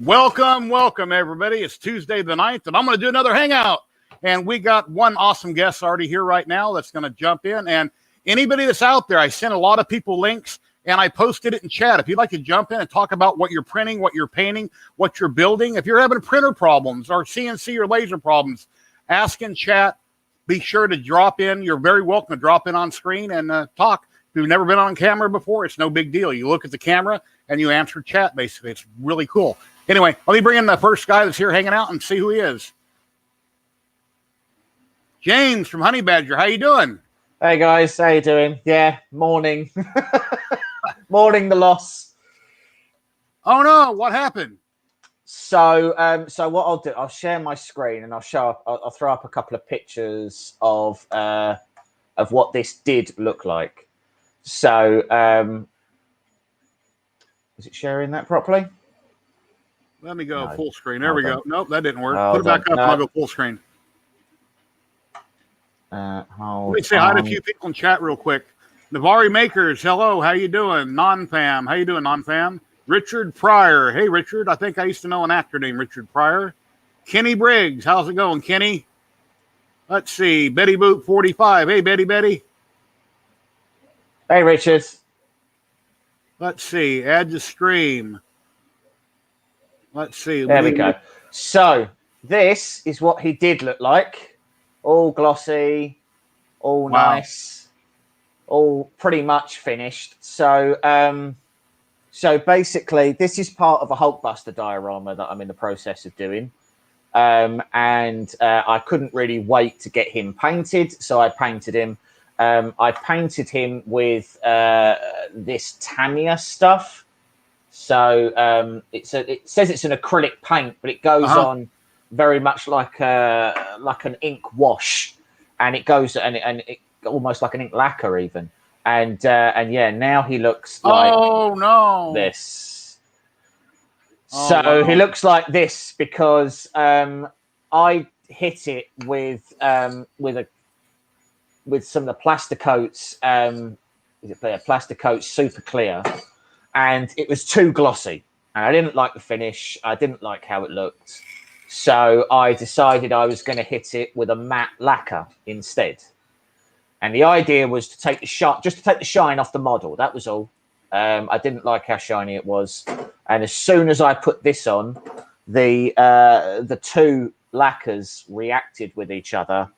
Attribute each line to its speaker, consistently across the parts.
Speaker 1: Welcome, everybody. It's Tuesday the 9th, and I'm going to do another Hangout. And we got one awesome guest already here right now that's going to jump in. And anybody that's out there, I sent a lot of people links, and I posted it in chat. If you'd like to jump in and talk about what you're printing, what you're painting, what you're building, if you're having printer problems or CNC or laser problems, ask in chat. Be sure to drop in. You're very welcome to drop in on screen and talk. If you've never been on camera before, it's no big deal. You look at the camera and you answer chat, basically. It's really cool. Anyway, let me bring in the first guy that's here hanging out and see who he is. James from Honey Badger. How you doing?
Speaker 2: Hey, guys. How you doing? Yeah, morning. Morning the loss.
Speaker 1: Oh, no. What happened?
Speaker 2: So what I'll do, I'll share my screen and I'll throw up a couple of pictures of what this did look like. So, is it sharing that properly?
Speaker 1: Let me go full screen. There we go. Nope, that didn't work.
Speaker 2: Hold
Speaker 1: Put it back
Speaker 2: on.
Speaker 1: up and I'll go full screen. Let me say hi to a few people in chat real quick. Navari Makers, hello. How you doing? Non-fam. How you doing, non-fam? Richard Pryor. Hey, Richard. I think I used to know an actor named Richard Pryor. Kenny Briggs. How's it going, Kenny? Let's see. Betty Boot 45. Hey, Betty.
Speaker 2: Hey, Richard.
Speaker 1: Let's see. Add to stream. Let's see.
Speaker 2: There we go. So this is what he did look like. All glossy, all nice, all pretty much finished. So so basically this is part of a Hulkbuster diorama that I'm in the process of doing. And I couldn't really wait to get him painted, so I painted him. I painted him with this Tamiya stuff. So it says it's an acrylic paint, but it goes on very much like an ink wash, and it goes and it almost like an ink lacquer even. And yeah, now he looks like this. He looks like this because I hit it with some of the Plasticoats. Is it Plasticoat Super Clear? And it was too glossy, and I didn't like the finish. I didn't like how it looked, so I decided I was going to hit it with a matte lacquer instead. And the idea was to take the shine off the model. That was all. I didn't like how shiny it was, and as soon as I put this on, the two lacquers reacted with each other,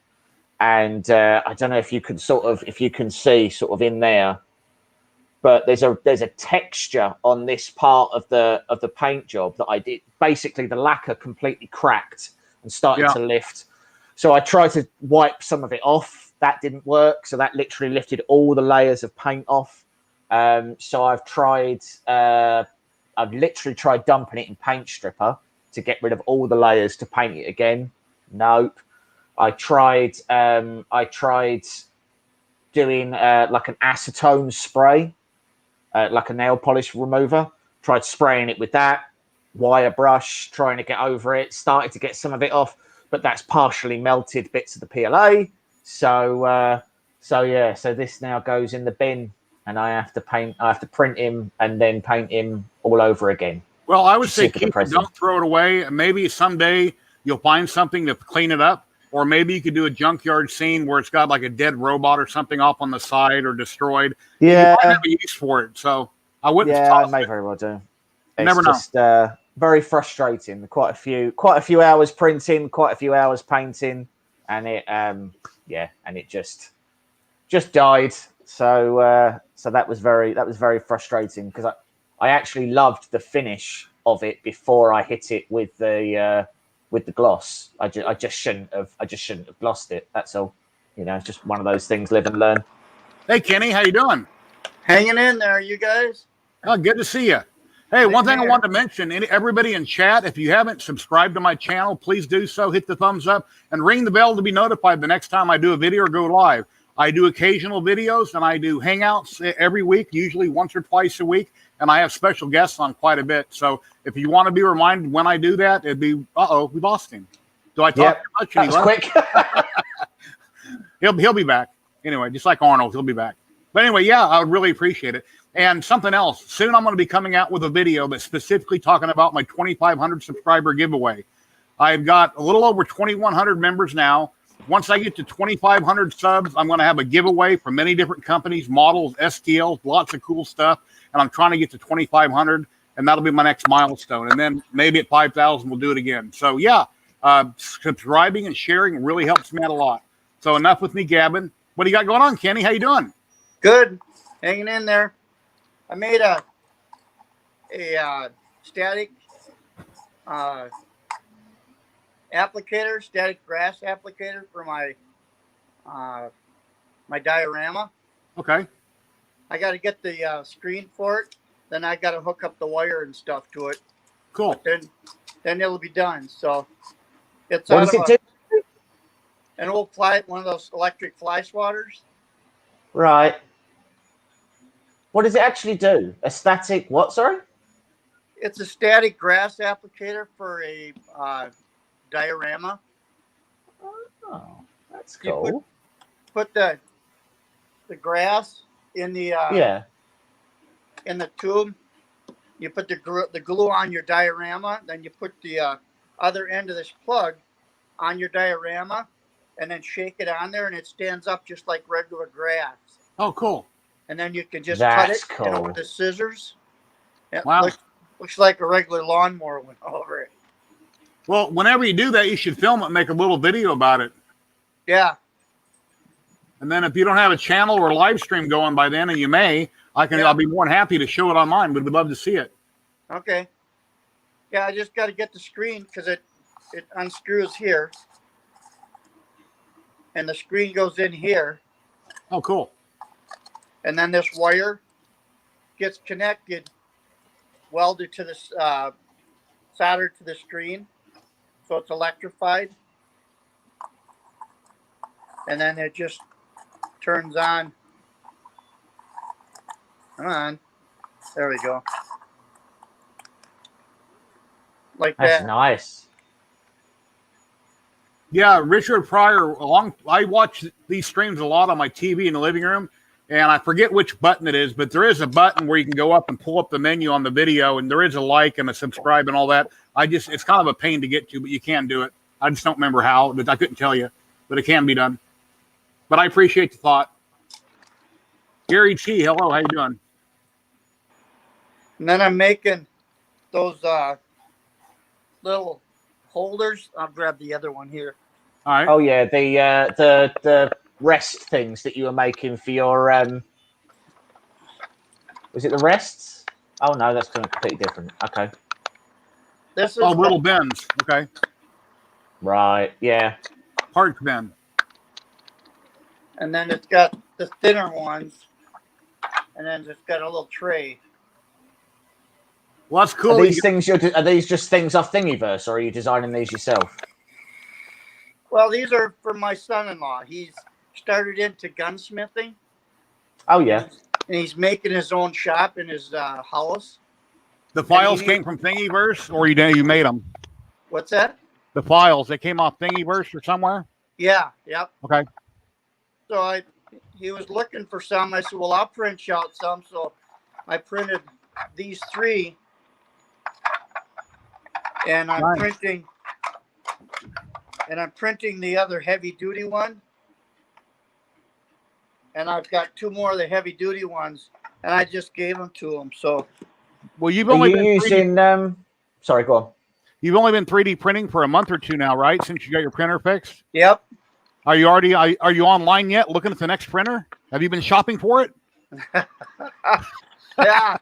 Speaker 2: and I don't know if you can see sort of in there. But there's a texture on this part of the paint job that I did. Basically, the lacquer completely cracked and started to lift. So I tried to wipe some of it off. That didn't work. So that literally lifted all the layers of paint off. So I've literally tried dumping it in Paint Stripper to get rid of all the layers to paint it again. Nope. I tried doing like an acetone spray. Like a nail polish remover, tried spraying it with that wire brush, trying to get over it, started to get some of it off, but that's partially melted bits of the PLA. So this now goes in the bin, and I have to print him and then paint him all over again.
Speaker 1: Well, I would say don't throw it away. Maybe someday you'll find something to clean it up, or maybe you could do a junkyard scene where it's got like a dead robot or something off on the side or destroyed.
Speaker 2: Yeah,
Speaker 1: you might have a use for it. So I wouldn't.
Speaker 2: Yeah, I may very well do. It's
Speaker 1: never know.
Speaker 2: Just very frustrating. Quite a few hours printing, quite a few hours painting, and it just died. So that was very frustrating because I actually loved the finish of it before I hit it with the gloss. I just shouldn't have glossed it. That's all. It's just one of those things. Live and learn.
Speaker 1: Hey, Kenny, how you doing?
Speaker 3: Hanging in there, you guys.
Speaker 1: Oh, good to see you. Hey, one thing I wanted to mention, everybody in chat, if you haven't subscribed to my channel, please do so. Hit the thumbs up and ring the bell to be notified the next time I do a video or go live. I do occasional videos, and I do Hangouts every week, usually once or twice a week, and I have special guests on quite a bit. So if you want to be reminded when I do that, it'd be, we lost him. Do I talk too much?
Speaker 2: That was quick.
Speaker 1: He'll be back. Anyway, just like Arnold, he'll be back. But anyway, yeah, I would really appreciate it. And something else, soon I'm going to be coming out with a video that's specifically talking about my 2,500 subscriber giveaway. I've got a little over 2,100 members now. Once I get to 2,500 subs, I'm going to have a giveaway from many different companies, models, STLs, lots of cool stuff. And I'm trying to get to 2,500, and that'll be my next milestone. And then maybe at 5,000, we'll do it again. So, yeah, subscribing and sharing really helps me out a lot. So enough with me gabbing. What do you got going on, Kenny? How you doing?
Speaker 3: Good. Hanging in there. I made a static applicator, static grass applicator for my my diorama.
Speaker 1: Okay.
Speaker 3: I got to get the screen for it. Then I got to hook up the wire and stuff to it.
Speaker 1: Cool.
Speaker 3: Then it'll be done. So it's
Speaker 2: What does it do?
Speaker 3: an old one of those electric fly swatters.
Speaker 2: Right. What does it actually do? A static what, sorry?
Speaker 3: It's a static grass applicator for a diorama.
Speaker 2: Oh, that's cool.
Speaker 3: Put the grass in the in the tube. You put the glue on your diorama, then you put the other end of this plug on your diorama, and then shake it on there, and it stands up just like regular grass.
Speaker 1: Oh, cool.
Speaker 3: And then you can just
Speaker 2: That's
Speaker 3: cut it
Speaker 2: cool.
Speaker 3: with the scissors. It
Speaker 1: Wow.
Speaker 3: looks like a regular lawnmower went over it.
Speaker 1: Well, whenever you do that, you should film it and make a little video about it.
Speaker 3: Yeah.
Speaker 1: And then if you don't have a channel or live stream going by then, and you may, I'll be more than happy to show it on mine. We'd love to see it.
Speaker 3: Okay. Yeah, I just got to get the screen because it unscrews here. And the screen goes in here.
Speaker 1: Oh, cool.
Speaker 3: And then this wire gets connected, welded to this, soldered to the screen. So it's electrified. And then it just turns on. Come on. There we go. Like
Speaker 2: That's
Speaker 3: that.
Speaker 2: nice.
Speaker 1: Yeah, Richard Pryor, I watch these streams a lot on my TV in the living room, and I forget which button it is, but there is a button where you can go up and pull up the menu on the video, and there is a like and a subscribe and all that. It's kind of a pain to get to, but you can do it. I just don't remember how, but I couldn't tell you, but it can be done. But I appreciate the thought. Gary T, hello, how you doing?
Speaker 3: And then I'm making those little holders. I'll grab the other one here.
Speaker 1: All right.
Speaker 2: Oh yeah, the rest things that you were making for your was it the rests? Oh no, that's completely different. Okay.
Speaker 3: This is
Speaker 1: little bins. Okay.
Speaker 2: Right. Yeah.
Speaker 1: Parts bin.
Speaker 3: And then it's got the thinner ones, and then it's got a little tray.
Speaker 1: Well, that's cool.
Speaker 2: Are these just things off Thingiverse, or are you designing these yourself?
Speaker 3: Well, these are for my son-in-law. He's started into gunsmithing.
Speaker 2: Oh yeah.
Speaker 3: And he's making his own shop in his house.
Speaker 1: The files came from Thingiverse, or you made them?
Speaker 3: What's that?
Speaker 1: The files, they came off Thingiverse or somewhere?
Speaker 3: Yeah. Yep.
Speaker 1: Okay.
Speaker 3: So he was looking for some. I said, well, I'll print you out some. So I printed these 3. And I'm
Speaker 1: Nice.
Speaker 3: printing the other heavy duty one. And I've got 2 more of the heavy duty ones, and I just gave them to him. So,
Speaker 1: Well, you've
Speaker 2: Are
Speaker 1: only
Speaker 2: you
Speaker 1: been
Speaker 2: using sorry, go on.
Speaker 1: You've only been 3D printing for a month or 2 now, right? Since you got your printer fixed.
Speaker 3: yep.
Speaker 1: Are you online yet? Looking at the next printer? Have you been shopping for it?
Speaker 3: Yeah.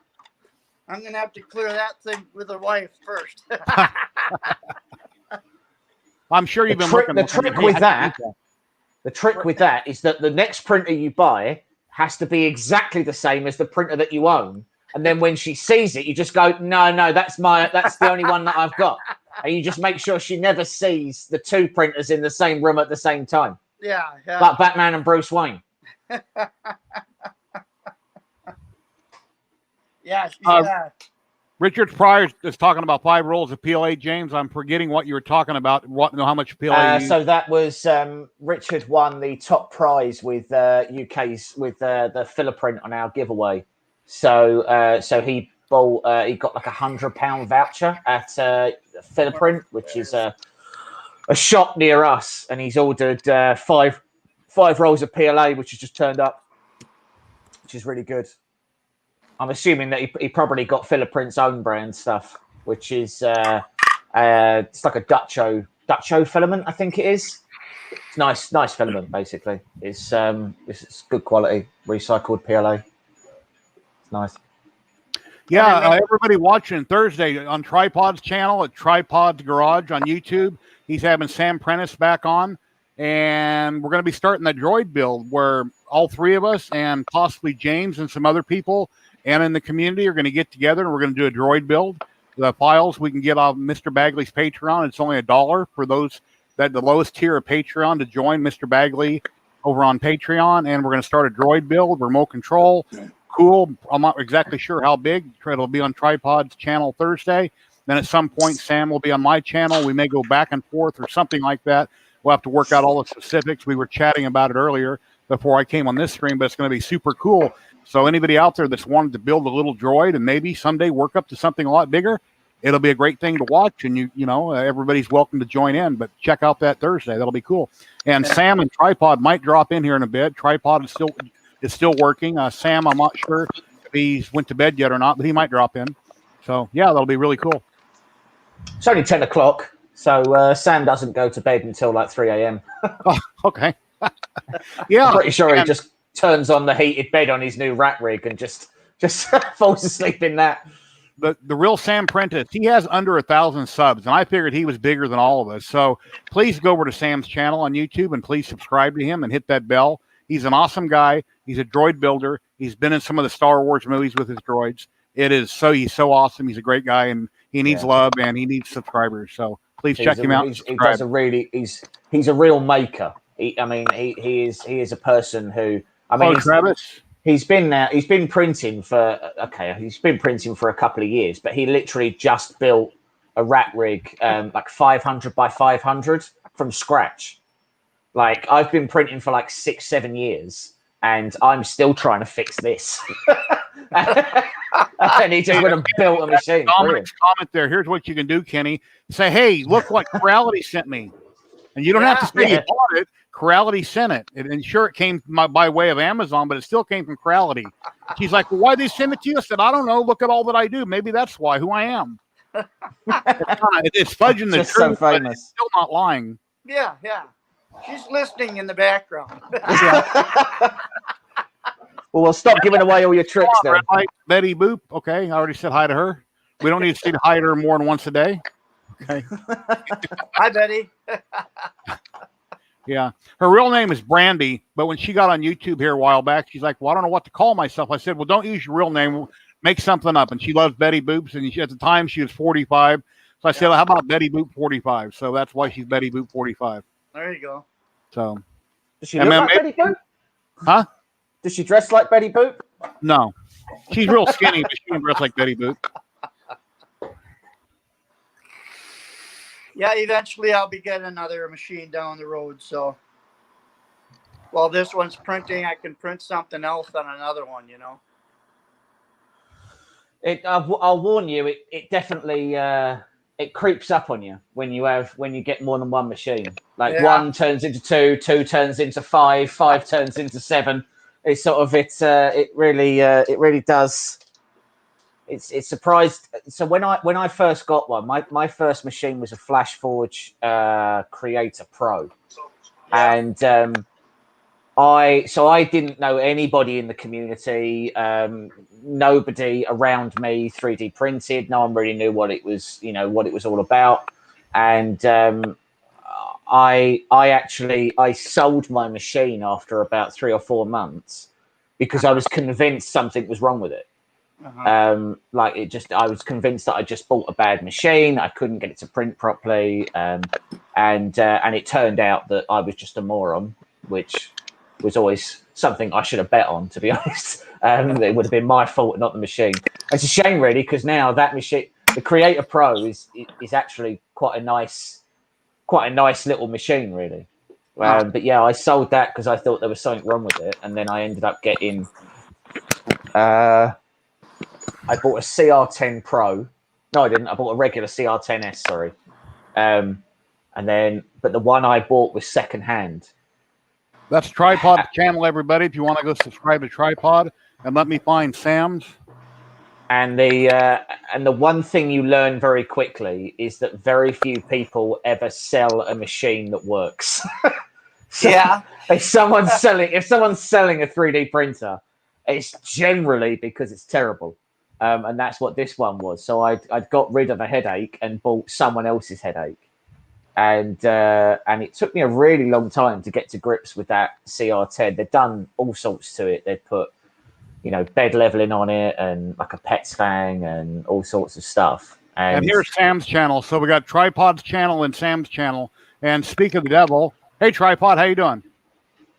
Speaker 3: I'm gonna have to clear that thing with the wife first.
Speaker 1: I'm sure you've been looking.
Speaker 2: The trick with that is that the next printer you buy has to be exactly the same as the printer that you own. And then when she sees it, you just go, no, that's the only one that I've got. And you just make sure she never sees the 2 printers in the same room at the same time.
Speaker 3: Yeah.
Speaker 2: Like Batman and Bruce Wayne.
Speaker 3: Yeah.
Speaker 1: Richard Pryor is talking about 5 rolls of PLA. James, I'm forgetting what you were talking about. How much PLA?
Speaker 2: So that was Richard won the top prize with UK's with the filler print on our giveaway. So he bought. He got like £100 voucher at Philiprint, which is a shop near us, and he's ordered five rolls of PLA, which has just turned up, which is really good. I'm assuming that he probably got Philiprint's own brand stuff, which is it's like a Dutcho filament, I think it is. It's nice filament, basically. It's good quality recycled PLA. It's nice.
Speaker 1: Yeah, everybody watching Thursday on Tripod's channel at Tripod's Garage on YouTube. He's having Sam Prentice back on, and we're going to be starting the droid build where all three of us and possibly James and some other people and in the community are going to get together, and we're going to do a droid build. The files we can get off Mr. Bagley's Patreon. It's only $1 for those that the lowest tier of Patreon to join Mr. Bagley over on Patreon, and we're going to start a droid build, remote control. Cool. I'm not exactly sure how big. It'll be on Tripod's channel Thursday. Then at some point, Sam will be on my channel. We may go back and forth or something like that. We'll have to work out all the specifics. We were chatting about it earlier before I came on this stream, but it's going to be super cool. So anybody out there that's wanted to build a little droid and maybe someday work up to something a lot bigger, it'll be a great thing to watch. And you know, everybody's welcome to join in. But check out that Thursday. That'll be cool. And Sam and Tripod might drop in here in a bit. Tripod is still working. Sam, I'm not sure if he's went to bed yet or not, but he might drop in. So yeah, that'll be really cool.
Speaker 2: It's only 10 o'clock, so Sam doesn't go to bed until like 3 a.m.
Speaker 1: Oh, okay. Yeah,
Speaker 2: I'm pretty sure he just turns on the heated bed on his new rack rig and just falls asleep in that.
Speaker 1: The real Sam Prentice, he has under 1,000 subs, and I figured he was bigger than all of us. So please go over to Sam's channel on YouTube and please subscribe to him and hit that bell. He's an awesome guy. He's a droid builder. He's been in some of the Star Wars movies with his droids. He's so awesome. He's a great guy, and he needs love and he needs subscribers. So please check him out.
Speaker 2: He does he's a real maker. He is a person who, I mean,
Speaker 1: Travis.
Speaker 2: He's been printing for a couple of years, but he literally just built a rack rig, like 500 by 500 from scratch. Like, I've been printing for like 6-7 years, and I'm still trying to fix this. And he just went and built a machine.
Speaker 1: Dominic's comment there. Here's what you can do, Kenny. Say, hey, look what Corality sent me. And you don't have to say you bought it. Corality sent it. And sure, it came by way of Amazon, but it still came from Corality. She's like, well, why did they send it to you? I said, I don't know. Look at all that I do. Maybe that's who I am. It's fudging the truth,
Speaker 2: so
Speaker 1: but it's still not lying.
Speaker 3: Yeah. She's listening in the background.
Speaker 2: Well, we'll stop giving away all your tricks then.
Speaker 1: Betty Boop. Okay, I already said hi to her. We don't need to say hi to her more than once a day. Okay.
Speaker 3: Hi, Betty.
Speaker 1: Yeah. Her real name is Brandy, but when she got on YouTube here a while back, she's like, well, I don't know what to call myself. I said, well, don't use your real name. Make something up. And she loves Betty Boops, and at the time, she was 45. So I said, well, how about Betty Boop 45? So that's why she's Betty Boop 45.
Speaker 3: There you go.
Speaker 1: So.
Speaker 2: Does she look like Betty Boop?
Speaker 1: Huh?
Speaker 2: Does she dress like Betty Boop?
Speaker 1: No. She's real skinny, but she don't dress like Betty Boop.
Speaker 3: Yeah, eventually I'll be getting another machine down the road. So while this one's printing, I can print something else on another one, you know.
Speaker 2: I'll warn you, it definitely it creeps up on you when you get more than one machine. Like one turns into two turns into five turns into 7. It's sort of it really does. It's surprised. So when I first got one, my first machine was a FlashForge Creator Pro, and I didn't know anybody in the community, nobody around me 3D printed. No one really knew what it was all about, and I sold my machine after about 3 or 4 months because I was convinced something was wrong with it. I was convinced that I just bought a bad machine. I couldn't get it to print properly, and it turned out that I was just a moron, which was always something I should have bet on, to be honest. It would have been my fault, not the machine. It's a shame, really, because now that machine, the Creator Pro, is actually quite a nice little machine, really. But yeah, I sold that because I thought there was something wrong with it, and then I ended up getting I bought a CR10 Pro. No, I didn't. I bought a regular CR10S, sorry. But the one I bought was secondhand.
Speaker 1: That's Tripod channel, everybody. If you want to go subscribe to Tripod, and let me find Sam's.
Speaker 2: And the one thing you learn very quickly is that very few people ever sell a machine that works.
Speaker 3: Yeah.
Speaker 2: If someone's selling a 3D printer, it's generally because it's terrible. And that's what this one was. So I'd got rid of a headache and bought someone else's headache. And it took me a really long time to get to grips with that CR10. They'd done all sorts to it. They'd put, bed leveling on it and like a PETS fang and all sorts of stuff.
Speaker 1: And here's Sam's channel. So we got Tripod's channel and Sam's channel. And speak of the devil, hey Tripod, how you doing?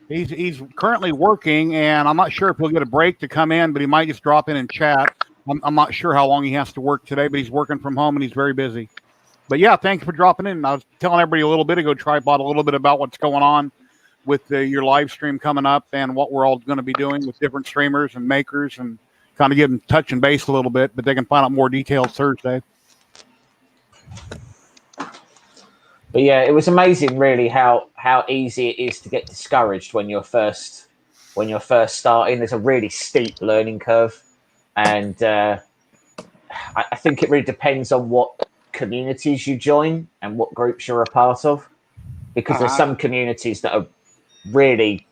Speaker 1: He's currently working, and I'm not sure if he'll get a break to come in, but he might just drop in and chat. I'm not sure how long he has to work today, but he's working from home and he's very busy. But yeah, thank you for dropping in. I was telling everybody a little bit ago, Tripod, a little bit about what's going on with your live stream coming up and what we're all going to be doing with different streamers and makers, and kind of give them touch and base a little bit, but they can find out more details Thursday.
Speaker 2: But yeah, it was amazing really how easy it is to get discouraged when you're first starting. There's a really steep learning curve. And I think it really depends on what communities you join and what groups you're a part of, because there's some communities that are really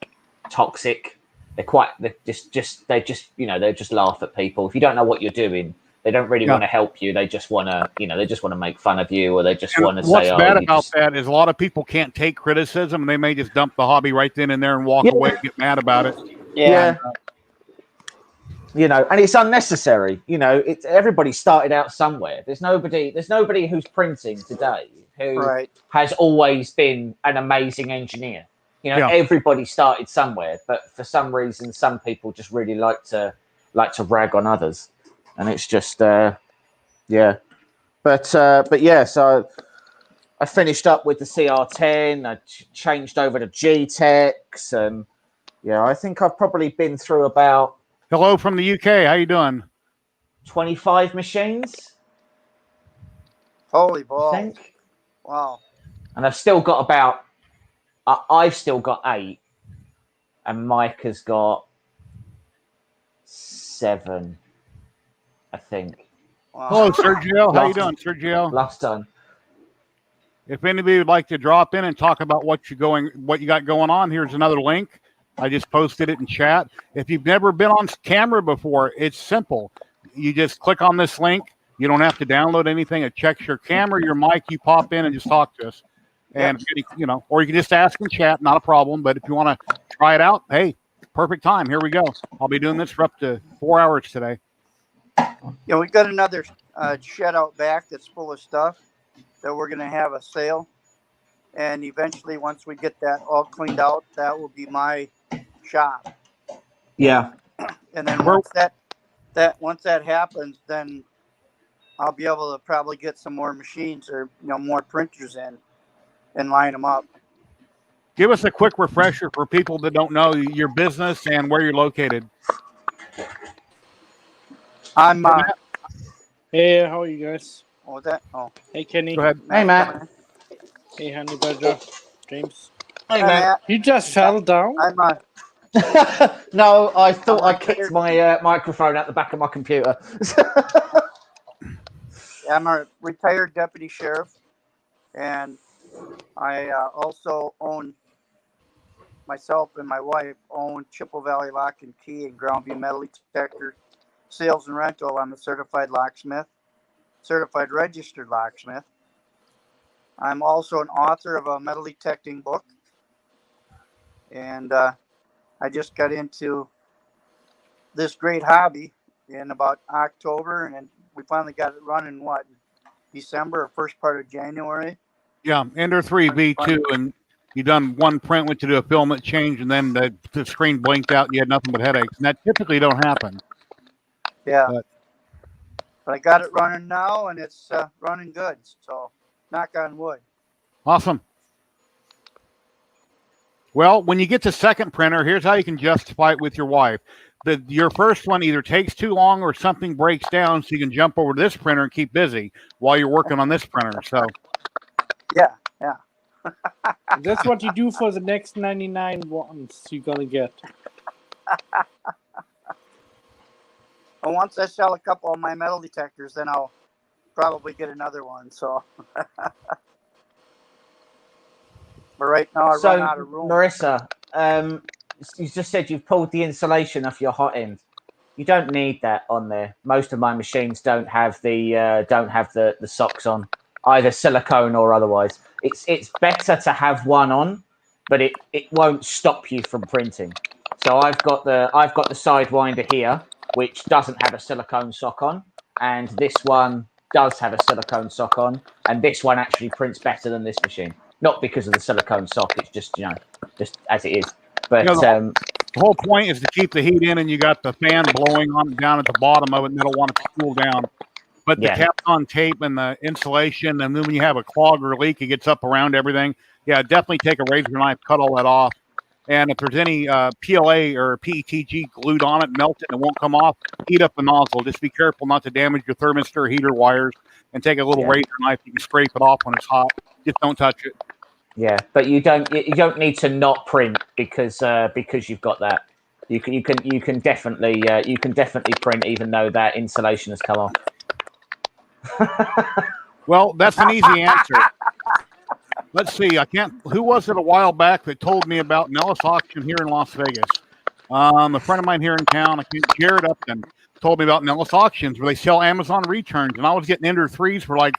Speaker 2: toxic. They just laugh at people. If you don't know what you're doing, they don't really want to help you. They just want to make fun of you, or they just want to say,
Speaker 1: what's bad about that is a lot of people can't take criticism, and they may just dump the hobby right then and there and walk away and get mad about it.
Speaker 2: Yeah. And it's unnecessary. Everybody started out somewhere. There's nobody who's printing today who has always been an amazing engineer. Everybody started somewhere, but for some reason, some people just really like to rag on others, and it's just But yeah, so I finished up with the CR10. I changed over to G-Techs, and I think I've probably been through about.
Speaker 1: Hello from the UK. How you doing?
Speaker 2: 25 machines.
Speaker 3: Holy balls. Wow.
Speaker 2: And I've still got I've still got 8. And Mike has got 7, I think.
Speaker 3: Wow.
Speaker 1: Hello, Sergio. How you doing, Sergio?
Speaker 2: Last time.
Speaker 1: If anybody would like to drop in and talk about what you got going on, here's another link. I just posted it in chat. If you've never been on camera before, it's simple. You just click on this link. You don't have to download anything. It checks your camera, your mic. You pop in and just talk to us. And, or you can just ask in chat. Not a problem. But if you want to try it out, hey, perfect time. Here we go. I'll be doing this for up to 4 hours today.
Speaker 3: Yeah, we've got another shed out back that's full of stuff that we're going to have a sale. And eventually, once we get that all cleaned out, that will be my shop.
Speaker 2: Yeah.
Speaker 3: And then once that happens, then I'll be able to probably get some more machines or more printers in and line them up.
Speaker 1: Give us a quick refresher for people that don't know your business and where you're located.
Speaker 3: I'm
Speaker 4: Hey, how are you guys?
Speaker 3: what was that? Oh,
Speaker 4: Hey, Kenny.
Speaker 1: Go ahead.
Speaker 2: Hey, Matt.
Speaker 4: Hey, Honey Badger. James.
Speaker 2: Hey, Matt.
Speaker 4: You just fell down?
Speaker 3: I'm
Speaker 2: No, I thought I kicked my microphone out the back of my computer.
Speaker 3: I'm a retired deputy sheriff, and I also own, myself and my wife own Chippewa Valley Lock and Key and Groundview Metal Detector Sales and Rental. I'm a certified locksmith, certified registered locksmith. I'm also an author of a metal detecting book, and I just got into this great hobby in about October, and then we finally got it running, December or first part of January?
Speaker 1: Yeah, Ender 3 V2, and you done one print, went to do a filament change, and then the screen blinked out and you had nothing but headaches. And that typically don't happen.
Speaker 3: Yeah. But I got it running now, and it's running good. So, knock on wood.
Speaker 1: Awesome. Well, when you get to second printer, here's how you can justify it with your wife. your first one either takes too long or something breaks down, so you can jump over to this printer and keep busy while you're working on this printer. So,
Speaker 3: yeah.
Speaker 4: That's what you do for the next 99 ones you're gonna get.
Speaker 3: And once I sell a couple of my metal detectors, then I'll probably get another one. So, but right now I run out of room.
Speaker 2: Marissa, you just said you've pulled the insulation off your hot end. You don't need that on there. Most of my machines don't have the socks on, either silicone or otherwise. It's better to have one on, but it won't stop you from printing. So I've got the Sidewinder here, which doesn't have a silicone sock on, and this one does have a silicone sock on, and this one actually prints better than this machine. Not because of the silicone sock, it's just just as it is. But
Speaker 1: the whole point is to keep the heat in, and you got the fan blowing on down at the bottom of it, and it'll want to cool down. But the Teflon tape and the insulation, and then when you have a clog or a leak, it gets up around everything. Yeah, definitely take a razor knife, cut all that off. And if there's any PLA or PETG glued on it, melt it, and it won't come off, heat up the nozzle. Just be careful not to damage your thermistor heater wires, and take a little razor knife. You can scrape it off when it's hot. Just don't touch it.
Speaker 2: Yeah, but you don't need to not print because you've got that. You can definitely print even though that insulation has come off.
Speaker 1: Well, that's an easy answer. Let's see. Who was it a while back that told me about Nellis Auction here in Las Vegas? A friend of mine here in town, Jared Upton, told me about Nellis Auctions where they sell Amazon returns, and I was getting Ender 3s for like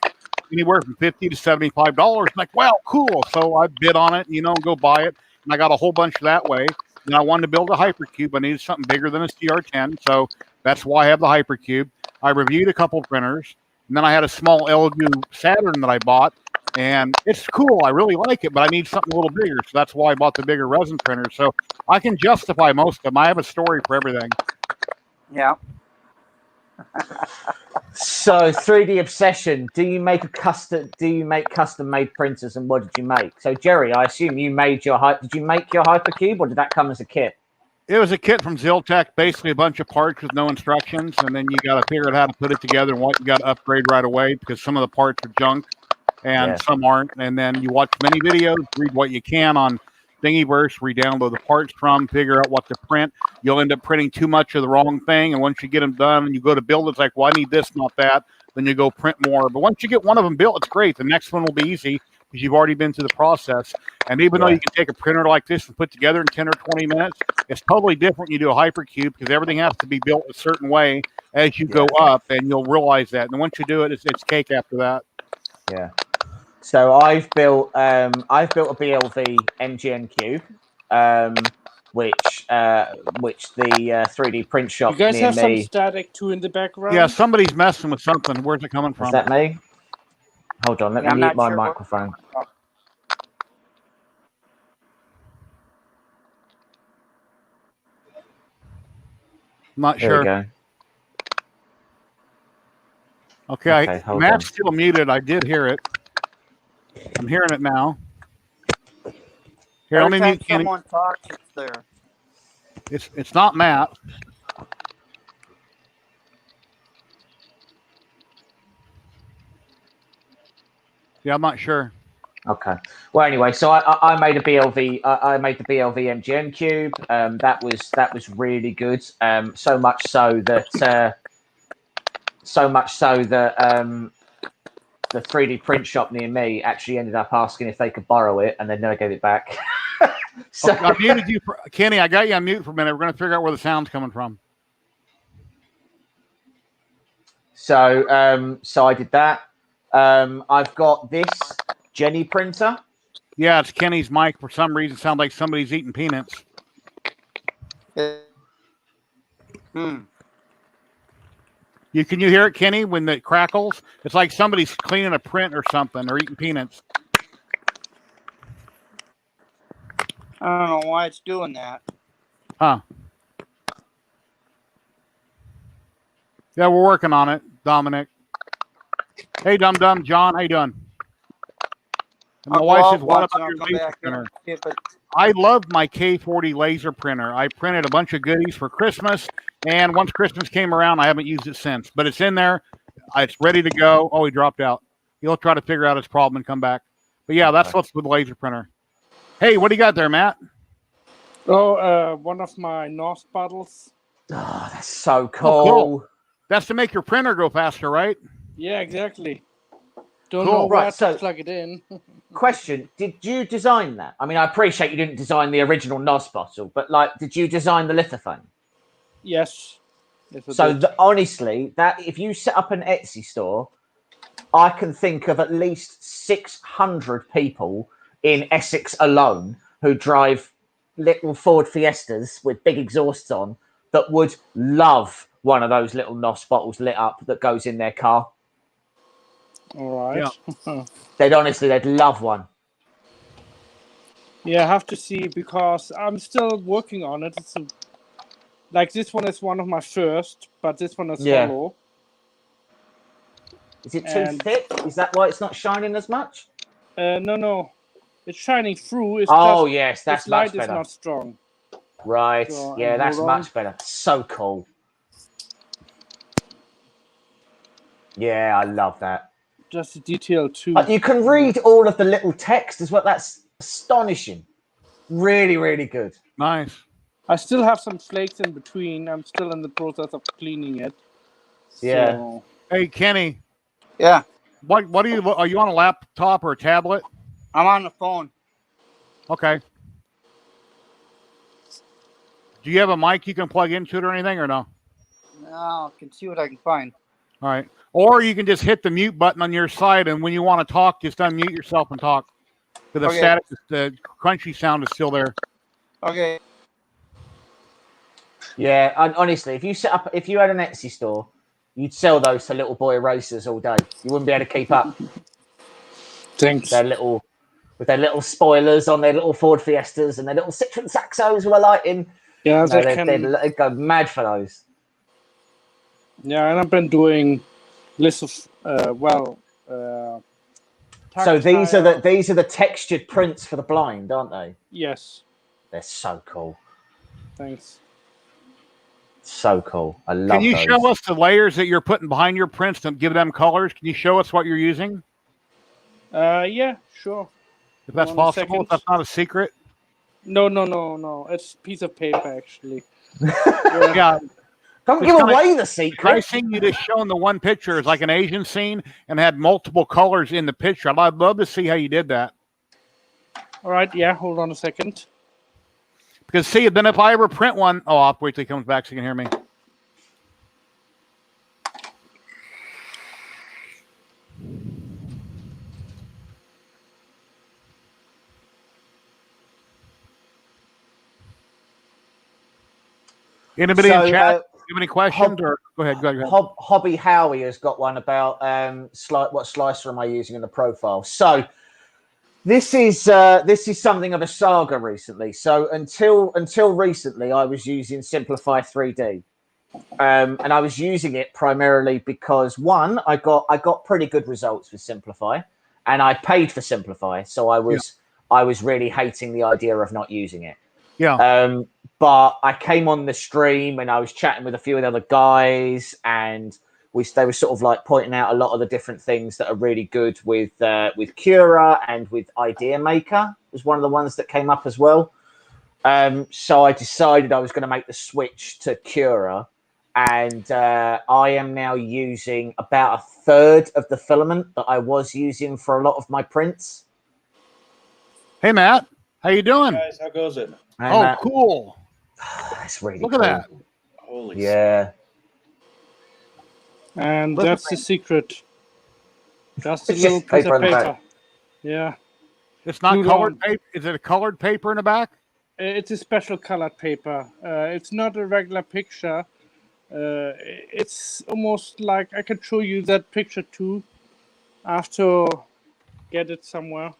Speaker 1: anywhere from $50 to $75. Like, wow, cool. So I bid on it, go buy it, and I got a whole bunch that way. And I wanted to build a hypercube. I needed something bigger than a CR10, so that's why I have the hypercube. I reviewed a couple printers, and then I had a small LU Saturn that I bought. And it's cool. I really like it, but I need something a little bigger. So that's why I bought the bigger resin printer. So I can justify most of them. I have a story for everything.
Speaker 3: Yeah.
Speaker 2: So 3D Obsession, do you make custom made printers, and what did you make? So Jerry, I assume you made did you make your hypercube, or did that come as a kit?
Speaker 1: It was a kit from ZYLTECH, basically a bunch of parts with no instructions, and then you got to figure out how to put it together and what you got to upgrade right away because some of the parts are junk. And some aren't. And then you watch many videos, read what you can on Thingiverse, re-download the parts from, figure out what to print. You'll end up printing too much of the wrong thing. And once you get them done and you go to build, it's like, well, I need this, not that. Then you go print more. But once you get one of them built, it's great. The next one will be easy because you've already been through the process. And even though you can take a printer like this and put together in 10 or 20 minutes, it's totally different when you do a hypercube because everything has to be built a certain way as you go up, and you'll realize that. And once you do it, it's cake after that.
Speaker 2: Yeah. So I've built a BLV MGN cube, which the 3D print shop
Speaker 4: You guys
Speaker 2: near
Speaker 4: have some
Speaker 2: me.
Speaker 4: static too in the background.
Speaker 1: Yeah, somebody's messing with something. Where's it coming from?
Speaker 2: Is that me? Hold on, let me mute my microphone.
Speaker 1: Not
Speaker 2: There
Speaker 1: sure.
Speaker 2: we go.
Speaker 1: Okay, Matt's still muted. I did hear it. I'm hearing it now. Here,
Speaker 3: Every
Speaker 1: let me
Speaker 3: time
Speaker 1: mute Kenny.
Speaker 3: someone talks, it's there.
Speaker 1: It's not Matt. Yeah, I'm not sure.
Speaker 2: Okay. Well, anyway, so I made a BLV. I made the BLV MGN cube. That was really good. So much so that the 3D print shop near me actually ended up asking if they could borrow it, and they never gave it back. So
Speaker 1: I muted you, Kenny. I got you on mute for a minute. We're going to figure out where the sound's coming from.
Speaker 2: So I did that. I've got this Jenny printer.
Speaker 1: Yeah, it's Kenny's mic. For some reason, it sounds like somebody's eating peanuts. Can you hear it, Kenny, when it crackles? It's like somebody's cleaning a print or something, or eating peanuts.
Speaker 3: I don't know why it's doing that.
Speaker 1: Huh. Yeah, we're working on it, Dominic. Hey, Dum Dum, John, how you doing? And my
Speaker 3: I'll
Speaker 1: wife
Speaker 3: go
Speaker 1: says,
Speaker 3: out
Speaker 1: "What
Speaker 3: once and
Speaker 1: about
Speaker 3: I'll
Speaker 1: your
Speaker 3: come
Speaker 1: laser
Speaker 3: back in
Speaker 1: printer?"
Speaker 3: and see if it.
Speaker 1: I love my K40 laser printer. I printed a bunch of goodies for Christmas, and once Christmas came around, I haven't used it since. But it's in there. It's ready to go. Oh, he dropped out. He'll try to figure out his problem and come back. But yeah, that's what's with the laser printer. Hey, what do you got there, Matt?
Speaker 4: Oh, one of my NOS bottles.
Speaker 2: Oh, that's so cool.
Speaker 1: Oh, cool. That's to make your printer go faster, right?
Speaker 4: Yeah, exactly. Don't
Speaker 1: Cool.
Speaker 4: know where
Speaker 2: Right,
Speaker 4: to
Speaker 2: so-
Speaker 4: plug it in.
Speaker 2: Question: did you design that? I mean, I appreciate you didn't design the original NOS bottle, but like, did you design the lithophone?
Speaker 4: Yes. Yes, I
Speaker 2: So
Speaker 4: did.
Speaker 2: honestly, that if you set up an Etsy store, I can think of at least 600 people in Essex alone who drive little Ford Fiestas with big exhausts on that would love one of those little NOS bottles lit up that goes in their car.
Speaker 4: All right.
Speaker 1: Yeah.
Speaker 2: They'd love one.
Speaker 4: Yeah, I have to see because I'm still working on it. Like this one is one of my first, but this one is
Speaker 2: Yeah.
Speaker 4: hollow.
Speaker 2: Is it too thick? Is that why it's not shining as much?
Speaker 4: No. It's shining through. It's
Speaker 2: Oh,
Speaker 4: just,
Speaker 2: yes, that's
Speaker 4: its light
Speaker 2: much better.
Speaker 4: is not strong.
Speaker 2: Right.
Speaker 4: So,
Speaker 2: Yeah, that's
Speaker 4: hold on.
Speaker 2: much better. So cool. Yeah, I love that.
Speaker 4: Just the detail too.
Speaker 2: You can read all of the little text as well. That's astonishing. Really, really good.
Speaker 1: Nice.
Speaker 4: I still have some flakes in between. I'm still in the process of cleaning it.
Speaker 2: Yeah.
Speaker 4: So,
Speaker 1: Hey, Kenny.
Speaker 3: Yeah,
Speaker 1: What are you on a laptop or a tablet?
Speaker 3: I'm on the phone.
Speaker 1: Okay. Do you have a mic you can plug into it or anything, or no?
Speaker 3: Now I can see what I can find.
Speaker 1: All right. Or you can just hit the mute button on your side, and when you want to talk, just unmute yourself and talk. Because the static, the crunchy sound is still there.
Speaker 3: Okay.
Speaker 2: Yeah, honestly, if you had an Etsy store, you'd sell those to little boy racers all day. You wouldn't be able to keep up.
Speaker 4: thanks.
Speaker 2: With their little spoilers on their little Ford Fiestas and their little Citroen Saxos with a lighting.
Speaker 4: Yeah,
Speaker 2: they'd go mad for those.
Speaker 4: Yeah, and I've been doing lists of
Speaker 2: So these are
Speaker 4: tactile.
Speaker 2: the textured prints for the blind, aren't they?
Speaker 4: Yes.
Speaker 2: They're so cool.
Speaker 4: Thanks.
Speaker 2: So cool. I love
Speaker 1: Can you
Speaker 2: those.
Speaker 1: show us the layers that you're putting behind your prints to give them colors? Can you show us what you're using?
Speaker 4: Yeah, sure.
Speaker 1: If that's possible, if that's not a secret.
Speaker 4: No. It's a piece of paper, actually.
Speaker 1: Yeah.
Speaker 2: Don't give away the secret.
Speaker 1: I seen you just showing the one picture as like an Asian scene and had multiple colors in the picture. I'd love to see how you did that.
Speaker 4: All right, yeah, hold on a second.
Speaker 1: Because see, then if I ever print one, I'll wait till he comes back so you can hear me. Anybody in chat? You have any questions? Or go ahead.
Speaker 2: Hobby Howie has got one about what slicer am I using in the profile. So this is something of a saga recently. So until recently, I was using Simplify 3D, and I was using it primarily because one, I got pretty good results with Simplify, and I paid for Simplify, so I was really hating the idea of not using it.
Speaker 1: Yeah.
Speaker 2: But I came on the stream and I was chatting with a few of the other guys, and they were sort of like pointing out a lot of the different things that are really good with Cura, and with Idea Maker was one of the ones that came up as well. So I decided I was going to make the switch to Cura, and I am now using about a third of the filament that I was using for a lot of my prints.
Speaker 1: Hey, Matt, how you doing?
Speaker 5: Hey guys, how goes it?
Speaker 2: Hey,
Speaker 1: oh,
Speaker 2: Matt.
Speaker 1: Cool.
Speaker 2: That's really
Speaker 1: Look
Speaker 2: cool.
Speaker 1: at that.
Speaker 5: Holy
Speaker 2: Yeah.
Speaker 4: And that's the secret. Just a little piece of paper. Yeah.
Speaker 1: It's not colored paper. Is it a colored paper in the back?
Speaker 4: It's a special colored paper. It's not a regular picture. It's almost like I can show you that picture too. I have to get it somewhere.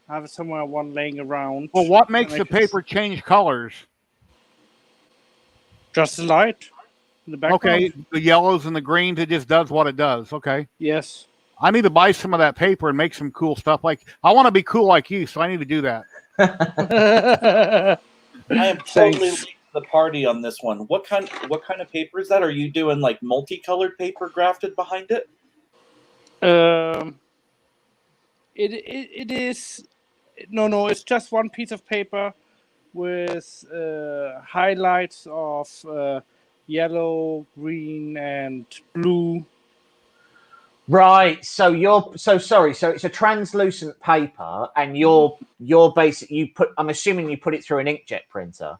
Speaker 4: I have it somewhere one laying around.
Speaker 1: Well, what makes the paper change colors?
Speaker 4: Just the light in the background.
Speaker 1: Okay, the yellows and the greens, it just does what it does. Okay.
Speaker 4: Yes.
Speaker 1: I need to buy some of that paper and make some cool stuff. Like I want to be cool like you, so I need to do that.
Speaker 5: I am totally late to the party on this one. What kind of paper is that? Are you doing like multicolored paper grafted behind it?
Speaker 4: It is no. It's just one piece of paper with highlights of yellow, green, and blue.
Speaker 2: Right. So sorry. So it's a translucent paper, and you're basically I'm assuming you put it through an inkjet printer.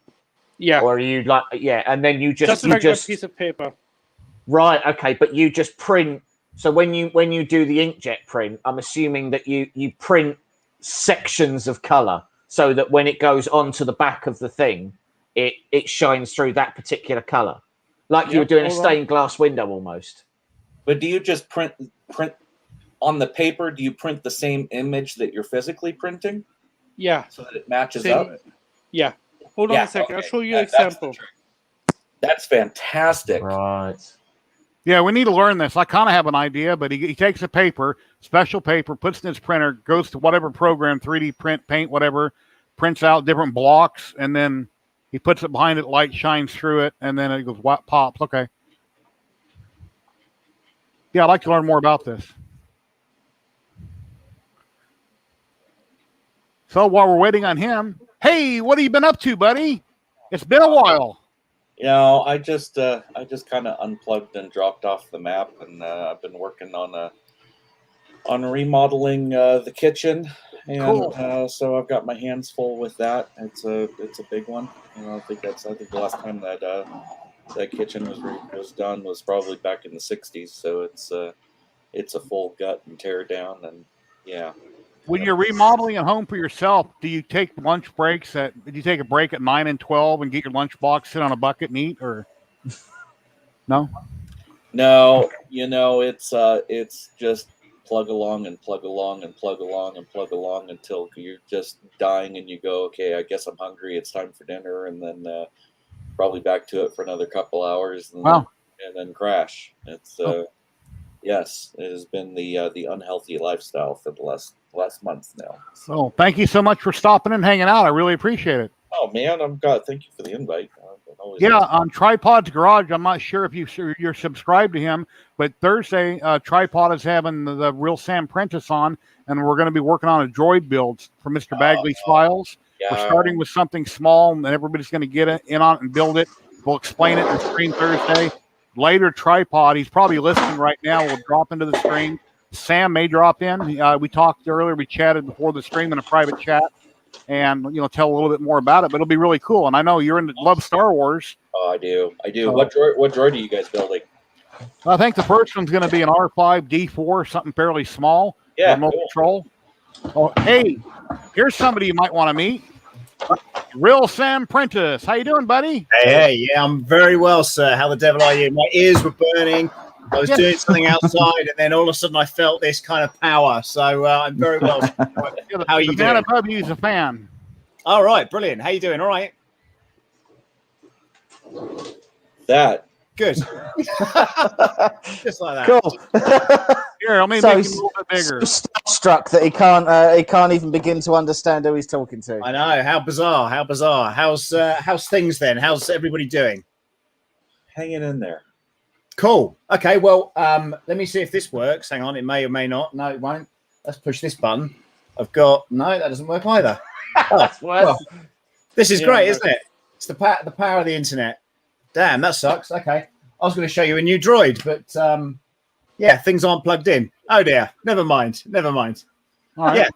Speaker 4: Yeah.
Speaker 2: Or are you like and then you just
Speaker 4: a regular piece of paper.
Speaker 2: Right. Okay. But you just print. So when you do the inkjet print, I'm assuming that you print sections of color so that when it goes onto the back of the thing, it shines through that particular color, like you were doing a stained glass window almost.
Speaker 5: But do you just print on the paper? Do you print the same image that you're physically printing?
Speaker 4: Yeah.
Speaker 5: So that it matches up?
Speaker 4: Yeah. Hold on a second. Okay. I'll show you an example.
Speaker 5: That's fantastic.
Speaker 2: Right.
Speaker 1: Yeah, we need to learn this. I kind of have an idea, but he takes a paper, special paper, puts it in his printer, goes to whatever program, 3D print, paint, whatever, prints out different blocks, and then he puts it behind it, light shines through it, and then it goes, what pops. Okay. Yeah, I'd like to learn more about this. So while we're waiting on him, hey, what have you been up to, buddy? It's been a while.
Speaker 5: You know, I just kind of unplugged and dropped off the map, and I've been working on remodeling the kitchen, and cool. So I've got my hands full with that. It's a big one. You know, I think the last time that that kitchen was done was probably back in the '60s. So it's a full gut and tear down, and yeah.
Speaker 1: When you're remodeling a home for yourself, do you take lunch breaks do you take a break at 9 and 12 and get your lunch box, sit on a bucket and eat, or no?
Speaker 5: No, you know, it's just plug along and plug along and plug along and plug along until you're just dying and you go, okay, I guess I'm hungry. It's time for dinner, and then probably back to it for another couple hours, and then crash. It's yes, it has been the unhealthy lifestyle for the last month now.
Speaker 1: So thank you so much for stopping and hanging out. I really appreciate it.
Speaker 5: Oh man, thank you for the invite.
Speaker 1: On Tripod's Garage, I'm not sure if you're subscribed to him, but Thursday Tripod is having the Real Sam Prentice on, and we're going to be working on a droid build for Mr. Bagley's files. Yeah. We're starting with something small, and everybody's going to get in on it and build it. We'll explain it in the stream Thursday. Later, Tripod, he's probably listening right now, will drop into the stream. Sam may drop in. We talked earlier. We chatted before the stream in a private chat, and tell a little bit more about it. But it'll be really cool. And I know you're love Star Wars.
Speaker 5: Oh, I do. What droid are you guys building?
Speaker 1: I think the first one's going to be an R5D4, something fairly small.
Speaker 5: Yeah,
Speaker 1: remote control. Oh, hey, here's somebody you might want to meet. Real Sam Prentice. How you doing, buddy?
Speaker 6: Hey, yeah, I'm very well, sir. How the devil are you? My ears were burning. I was doing something outside, and then all of a sudden I felt this kind of power. So I'm very well. How are you doing? The
Speaker 1: man above you is a fan.
Speaker 6: All right, brilliant. How you doing? All right.
Speaker 5: That.
Speaker 6: Good. Just like that.
Speaker 2: Cool.
Speaker 1: Here, let me make it a little bit bigger.
Speaker 2: So struck that he can't even begin to understand who he's talking to.
Speaker 6: I know. How bizarre. How bizarre. How's things then? How's everybody doing?
Speaker 5: Hanging in there.
Speaker 6: Cool. Okay. Well, let me see if this works. Hang on. It may or may not. No, it won't. Let's push this button. No, that doesn't work either. Well, this is great, isn't it? It's the power of the internet. Damn, that sucks. Okay. I was going to show you a new droid, but things aren't plugged in. Oh dear. Never mind.
Speaker 1: All right.
Speaker 6: Yeah.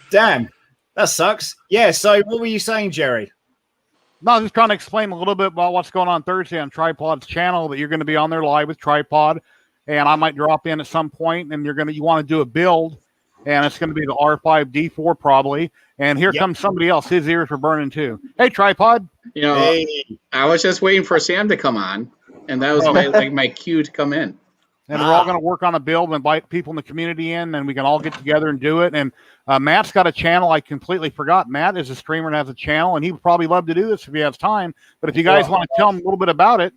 Speaker 6: Damn, that sucks. Yeah. So what were you saying, Jerry?
Speaker 1: No, I was just trying to explain a little bit about what's going on Thursday on Tripod's channel, that you're going to be on there live with Tripod, and I might drop in at some point, and you want to do a build, and it's going to be the R5D4 probably. And here comes somebody else. His ears were burning too. Hey, Tripod.
Speaker 7: I was just waiting for Sam to come on, and that was my cue to come in.
Speaker 1: And we're all going to work on a build and invite people in the community in, and we can all get together and do it. And Matt's got a channel. I completely forgot. Matt is a streamer and has a channel, and he would probably love to do this if he has time. But if you guys want to tell him a little bit about it.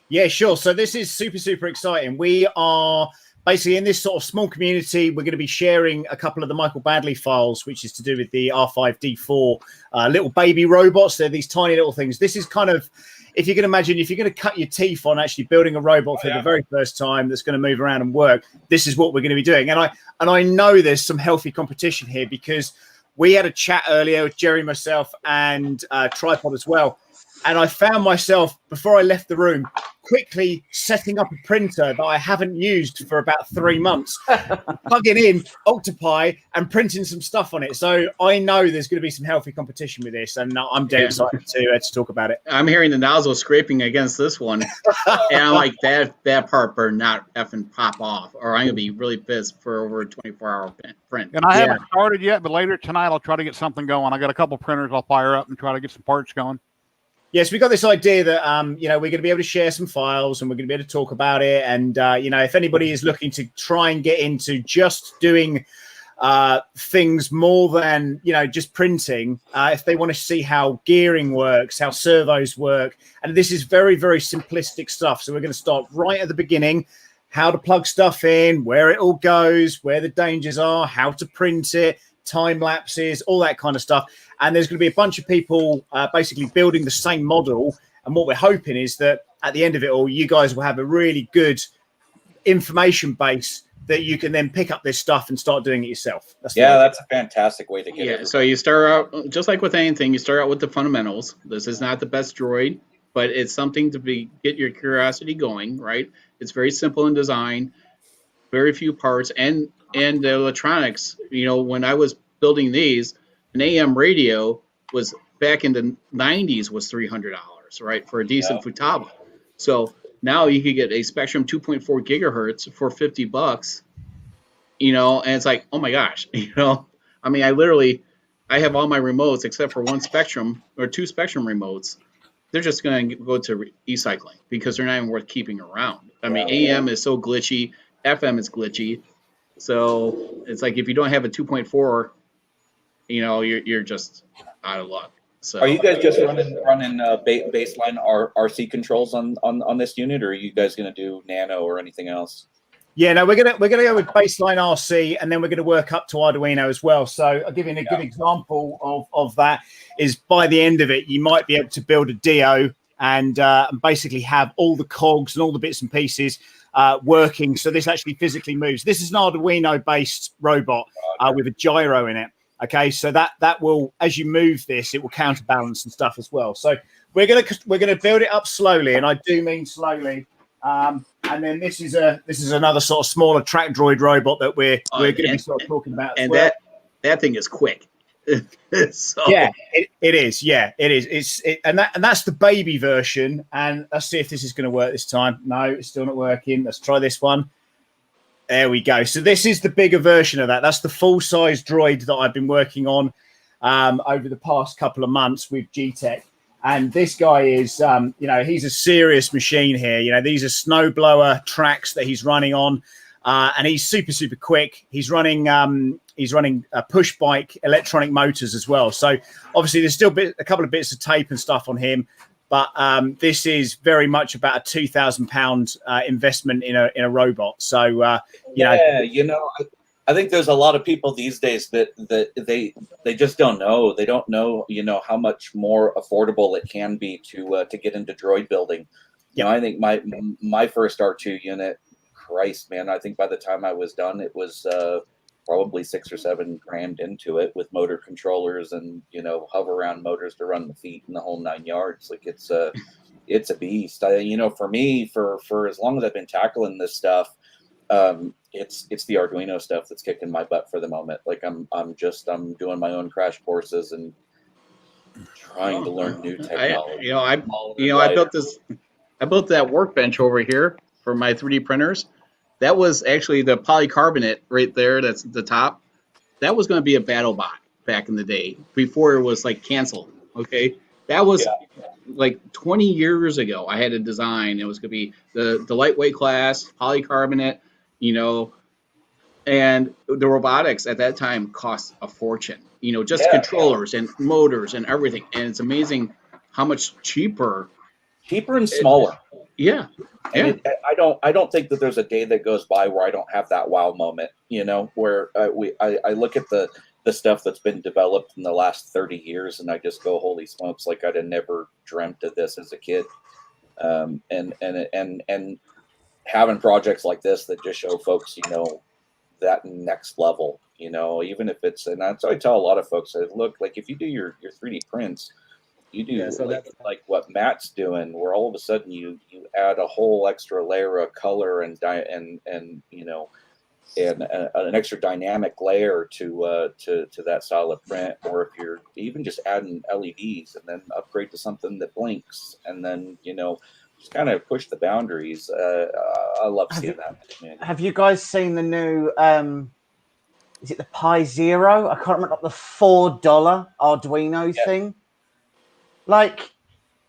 Speaker 6: Yeah, sure. So this is super, super exciting. We are basically in this sort of small community, we're going to be sharing a couple of the Michael Badley files, which is to do with the R5D4 little baby robots. They're these tiny little things. This is kind of, if you can imagine, if you're going to cut your teeth on actually building a robot for the very first time that's going to move around and work, this is what we're going to be doing. And I know there's some healthy competition here, because we had a chat earlier with Jerry, myself, and Tripod as well. And I found myself, before I left the room, quickly setting up a printer that I haven't used for about 3 months, plugging in Octopi and printing some stuff on it. So I know there's going to be some healthy competition with this, and I'm dead excited to talk about it.
Speaker 7: I'm hearing the nozzle scraping against this one, and I'm like, that part better not effing pop off, or I'm going to be really pissed for over a 24-hour print.
Speaker 1: And I haven't started yet, but later tonight I'll try to get something going. I got a couple printers I'll fire up and try to get some parts going.
Speaker 6: Yes, we got this idea that, we're going to be able to share some files, and we're going to be able to talk about it. And, if anybody is looking to try and get into just doing things more than, just printing, if they want to see how gearing works, how servos work, and this is very, very simplistic stuff. So we're going to start right at the beginning, how to plug stuff in, where it all goes, where the dangers are, how to print it, time lapses, all that kind of stuff. And there's going to be a bunch of people basically building the same model. And what we're hoping is that at the end of it all, you guys will have a really good information base that you can then pick up this stuff and start doing it yourself.
Speaker 5: That's a fantastic way to get it.
Speaker 7: So you start out, just like with anything, you start out with the fundamentals. This is not the best droid, but it's something to get your curiosity going, right? It's very simple in design, very few parts, and the electronics. When I was building these, an AM radio was back in the 90s was $300, right, for a decent Futaba. So now you could get a Spectrum 2.4 gigahertz for $50, and it's like, oh my gosh, I mean, I have all my remotes except for one Spectrum or two Spectrum remotes. They're just going to go to e-cycling because they're not even worth keeping around. I mean, AM is so glitchy, FM is glitchy. So it's like, if you don't have a 2.4, you're just out of luck. So
Speaker 5: are you guys just running baseline RC controls on this unit, or are you guys going to do nano or anything else?
Speaker 6: Yeah, no, we're gonna go with baseline RC, and then we're going to work up to Arduino as well. So I'll give you a good example of that. Is by the end of it, you might be able to build a Dio and basically have all the cogs and all the bits and pieces working. So this actually physically moves. This is an Arduino-based robot with a gyro in it. Okay, so that will, as you move this, it will counterbalance and stuff as well. So we're gonna build it up slowly, and I do mean slowly. And then this is another sort of smaller track droid robot that we're going to be sort of talking about.
Speaker 7: And that thing is quick. So.
Speaker 6: Yeah, it is. Yeah, it is. And that's the baby version. And let's see if this is going to work this time. No, it's still not working. Let's try this one. There we go. So this is the bigger version of that. That's the full-size droid that I've been working on over the past couple of months with ZYLTECH. And this guy is, he's a serious machine here. These are snowblower tracks that he's running on, and he's super, super quick. He's running push bike electronic motors as well. So obviously there's still a couple of bits of tape and stuff on him. But this is very much about a £2,000 investment in a robot. So
Speaker 5: I think there's a lot of people these days that they just don't know. They don't know how much more affordable it can be to get into droid building. I think my first R2 unit, Christ, man, I think by the time I was done, it was probably $6 or $7 grand into it with motor controllers and hover around motors to run the feet and the whole 9 yards. Like it's a beast. For me, for as long as I've been tackling this stuff, it's the Arduino stuff that's kicking my butt for the moment. Like I'm doing my own crash courses and trying to learn new technology.
Speaker 7: I built that workbench over here for my 3D printers. That was actually the polycarbonate right there. That's the top. That was going to be a battle bot back in the day before it was like canceled. Okay. That was like 20 years ago. I had a design. It was going to be the lightweight class, polycarbonate, and the robotics at that time cost a fortune, controllers and motors and everything. And it's amazing how much cheaper
Speaker 5: and smaller.
Speaker 7: Yeah.
Speaker 5: And I don't think that there's a day that goes by where I don't have that wow moment, where I look at the stuff that's been developed in the last 30 years and I just go, holy smokes, like I'd have never dreamt of this as a kid. And having projects like this that just show folks, that next level, even if it's, and that's what I tell a lot of folks, look, like if you do your 3D prints, you do like what Matt's doing, where all of a sudden you add a whole extra layer of color and an extra dynamic layer to that style of print, or if you're even just adding LEDs and then upgrade to something that blinks, and then just kind of push the boundaries. I love seeing that. Man.
Speaker 2: Have you guys seen the new? Is it the Pi Zero? I can't remember, the $4 Arduino thing. Like,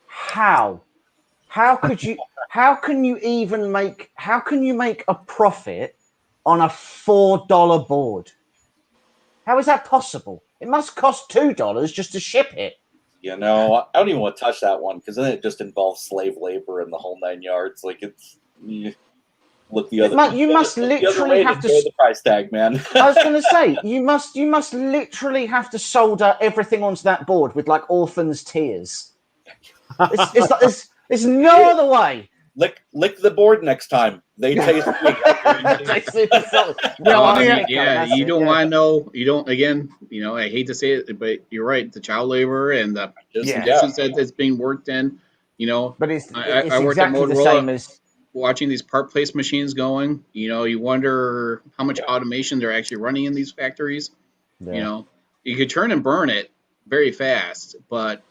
Speaker 2: how could you? How can you make a profit on a $4 board? How is that possible? It must cost $2 just to ship it.
Speaker 5: I don't even want to touch that one because then it just involves slave labor and the whole 9 yards. Like look the other.
Speaker 2: You must literally have to
Speaker 5: the price tag, man.
Speaker 2: I was going to say you must literally have to solder everything onto that board with like orphans' tears. There's no other way.
Speaker 5: Lick the board next time. They taste sweet.
Speaker 7: You don't want to know. You don't. Again, I hate to say it, but you're right. The child labor and the conditions that it's being worked in.
Speaker 2: But it's
Speaker 7: I worked
Speaker 2: exactly
Speaker 7: at Motorola,
Speaker 2: the same as
Speaker 7: watching these part place machines going. You wonder how much automation they're actually running in these factories.
Speaker 2: Yeah.
Speaker 7: You could turn and burn it very fast, but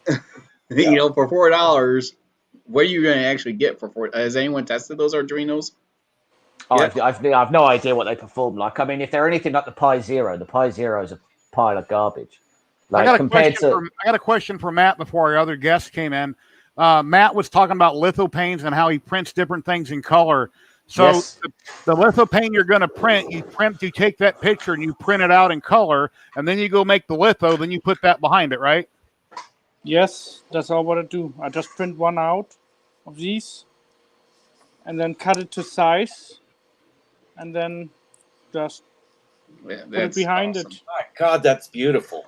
Speaker 7: for $4. What are you going to actually get for $4? Has anyone tested those Arduinos?
Speaker 2: Oh, I've no idea what they perform like. I mean, if they're anything like the Pi Zero is a pile of garbage. Like,
Speaker 1: I got a question for Matt before our other guests came in. Matt was talking about lithopanes and how he prints different things in color. So the lithopane you're going to print, you take that picture and you print it out in color, and then you go make the litho, then you put that behind it, right?
Speaker 4: Yes, that's all what I do. I just print one out of these and then cut it to size and then just put it behind it.
Speaker 5: My God, that's beautiful.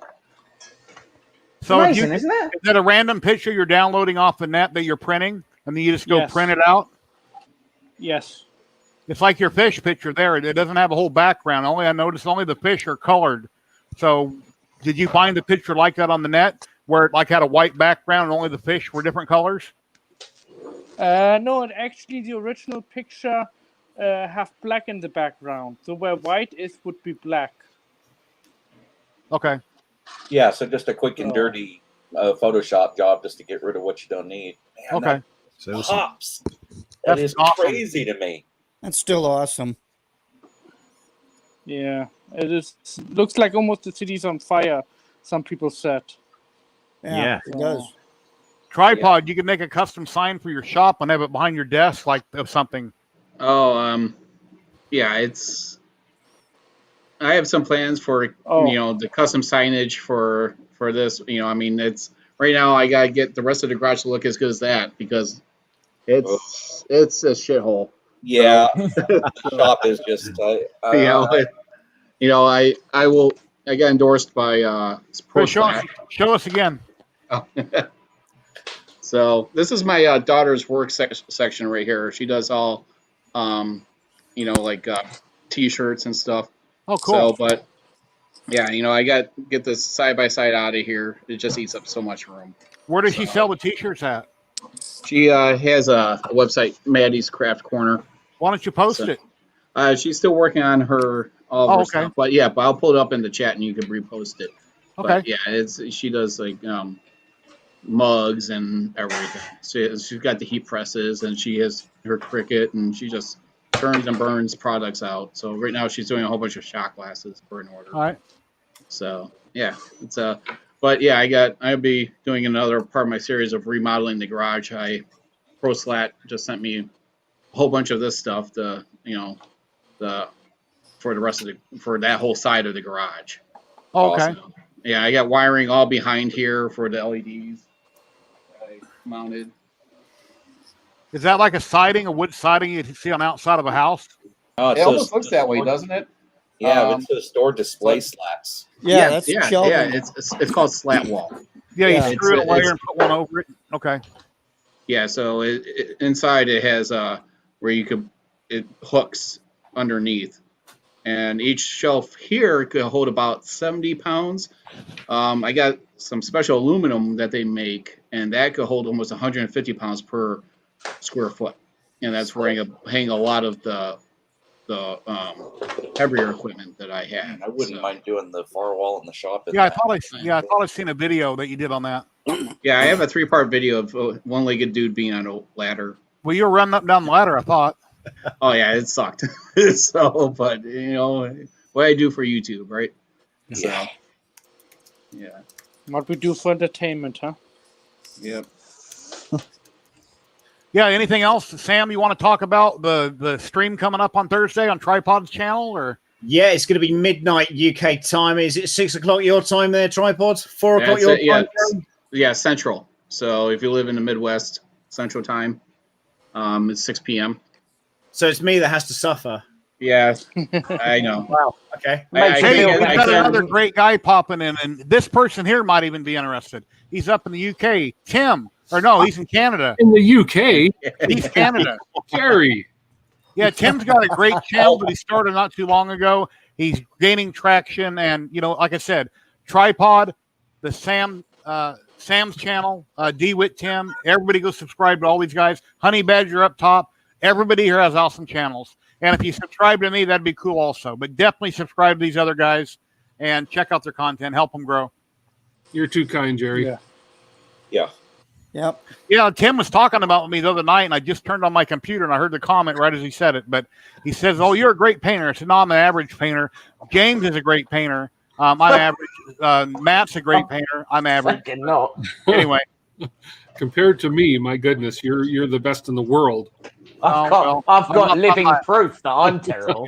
Speaker 1: So
Speaker 2: amazing, isn't it?
Speaker 1: Is that a random picture you're downloading off the net that you're printing and then you just go print it out?
Speaker 4: Yes.
Speaker 1: It's like your fish picture there. It doesn't have a whole background. I noticed only the fish are colored. So did you find a picture like that on the net where it like had a white background and only the fish were different colors?
Speaker 4: No, actually the original picture have black in the background. So where white is would be black.
Speaker 1: Okay.
Speaker 5: Yeah, so just a quick and dirty Photoshop job just to get rid of what you don't need. Man,
Speaker 1: okay.
Speaker 5: That pops. That is awesome. Crazy to me.
Speaker 8: That's still awesome.
Speaker 4: Yeah, it is. Looks like almost the city's on fire, some people said.
Speaker 8: Yeah, it does.
Speaker 1: Tripod, you can make a custom sign for your shop and have it behind your desk like of something.
Speaker 7: Oh, I have some plans for the custom signage for this. It's right now I gotta get the rest of the garage to look as good as that because it's a shithole.
Speaker 5: Yeah, shop is just.
Speaker 7: I got endorsed by
Speaker 1: Show us again.
Speaker 7: Oh. So this is my daughter's work section right here. She does all, T-shirts and stuff.
Speaker 1: Oh, cool.
Speaker 7: So, but yeah, I get this side by side out of here. It just eats up so much room.
Speaker 1: Where does she sell the T-shirts at?
Speaker 7: She has a website, Maddie's Craft Corner.
Speaker 1: Why don't you post it?
Speaker 7: She's still working on her stuff, but I'll pull it up in the chat and you can repost it.
Speaker 1: Okay.
Speaker 7: But she does like mugs and everything. She's got the heat presses and she has her Cricut and she just turns and burns products out. So right now she's doing a whole bunch of shot glasses for an order.
Speaker 1: All right.
Speaker 7: So it's I'll be doing another part of my series of remodeling the garage. ProSlat just sent me a whole bunch of this stuff for that whole side of the garage.
Speaker 1: Oh, okay.
Speaker 7: Also. Yeah, I got wiring all behind here for the LEDs I mounted.
Speaker 1: Is that like a siding, a wood siding you see on the outside of a house?
Speaker 5: Oh,
Speaker 7: It almost looks that way, doesn't it?
Speaker 5: Yeah, it's a store display slats.
Speaker 8: Yeah, that's
Speaker 7: yeah.
Speaker 8: shelving.
Speaker 7: It's called slat wall.
Speaker 1: Yeah,
Speaker 8: Yeah.
Speaker 1: you screw it layer and put one over it. Okay.
Speaker 7: Yeah, so inside it has where it hooks underneath, and each shelf here could hold about 70 pounds. I got some special aluminum that they make, and that could hold almost 150 pounds per square foot, and that's where I hang a lot of the heavier equipment that I have.
Speaker 5: I wouldn't mind doing the firewall in the shop.
Speaker 1: I thought I'd seen a video that you did on that.
Speaker 7: Yeah, I have a 3-part video of a one-legged dude being on a ladder.
Speaker 1: Well, you were running up and down the ladder, I thought.
Speaker 7: Oh yeah, it sucked. So, but what I do for YouTube, right?
Speaker 5: Yeah.
Speaker 7: So, yeah.
Speaker 4: What we do for entertainment, huh?
Speaker 7: Yep.
Speaker 1: Yeah. Anything else, Sam? You want to talk about the stream coming up on Thursday on Tripod's channel, or?
Speaker 6: Yeah, it's going to be midnight UK time. Is it 6 o'clock your time there, Tripod? 4 o'clock your time?
Speaker 7: Yeah, Central. So if you live in the Midwest, Central time, it's 6 p.m.
Speaker 6: So it's me that has to suffer.
Speaker 7: Yeah, I know.
Speaker 6: Wow. Okay.
Speaker 1: Hey, we've got another great guy popping in, and this person here might even be interested. He's up in the UK. Tim, or no, he's in Canada.
Speaker 9: In the UK?
Speaker 1: He's Canada.
Speaker 9: Gary.
Speaker 1: Yeah, Tim's got a great channel that he started not too long ago. He's gaining traction, and like I said, Tripod, the Sam's channel, DeWitt Tim. Everybody go subscribe to all these guys. Honey Badger up top. Everybody here has awesome channels. And if you subscribe to me, that'd be cool also. But definitely subscribe to these other guys and check out their content. Help them grow.
Speaker 9: You're too kind, Jerry.
Speaker 5: Yeah.
Speaker 8: Yep.
Speaker 1: Yeah, Tim was talking about me the other night, and I just turned on my computer, and I heard the comment right as he said it. But he says, "Oh, you're a great painter." I said, "No, I'm an average painter. James is a great painter. I'm average. Matt's a great painter. I'm average."
Speaker 2: Not.
Speaker 1: Anyway.
Speaker 9: Compared to me, my goodness, you're the best in the world.
Speaker 2: I've got living proof that I'm terrible.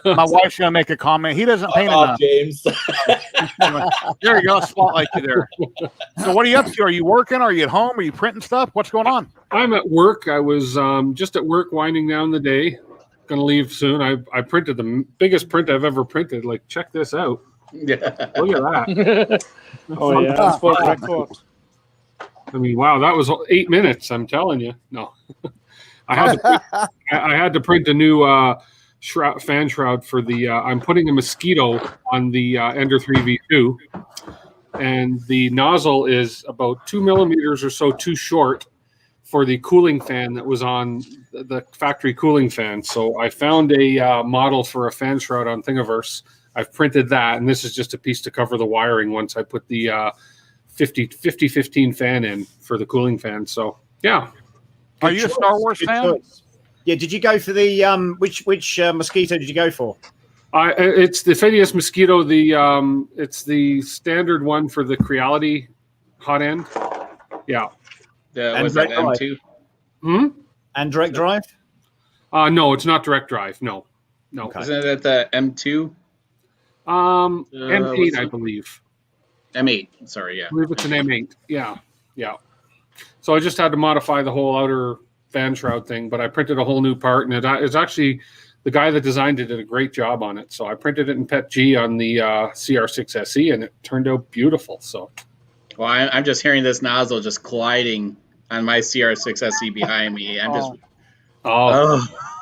Speaker 1: My wife's gonna make a comment. He doesn't paint enough.
Speaker 5: James.
Speaker 1: There you go. Spotlight you there. So what are you up to? Are you working? Are you at home? Are you printing stuff? What's going on?
Speaker 9: I'm at work. I was just at work winding down the day. Gonna leave soon. I printed the biggest print I've ever printed. Like, check this out.
Speaker 7: Yeah.
Speaker 9: Look at that.
Speaker 4: Oh yeah, that's for record.
Speaker 9: I mean, wow, that was 8 minutes. I'm telling you. No, I had to print a new fan shroud for the. I'm putting a mosquito on the Ender 3 V2, and the nozzle is about 2 millimeters or so too short for the cooling fan that was on the factory cooling fan. So I found a model for a fan shroud on Thingiverse. I've printed that, and this is just a piece to cover the wiring once I put the 50-15 fan in for the cooling fan. So yeah.
Speaker 1: Are you a Star Wars fan?
Speaker 6: Yeah. Did you go for the which mosquito did you go for?
Speaker 9: It's the Phineas mosquito. It's the standard one for the Creality hot end. Yeah.
Speaker 7: Was that M2?
Speaker 6: And direct drive?
Speaker 9: No, it's not direct drive. No.
Speaker 6: Okay.
Speaker 7: Isn't it the M2?
Speaker 9: M8, I believe.
Speaker 7: M8. Sorry, yeah.
Speaker 9: I believe it's an M8. Yeah. So I just had to modify the whole outer fan shroud thing, but I printed a whole new part, and it's actually the guy that designed it did a great job on it. So I printed it in PETG on the CR6 SE, and it turned out beautiful. So,
Speaker 7: well, I'm just hearing this nozzle just colliding on my CR6 SE behind me. I'm just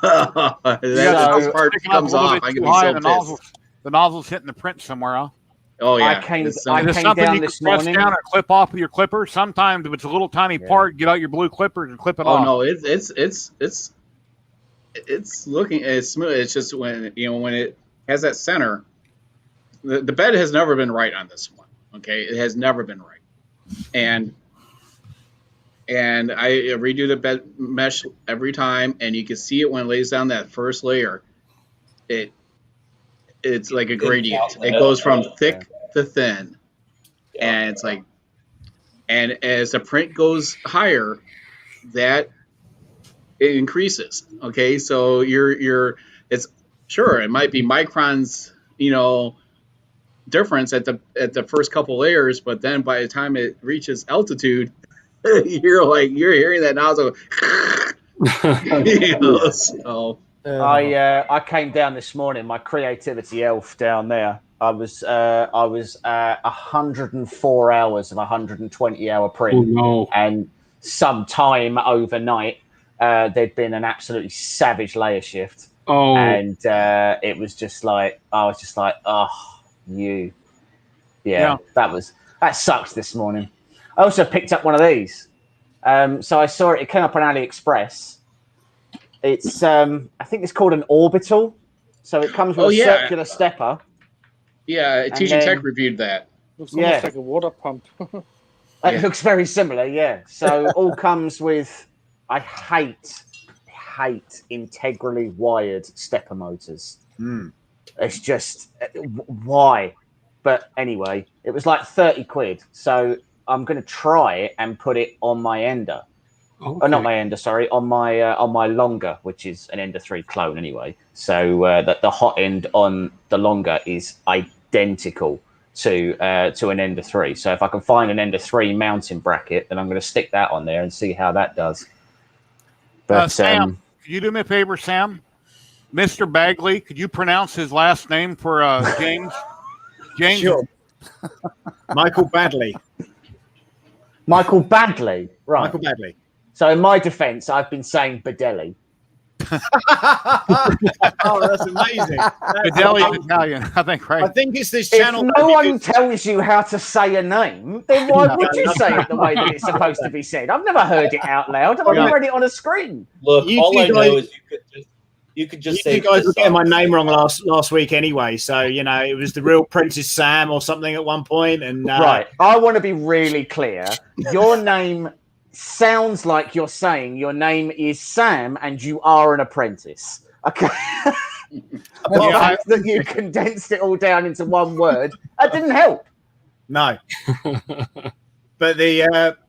Speaker 7: that part comes off. I can be so pissed.
Speaker 1: The nozzle's hitting the print somewhere, huh?
Speaker 7: Oh yeah.
Speaker 2: I came
Speaker 1: is this something
Speaker 2: down
Speaker 1: you
Speaker 2: this
Speaker 1: can press
Speaker 2: morning.
Speaker 1: down or clip off with your clipper? Sometimes if it's a little tiny part, get out your blue clippers and clip it off.
Speaker 7: Oh no, it's looking smooth. It's just when it has that center, the bed has never been right on this one. Okay, it has never been right, and I redo the bed mesh every time, and you can see it when it lays down that first layer. It's like a gradient. It goes from thick to thin, and it's like, and as the print goes higher, that it increases. Okay, so it's sure it might be microns, difference at the first couple layers, but then by the time it reaches altitude, you're hearing that nozzle. So
Speaker 2: I came down this morning. My creativity elf down there. I was 104 hours of a 120-hour print,
Speaker 9: Oh, no.
Speaker 2: and sometime overnight there'd been an absolutely savage layer shift.
Speaker 9: Oh,
Speaker 2: and it was just like I was just like, oh, that sucks this morning. I also picked up one of these. So I saw it. It came up on AliExpress. It's I think it's called an orbital. So it comes with a circular stepper.
Speaker 7: Yeah, Teaching Tech reviewed that.
Speaker 4: Looks almost like a water pump.
Speaker 2: It looks very similar, yeah. So all comes with. I hate integrally wired stepper motors. It's just why. But anyway, it was like 30 quid. So I'm going to try it and put it on my Ender.
Speaker 9: okay.
Speaker 2: Oh, not my Ender, sorry, on my Longer, which is an Ender 3 clone anyway. So that the hot end on the Longer is identical to an Ender 3. So if I can find an Ender 3 mounting bracket, then I'm going to stick that on there and see how that does. But
Speaker 1: Sam, could you do me a favor, Sam? Mr. Bagley, could you pronounce his last name for James? James.
Speaker 6: Sure. Michael Badley.
Speaker 2: Michael Badley, right?
Speaker 6: Michael Badley.
Speaker 2: So in my defence, I've been saying Badelli.
Speaker 6: Oh, that's amazing.
Speaker 1: Badelli's Italian, I think, right?
Speaker 6: I think it's this channel.
Speaker 2: If no one tells you how to say a name, then why would you say it the way that it's supposed to be said? I've never heard it out loud. I've only read it on a screen.
Speaker 5: Look, all I know is you could just say.
Speaker 6: You guys were getting my name wrong last week anyway, so it was the real Princess Sam or something at one point. And
Speaker 2: right, I want to be really clear. Your name sounds like you're saying your name is Sam and you are an apprentice. Okay. The fact that you condensed it all down into one word, that didn't help.
Speaker 6: No. But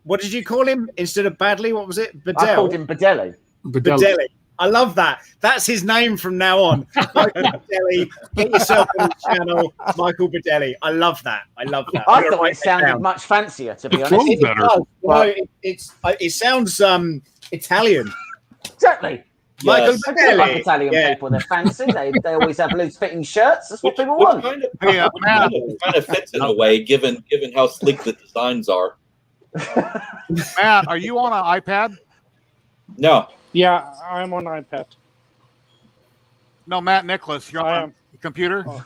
Speaker 6: what did you call him instead of Badley? What was it?
Speaker 2: I called him Badelli.
Speaker 6: Badelli. I love that. That's his name from now on. Michael Badelli. Get yourself on the channel, Michael Badelli. I love that. I
Speaker 2: thought it sounded much fancier, to be honest.
Speaker 6: It sounds Italian.
Speaker 2: Exactly.
Speaker 6: Michael Badelli.
Speaker 2: Like Italian people, they're fancy. They always have loose-fitting shirts. That's what people want.
Speaker 5: Kind of fits in a way, given how sleek the designs are.
Speaker 1: Matt, are you on an iPad?
Speaker 5: No.
Speaker 4: Yeah, I'm on iPad.
Speaker 1: No, Matt Nicholas, you're on a computer?
Speaker 4: Oh.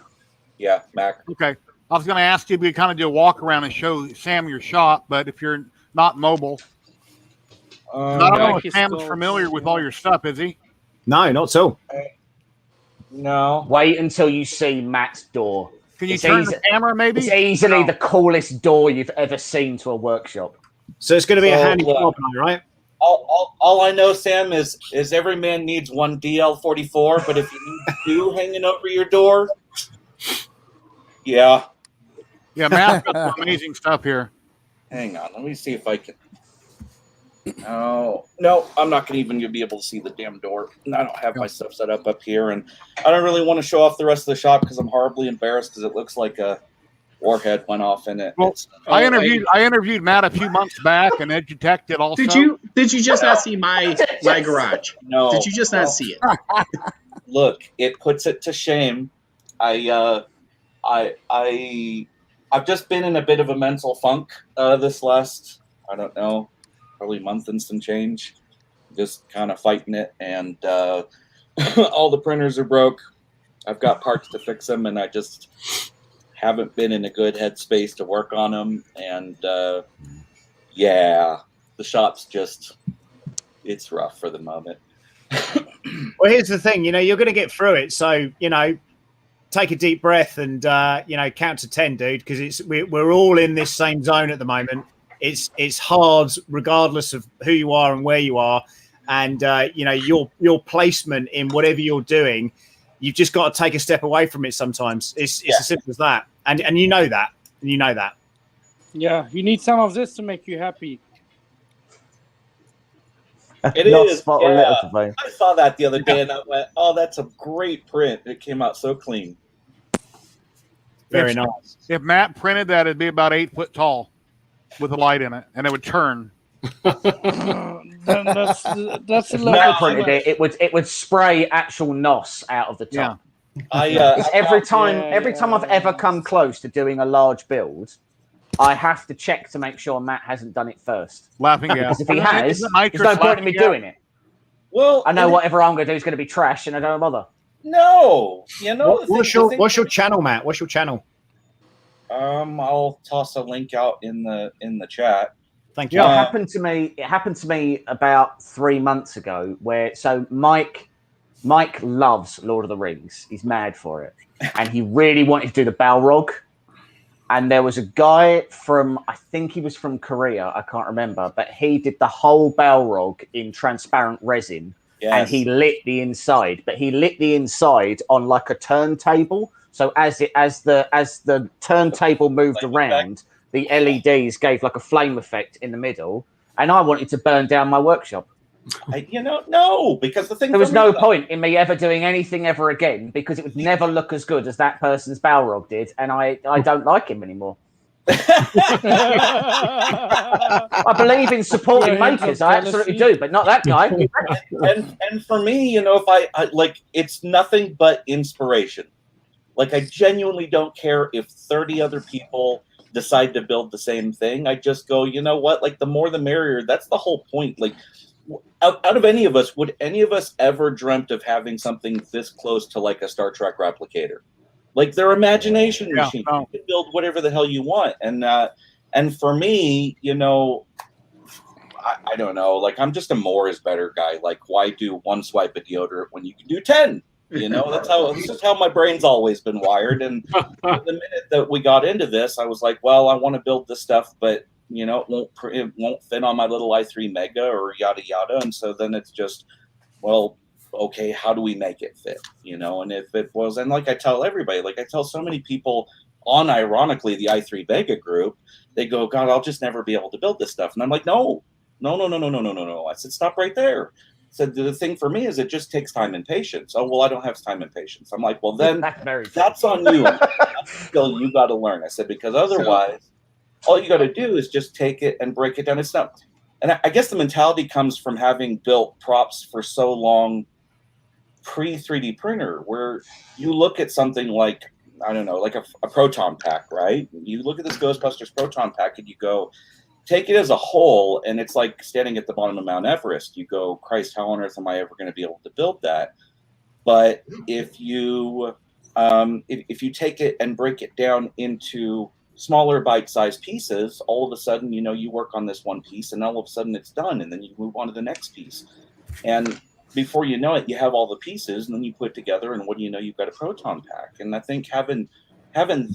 Speaker 5: Yeah, Mac.
Speaker 1: Okay. I was going to ask you if we kind of do a walk around and show Sam your shop, but if you're not mobile. I don't know if Sam's familiar with all your stuff, is he?
Speaker 6: No, not so.
Speaker 5: No.
Speaker 2: Wait until you see Matt's door.
Speaker 1: Can you turn the camera, maybe?
Speaker 2: It's easily the coolest door you've ever seen to a workshop.
Speaker 6: So it's going to be a handy job, right?
Speaker 5: All I know, Sam, is every man needs one DL44, but if you need two hanging over your door, yeah.
Speaker 1: Yeah, Matt's got some amazing stuff here.
Speaker 5: Hang on, let me see if I can. No, I'm not going to even be able to see the damn door. I don't have my stuff set up here, and I don't really want to show off the rest of the shop because I'm horribly embarrassed because it looks like a warhead went off in it.
Speaker 1: Well, I interviewed Matt a few months back, and EduTech did also.
Speaker 7: Did you just not see my garage?
Speaker 5: No.
Speaker 7: Did you just not see it?
Speaker 5: Look, it puts it to shame. I've just been in a bit of a mental funk this last, I don't know, probably month and some change. Just kind of fighting it, and all the printers are broke. I've got parts to fix them, and I just haven't been in a good headspace to work on them. And the shop's just, it's rough for the moment.
Speaker 6: Well, here's the thing, you're going to get through it. So, take a deep breath and, count to 10, dude, because we're all in this same zone at the moment. It's hard regardless of who you are and where you are. And, your placement in whatever you're doing, you've just got to take a step away from it sometimes. It's as simple as that. And you know that. And you know that.
Speaker 4: Yeah, you need some of this to make you happy.
Speaker 5: It is. Yeah. I saw that the other day and I went, oh, that's a great print. It came out so clean.
Speaker 6: Very nice.
Speaker 1: If Matt printed that, it'd be about 8 foot tall with a light in it, and it would turn.
Speaker 4: Then that's a
Speaker 2: If
Speaker 4: little
Speaker 2: Matt
Speaker 4: bit
Speaker 2: printed
Speaker 4: too
Speaker 2: it,
Speaker 4: much.
Speaker 2: it would spray actual NOS out of the top.
Speaker 5: I
Speaker 2: Every time I've ever
Speaker 4: Yeah.
Speaker 2: come close to doing a large build, I have to check to make sure Matt hasn't done it first.
Speaker 1: Laughing gas.
Speaker 2: Because if he has,
Speaker 1: Isn't
Speaker 2: there's no
Speaker 1: nitrous
Speaker 2: point in me
Speaker 1: laughing gas?
Speaker 2: doing it.
Speaker 5: well,
Speaker 2: I know whatever I'm going to do is going to be trash, and I don't bother.
Speaker 5: No, you know
Speaker 6: What's your channel, Matt? What's your channel?
Speaker 5: I'll toss a link out in the chat.
Speaker 6: Thank you.
Speaker 2: It happened to me about 3 months ago. So Mike loves Lord of the Rings. He's mad for it, and he really wanted to do the Balrog. And there was a guy I think he was from Korea, I can't remember, but he did the whole Balrog in transparent resin, and he lit the inside. But he lit the inside on like a turntable. So as the turntable moved around, the LEDs gave like a flame effect in the middle, and I wanted to burn down my workshop.
Speaker 5: No, because the thing
Speaker 2: there was no point in me ever doing anything ever again because it would never look as good as that person's Balrog did, and I don't like him anymore. I believe in supporting makers, I absolutely do, but not that guy.
Speaker 5: and for me, if I like, it's nothing but inspiration. Like, I genuinely don't care if 30 other people decide to build the same thing. I just go, you know what? Like, the more the merrier. That's the whole point. Like, out of any of us, would any of us ever dreamt of having something this close to like a Star Trek replicator? Like, their imagination machine. You can build whatever the hell you want. And for me, I don't know. Like, I'm just a more is better guy. Like, why do one swipe of deodorant when you can do 10? This is how my brain's always been wired. And the minute that we got into this, I was like, well, I want to build this stuff, but it won't fit on my little i3 Mega or yada yada. And so then it's just, well, okay, how do we make it fit? And if it was, and like I tell everybody, like I tell so many people on, ironically, the i3 Mega group, they go, God, I'll just never be able to build this stuff. And I'm like, no. I said, stop right there. So the thing for me is it just takes time and patience. Oh, well, I don't have time and patience. I'm like, well, then that's on you. That's a skill you got to learn. I said, because otherwise, all you got to do is just take it and break it down. It's not, and I guess the mentality comes from having built props for so long pre 3D printer, where you look at something like, I don't know, like a proton pack, right? You look at this Ghostbusters proton pack and you go, take it as a whole, and it's like standing at the bottom of Mount Everest. You go, Christ, how on earth am I ever going to be able to build that? But if you take it and break it down into smaller bite-sized pieces, all of a sudden, you work on this one piece, and all of a sudden it's done, and then you move on to the next piece. And before you know it, you have all the pieces, and then you put it together, and what do you know? You've got a proton pack. And I think having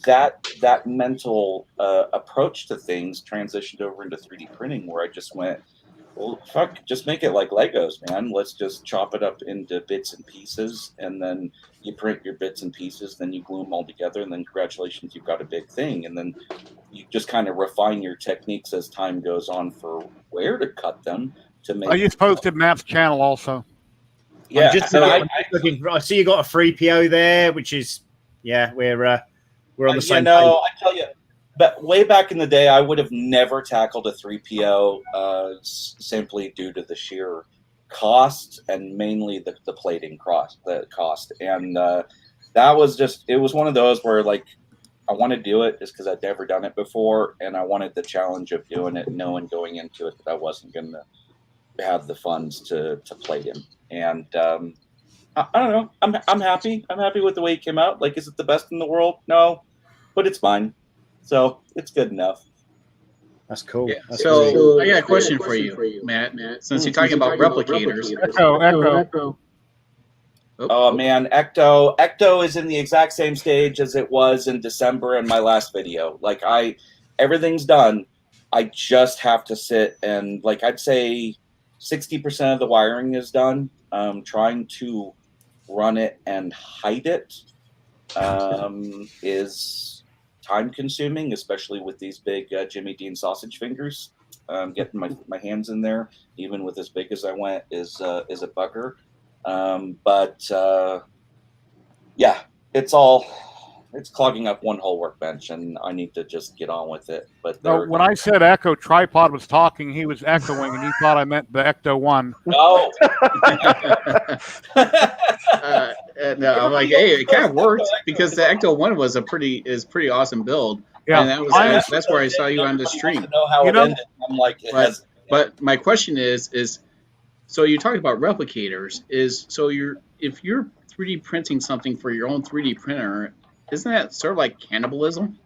Speaker 5: that mental approach to things transitioned over into 3D printing, where I just went, well, fuck, just make it like Legos, man. Let's just chop it up into bits and pieces, and then you print your bits and pieces, then you glue them all together, and then congratulations, you've got a big thing. And then you just kind of refine your techniques as time goes on for where to cut them to make.
Speaker 1: I just posted Matt's channel also.
Speaker 5: Yeah,
Speaker 6: I see you got a free PO there, which is, we're on the same page.
Speaker 5: I tell you, but way back in the day, I would have never tackled a 3PO simply due to the sheer cost and mainly the plating cost. And that was just, it was one of those where, like, I want to do it just because I'd never done it before, and I wanted the challenge of doing it, knowing going into it that I wasn't going to have the funds to plate him. And I don't know. I'm happy. I'm happy with the way it came out. Like, is it the best in the world? No, but it's fine. So it's good enough.
Speaker 6: That's cool.
Speaker 7: Yeah.
Speaker 6: That's
Speaker 7: So
Speaker 6: cool.
Speaker 7: I got a question for you, Matt. Since you're talking about replicators.
Speaker 1: Echo.
Speaker 5: Oh man, Ecto is in the exact same stage as it was in December in my last video. Like, everything's done. I just have to sit and, like, I'd say 60% of the wiring is done. Trying to run it and hide it is time consuming, especially with these big Jimmy Dean sausage fingers. Getting my hands in there, even with as big as I went, is a bugger. But yeah, it's all it's clogging up one whole workbench, and I need to just get on with it. But
Speaker 1: No, when I said Echo Tripod was talking, he was echoing, and you thought I meant the Ecto One.
Speaker 5: no,
Speaker 7: no, I'm like, hey, it kind of worked because the Ecto One was pretty awesome build.
Speaker 1: Yeah,
Speaker 7: and that's where I saw you on the stream.
Speaker 5: Know how it ended. I'm like,
Speaker 7: but my question is, so you talked about replicators. If you're 3D printing something for your own 3D printer, isn't that sort of like cannibalism?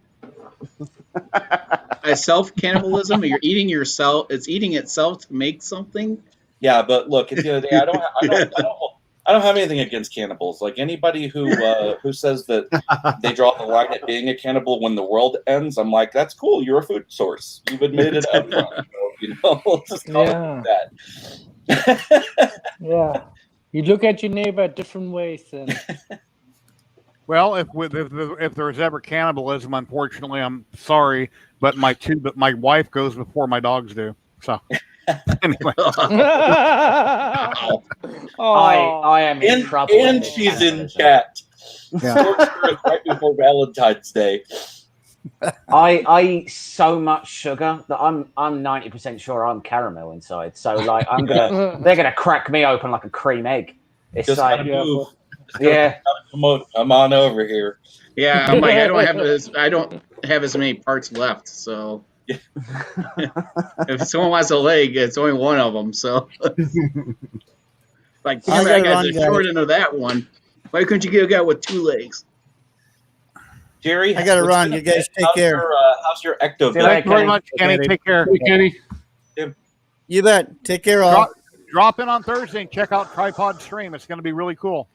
Speaker 7: A self cannibalism? You're eating yourself. It's eating itself to make something.
Speaker 5: Yeah, but look, at the other day, I don't have anything against cannibals. Like anybody who says that they draw the line at being a cannibal when the world ends, I'm like, that's cool. You're a food source. You've admitted it up front. We'll just call it that.
Speaker 4: Yeah. You look at your neighbor different ways then.
Speaker 1: Well, if there's ever cannibalism, unfortunately, I'm sorry, but my wife goes before my dogs do. So anyway,
Speaker 2: I am in trouble.
Speaker 5: And she's in chat.
Speaker 1: Yeah.
Speaker 5: Right before Valentine's Day.
Speaker 2: I eat so much sugar that I'm 90% sure I'm caramel inside. So like they're gonna crack me open like a cream egg. It's
Speaker 5: just
Speaker 2: like
Speaker 5: come on over here.
Speaker 7: Yeah, I'm like I don't have as many parts left. So if someone wants a leg, it's only one of them. So like damn, I got the short end of that one. Why couldn't you get a guy with 2 legs?
Speaker 5: Jerry,
Speaker 8: I gotta run. You guys take care.
Speaker 5: How's your ecto?
Speaker 1: Thank you very much, Kenny. Take care.
Speaker 9: Hey, Kenny.
Speaker 8: You bet. Take care, all.
Speaker 1: Drop in on Thursday and check out Tripod Stream. It's going to be really cool.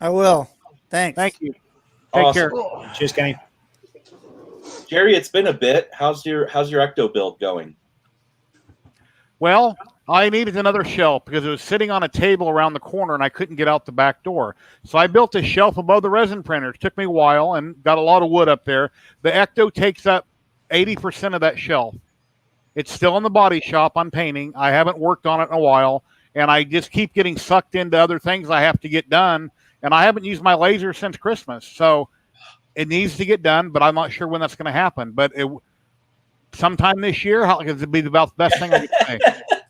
Speaker 8: I will. Thanks.
Speaker 1: Thank you. Take care.
Speaker 6: Cheers, Kenny.
Speaker 5: Jerry, it's been a bit. How's your ecto build going?
Speaker 1: Well, I needed another shelf because it was sitting on a table around the corner and I couldn't get out the back door. So I built a shelf above the resin printer. It took me a while and got a lot of wood up there. The Ecto takes up 80% of that shelf. It's still in the body shop. I'm painting. I haven't worked on it in a while, and I just keep getting sucked into other things I have to get done. And I haven't used my laser since Christmas. So it needs to get done, but I'm not sure when that's going to happen. But sometime this year, it'll be about the best thing I can say.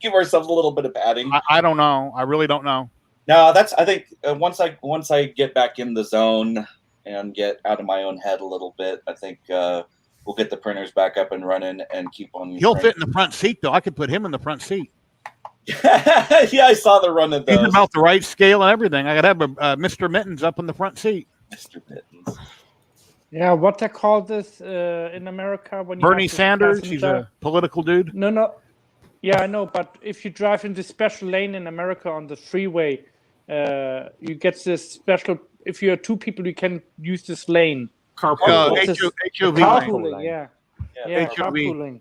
Speaker 5: Give ourselves a little bit of padding.
Speaker 1: I don't know. I really don't know.
Speaker 5: No, I think once I get back in the zone and get out of my own head a little bit, I think we'll get the printers back up and running and keep on.
Speaker 1: He'll fit in the front seat, though. I could put him in the front seat.
Speaker 5: Yeah, I saw the run of those.
Speaker 1: He's about the right scale and everything. I got to have Mr. Mittens up in the front seat.
Speaker 5: Mr. Mittens.
Speaker 4: Yeah, what they call this in America when you
Speaker 1: Bernie Sanders. He's a political dude.
Speaker 4: No. Yeah, I know, but if you drive in the special lane in America on the freeway, you get this special. If you're 2 people, you can use this lane.
Speaker 1: Carpooling.
Speaker 4: Carpooling, yeah,
Speaker 1: HOV.
Speaker 4: carpooling.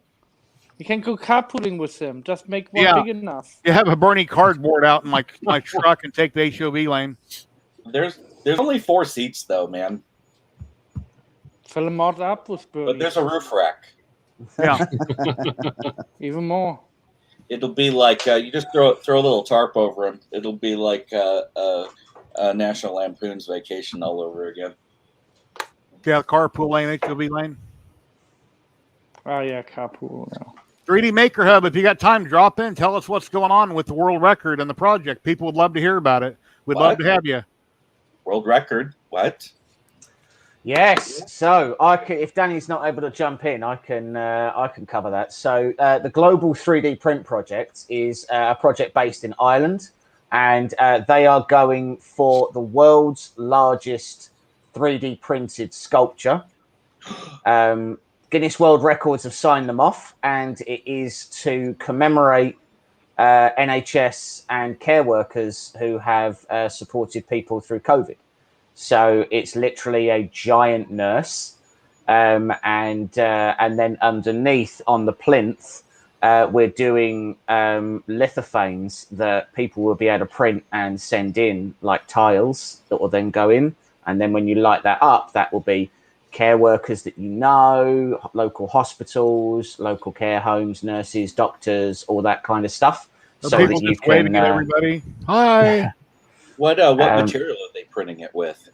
Speaker 4: You can go carpooling with them. Just make one big enough.
Speaker 1: You have a Bernie cardboard out in my truck and take the HOV lane.
Speaker 5: There's only 4 seats though, man.
Speaker 4: Fill them all up with Bernie.
Speaker 5: But there's a roof rack.
Speaker 1: Yeah.
Speaker 4: Even more.
Speaker 5: It'll be like you just throw a little tarp over them. It'll be like National Lampoon's Vacation all over again.
Speaker 1: Yeah, carpool lane, HOV lane.
Speaker 4: Oh yeah, carpool. Yeah.
Speaker 1: 3D Maker Hub. If you got time, drop in. Tell us what's going on with the world record and the project. People would love to hear about it. We'd love to have you.
Speaker 5: World record? What?
Speaker 2: Yes. So if Danny's not able to jump in, I can cover that. So the Global 3D Print Project is a project based in Ireland, and they are going for the world's largest 3D printed sculpture. Guinness World Records have signed them off, and it is to commemorate NHS and care workers who have supported people through COVID. So it's literally a giant nurse, and then underneath on the plinth, we're doing lithophanes that people will be able to print and send in, like tiles that will then go in. And then when you light that up, that will be care workers that you know, local hospitals, local care homes, nurses, doctors, all that kind of stuff.
Speaker 1: So that you can, everybody. Hi.
Speaker 5: What material are they printing it with?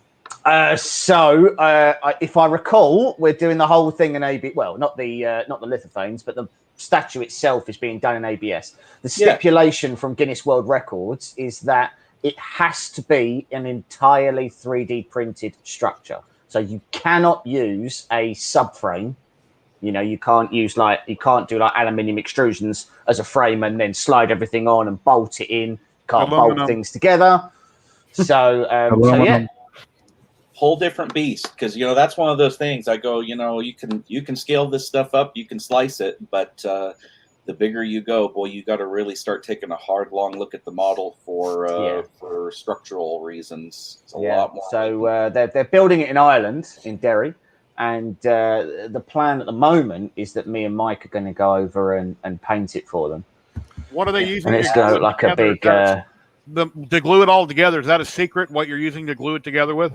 Speaker 2: If I recall, we're doing the whole thing in ABS. Well, not the lithophanes, but the statue itself is being done in ABS. The stipulation from Guinness World Records is that it has to be an entirely 3D printed structure. So you cannot use a subframe. You know, you can't do like aluminium extrusions as a frame and then slide everything on and bolt it in. Can't bolt things together. So yeah.
Speaker 5: Whole different beast, because that's one of those things. I go, you can scale this stuff up, you can slice it, but the bigger you go, boy, you got to really start taking a hard, long look at the model for structural reasons. It's a lot more.
Speaker 2: So they're building it in Ireland, in Derry, and the plan at the moment is that me and Mike are going to go over and paint it for them.
Speaker 1: What are they using?
Speaker 2: And it's going to look like a big.
Speaker 1: To glue it all together, is that a secret? What you're using to glue it together with?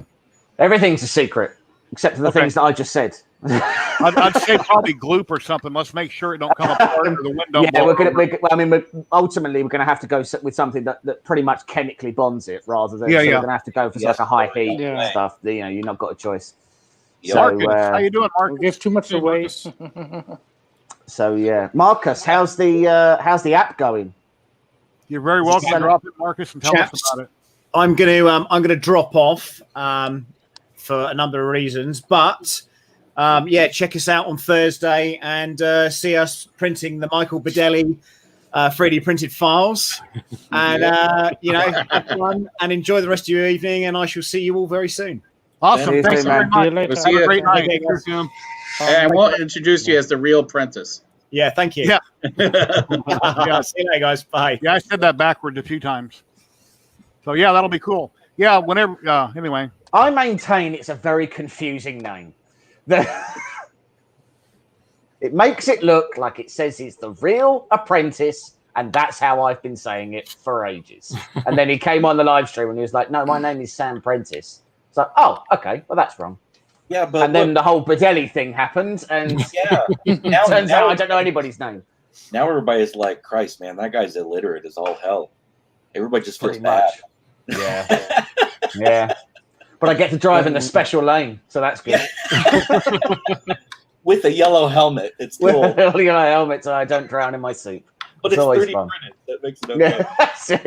Speaker 2: Everything's a secret, except for the things that I just said.
Speaker 1: I'd say probably gloop or something. Let's make sure it don't come apart or the window.
Speaker 2: Yeah, ultimately we're going to have to go with something that pretty much chemically bonds it, rather than. We're going to have to go for like a high heat stuff. You've not got a choice.
Speaker 1: Marcus, how you doing, Marcus?
Speaker 4: Gives too much away.
Speaker 2: So yeah, Marcus, how's the app going?
Speaker 1: You're very welcome to drop it, Marcus, and tell us about it.
Speaker 6: I'm gonna drop off for a number of reasons, but check us out on Thursday and see us printing the Michael Bedelli 3D printed files, and have fun and enjoy the rest of your evening. And I shall see you all very soon.
Speaker 1: Awesome, thanks very much.
Speaker 7: We'll see you.
Speaker 1: Great night.
Speaker 7: And we'll introduce you as the real apprentice.
Speaker 6: Yeah, thank you.
Speaker 1: Yeah.
Speaker 6: See you later, guys. Bye.
Speaker 1: Yeah, I said that backwards a few times. So yeah, that'll be cool. Yeah, whenever. Anyway,
Speaker 2: I maintain it's a very confusing name. It makes it look like it says he's the real apprentice, and that's how I've been saying it for ages. And then he came on the live stream and he was like, "No, my name is Sam Prentice." It's like, "Oh, okay, well that's wrong."
Speaker 5: Yeah, but
Speaker 2: then the whole Bedelli thing happened, and turns out I don't know anybody's name.
Speaker 5: Now everybody's like, "Christ, man, that guy's illiterate as all hell." Everybody just feels
Speaker 2: Pretty
Speaker 5: bad.
Speaker 2: much. Yeah, yeah. But I get to drive in the special lane, so that's good.
Speaker 5: With a yellow helmet, it's cool.
Speaker 2: With a yellow helmet, so I don't drown in my soup.
Speaker 5: But it's
Speaker 2: always
Speaker 5: 3D
Speaker 2: fun.
Speaker 5: printed. That makes it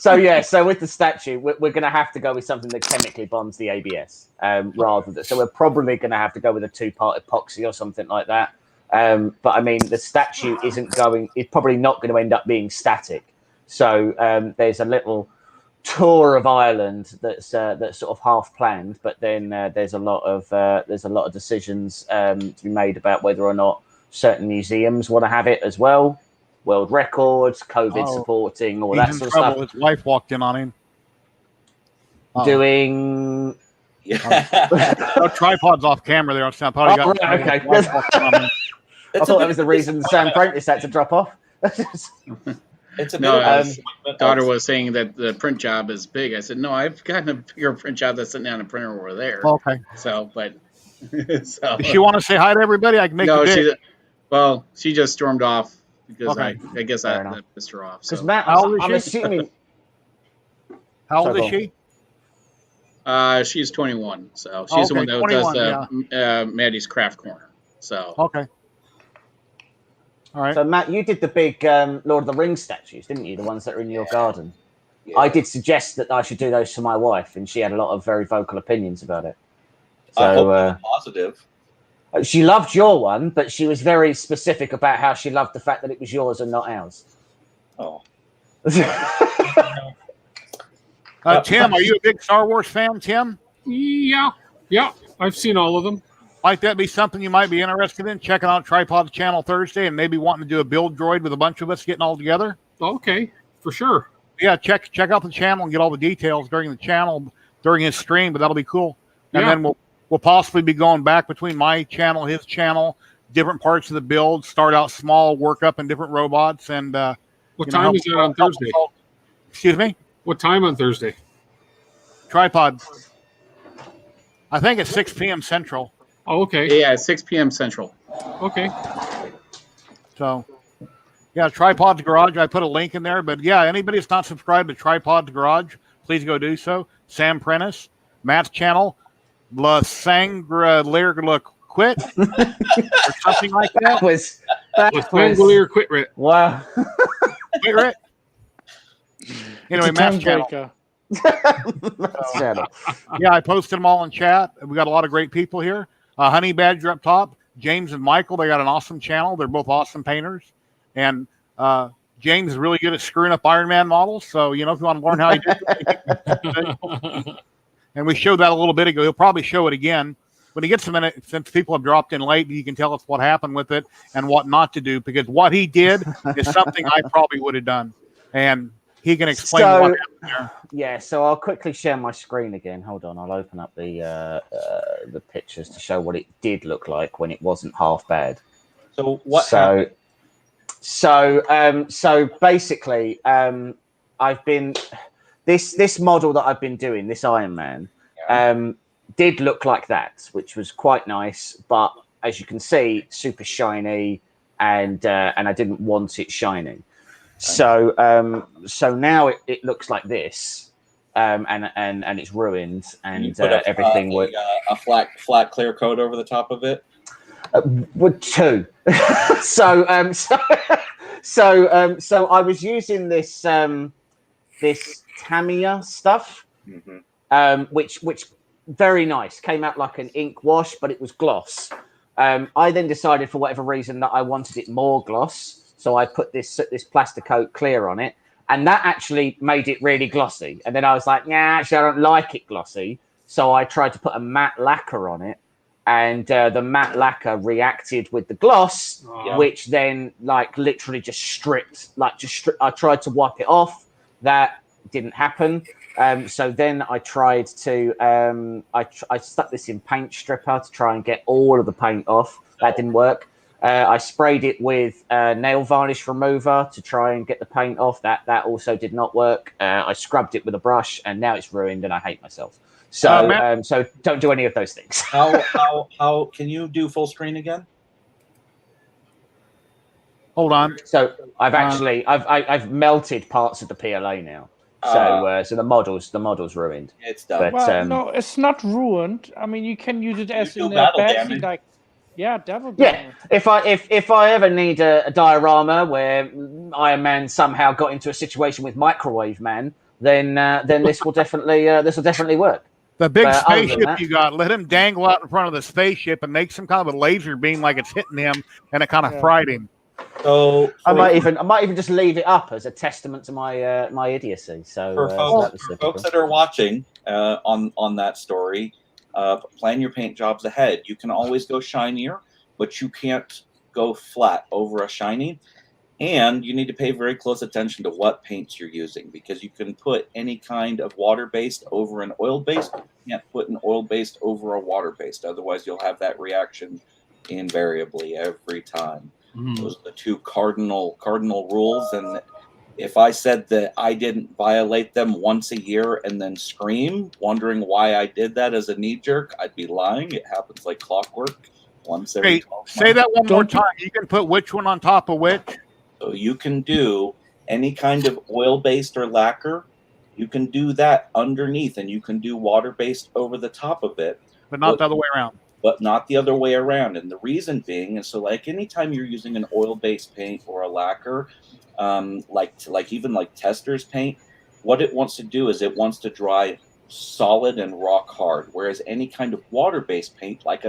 Speaker 2: okay. So with the statue, we're going to have to go with something that chemically bonds the ABS, rather than. So we're probably going to have to go with a 2-part epoxy or something like that. But I mean, the statue it's probably not going to end up being static. So there's a little tour of Ireland that's sort of half planned, but then there's a lot of decisions to be made about whether or not certain museums want to have it as well. World records, COVID supporting, all that sort of stuff.
Speaker 1: His wife walked in on him.
Speaker 2: Doing
Speaker 1: tripods off camera there on Sam.
Speaker 2: Okay. I thought that was the reason Sam Prentice had to drop off.
Speaker 5: It's a
Speaker 7: daughter was saying that the print job is big. I said, no, I've gotten a bigger print job that's sitting on a printer over there.
Speaker 1: Okay.
Speaker 7: So, but
Speaker 1: Does she want to say hi to everybody? I can make
Speaker 7: she just stormed off because I guess I pissed her off.
Speaker 2: Because
Speaker 7: So.
Speaker 2: Matt, I'm assuming.
Speaker 1: How old is she?
Speaker 7: She's 21, so she's the one that does Maddie's Craft Corner. So
Speaker 1: okay. All right.
Speaker 2: So Matt, you did the big Lord of the Rings statues, didn't you? The ones that are in your garden. Yeah. I did suggest that I should do those for my wife, and she had a lot of very vocal opinions about it. So
Speaker 5: I hope that's positive.
Speaker 2: She loved your one, but she was very specific about how she loved the fact that it was yours and not ours.
Speaker 5: Oh.
Speaker 1: Tim, are you a big Star Wars fan, Tim?
Speaker 9: Yeah. I've seen all of them.
Speaker 1: Might that be something you might be interested in? Checking out Tripod Channel Thursday and maybe wanting to do a build droid with a bunch of us getting all together?
Speaker 9: Okay, for sure.
Speaker 1: Yeah, check out the channel and get all the details during his stream, but that'll be cool. And then we'll possibly be going back between my channel, his channel, different parts of the build, start out small, work up in different robots. And
Speaker 9: what time is it on Thursday?
Speaker 1: Excuse me?
Speaker 9: What time on Thursday?
Speaker 1: Tripod. I think it's 6 p.m. Central.
Speaker 9: Oh, okay.
Speaker 7: Yeah, 6 p.m. Central.
Speaker 9: Okay.
Speaker 1: So, yeah, Tripod's Garage. I put a link in there. But, yeah, anybody that's not subscribed to Tripod's Garage, please go do so. Sam Prentice, Matt's channel. La Sangra Quit or something like that.
Speaker 2: That was
Speaker 9: Quit Rit.
Speaker 2: Wow.
Speaker 1: Quit Rit. Anyway, Matt's channel.
Speaker 2: Channel.
Speaker 1: Yeah, I posted them all in chat. We got a lot of great people here. Honey Badger up top. James and Michael, they got an awesome channel. They're both awesome painters. And James is really good at screwing up Iron Man models. So, if you want to learn how he does it. And we showed that a little bit ago. He'll probably show it again. When he gets a minute, since people have dropped in late, you can tell us what happened with it and what not to do. Because what he did is something I probably would have done. And he can explain what happened there.
Speaker 2: Yeah, so I'll quickly share my screen again. Hold on, I'll open up the pictures to show what it did look like when it wasn't half bad.
Speaker 5: So what happened?
Speaker 2: So basically, I've been this model that I've been doing, this Iron Man, did look like that, which was quite nice. But as you can see, super shiny, and I didn't want it shining. So now it looks like this, and it's ruined, and everything would
Speaker 5: a flat clear coat over the top of it.
Speaker 2: Would two. So I was using this this Tamiya stuff, which very nice, came out like an ink wash, but it was gloss. I then decided for whatever reason that I wanted it more gloss. So I put this plastic coat clear on it, and that actually made it really glossy. And then I was like, nah, actually, I don't like it glossy. So I tried to put a matte lacquer on it, and the matte lacquer reacted with the gloss, which then literally just stripped. I tried to wipe it off. That didn't happen. So then I tried to I stuck this in paint stripper to try and get all of the paint off. That didn't work. I sprayed it with nail varnish remover to try and get the paint off. That also did not work. I scrubbed it with a brush, and now it's ruined, and I hate myself. So so don't do any of those things.
Speaker 5: How can you do full screen again?
Speaker 1: Hold on.
Speaker 2: So I've actually I've melted parts of the PLA now. So the model's ruined.
Speaker 5: It's done.
Speaker 2: But,
Speaker 4: no, it's not ruined. I mean, you can use it as in a
Speaker 5: battle
Speaker 4: battery,
Speaker 5: damage.
Speaker 4: like devil
Speaker 2: yeah.
Speaker 4: damage.
Speaker 2: If I ever need a diorama where Iron Man somehow got into a situation with Microwave Man, then this will definitely work.
Speaker 1: The big
Speaker 2: But other than
Speaker 1: spaceship
Speaker 2: that-
Speaker 1: you got, let him dangle out in front of the spaceship and make some kind of a laser beam like it's hitting him, and it kind of fried him.
Speaker 5: So
Speaker 2: I might even just leave it up as a testament to my my idiocy. So
Speaker 5: for folks that are watching on that story, plan your paint jobs ahead. You can always go shinier, but you can't go flat over a shiny. And you need to pay very close attention to what paints you're using, because you can put any kind of water-based over an oil-based. You can't put an oil-based over a water-based. Otherwise, you'll have that reaction invariably every time. Those are the two cardinal rules. And if I said that I didn't violate them once a year and then scream, wondering why I did that as a knee-jerk, I'd be lying. It happens like clockwork once every 12 months.
Speaker 1: Say that one more time. You can put which one on top of which?
Speaker 5: So you can do any kind of oil-based or lacquer. You can do that underneath, and you can do water-based over the top of it.
Speaker 1: But not the other way around.
Speaker 5: But not the other way around. And the reason being is, so like anytime you're using an oil-based paint or a lacquer, like even like Tester's paint, what it wants to do is it wants to dry solid and rock hard. Whereas any kind of water-based paint, like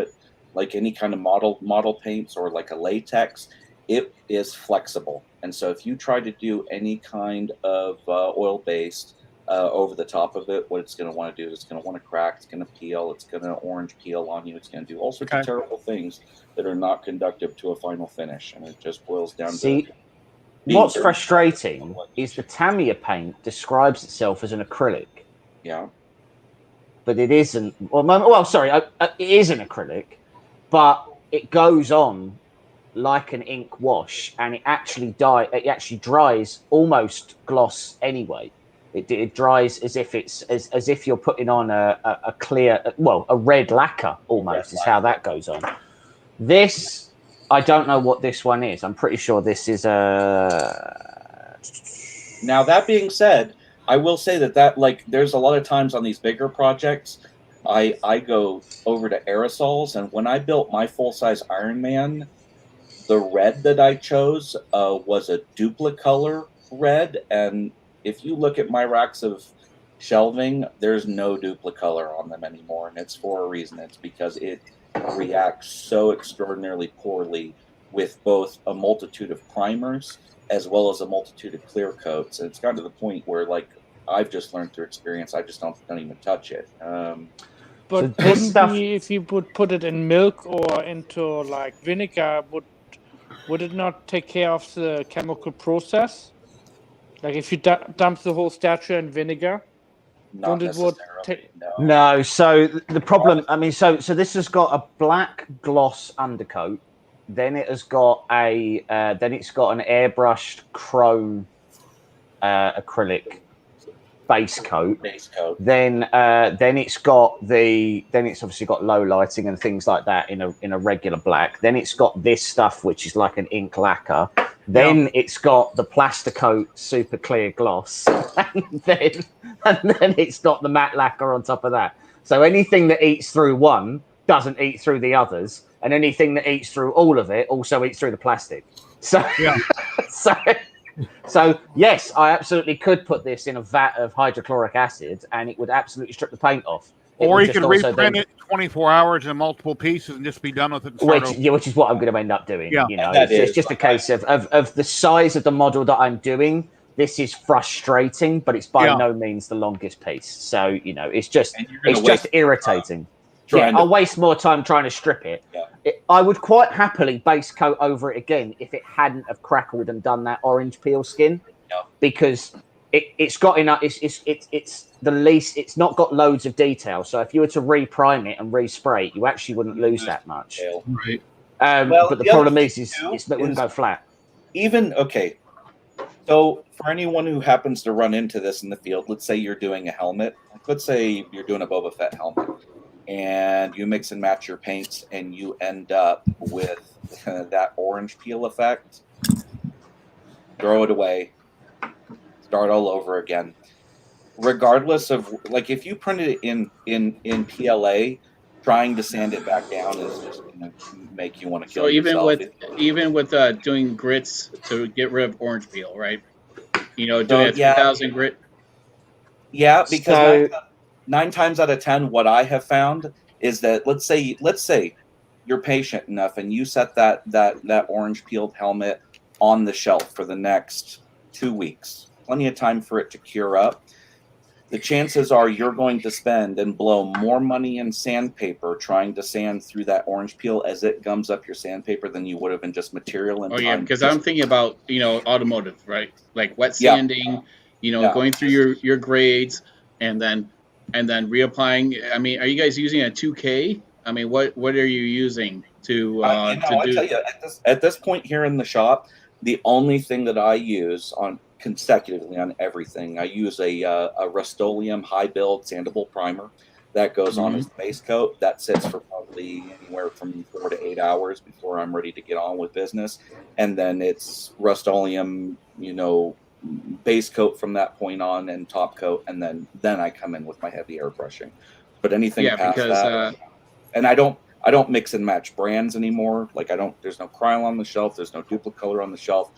Speaker 5: any kind of model paints or like a latex, it is flexible. And so if you try to do any kind of oil-based over the top of it, what it's going to want to do is it's going to want to crack, it's going to peel, it's going to orange peel on you, it's going to do all sorts of terrible things that are not conducive to a final finish. And it just boils down to...
Speaker 2: What's frustrating is the Tamiya paint describes itself as an acrylic.
Speaker 5: Yeah.
Speaker 2: But it isn't. Well, sorry, it is an acrylic, but it goes on like an ink wash, and it actually dries almost gloss anyway. It dries as if it's as if you're putting on a clear, a red lacquer almost is how that goes on. This, I don't know what this one is. I'm pretty sure this is a.
Speaker 5: Now that being said, I will say that like there's a lot of times on these bigger projects, I go over to aerosols, and when I built my full-size Iron Man, the red that I chose was a duplicolor red, and if you look at my racks of shelving, there's no duplicolor on them anymore, and it's for a reason. It's because it reacts so extraordinarily poorly with both a multitude of primers as well as a multitude of clear coats. And it's gotten to the point where, like, I've just learned through experience, I just don't even touch it.
Speaker 4: But if you would put it in milk or into like vinegar, would it not take care of the chemical process? Like if you dump the whole statue in vinegar,
Speaker 5: not necessarily.
Speaker 2: No. So the problem, I mean, so this has got a black gloss undercoat. Then it has got an airbrushed chrome acrylic base coat. Then it's obviously got low lighting and things like that in a regular black. Then it's got this stuff which is like an ink lacquer. Then it's got the Plasticoat super clear gloss, and then it's got the matte lacquer on top of that. So anything that eats through one doesn't eat through the others, and anything that eats through all of it also eats through the plastic. So so yes, I absolutely could put this in a vat of hydrochloric acid, and it would absolutely strip the paint off.
Speaker 1: Or you could reprint it 24 hours in multiple pieces and just be done with it.
Speaker 2: Which is what I'm going to end up doing.
Speaker 1: Yeah.
Speaker 2: You know, it's just a case of the size of the model that I'm doing. This is frustrating, but it's by no means the longest piece. So, you know, it's just irritating. I'll waste more time trying to strip it. I would quite happily base coat over it again if it hadn't have crackled and done that orange peel skin, because it's got enough. It's the least. It's not got loads of detail. So if you were to reprime it and respray it, you actually wouldn't lose that much.
Speaker 9: Right.
Speaker 2: But the problem is it wouldn't go flat.
Speaker 5: So for anyone who happens to run into this in the field, let's say you're doing a helmet. Let's say you're doing a Boba Fett helmet, and you mix and match your paints, and you end up with that orange peel effect. Throw it away. Start all over again. Regardless of, like, if you printed it in PLA, trying to sand it back down is just going to make you want to kill yourself.
Speaker 7: Even with doing grits to get rid of orange peel, right? You know, doing a 3,000 grit.
Speaker 5: Yeah, because 9 times out of 10, what I have found is that let's say you're patient enough and you set that orange peeled helmet on the shelf for the next 2 weeks, plenty of time for it to cure up. The chances are you're going to spend and blow more money in sandpaper trying to sand through that orange peel as it gums up your sandpaper than you would have in just material and time.
Speaker 7: Because I'm thinking about, you know, automotive, right? Like wet sanding, you know, going through your grades and then reapplying. I mean, are you guys using a 2K? I mean, what are you using to do?
Speaker 5: I tell you, at this point here in the shop, the only thing that I use on consecutively on everything, I use a Rust-Oleum high build sandable primer that goes on as the base coat. That sits for probably anywhere from 4 to 8 hours before I'm ready to get on with business, and then it's Rust-Oleum, you know, base coat from that point on and top coat, and then I come in with my heavy airbrushing. But anything past that, and I don't mix and match brands anymore. Like there's no Kryle on the shelf, there's no Duplicolor on the shelf.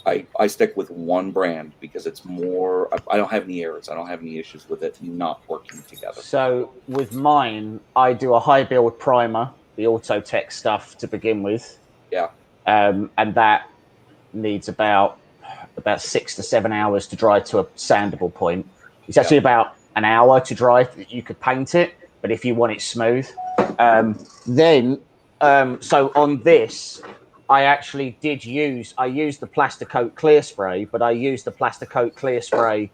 Speaker 5: I stick with one brand because it's more. I don't have any errors. I don't have any issues with it not working together.
Speaker 2: So with mine, I do a high build primer, the ZYLTECH stuff to begin with.
Speaker 5: Yeah.
Speaker 2: And that needs about 6 to 7 hours to dry to a sandable point. It's actually about an hour to dry. You could paint it, but if you want it smooth, so on this, I actually I used the Plasticoat clear spray, but I used the Plasticoat clear spray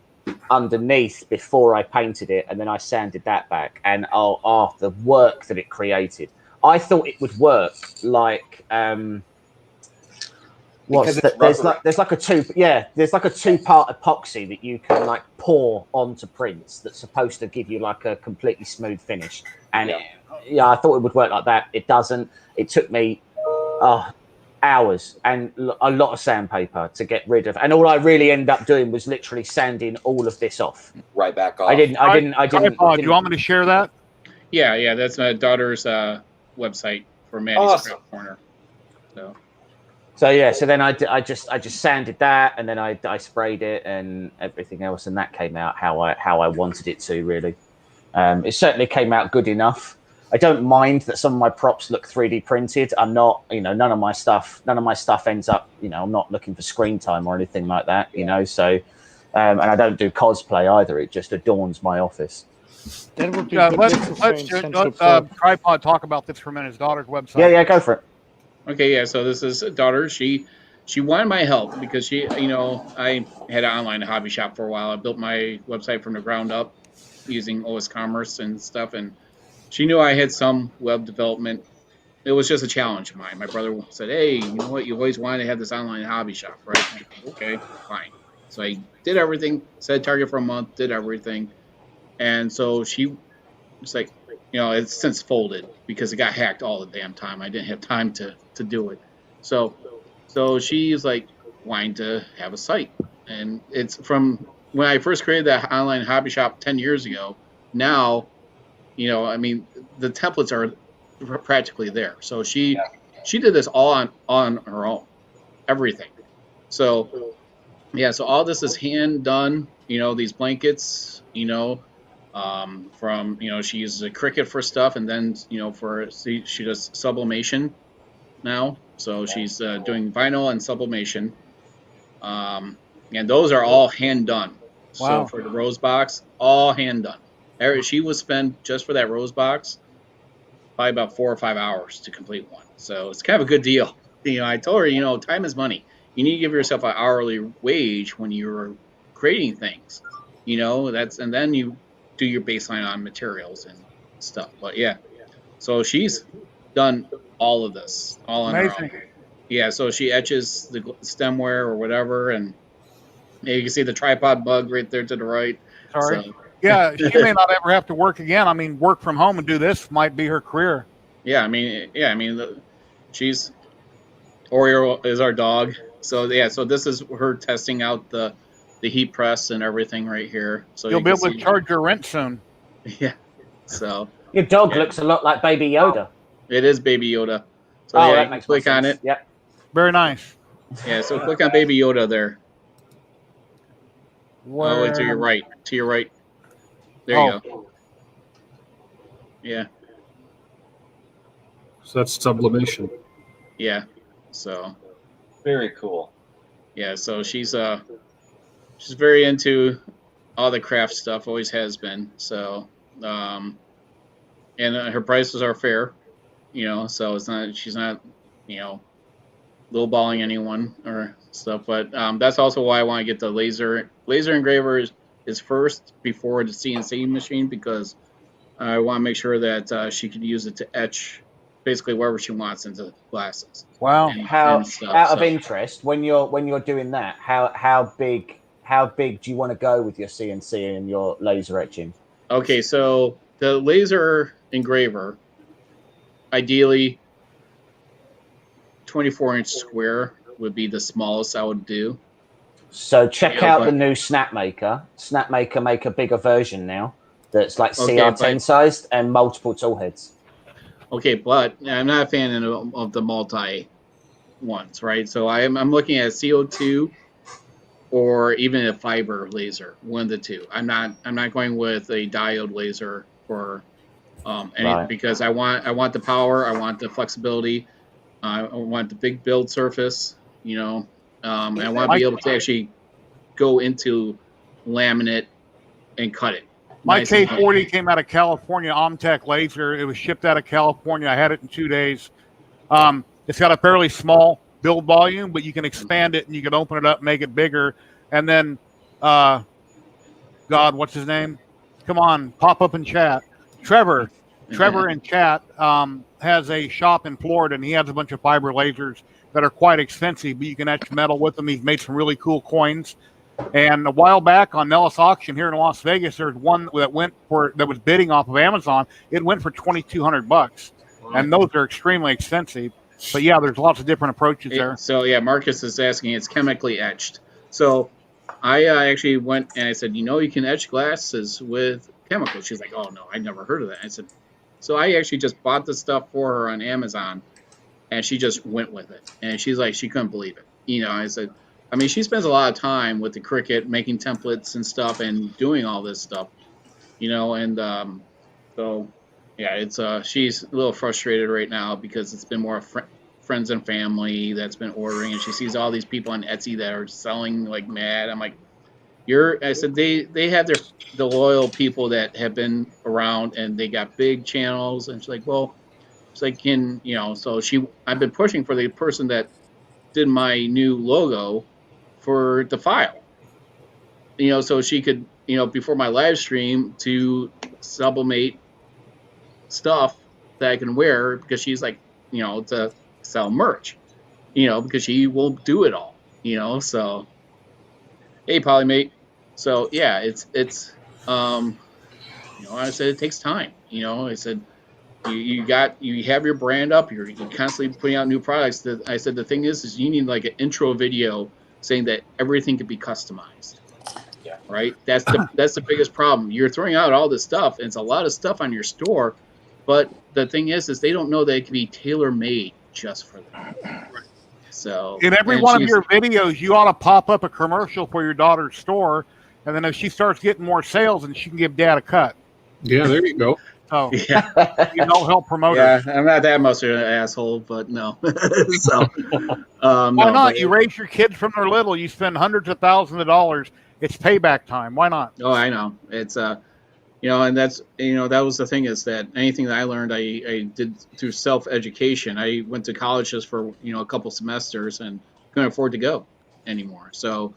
Speaker 2: underneath before I painted it, and then I sanded that back. And the work that it created, I thought it would work like there's like a 2-part epoxy that you can like pour onto prints that's supposed to give you like a completely smooth finish. And I thought it would work like that. It doesn't. It took me hours and a lot of sandpaper to get rid of, and all I really ended up doing was literally sanding all of this off.
Speaker 5: Right back off.
Speaker 1: I didn't. Do you want me to share that?
Speaker 7: Yeah, that's my daughter's website for Maddie's Craft Corner.
Speaker 2: So yeah, so then I just sanded that, and then I sprayed it and everything else, and that came out how I wanted it to. Really, it certainly came out good enough. I don't mind that some of my props look 3D printed. I'm not, none of my stuff ends up, I'm not looking for screen time or anything like that, So, and I don't do cosplay either. It just adorns my office.
Speaker 4: That would be
Speaker 1: let's Tripod talk about this for a minute. His daughter's website.
Speaker 2: Yeah, go for it.
Speaker 7: Okay, yeah. So this is a daughter. She wanted my help because she, I had an online hobby shop for a while. I built my website from the ground up using OS Commerce and stuff, and she knew I had some web development. It was just a challenge of mine. My brother said, "Hey, you know what? You always wanted to have this online hobby shop, right?" Said, okay, fine. So I did everything. Set a target for a month. Did everything, and so she was like, it's since folded because it got hacked all the damn time. I didn't have time to do it. So she's like wanting to have a site, and it's from when I first created that online hobby shop 10 years ago. Now, the templates are practically there. So she did this all on her own, everything. So yeah, so all this is hand done. These blankets. From she uses a Cricut for stuff, and then she does sublimation now. So she's doing vinyl and sublimation, and those are all hand done.
Speaker 1: Wow.
Speaker 7: So for the rose box, all hand done. She will spend just for that rose box probably about 4 or 5 hours to complete one. So it's kind of a good deal. I told her, time is money. You need to give yourself an hourly wage when you're creating things. And then you do your baseline on materials and stuff. But yeah, so she's done all of this all on her own. Yeah, so she etches the stemware or whatever, and you can see the tripod bug right there to the right.
Speaker 1: Sorry.
Speaker 7: So.
Speaker 1: Yeah, she may not ever have to work again. I mean, work from home and do this might be her career.
Speaker 7: Yeah, she's Oreo is our dog. So yeah, so this is her testing out the heat press and everything right here. So
Speaker 1: you'll be able to charge your rent soon.
Speaker 7: Yeah. So
Speaker 2: your dog looks a lot like Baby Yoda.
Speaker 7: It is Baby Yoda. So
Speaker 2: that makes
Speaker 7: click on it.
Speaker 2: Yep.
Speaker 1: Very nice.
Speaker 7: Yeah, so click on Baby Yoda there.
Speaker 1: Where...
Speaker 7: Oh, to your right. To your right. There you go. Yeah.
Speaker 9: So that's sublimation.
Speaker 7: Yeah. So
Speaker 5: very cool.
Speaker 7: Yeah, so she's very into all the craft stuff, always has been. So and her prices are fair, so she's not lowballing anyone or stuff. But that's also why I want to get the laser engraver is first before the CNC machine, because I want to make sure that she could use it to etch basically wherever she wants into glasses.
Speaker 1: Wow.
Speaker 2: Out of interest, when you're doing that, how big do you want to go with your CNC and your laser etching?
Speaker 7: Okay, so the laser engraver, ideally 24-inch square would be the smallest I would do.
Speaker 2: So check out the new Snapmaker. Snapmaker make a bigger version now that's like CR10 sized and multiple tool heads.
Speaker 7: Okay, but I'm not a fan of the multi ones, right? So I'm looking at CO2 or even a fiber laser, one of the two. I'm not going with a diode laser for because I want the power, I want the flexibility, I want the big build surface, I want to be able to actually go into laminate and cut it.
Speaker 1: My K40 came out of California, Omtech laser. It was shipped out of California. I had it in 2 days. It's got a fairly small build volume, but you can expand it and you can open it up, make it bigger. And then, what's his name? Come on, pop up in chat. Trevor in chat has a shop in Florida, and he has a bunch of fiber lasers that are quite expensive, but you can etch metal with them. He's made some really cool coins. And a while back on Nellis Auction here in Las Vegas, there's one that was bidding off of Amazon. It went for $2,200, wow. And those are extremely expensive. But yeah, there's lots of different approaches there.
Speaker 7: So yeah, Marcus is asking, it's chemically etched. So I actually went and I said, you can etch glasses with chemicals. She's like, oh no, I never heard of that. I said, So I actually just bought the stuff for her on Amazon, and she just went with it. And she's like, she couldn't believe it. You know, I said, I mean, she spends a lot of time with the Cricut making templates and stuff and doing all this stuff, you know, and so yeah, it's she's a little frustrated right now because it's been more friends and family that's been ordering, and she sees all these people on Etsy that are selling like mad. I'm like, I said they have the loyal people that have been around and they got big channels, and she's like, well, it's like, so I've been pushing for the person that did my new logo for the file, so she could, before my live stream, to sublimate stuff that I can wear, because she's like, to sell merch, because she will do it all, so hey, Polymate. So yeah, it's I said it takes time, I said you have your brand up, you're constantly putting out new products. I said the thing is you need like an intro video saying that everything could be customized. Yeah. Right. That's the biggest problem. You're throwing out all this stuff, and it's a lot of stuff on your store, but the thing is they don't know that it can be tailor made just for them. Right. So
Speaker 1: in every one of your videos, you ought to pop up a commercial for your daughter's store, and then if she starts getting more sales, and she can give Dad a cut.
Speaker 9: Yeah, there you go.
Speaker 1: Oh, yeah. Help promote her.
Speaker 7: Yeah, I'm not that much of an asshole, but no. So,
Speaker 1: why not? You raise your kids from they're little. You spend hundreds of thousands of dollars. It's payback time. Why not?
Speaker 7: Oh, I know. It's and that's that was the thing, is that anything that I learned, I did through self-education. I went to college just for a couple semesters and couldn't afford to go anymore. So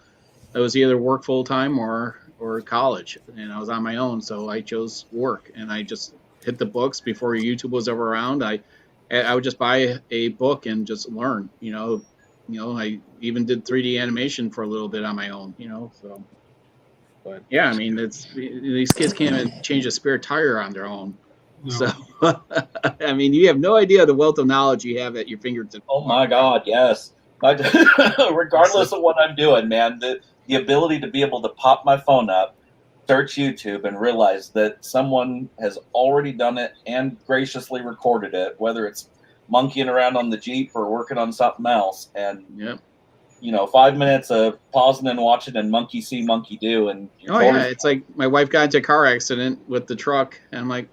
Speaker 7: it was either work full time or college, and I was on my own. So I chose work, and I just hit the books before YouTube was ever around. I would just buy a book and just learn. I even did 3D animation for a little bit on my own. So. But yeah, I mean, these kids can't change a spare tire on their own. No. So, I mean, you have no idea the wealth of knowledge you have at your fingertips.
Speaker 5: Oh my God, yes. Regardless of what I'm doing, man, the ability to be able to pop my phone up, search YouTube, and realize that someone has already done it and graciously recorded it, whether it's monkeying around on the Jeep or working on something else, and 5 minutes of pausing and watching and monkey see, monkey do. And
Speaker 7: it's like my wife got into a car accident with the truck, and I'm like,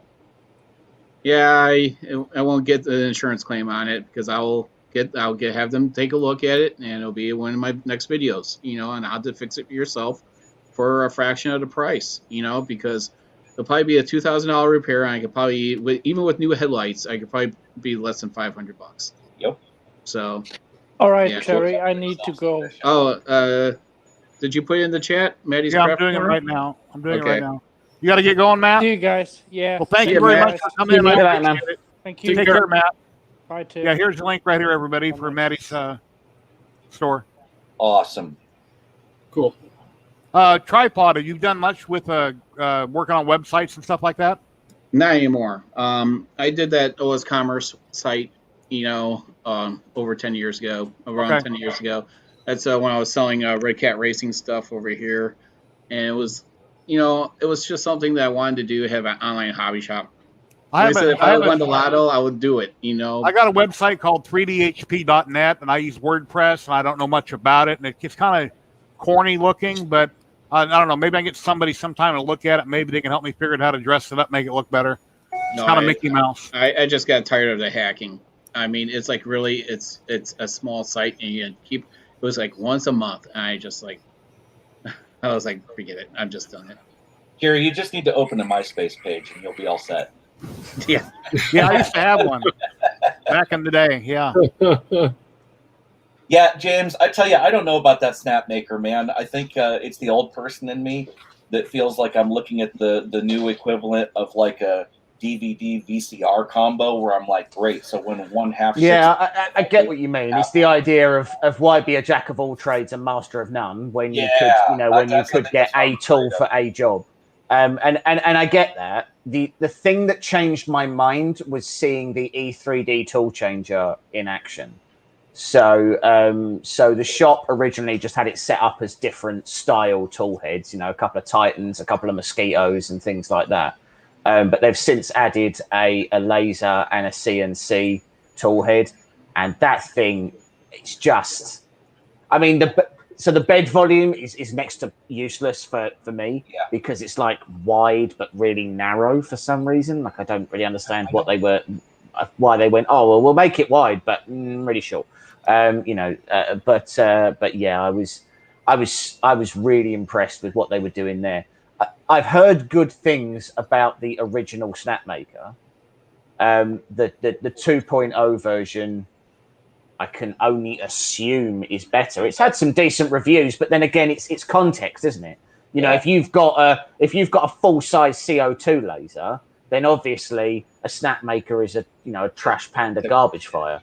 Speaker 7: yeah, I won't get the insurance claim on it, because I'll have them take a look at it, and it'll be one of my next videos, on how to fix it yourself for a fraction of the price, because it'll probably be a $2,000 repair, and I could probably, even with new headlights, I could probably be less than $500.
Speaker 5: Yep.
Speaker 7: So.
Speaker 4: All right, Terry, I need to go.
Speaker 7: Oh, did you put it in the chat, Maddie's
Speaker 1: Yeah,
Speaker 7: Craft
Speaker 1: I'm doing
Speaker 7: Corner?
Speaker 1: it right now. You got to get going, Matt?
Speaker 4: See you guys. Yeah.
Speaker 1: Well, thank you very much for coming in. I appreciate it.
Speaker 4: Thank you.
Speaker 1: Take care, Matt.
Speaker 4: Bye, Tim.
Speaker 1: Yeah, here's the link right here, everybody, for Maddie's store.
Speaker 5: Awesome.
Speaker 9: Cool.
Speaker 1: Tripod, have you done much with working on websites and stuff like that?
Speaker 7: Not anymore. I did that OS Commerce site, over 10 years ago, around 10 years ago. That's when I was selling Red Cat Racing stuff over here. And it was, it was just something that I wanted to do, have an online hobby shop. If I won the lotto, I would do it, I
Speaker 1: got a website called 3dhp.net, and I use WordPress, and I don't know much about it. And it's kind of corny looking, but I don't know. Maybe I can get somebody sometime to look at it. Maybe they can help me figure out how to dress it up, make it look better. It's kind of Mickey Mouse.
Speaker 7: I just got tired of the hacking. I mean, it's like really, it's a small site, and it was like once a month, and I was like, forget it. I'm just done it.
Speaker 5: Jerry, you just need to open a MySpace page, and you'll be all set.
Speaker 7: Yeah.
Speaker 1: Yeah, I used to have one back in the day. Yeah.
Speaker 5: Yeah, James, I tell you, I don't know about that Snapmaker, man. I think it's the old person in me that feels like I'm looking at the new equivalent of like a DVD VCR combo, where I'm like, great. So when one half,
Speaker 2: I get what you mean. It's the idea of why be a jack of all trades and master of none when you could get a tool for a job. And I get that. The thing that changed my mind was seeing the E3D tool changer in action. So the shop originally just had it set up as different style tool heads, a couple of Titans, a couple of Mosquitoes, and things like that. But they've since added a laser and a CNC tool head, and that thing, it's just, I mean, so the bed volume is next to useless for me, because it's like wide but really narrow for some reason. Like I don't really understand why they went, oh well, we'll make it wide but really short. But yeah, I was really impressed with what they were doing there. I've heard good things about the original Snapmaker. The 2.0 version, I can only assume is better. It's had some decent reviews, but then again, it's context, isn't it? You know, if you've got a full size CO2 laser, then obviously a Snapmaker is a trash panda garbage fire.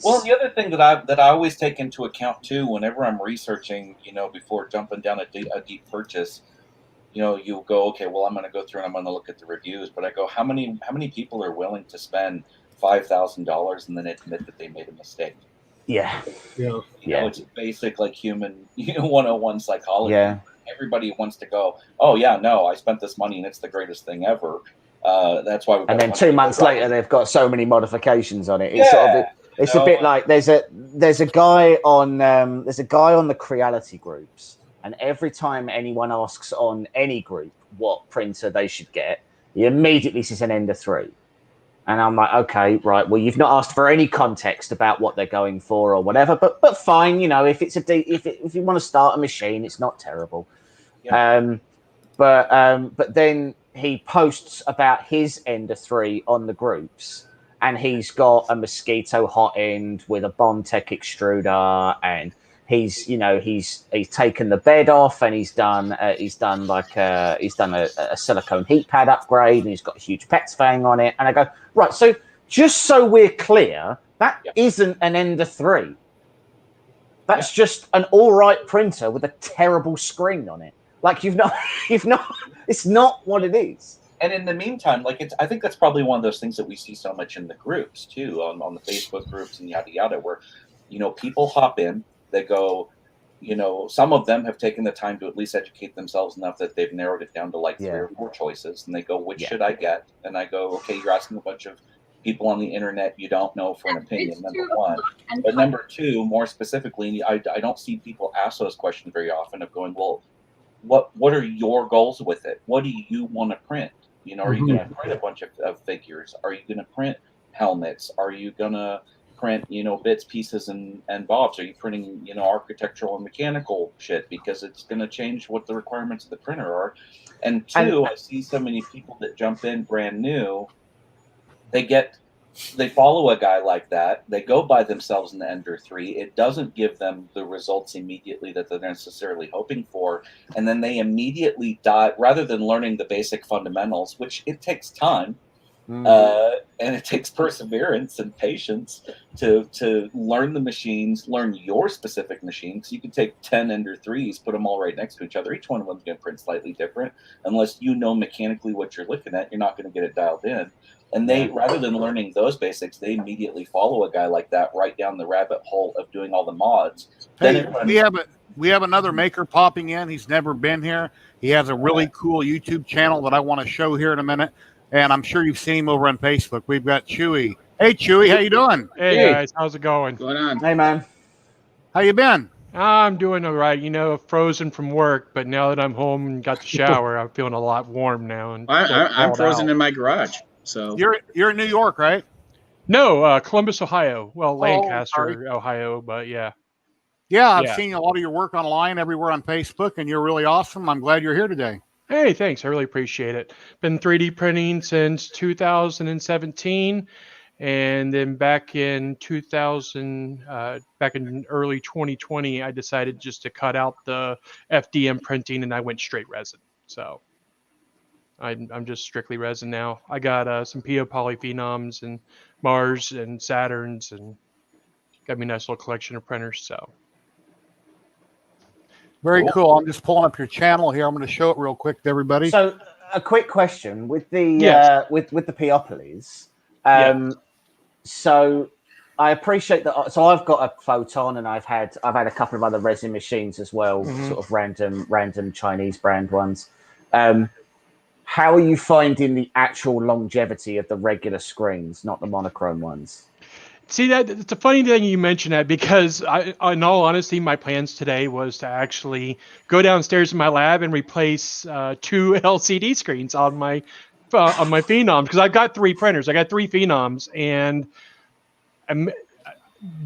Speaker 5: Well, the other thing that I always take into account too, whenever I'm researching, before jumping down a deep purchase, you go, okay, well, I'm going to go through and I'm going to look at the reviews, but I go, how many people are willing to spend $5,000 and then admit that they made a mistake?
Speaker 2: Yeah.
Speaker 5: It's basic like human 101 psychology.
Speaker 2: Yeah.
Speaker 5: Everybody wants to go, oh yeah, no, I spent this money and it's the greatest thing ever. That's why.
Speaker 2: And then 2 months later, they've got so many modifications on it. It's a bit like there's a guy on the Creality groups, and every time anyone asks on any group what printer they should get, he immediately says an Ender 3. And I'm like, okay, right. Well, you've not asked for any context about what they're going for or whatever. But fine, if it's if you want to start a machine, it's not terrible. Yeah. But then he posts about his Ender 3 on the groups, and he's got a Mosquito hot end with a Bondtech extruder, and he's taken the bed off, and he's done a silicone heat pad upgrade, and he's got a huge PEX fang on it. And I go, right, so just so we're clear, that isn't an Ender 3. That's just an all right printer with a terrible screen on it. Like you've not, it's not what it is.
Speaker 5: And in the meantime, I think that's probably one of those things that we see so much in the groups too, on the Facebook groups and yada yada, where, people hop in, they go, some of them have taken the time to at least educate themselves enough that they've narrowed it down to 3 or 4 choices, and they go, which should I get? And I go, okay, you're asking a bunch of people on the internet you don't know for an opinion, number one. But number two, more specifically, I don't see people ask those questions very often of going, well, what are your goals with it? What do you want to print? Are you going to print a bunch of figures? Are you going to print helmets? Are you going to print, bits, pieces, and bobs? Are you printing, architectural and mechanical shit? Because it's going to change what the requirements of the printer are. And two, I see so many people that jump in brand new. They follow a guy like that. They go by themselves in the Ender 3. It doesn't give them the results immediately that they're necessarily hoping for. And then they immediately die, rather than learning the basic fundamentals, which it takes time. And it takes perseverance and patience to learn the machines, learn your specific machine. Because you can take 10 Ender 3s, put them all right next to each other. Each one of them is going to print slightly different. Unless you know mechanically what you're looking at, you're not going to get it dialed in. And they, rather than learning those basics, they immediately follow a guy like that right down the rabbit hole of doing all the mods.
Speaker 1: Hey, we have another maker popping in. He's never been here. He has a really cool YouTube channel that I want to show here in a minute. And I'm sure you've seen him over on Facebook. We've got Chewy. Hey, Chewy, how you doing?
Speaker 10: Hey, guys, how's it going?
Speaker 7: Going on?
Speaker 2: Hey, man.
Speaker 1: How you been?
Speaker 10: I'm doing all right. Frozen from work, but now that I'm home and got the shower, I'm feeling a lot warm now. And
Speaker 7: I'm frozen in my garage. So
Speaker 1: you're in New York, right?
Speaker 10: No, Columbus, Ohio. Well, Lancaster, Ohio, but yeah.
Speaker 1: Yeah, I've seen a lot of your work online everywhere on Facebook, and you're really awesome. I'm glad you're here today.
Speaker 10: Hey, thanks. I really appreciate it. Been 3D printing since 2017, and then back in early 2020, I decided just to cut out the FDM printing, and I went straight resin. So I'm just strictly resin now. I got some PO polyphenoms and Mars and Saturns, and got me a nice little collection of printers. So
Speaker 1: very cool. I'm just pulling up your channel here. I'm going to show it real quick to everybody.
Speaker 2: So a quick question with the with the Peoples. So I appreciate that. So I've got a Photon, and I've had a couple of other resin machines as well, sort of random Chinese brand ones. How are you finding the actual longevity of the regular screens, not the monochrome ones?
Speaker 10: See, that it's a funny thing you mention that, because in all honesty, my plans today was to actually go downstairs in my lab and replace 2 LCD screens on my Phenoms, because I've got 3 printers. I got 3 Phenoms, and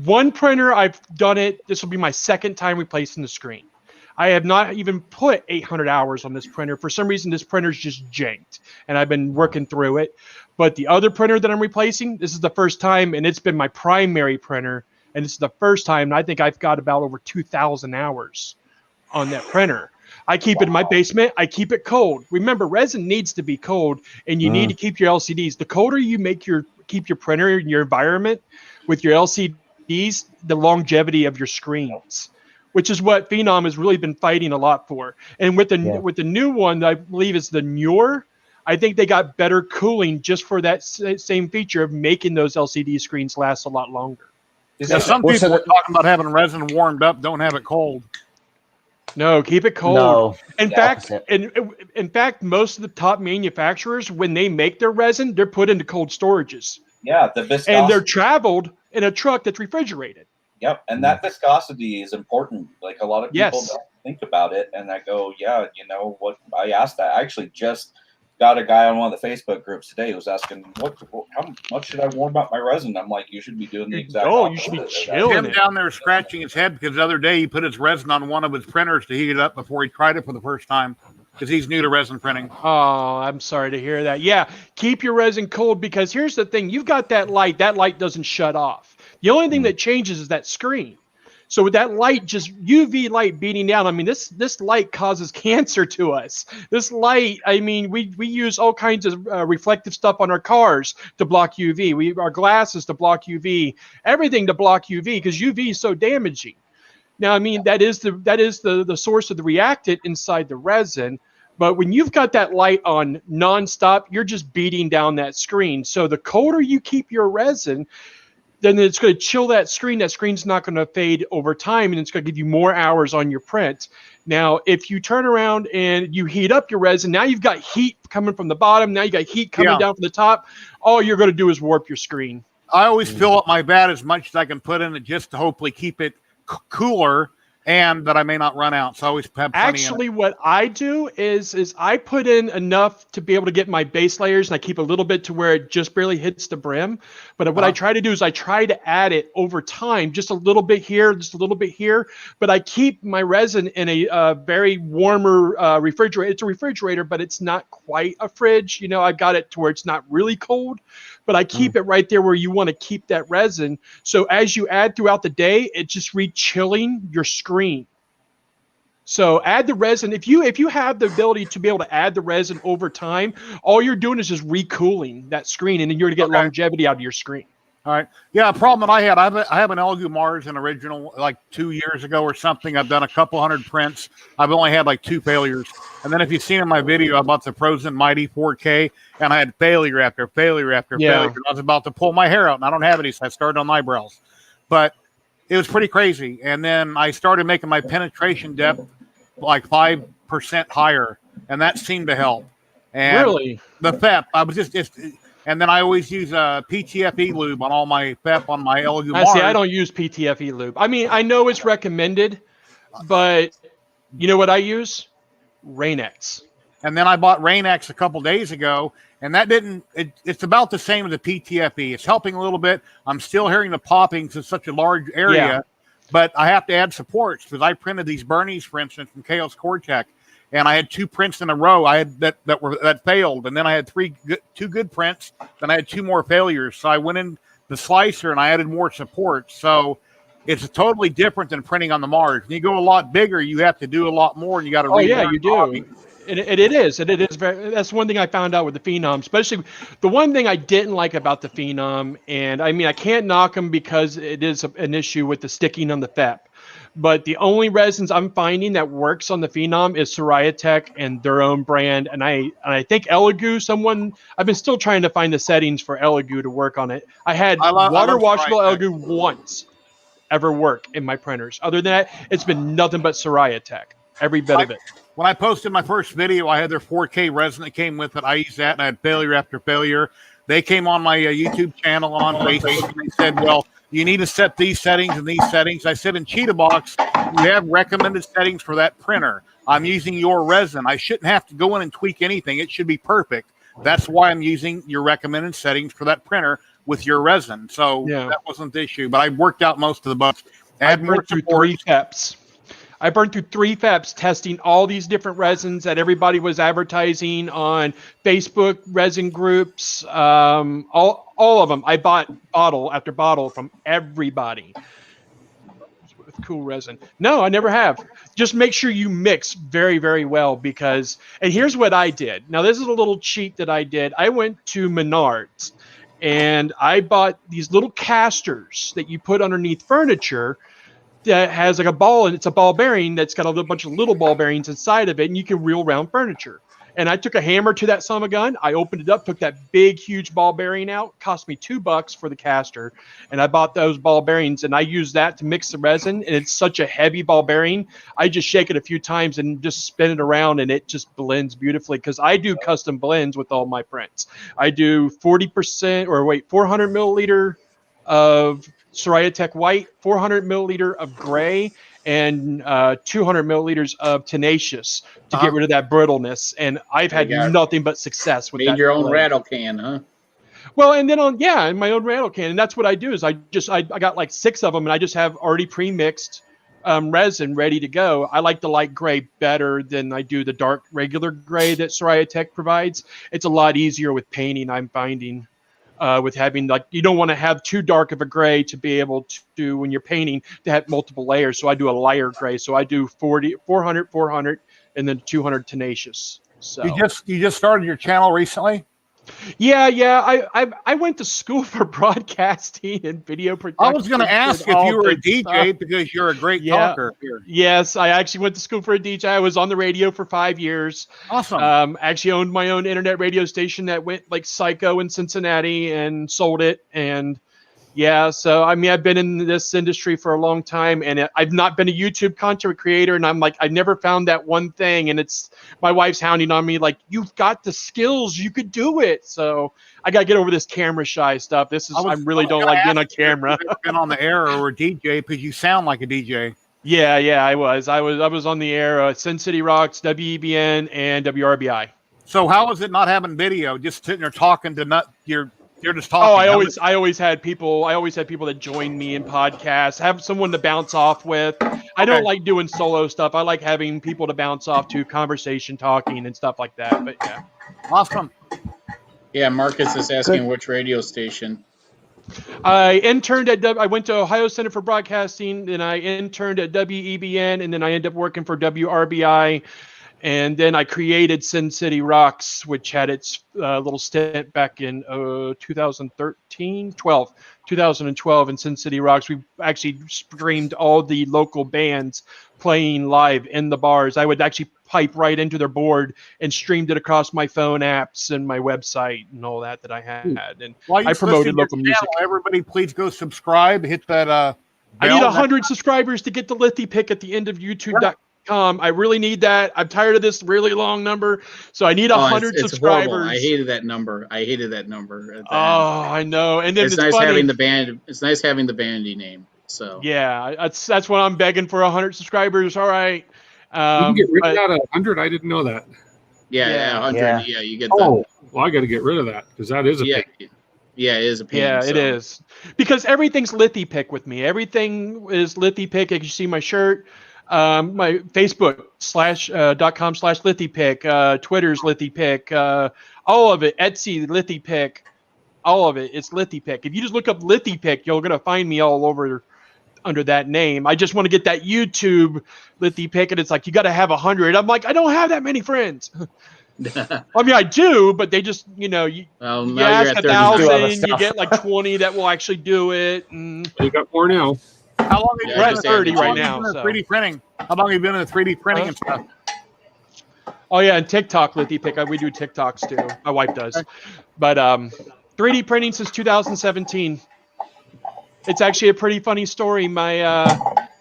Speaker 10: one printer I've done it. This will be my second time replacing the screen. I have not even put 800 hours on this printer. For some reason, this printer's just janked, and I've been working through it. But the other printer that I'm replacing, this is the first time, and it's been my primary printer, and this is the first time, and I think I've got about over 2,000 hours on that printer. I keep it in my basement. I keep it cold. Remember, resin needs to be cold, and you need to keep your LCDs. The colder you keep your printer in your environment with your LCDs, the longevity of your screens, which is what Phenom has really been fighting a lot for. And with the new one, I believe is the newer, I think they got better cooling just for that same feature of making those LCD screens last a lot longer.
Speaker 1: Now, some people are talking about having resin warmed up, don't have it cold.
Speaker 10: No, keep it cold.
Speaker 2: No,
Speaker 10: in fact, most of the top manufacturers, when they make their resin, they're put into cold storages.
Speaker 5: Yeah, the viscosity.
Speaker 10: And they're traveled in a truck that's refrigerated.
Speaker 5: Yep, and that viscosity is important. Like, a lot of people don't think about it, and I go, yeah, you know what? I asked that. I actually just got a guy on one of the Facebook groups today who was asking, how much should I warm up my resin? I'm like, you should be doing the exact opposite.
Speaker 10: You should be chilling.
Speaker 1: Him down there scratching his head because the other day he put his resin on one of his printers to heat it up before he tried it for the first time, because he's new to resin printing.
Speaker 10: Oh, I'm sorry to hear that. Yeah, keep your resin cold, because here's the thing. You've got that light. That light doesn't shut off. The only thing that changes is that screen. So with that light, just UV light beating down, I mean, this light causes cancer to us. This light, I mean, we use all kinds of reflective stuff on our cars to block UV. Our glasses to block UV, everything to block UV, because UV is so damaging. Now, I mean, that is the source of the reactant inside the resin. But when you've got that light on nonstop, you're just beating down that screen. So the colder you keep your resin, then it's going to chill that screen. That screen's not going to fade over time, and it's going to give you more hours on your print. Now, if you turn around and you heat up your resin, now you've got heat coming from the bottom. Now you got heat coming down from the top. All you're going to do is warp your screen.
Speaker 1: I always fill up my vat as much as I can put in it, just to hopefully keep it cooler and that I may not run out. So I always have plenty.
Speaker 10: Actually, what I do is I put in enough to be able to get my base layers, and I keep a little bit to where it just barely hits the brim. But what I try to do is I try to add it over time, just a little bit here, just a little bit here. But I keep my resin in a very warmer refrigerator. It's a refrigerator, but it's not quite a fridge. You know, I've got it to where it's not really cold, but I keep it right there where you want to keep that resin. So as you add throughout the day, it's just re-chilling your screen. So add the resin. If you have the ability to be able to add the resin over time, all you're doing is just recooling that screen, and then you're going to get longevity out of your screen.
Speaker 1: All right. Yeah, a problem that I had, I have an Elegoo Mars, an original, like 2 years ago or something. I've done a couple hundred prints. I've only had like 2 failures. And then if you've seen in my video about the Frozen Mighty 4K, and I had failure after failure after failure. I was about to pull my hair out, and I don't have any, so I started on eyebrows. But it was pretty crazy. And then I started making my penetration depth like 5% higher, and that seemed to help. And
Speaker 10: really?
Speaker 1: The FEP, I was just and then I always use PTFE lube on all my FEP on my Elegoo Mars.
Speaker 10: I don't use PTFE lube. I mean, I know it's recommended, but you know what I use? Rain-X.
Speaker 1: And then I bought Rain-X a couple days ago, and that it's about the same as the PTFE. It's helping a little bit. I'm still hearing the poppings in such a large area, but I have to add supports, because I printed these Bernies, for instance, from Chaos Cortec, and I had 2 prints in a row. I had that failed, and then I had 2 good prints. Then I had 2 more failures. So I went in the slicer and I added more support. So it's totally different than printing on the Mars. When you go a lot bigger, you have to do a lot more, and you got to.
Speaker 10: Oh yeah, you do. It is very. That's one thing I found out with the Phenom. Especially the one thing I didn't like about the Phenom, and I mean I can't knock them because it is an issue with the sticking on the FEP. But the only resins I'm finding that works on the Phenom is ZYLTECH and their own brand. And I think Elegoo, I've been still trying to find the settings for Elegoo to work on it. I had water washable Elegoo once ever work in my printers. Other than that, it's been nothing but ZYLTECH, every bit of it.
Speaker 1: when I posted my first video, I had their 4K resin that came with it. I used that, and I had failure after failure. They came on my YouTube channel and on Facebook, and they said, well, you need to set these settings and these settings. I said, in CheetahBox, you have recommended settings for that printer. I'm using your resin. I shouldn't have to go in and tweak anything. It should be perfect. That's why I'm using your recommended settings for that printer with your resin. So that wasn't the issue, but I worked out most of the bugs.
Speaker 10: I burned through 3 FEPs. I burned through 3 FEPs testing all these different resins that everybody was advertising on Facebook resin groups. All of them. I bought bottle after bottle from everybody with cool resin. No, I never have. Just make sure you mix very, very well because, and here's what I did. Now, this is a little cheat that I did. I went to Menards and I bought these little casters that you put underneath furniture that has like a ball, and it's a ball bearing that's got a bunch of little ball bearings inside of it, and you can reel around furniture. And I took a hammer to that son of a gun. I opened it up, took that big, huge ball bearing out. Cost me $2 for the caster, and I bought those ball bearings, and I used that to mix the resin. And it's such a heavy ball bearing. I just shake it a few times and just spin it around, and it just blends beautifully. Because I do custom blends with all my prints. I do 400 milliliter of ZYLTECH white, 400 milliliter of gray, and 200 milliliters of tenacious to get rid of that brittleness. And I've had nothing but success with that.
Speaker 7: Made your own rattle can, huh?
Speaker 10: Well, and then in my own rattle can. And that's what I do is I got like 6 of them, and I just have already pre-mixed resin ready to go. I like the light gray better than I do the dark regular gray that ZYLTECH provides. It's a lot easier with painting, I'm finding. With having, like, you don't want to have too dark of a gray to be able to, when you're painting, to have multiple layers. So I do a lighter gray. So I do 400, and then 200 tenacious. So
Speaker 1: you just started your channel recently?
Speaker 10: Yeah. I went to school for broadcasting and video production.
Speaker 1: I was going to ask if you were a DJ because you're a great talker here.
Speaker 10: Yes, I actually went to school for a DJ. I was on the radio for 5 years.
Speaker 1: Awesome.
Speaker 10: Actually owned my own internet radio station that went like psycho in Cincinnati and sold it. And yeah, so I mean, I've been in this industry for a long time, and I've not been a YouTube content creator. And I'm like, I never found that one thing. And it's my wife's hounding on me, like, you've got the skills, you could do it. So I got to get over this camera shy stuff. I really don't like being on camera.
Speaker 1: Been on the air or a DJ because you sound like a DJ.
Speaker 10: Yeah, I was on the air. Sin City Rocks, WEBN, and WRBI.
Speaker 1: So how is it not having video? Just sitting there talking to You're just talking.
Speaker 10: I always had people that join me in podcasts, have someone to bounce off with. I don't like doing solo stuff. I like having people to bounce off to, conversation, talking, and stuff like that. But yeah.
Speaker 1: Awesome.
Speaker 7: Yeah, Marcus is asking which radio station.
Speaker 10: I went to Ohio Center for Broadcasting, then I interned at WEBN, and then I ended up working for WRBI. And then I created Sin City Rocks, which had its little stint back in 2012. In Sin City Rocks, we actually streamed all the local bands playing live in the bars. I would actually pipe right into their board and streamed it across my phone apps and my website and all that I had. And I promoted local music.
Speaker 1: Everybody, please go subscribe. Hit that.
Speaker 10: I need 100 subscribers to get the Lithy pick at the end of YouTube.com. I really need that. I'm tired of this really long number, so I need 100 subscribers.
Speaker 7: Horrible. I hated that number.
Speaker 10: I know. And then
Speaker 7: it's nice having the band. It's nice having the bandy name. So
Speaker 10: yeah, that's what I'm begging for, 100 subscribers. All right.
Speaker 9: You can get rid of that 100. I didn't know that.
Speaker 7: Yeah, 100. Yeah, you get.
Speaker 9: Well, I got to get rid of that because that is a pain.
Speaker 7: Yeah, it is a pain.
Speaker 10: Yeah, it is, because everything's Lithy pick with me. Everything is Lithy pick. As you see my shirt. My Facebook .com/LithyPick, Twitter's LithyPick, all of it, Etsy LithyPick, all of it. It's LithyPick. If you just look up LithyPick, you're gonna find me all over under that name. I just want to get that YouTube LithyPick, and it's like you got to have 100. I'm like, I don't have that many friends. I mean, I do, but they just, you ask 1,000, you get like 20 that will actually do it. And
Speaker 9: you got more now.
Speaker 1: How long have you
Speaker 10: been at 30 right now?
Speaker 1: 3D printing. How long have you been in the 3D printing and stuff?
Speaker 10: Oh yeah, and TikTok LithyPick. We do TikToks too. My wife does. But 3D printing since 2017. It's actually a pretty funny story. My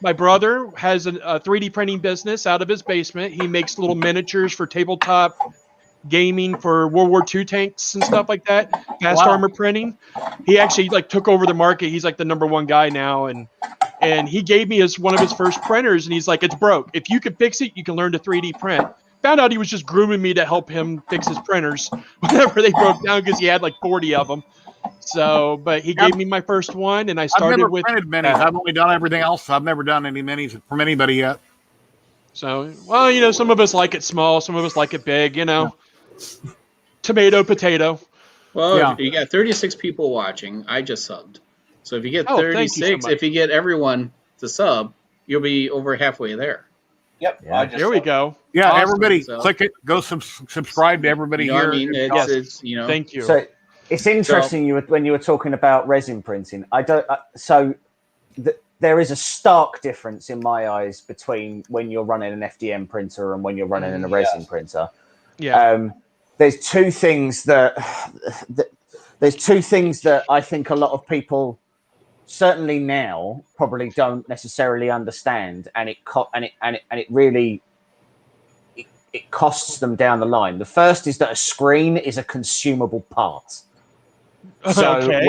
Speaker 10: my brother has a 3D printing business out of his basement. He makes little miniatures for tabletop gaming for World War II tanks and stuff like that. Fast armor printing. He actually like took over the market. He's like the #1 guy now, and he gave me one of his first printers, and he's like, "It's broke. If you can fix it, you can learn to 3D print." Found out he was just grooming me to help him fix his printers whenever they broke down because he had like 40 of them. So, but he gave me my first one, and I started
Speaker 1: I've never
Speaker 10: with
Speaker 1: printed minis. I've only done everything else. I've never done any minis from anybody yet.
Speaker 10: So, well, you know, some of us like it small, some of us like it big. You know, tomato, potato.
Speaker 7: Well, you got 36 people watching. I just subbed. So if you get 36,
Speaker 10: so
Speaker 7: if you get everyone to sub, you'll be over halfway there.
Speaker 5: Yep.
Speaker 2: Yeah.
Speaker 10: There we go.
Speaker 1: Yeah,
Speaker 10: Awesome.
Speaker 1: everybody
Speaker 7: So-
Speaker 1: click it. Go subscribe to everybody
Speaker 7: You know
Speaker 1: here.
Speaker 7: what I mean?
Speaker 10: Yes.
Speaker 7: It's you know.
Speaker 10: Thank you.
Speaker 2: So it's interesting when you were talking about resin printing. There is a stark difference in my eyes between when you're running an FDM printer and when you're running a resin printer.
Speaker 10: Yeah.
Speaker 2: There's two things that I think a lot of people, certainly now, probably don't necessarily understand, and it really costs them down the line. The first is that a screen is a consumable part. So
Speaker 10: Okay.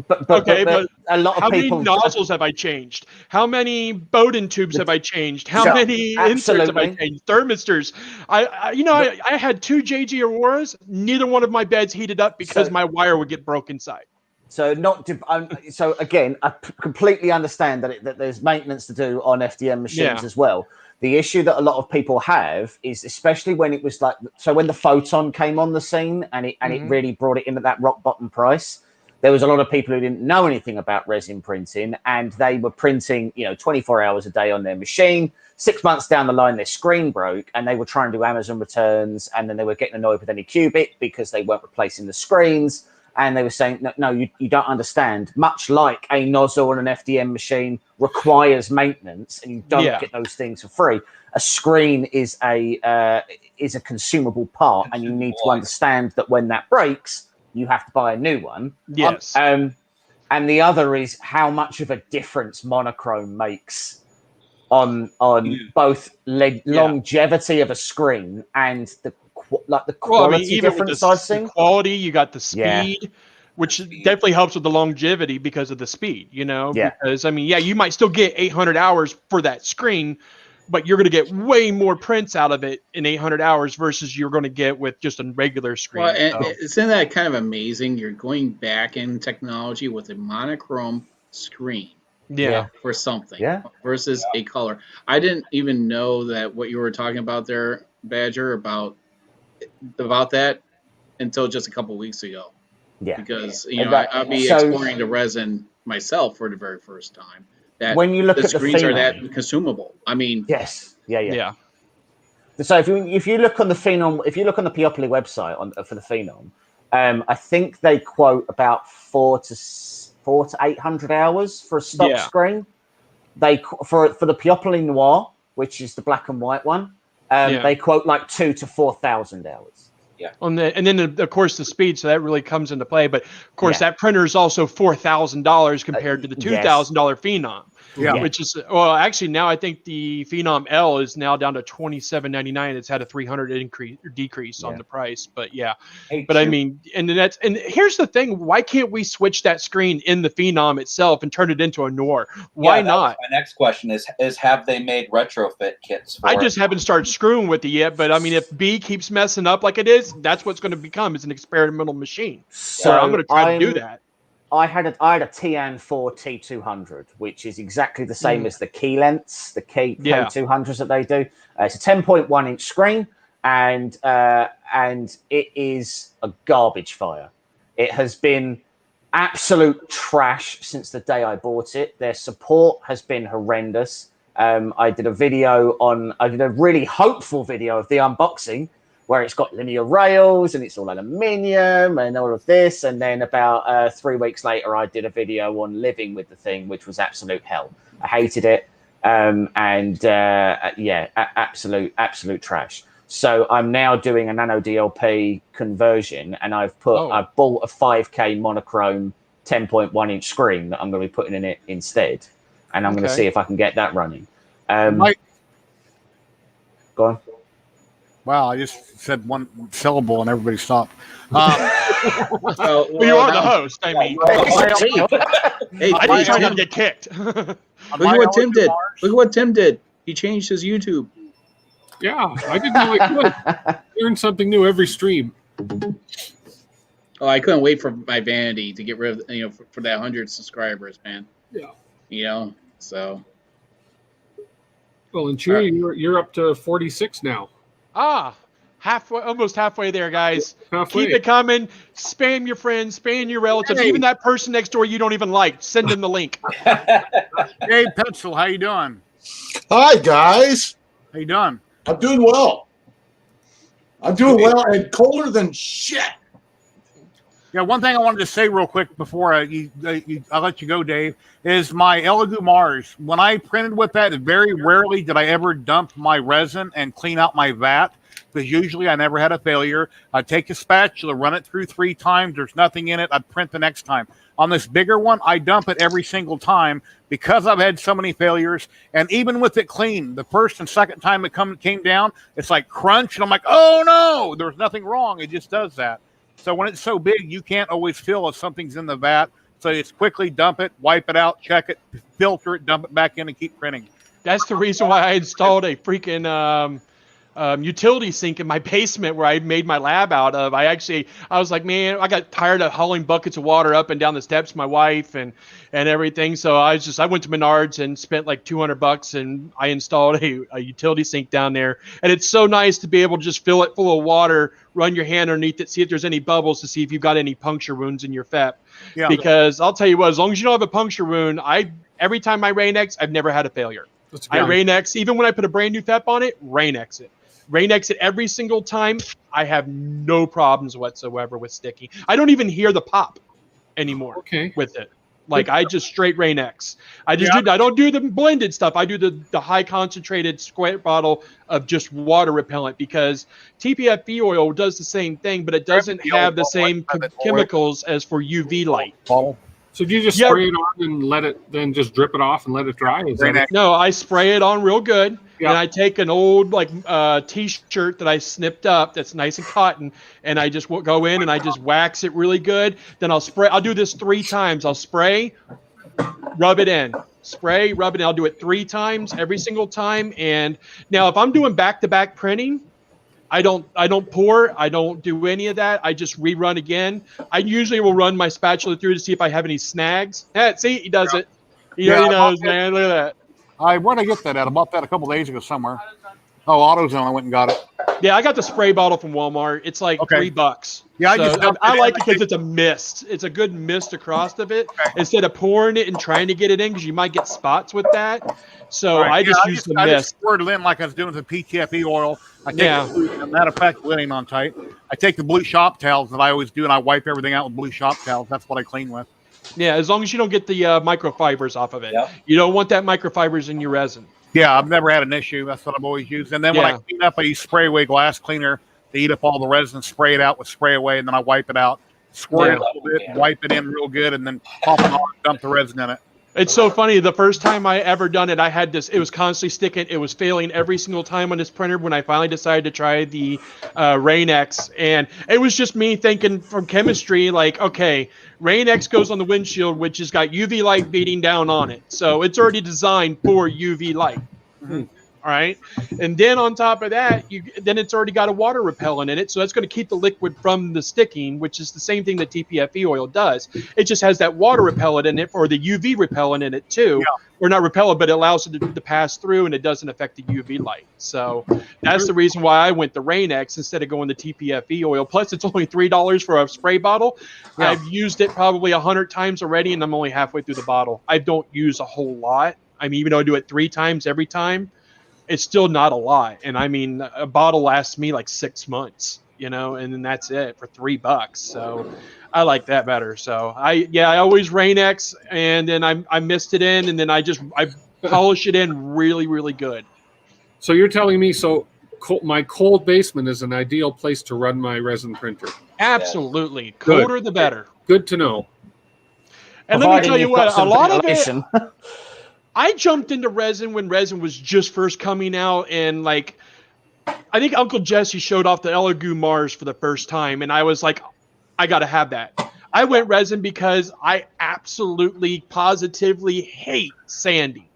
Speaker 2: but a lot of
Speaker 10: how
Speaker 2: people.
Speaker 10: many nozzles have I changed? How many Bowden tubes have I changed? How many inserts have I changed? Thermistors. I had 2 JG Auroras. Neither one of my beds heated up because my wire would get broke inside.
Speaker 2: So again, I completely understand that there's maintenance to do on FDM machines as well. The issue that a lot of people have is, especially when it was like, so when the Photon came on the scene and it really brought it in at that rock bottom price, there was a lot of people who didn't know anything about resin printing, and they were printing, 24 hours a day on their machine. 6 months down the line, their screen broke, and they were trying to do Amazon returns, and then they were getting annoyed with any Cubic because they weren't replacing the screens. And they were saying, no, you don't understand. Much like a nozzle on an FDM machine requires maintenance, and you don't get those things for free. A screen is a consumable part, and you need to understand that when that breaks, you have to buy a new one.
Speaker 10: Yes.
Speaker 2: And the other is how much of a difference monochrome makes on both longevity of a screen and the quality difference I've seen.
Speaker 10: The quality, you got the speed, which definitely helps with the longevity because of the speed, because you might still get 800 hours for that screen, but you're going to get way more prints out of it in 800 hours versus you're going to get with just a regular screen.
Speaker 7: Well, and isn't that kind of amazing? You're going back in technology with a monochrome screen. For something versus a color. I didn't even know that what you were talking about there, Badger, about that until just a couple weeks ago. Because I'll be exploring the resin myself for the very first time. That
Speaker 2: when you look
Speaker 7: the
Speaker 2: at
Speaker 7: screens
Speaker 2: the
Speaker 7: are that consumable. I mean,
Speaker 2: yeah. So if you look on the Phenom, if you look on the Peopoly website for the Phenom, I think they quote about 400 to 800 hours for a stock screen. They for the Peopoly Noir, which is the black and white one, they quote like 2,000 to 4,000 hours.
Speaker 10: And then of course the speed, so that really comes into play. But of course that printer is also $4,000 compared to the $2,000 Phenom. Which is actually now I think the Phenom L is now down to $27.99. It's had a $300 decrease on the price, but I mean, and here's the thing: why can't we switch that screen in the Phenom itself and turn it into a Noir? Why not?
Speaker 5: My next question is have they made retrofit kits for
Speaker 10: I just haven't started screwing with it yet, but I mean, if B keeps messing up like it is, that's what's going to become is an experimental machine. So I'm going to try to do that.
Speaker 2: I had a TN4 T200, which is exactly the same as the Key Lengths, the K200s that they do. It's a 10.1 inch screen, and it is a garbage fire. It has been absolute trash since the day I bought it. Their support has been horrendous. I did a really hopeful video of the unboxing, where it's got linear rails and it's all aluminium and all of this. And then about 3 weeks later, I did a video on living with the thing, which was absolute hell. I hated it. Absolute trash. So I'm now doing a nano DLP conversion, and I've bought a 5K monochrome 10.1 inch screen that I'm going to be putting in it instead, and I'm going to see if I can get that running. Go on.
Speaker 1: Wow, I just said one syllable and everybody stopped.
Speaker 10: Well, you are the host. I mean, I just trying not to get kicked.
Speaker 7: Look at what Tim did. Look at what Tim did. He changed his YouTube.
Speaker 9: Yeah, I didn't know I could. Learn something new every stream.
Speaker 7: Oh, I couldn't wait for my vanity to get rid of, for that 100 subscribers, man.
Speaker 9: Yeah.
Speaker 7: So.
Speaker 9: Well, and Chewy, you're up to 46 now.
Speaker 10: Halfway, almost halfway there, guys.
Speaker 9: Halfway.
Speaker 10: Keep it coming. Spam your friends, spam your relatives, even that person next door you don't even like. Send them the link.
Speaker 1: Hey, Pencil, how you doing?
Speaker 11: Hi, guys.
Speaker 1: How you doing?
Speaker 11: I'm doing well. I'm doing well and colder than shit.
Speaker 1: Yeah, one thing I wanted to say real quick before I let you go, Dave, is my Elegoo Mars. When I printed with that, very rarely did I ever dump my resin and clean out my vat, because usually I never had a failure. I'd take a spatula, run it through 3 times. There's nothing in it. I'd print the next time. On this bigger one, I dump it every single time because I've had so many failures. And even with it clean, the first and second time it came down, it's like crunch. And I'm like, oh, no, there's nothing wrong. It just does that. So when it's so big, you can't always feel if something's in the vat. So it's quickly dump it, wipe it out, check it, filter it, dump it back in, and keep printing.
Speaker 10: That's the reason why I installed a freaking utility sink in my basement where I made my lab out of. I was like, man, I got tired of hauling buckets of water up and down the steps, my wife and everything. So I went to Menards and spent like $200 and I installed a utility sink down there. And it's so nice to be able to just fill it full of water, run your hand underneath it, see if there's any bubbles to see if you've got any puncture wounds in your FEP. Yeah. Because I'll tell you what, as long as you don't have a puncture wound, every time I Rain-X, I've never had a failure. I Rain-X, even when I put a brand new FEP on it, Rain-X it. Rain-X it every single time. I have no problems whatsoever with sticking. I don't even hear the pop anymore with it. Like I just straight Rain-X. I don't do the blended stuff. I do the high concentrated square bottle of just water repellent, because TPFE oil does the same thing, but it doesn't have the same chemicals as for UV light.
Speaker 9: So do you just spray it on and let it then just drip it off and let it dry?
Speaker 10: No, I spray it on real good. And I take an old t-shirt that I snipped up that's nice and cotton, and I just go in and I just wax it really good. Then I'll spray. I'll do this 3 times. I'll spray, rub it in, spray, rub it in. I'll do it 3 times every single time. And now if I'm doing back-to-back printing, I don't pour. I don't do any of that. I just rerun again. I usually will run my spatula through to see if I have any snags. See, he does it. He knows, man. Look at that.
Speaker 1: Where'd I get that at? I bought that a couple days ago somewhere. Oh, AutoZone. I went and got it.
Speaker 10: Yeah, I got the spray bottle from Walmart. It's like $3. Yeah, I like it because it's a mist. It's a good mist across of it instead of pouring it and trying to get it in, because you might get spots with that. So I just use the mist. I just
Speaker 1: squirted it in like I was doing with the PTFE oil. I take the blue, matter of fact, it ain't on tight. I take the blue shop towels that I always do, and I wipe everything out with blue shop towels. That's what I clean with.
Speaker 10: Yeah, as long as you don't get the microfibers off of it. Yeah. You don't want that microfibers in your resin.
Speaker 1: Yeah, I've never had an issue. That's what I've always used. And then when I clean up, I use spray away glass cleaner to eat up all the resin, spray it out with spray away, and then I wipe it out, squirt it a little bit, wipe it in real good, and then pop it on and dump the resin in it.
Speaker 10: It's so funny. The first time I ever done it, I had this. It was constantly sticking. It was failing every single time on this printer. When I finally decided to try the Rain-X, and it was just me thinking from chemistry, like, okay, Rain-X goes on the windshield, which has got UV light beating down on it, so it's already designed for UV light. Mm-hmm. All right, and then on top of that, then it's already got a water repellent in it, so that's going to keep the liquid from the sticking, which is the same thing that TPFE oil does. It just has that water repellent in it, or the UV repellent in it too, or not repellent, but it allows it to pass through, and it doesn't affect the UV light. So that's the reason why I went the Rain-X instead of going the TPFE oil. Plus, it's only $3 for a spray bottle. Yeah. I've used it probably 100 times already, and I'm only halfway through the bottle. I don't use a whole lot. I mean, even though I do it 3 times every time, it's still not a lot. And I mean, a bottle lasts me like 6 months, and then that's it for $3. So I like that better. So I always Rain-X, and then I mist it in, and then I polish it in really, really good.
Speaker 9: So you're telling me, my cold basement is an ideal place to run my resin printer?
Speaker 10: Absolutely. Colder the better.
Speaker 9: Good to know.
Speaker 10: And let me
Speaker 2: Providing
Speaker 10: tell you
Speaker 2: you've got
Speaker 10: what, a
Speaker 2: some
Speaker 10: lot of it,
Speaker 2: ventilation.
Speaker 10: I jumped into resin when resin was just first coming out, and like, I think Uncle Jesse showed off the Elegoo Mars for the first time, and I was like, I got to have that. I went resin because I absolutely, positively hate sanding,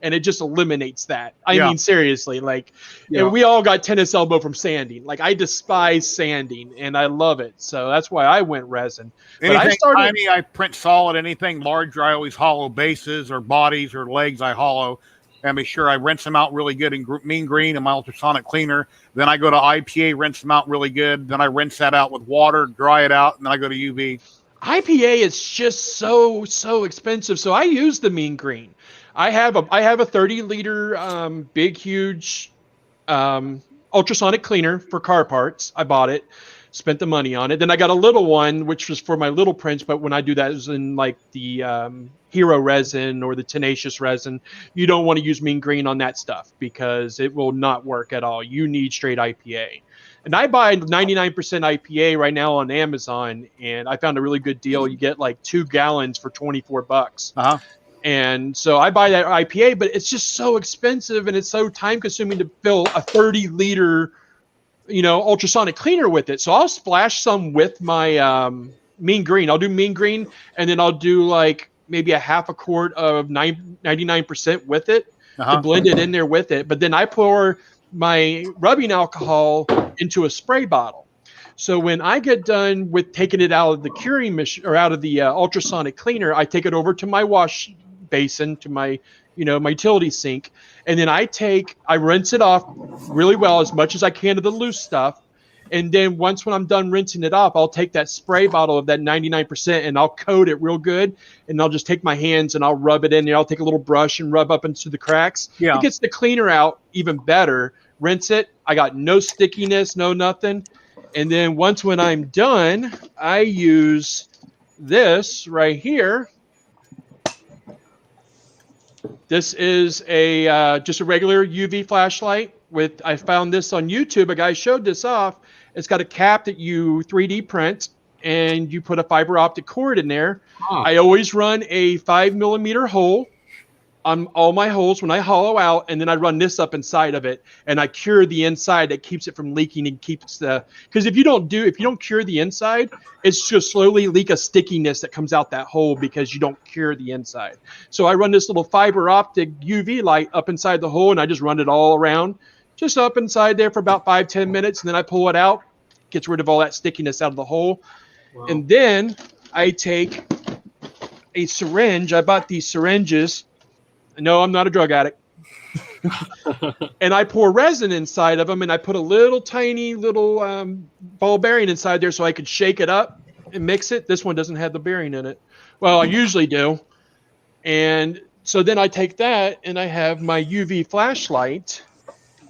Speaker 10: and it just eliminates that. I mean, seriously, like, and we all got tennis elbow from sanding. Like, I despise sanding, and I love it, so that's why I went resin.
Speaker 1: Anything tiny, I print solid. Anything larger, I always hollow bases or bodies or legs. I hollow, and be sure I rinse them out really good in mean green and my ultrasonic cleaner. Then I go to IPA, rinse them out really good. Then I rinse that out with water, dry it out, and then I go to UV.
Speaker 10: IPA is just so expensive, so I use the mean green. I have a 30-liter big huge ultrasonic cleaner for car parts. I bought it, spent the money on it. Then I got a little one, which was for my little prints, but when I do that, it's in like the Hero resin or the Tenacious resin. You don't want to use mean green on that stuff because it will not work at all. You need straight IPA. And I buy 99% IPA right now on Amazon, and I found a really good deal. You get like 2 gallons for $24.
Speaker 1: Uh-huh.
Speaker 10: And so I buy that IPA, but it's just so expensive and it's so time consuming to fill a 30-liter, ultrasonic cleaner with it. So I'll splash some with my mean green. I'll do mean green, and then I'll do like maybe a half a quart of 99% with it to blend it in there with it. But then I pour my rubbing alcohol into a spray bottle. So when I get done with taking it out of the curing machine or out of the ultrasonic cleaner, I take it over to my wash basin, to my, my utility sink. And then I rinse it off really well, as much as I can of the loose stuff. And then when I'm done rinsing it off, I'll take that spray bottle of that 99% and I'll coat it real good. And I'll just take my hands and I'll rub it in there. I'll take a little brush and rub up into the cracks.
Speaker 1: Yeah.
Speaker 10: It gets the cleaner out even better. Rinse it. I got no stickiness, no nothing. And then when I'm done, I use this right here. This is just a regular UV flashlight. I found this on YouTube. A guy showed this off. It's got a cap that you 3D print, and you put a fiber optic cord in there. I always run a 5mm hole on all my holes when I hollow out, and then I run this up inside of it, and I cure the inside. That keeps it from leaking and keeps because if you don't cure the inside, it's just slowly leak a stickiness that comes out that hole because you don't cure the inside. So I run this little fiber optic UV light up inside the hole, and I just run it all around, just up inside there for about 5-10 minutes, and then I pull it out, gets rid of all that stickiness out of the hole. Wow. And then I take a syringe. I bought these syringes. No, I'm not a drug addict. And I pour resin inside of them, and I put a tiny little ball bearing inside there so I could shake it up and mix it. This one doesn't have the bearing in it. Well, I usually do. And so then I take that, and I have my UV flashlight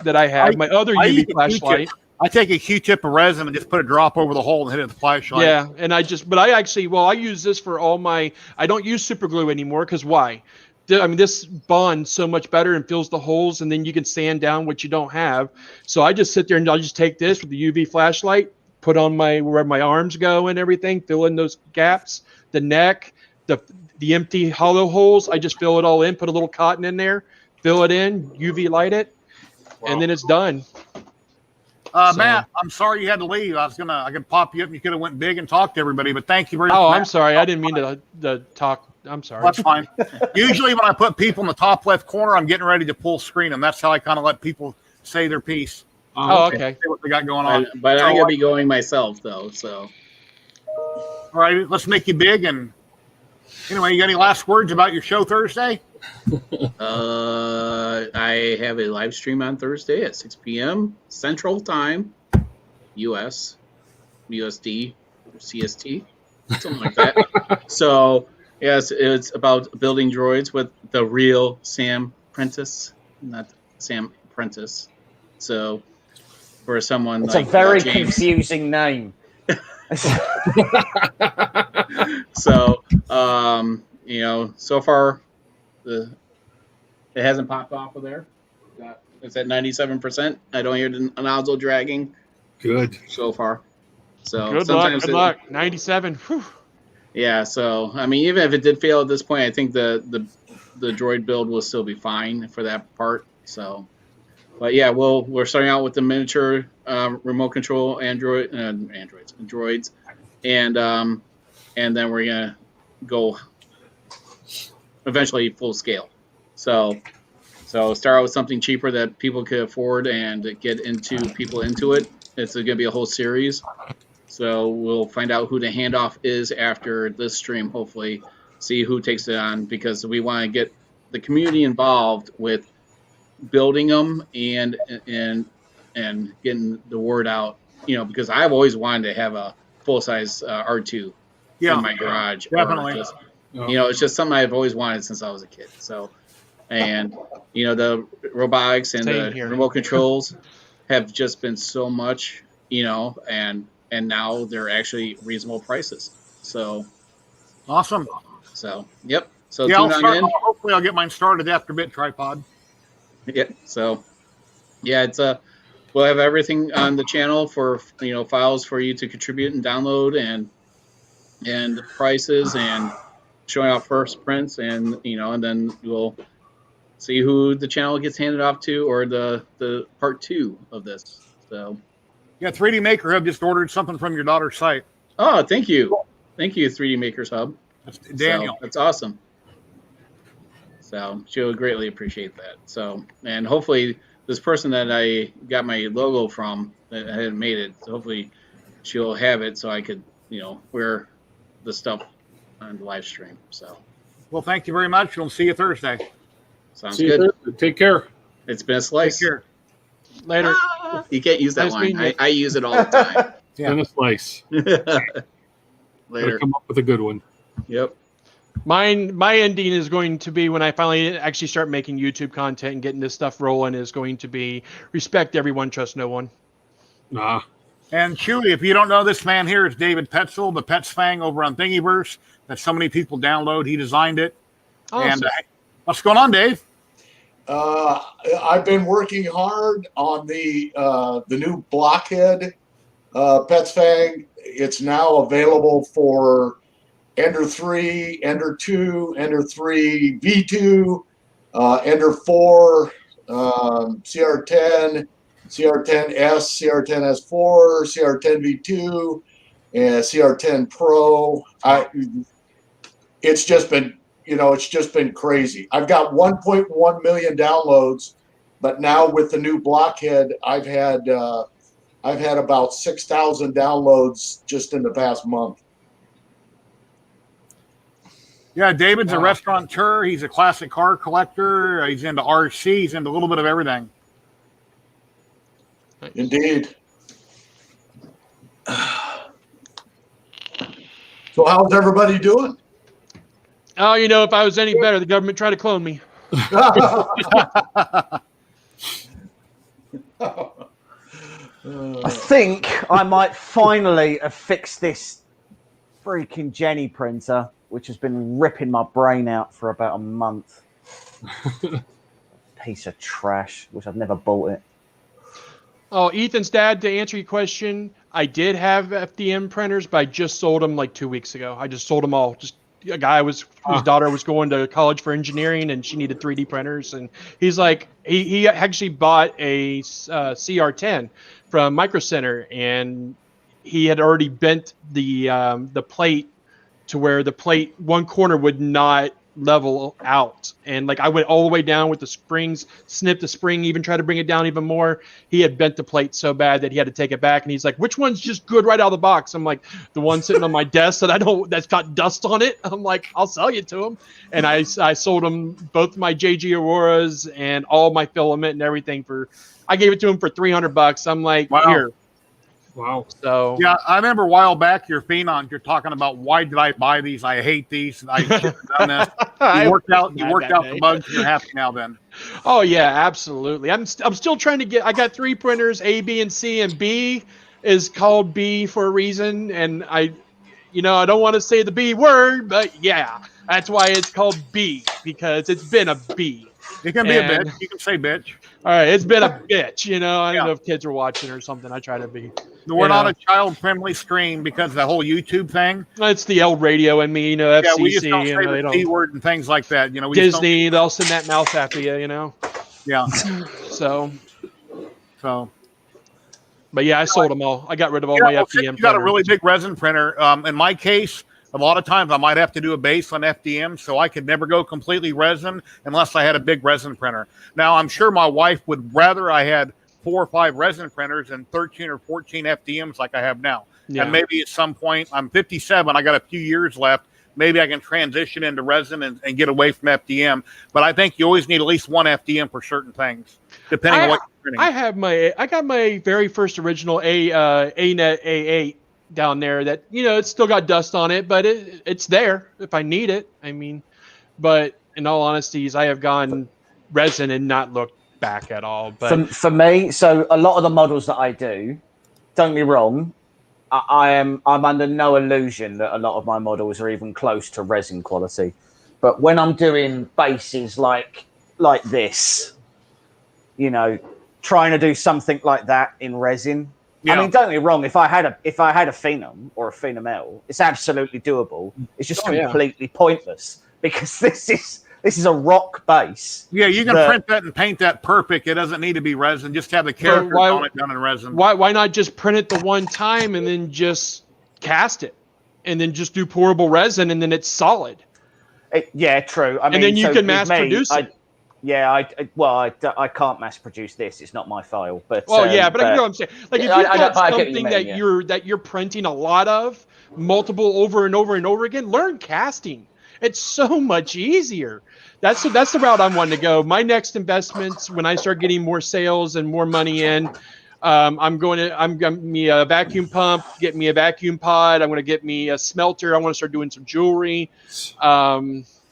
Speaker 10: that I have, my other UV flashlight.
Speaker 1: I take a Q-tip of resin and just put a drop over the hole and hit it with the flashlight.
Speaker 10: Yeah, and I use this for all my, I don't use super glue anymore, because why? I mean, this bonds so much better and fills the holes, and then you can sand down what you don't have. So I just sit there and I'll just take this with the UV flashlight, put on where my arms go and everything, fill in those gaps, the neck, the empty hollow holes. I just fill it all in, put a little cotton in there, fill it in, UV light it, and then it's done.
Speaker 1: Matt, I'm sorry you had to leave. I could pop you up and you could have went big and talked to everybody, but thank you very much.
Speaker 10: Oh,
Speaker 1: Matt.
Speaker 10: I'm sorry. I didn't mean to talk. I'm sorry.
Speaker 1: That's fine. Usually when I put people in the top left corner, I'm getting ready to full screen them. That's how I kind of let people say their piece.
Speaker 10: Oh, okay.
Speaker 1: See what they got going on.
Speaker 7: But I'm going to be going myself, though, so.
Speaker 1: All right, let's make you big. And anyway, you got any last words about your show Thursday?
Speaker 7: I have a live stream on Thursday at 6 p.m. Central Time, US, USD, CST, something like that. So, yes, it's about building droids with the real Sam Prentice, not Sam Prentice. So, for someone
Speaker 2: it's
Speaker 7: like
Speaker 2: a very
Speaker 7: James,
Speaker 2: confusing name.
Speaker 7: So, so far, it hasn't popped off of there. It's at 97%. I don't hear the nozzle dragging.
Speaker 9: Good.
Speaker 7: So far. So
Speaker 10: good luck. 97. Whew.
Speaker 7: Yeah, so I mean, even if it did fail at this point, I think the droid build will still be fine for that part. So, but yeah, we're starting out with the miniature remote control droids, and then we're gonna go eventually full scale. So start out with something cheaper that people could afford and get people into it. It's going to be a whole series. So we'll find out who the handoff is after this stream, hopefully, see who takes it on, because we want to get the community involved with building them and getting the word out, because I've always wanted to have a full-size R2 in my garage.
Speaker 1: Definitely.
Speaker 7: It's just something I've always wanted since I was a kid. So, and the robotics and
Speaker 10: Same
Speaker 7: the
Speaker 10: here.
Speaker 7: remote controls have just been so much, and now they're actually reasonable prices. So
Speaker 1: awesome.
Speaker 7: So yep. So
Speaker 1: yeah,
Speaker 7: hopefully
Speaker 1: I'll get mine started after Bit Tripod.
Speaker 7: Yeah. So yeah, it's we'll have everything on the channel for files for you to contribute and download, and prices, and showing off first prints, and and then we'll see who the channel gets handed off to, or the part 2 of this. So
Speaker 1: yeah, 3D Maker Hub just ordered something from your daughter's site.
Speaker 7: Oh, thank you, 3D Makers Hub.
Speaker 1: That's Daniel.
Speaker 7: So, that's awesome. So she'll greatly appreciate that. So, and hopefully this person that I got my logo from that I hadn't made it, so hopefully she'll have it so I could wear the stuff on the live stream. So,
Speaker 1: well, thank you very much. We'll see you Thursday.
Speaker 7: Sounds good.
Speaker 9: Take care.
Speaker 7: It's been a slice.
Speaker 1: Take care.
Speaker 10: Later.
Speaker 7: You can't use that line. I use it all the time.
Speaker 9: It's been a slice.
Speaker 7: Later.
Speaker 9: Come up with a good one.
Speaker 7: Yep.
Speaker 10: My ending is going to be, when I finally actually start making YouTube content and getting this stuff rolling, is going to be respect everyone, trust no one.
Speaker 1: And Chewy, if you don't know, this man here is David Petzel, the Pets Fang over on Thingiverse that so many people download. He designed it.
Speaker 10: Awesome.
Speaker 1: And what's going on, Dave?
Speaker 11: I've been working hard on the new Blockhead Pets Fang. It's now available for Ender 3, Ender 2, Ender 3 V2, Ender 4, CR10, CR10S, CR10S4, CR10 V2, and CR10 Pro. It's just been crazy. I've got 1.1 million downloads, but now with the new Blockhead, I've had about 6,000 downloads just in the past month.
Speaker 1: Yeah, David's a restaurateur. He's a classic car collector. He's into RC. He's into a little bit of everything.
Speaker 11: Indeed. So how's everybody doing?
Speaker 10: Oh, if I was any better, the government tried to clone me.
Speaker 2: I think I might finally have fixed this freaking Jenny printer, which has been ripping my brain out for about a month. Piece of trash. Wish I'd never bought it.
Speaker 10: Oh, Ethan's dad, to answer your question, I did have FDM printers, but I just sold them like 2 weeks ago. I just sold them all. Just a guy whose daughter was going to college for engineering, and she needed 3D printers, and he's like, he actually bought a CR10 from Micro Center, and he had already bent the plate to where the plate one corner would not level out, and like I went all the way down with the springs, snipped the spring, even tried to bring it down even more. He had bent the plate so bad that he had to take it back, and he's like, which one's just good right out of the box? I'm like, the one sitting on my desk that's got dust on it. I'm like, I'll sell you to him. And I sold him both my JG Auroras and all my filament and everything I gave it to him for $300. I'm like,
Speaker 1: wow.
Speaker 10: Here.
Speaker 9: Wow.
Speaker 10: So
Speaker 1: yeah, I remember a while back your Phenom, you're talking about, why did I buy these? I hate these. I should have done this. You worked out the bugs. You're happy now then. Oh
Speaker 10: yeah, absolutely. I'm still trying to I got 3 printers, A, B, and C, and B is called B for a reason. And I don't want to say the B word, but yeah, that's why it's called B, because it's been a B.
Speaker 1: It can be a bitch. You can say bitch.
Speaker 10: All right, it's been a bitch. I don't know if kids are watching or something. I try to be.
Speaker 1: We're not a child-friendly stream because of the whole YouTube thing.
Speaker 10: It's the L radio and me, FCC.
Speaker 1: Yeah, we just don't say the C word and things like that. We
Speaker 10: Disney, they'll send that mouse after you,
Speaker 1: Yeah.
Speaker 10: So.
Speaker 1: But
Speaker 10: yeah, I sold them all. I got rid of all my FDM.
Speaker 1: You got a really big resin printer. In my case, a lot of times I might have to do a base on FDM, so I could never go completely resin unless I had a big resin printer. Now, I'm sure my wife would rather I had 4 or 5 resin printers and 13 or 14 FDMs like I have now. Yeah. And maybe at some point, I'm 57, I got a few years left. Maybe I can transition into resin and get away from FDM. But I think you always need at least one FDM for certain things, depending on what you're printing.
Speaker 10: I got my very first original ANET A8 down there that, it's still got dust on it, but it's there if I need it. But in all honesty, I have gone resin and not looked back at all. But
Speaker 2: for me, so a lot of the models that I do, don't get me wrong, I'm under no illusion that a lot of my models are even close to resin quality. But when I'm doing bases like this, trying to do something like that in resin, I mean, don't get me wrong, if I had a Phenom or a Phenom L, it's absolutely doable. It's just completely pointless because this is a rock base.
Speaker 1: Yeah, you can print that and paint that perfect. It doesn't need to be resin. Just have the characters on it done in resin.
Speaker 10: Why not just print it the one time and then just cast it, and then just do pourable resin, and then it's solid.
Speaker 2: Yeah, true. I mean,
Speaker 10: and then you can mass produce it.
Speaker 2: I can't mass produce this. It's not my file. But
Speaker 10: but you know what I'm saying. Like if you've got something that you're printing a lot of, multiple over and over and over again, learn casting. It's so much easier. That's the route I'm wanting to go. My next investments, when I start getting more sales and more money in, I'm getting me a vacuum pump, get me a vacuum pod. I'm going to get me a smelter. I want to start doing some jewelry.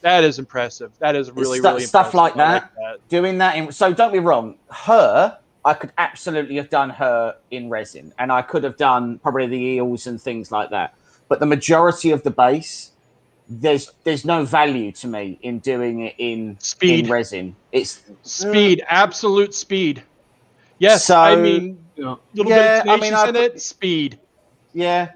Speaker 10: That is impressive. That is really impressive.
Speaker 2: Stuff like that. Doing that. So don't be wrong. I could absolutely have done her in resin, and I could have done probably the eels and things like that. But the majority of the base, there's no value to me in doing it in resin. It's
Speaker 10: speed, absolute speed. Yes,
Speaker 2: so,
Speaker 10: I mean, little bit of tenacious in it, speed.
Speaker 2: Yeah.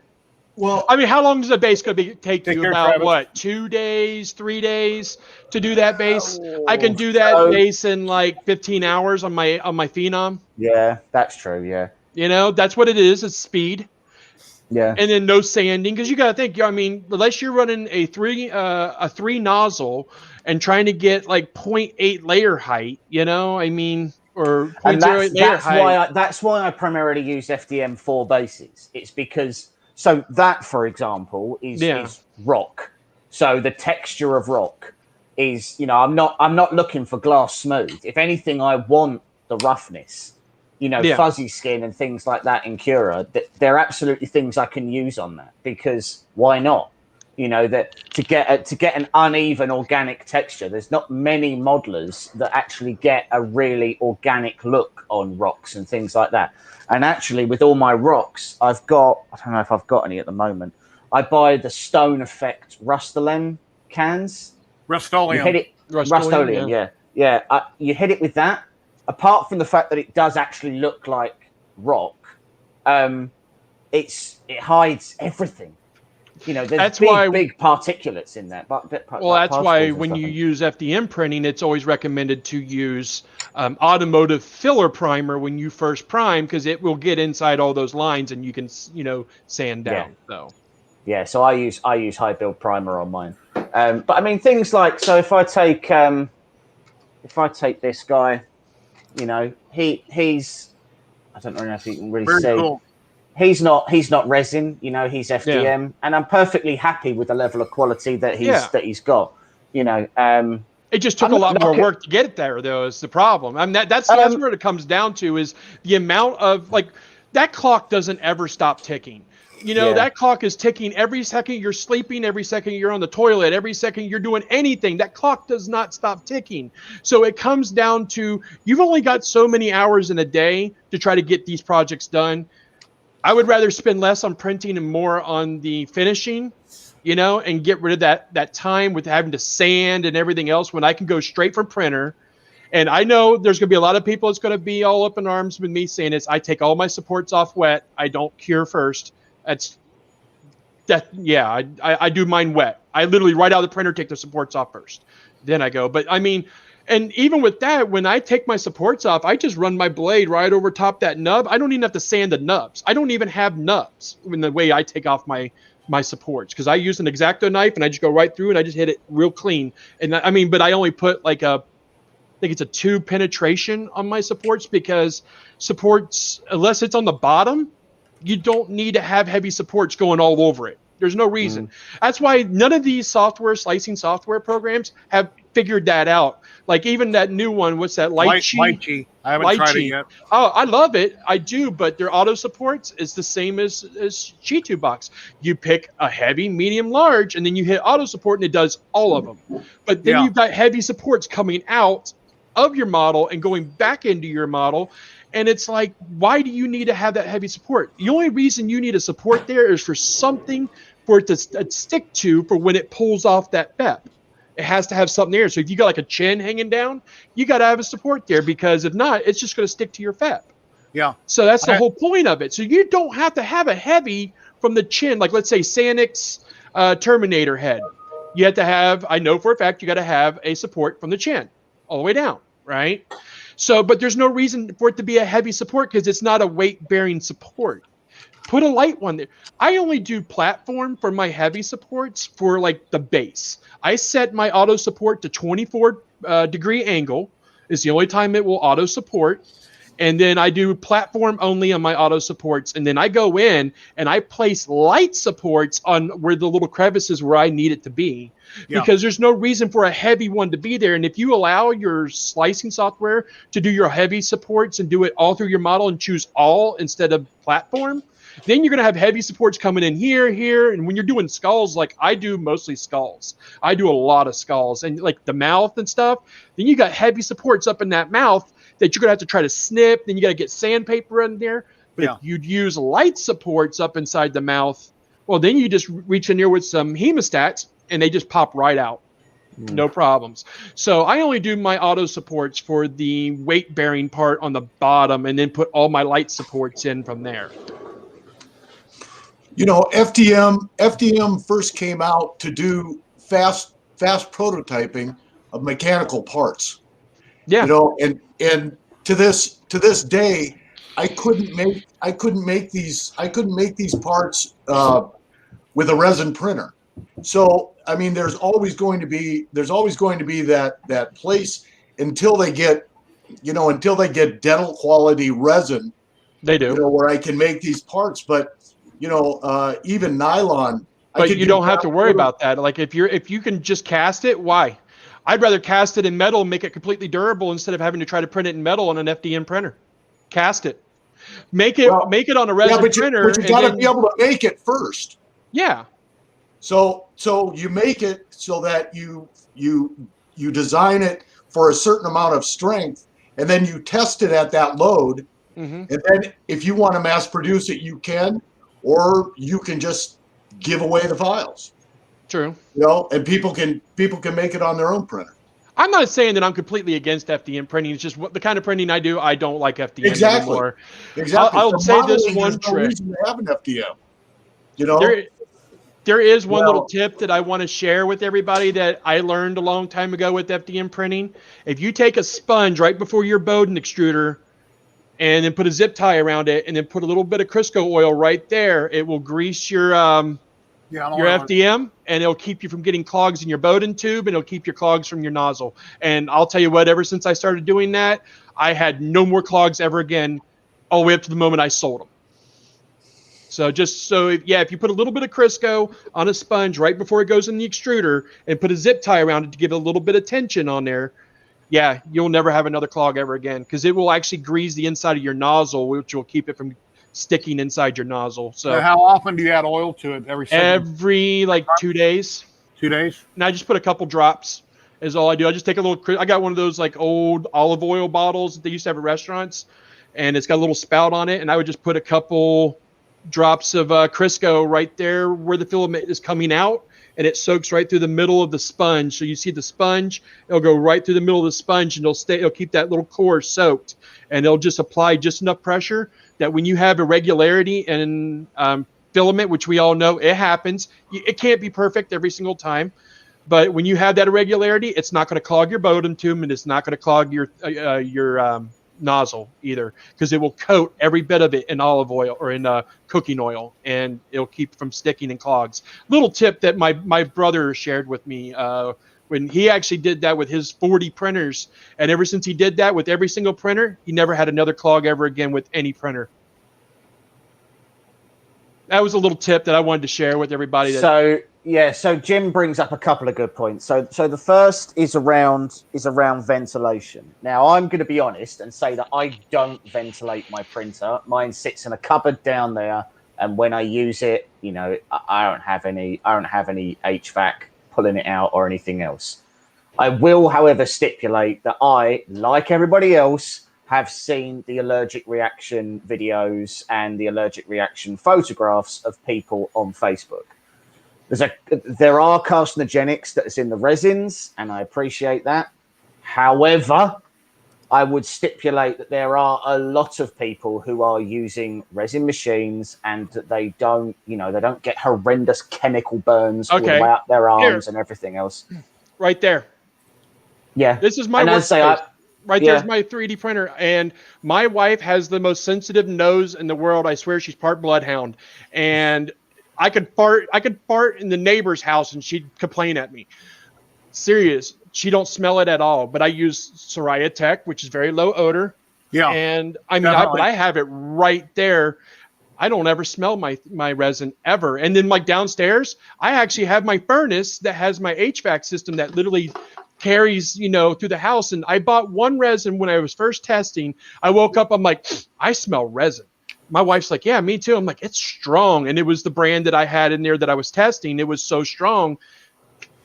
Speaker 10: Well, I mean, how long does a base take you? About what, 2 days, 3 days to do that base? I can do that base in like 15 hours on my Phenom.
Speaker 2: Yeah, that's true. Yeah.
Speaker 10: That's what it is. It's speed.
Speaker 2: Yeah.
Speaker 10: And then no sanding, because you got to think. I mean, unless you're running a three nozzle and trying to get like 0.8 layer height, I mean, or 0.08 layer height.
Speaker 2: That's why I primarily use FDM for bases. It's because. So that, for example, is rock. So the texture of rock is, I'm not looking for glass smooth. If anything, I want the roughness, fuzzy skin and things like that in Cura. They're absolutely things I can use on that because why not? That to get an uneven organic texture. There's not many modelers that actually get a really organic look on rocks and things like that. And actually, with all my rocks, I don't know if I've got any at the moment. I buy the Stone Effect Rust-Oleum cans.
Speaker 1: Rust-Oleum.
Speaker 2: Rust-Oleum, yeah. You hit it with that. Apart from the fact that it does actually look like rock, it hides everything. There's big particulates in there.
Speaker 10: That's why when you use FDM printing, it's always recommended to use automotive filler primer when you first prime, because it will get inside all those lines and you can, sand down.
Speaker 2: So I use high build primer on mine. But I mean things like, so if I take this guy, he's I don't know if you can really see. Cool. He's not resin, he's FDM, and I'm perfectly happy with the level of quality that he's got.
Speaker 10: It just took a lot more work to get it there, though. Is the problem? I mean, that's where it comes down to, is the amount of that clock doesn't ever stop ticking. That clock is ticking every second you're sleeping, every second you're on the toilet, every second you're doing anything. That clock does not stop ticking. So it comes down to, you've only got so many hours in a day to try to get these projects done. I would rather spend less on printing and more on the finishing, and get rid of that time with having to sand and everything else, when I can go straight from printer And I know there's going to be a lot of people that's going to be all up in arms with me saying this. I take all my supports off wet. I don't cure first. I do mine wet. I literally right out of the printer take the supports off first. Then I go. But I mean, and even with that, when I take my supports off, I just run my blade right over top that nub. I don't even have to sand the nubs. I don't even have nubs in the way I take off my supports, because I use an X-Acto knife and I just go right through and I just hit it real clean. And I mean, but I only put like I think it's a 2 penetration on my supports, because supports, unless it's on the bottom, you don't need to have heavy supports going all over it. There's no reason. That's why none of these slicing software programs have figured that out. Like even that new one, what's that?
Speaker 1: Lychee. I haven't tried it yet.
Speaker 10: Oh, I love it. I do, but their auto supports is the same as G2 Box. You pick a heavy, medium, large, and then you hit auto support and it does all of them. But then you've got heavy supports coming out of your model and going back into your model. And it's like, why do you need to have that heavy support? The only reason you need a support there is for something for it to stick to for when it pulls off that FEP. It has to have something there. So if you got like a chin hanging down, you got to have a support there, because if not, it's just going to stick to your FEP.
Speaker 1: Yeah.
Speaker 10: So that's the whole point of it. So you don't have to have a heavy from the chin, like let's say Sanix Terminator head. You have to have, I know for a fact, you got to have a support from the chin all the way down, right? So, but there's no reason for it to be a heavy support, because it's not a weight-bearing support. Put a light one there. I only do platform for my heavy supports for like the base. I set my auto support to 24 degree angle. Is the only time it will auto support. And then I do platform only on my auto supports. And then I go in and I place light supports on where the little crevices where I need it to be. Yeah. Because there's no reason for a heavy one to be there. And if you allow your slicing software to do your heavy supports and do it all through your model and choose all instead of platform, then you're going to have heavy supports coming in here. And when you're doing skulls, like I do mostly skulls, I do a lot of skulls and like the mouth and stuff. Then you got heavy supports up in that mouth that you're going to have to try to snip. Then you got to get sandpaper in there. But if you'd use light supports up inside the mouth, well, then you just reach in there with some hemostats and they just pop right out. No problems. So I only do my auto supports for the weight bearing part on the bottom and then put all my light supports in from there.
Speaker 11: You know, FDM first came out to do fast prototyping of mechanical parts. Yeah. You know, and to this day, I couldn't make these parts with a resin printer. So I mean, there's always going to be that place until they get dental quality resin.
Speaker 10: They do.
Speaker 11: You know, where I can make these parts, but you know, even nylon.
Speaker 10: But you don't have to worry about that. Like if you can just cast it, why? I'd rather cast it in metal and make it completely durable instead of having to try to print it in metal on an FDM printer. Cast it. Make it on a resin printer.
Speaker 11: But you got to be able to make it first.
Speaker 10: Yeah.
Speaker 11: So you make it so that you design it for a certain amount of strength, and then you test it at that load. Mm-hmm. And then if you want to mass produce it, you can, or you can just give away the files.
Speaker 10: True.
Speaker 11: You know, and people can make it on their own printer.
Speaker 10: I'm not saying that I'm completely against FDM printing. It's just the kind of printing I do. I don't like FDM anymore.
Speaker 11: Exactly.
Speaker 10: I'll say this one trick.
Speaker 11: No reason to have an FDM. You know,
Speaker 10: there is one little tip that I want to share with everybody that I learned a long time ago with FDM printing. If you take a sponge right before your Bowden extruder and then put a zip tie around it and then put a little bit of Crisco oil right there, it will grease your FDM and it'll keep you from getting clogs in your Bowden tube and it'll keep your clogs from your nozzle. And I'll tell you what, ever since I started doing that, I had no more clogs ever again all the way up to the moment I sold them. So if you put a little bit of Crisco on a sponge right before it goes in the extruder and put a zip tie around it to give it a little bit of tension on there, yeah, you'll never have another clog ever again because it will actually grease the inside of your nozzle, which will keep it from sticking inside your nozzle. So
Speaker 1: how often do you add oil to it?
Speaker 10: Every like 2 days.
Speaker 1: 2 days?
Speaker 10: And I just put a couple drops is all I do. I just take a little, I got one of those like old olive oil bottles that they used to have at restaurants and it's got a little spout on it. And I would just put a couple drops of Crisco right there where the filament is coming out and it soaks right through the middle of the sponge. So you see the sponge, it'll go right through the middle of the sponge, and it'll keep that little core soaked, and it'll just apply just enough pressure that when you have irregularity in filament, which we all know it happens, it can't be perfect every single time. But when you have that irregularity, it's not going to clog your bodum tube, and it's not going to clog your nozzle either, because it will coat every bit of it in olive oil or in cooking oil, and it'll keep from sticking and clogs. Little tip that my brother shared with me when he actually did that with his 40 printers, and ever since he did that with every single printer, he never had another clog ever again with any printer. That was a little tip that I wanted to share with everybody.
Speaker 2: So Jim brings up a couple of good points. So the first is around ventilation. Now, I'm going to be honest and say that I don't ventilate my printer. Mine sits in a cupboard down there, and when I use it, I don't have any HVAC pulling it out or anything else. I will, however, stipulate that I, like everybody else, have seen the allergic reaction videos and the allergic reaction photographs of people on Facebook. There are carcinogenics that is in the resins, and I appreciate that. However, I would stipulate that there are a lot of people who are using resin machines, and that they don't get horrendous chemical burns all the way up their arms and everything else.
Speaker 10: Right there.
Speaker 2: Yeah.
Speaker 10: This is my workspace. There's my 3D printer, and my wife has the most sensitive nose in the world. I swear she's part bloodhound, and I could fart in the neighbor's house and she'd complain at me. Serious. She don't smell it at all, but I use ZYLTECH, which is very low odor.
Speaker 1: Yeah.
Speaker 10: And I have it right there. I don't ever smell my resin ever. And then like downstairs, I actually have my furnace that has my HVAC system that literally carries, through the house. And I bought one resin when I was first testing. I woke up, I'm like, I smell resin. My wife's like, yeah, me too. I'm like, it's strong. And it was the brand that I had in there that I was testing. It was so strong.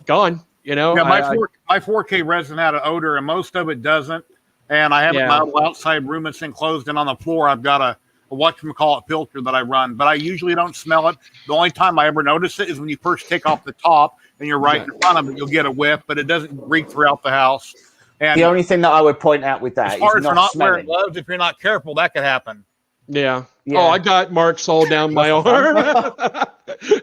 Speaker 10: Gone,
Speaker 1: Yeah, my 4K resin had an odor, and most of it doesn't. And I have my little outside room that's enclosed, and on the floor I've got a whatchamacallit filter that I run. But I usually don't smell it. The only time I ever notice it is when you first take off the top and you're right in front of it, you'll get a whiff, but it doesn't reek throughout the house. And
Speaker 2: the only thing that I would point out with that
Speaker 1: as far
Speaker 2: is
Speaker 1: as not wearing
Speaker 2: smelling.
Speaker 1: gloves, if you're not careful, that could happen.
Speaker 10: Yeah. Oh, I got marks all down my arm.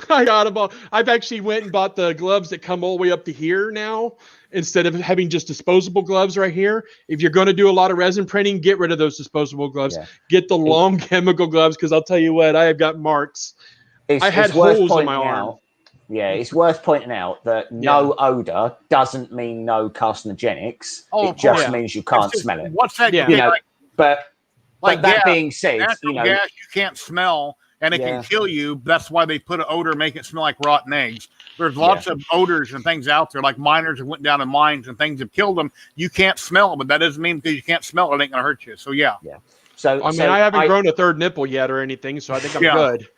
Speaker 10: I got them all. I've actually went and bought the gloves that come all the way up to here now, instead of having just disposable gloves right here. If you're going to do a lot of resin printing, get rid of those disposable gloves. Yeah. Get the long chemical gloves, because I'll tell you what, I have got marks. I had holes in my arm.
Speaker 2: Yeah, it's worth pointing out that no odor doesn't mean no carcinogenics. It just means you can't smell it.
Speaker 1: What's that?
Speaker 2: But that being said,
Speaker 1: gas you can't smell, and it can kill you. That's why they put an odor, make it smell like rotten eggs. There's lots of odors and things out there, like miners have went down in mines and things have killed them. You can't smell, but that doesn't mean because you can't smell it ain't gonna hurt you. So yeah.
Speaker 2: So
Speaker 10: I haven't grown a third nipple yet or anything, so I think I'm good.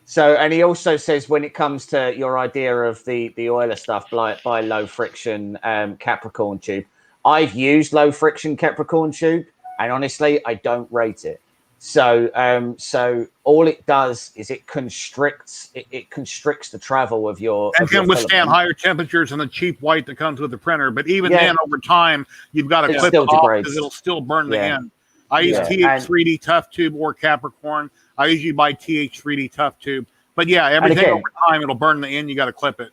Speaker 2: So, and he also says when it comes to your idea of the oiler stuff, like by low friction Capricorn tube, I've used low friction Capricorn tube, and honestly, I don't rate it. So all it does is it constricts the travel of your.
Speaker 1: And can withstand higher temperatures than the cheap white that comes with the printer. But even then, over time, you've got to clip it off because it'll still burn the end. I use TH3D Tough Tube or Capricorn. I usually buy TH3D Tough Tube. But yeah, everything over time, it'll burn the end. You got to clip it.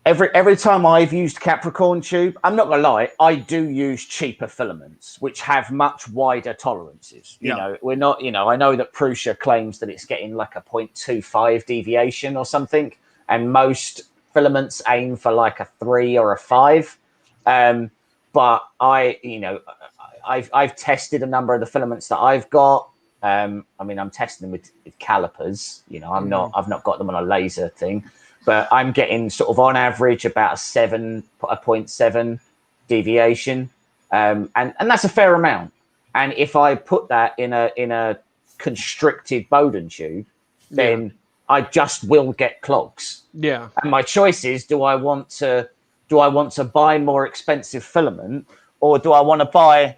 Speaker 2: Every time I've used Capricorn tube, I'm not gonna lie, I do use cheaper filaments which have much wider tolerances. You know, we're not, I know that Prusa claims that it's getting like a 0.25 deviation or something, and most filaments aim for like a 3 or a 5. But I've tested a number of the filaments that I've got. I'm testing them with calipers. I've not got them on a laser thing. But I'm getting sort of on average about a 0.7 deviation, and that's a fair amount. And if I put that in a constricted Bowden tube, then I just will get clogs.
Speaker 10: Yeah. And
Speaker 2: my choice is: do I want to buy more expensive filament, or do I want to buy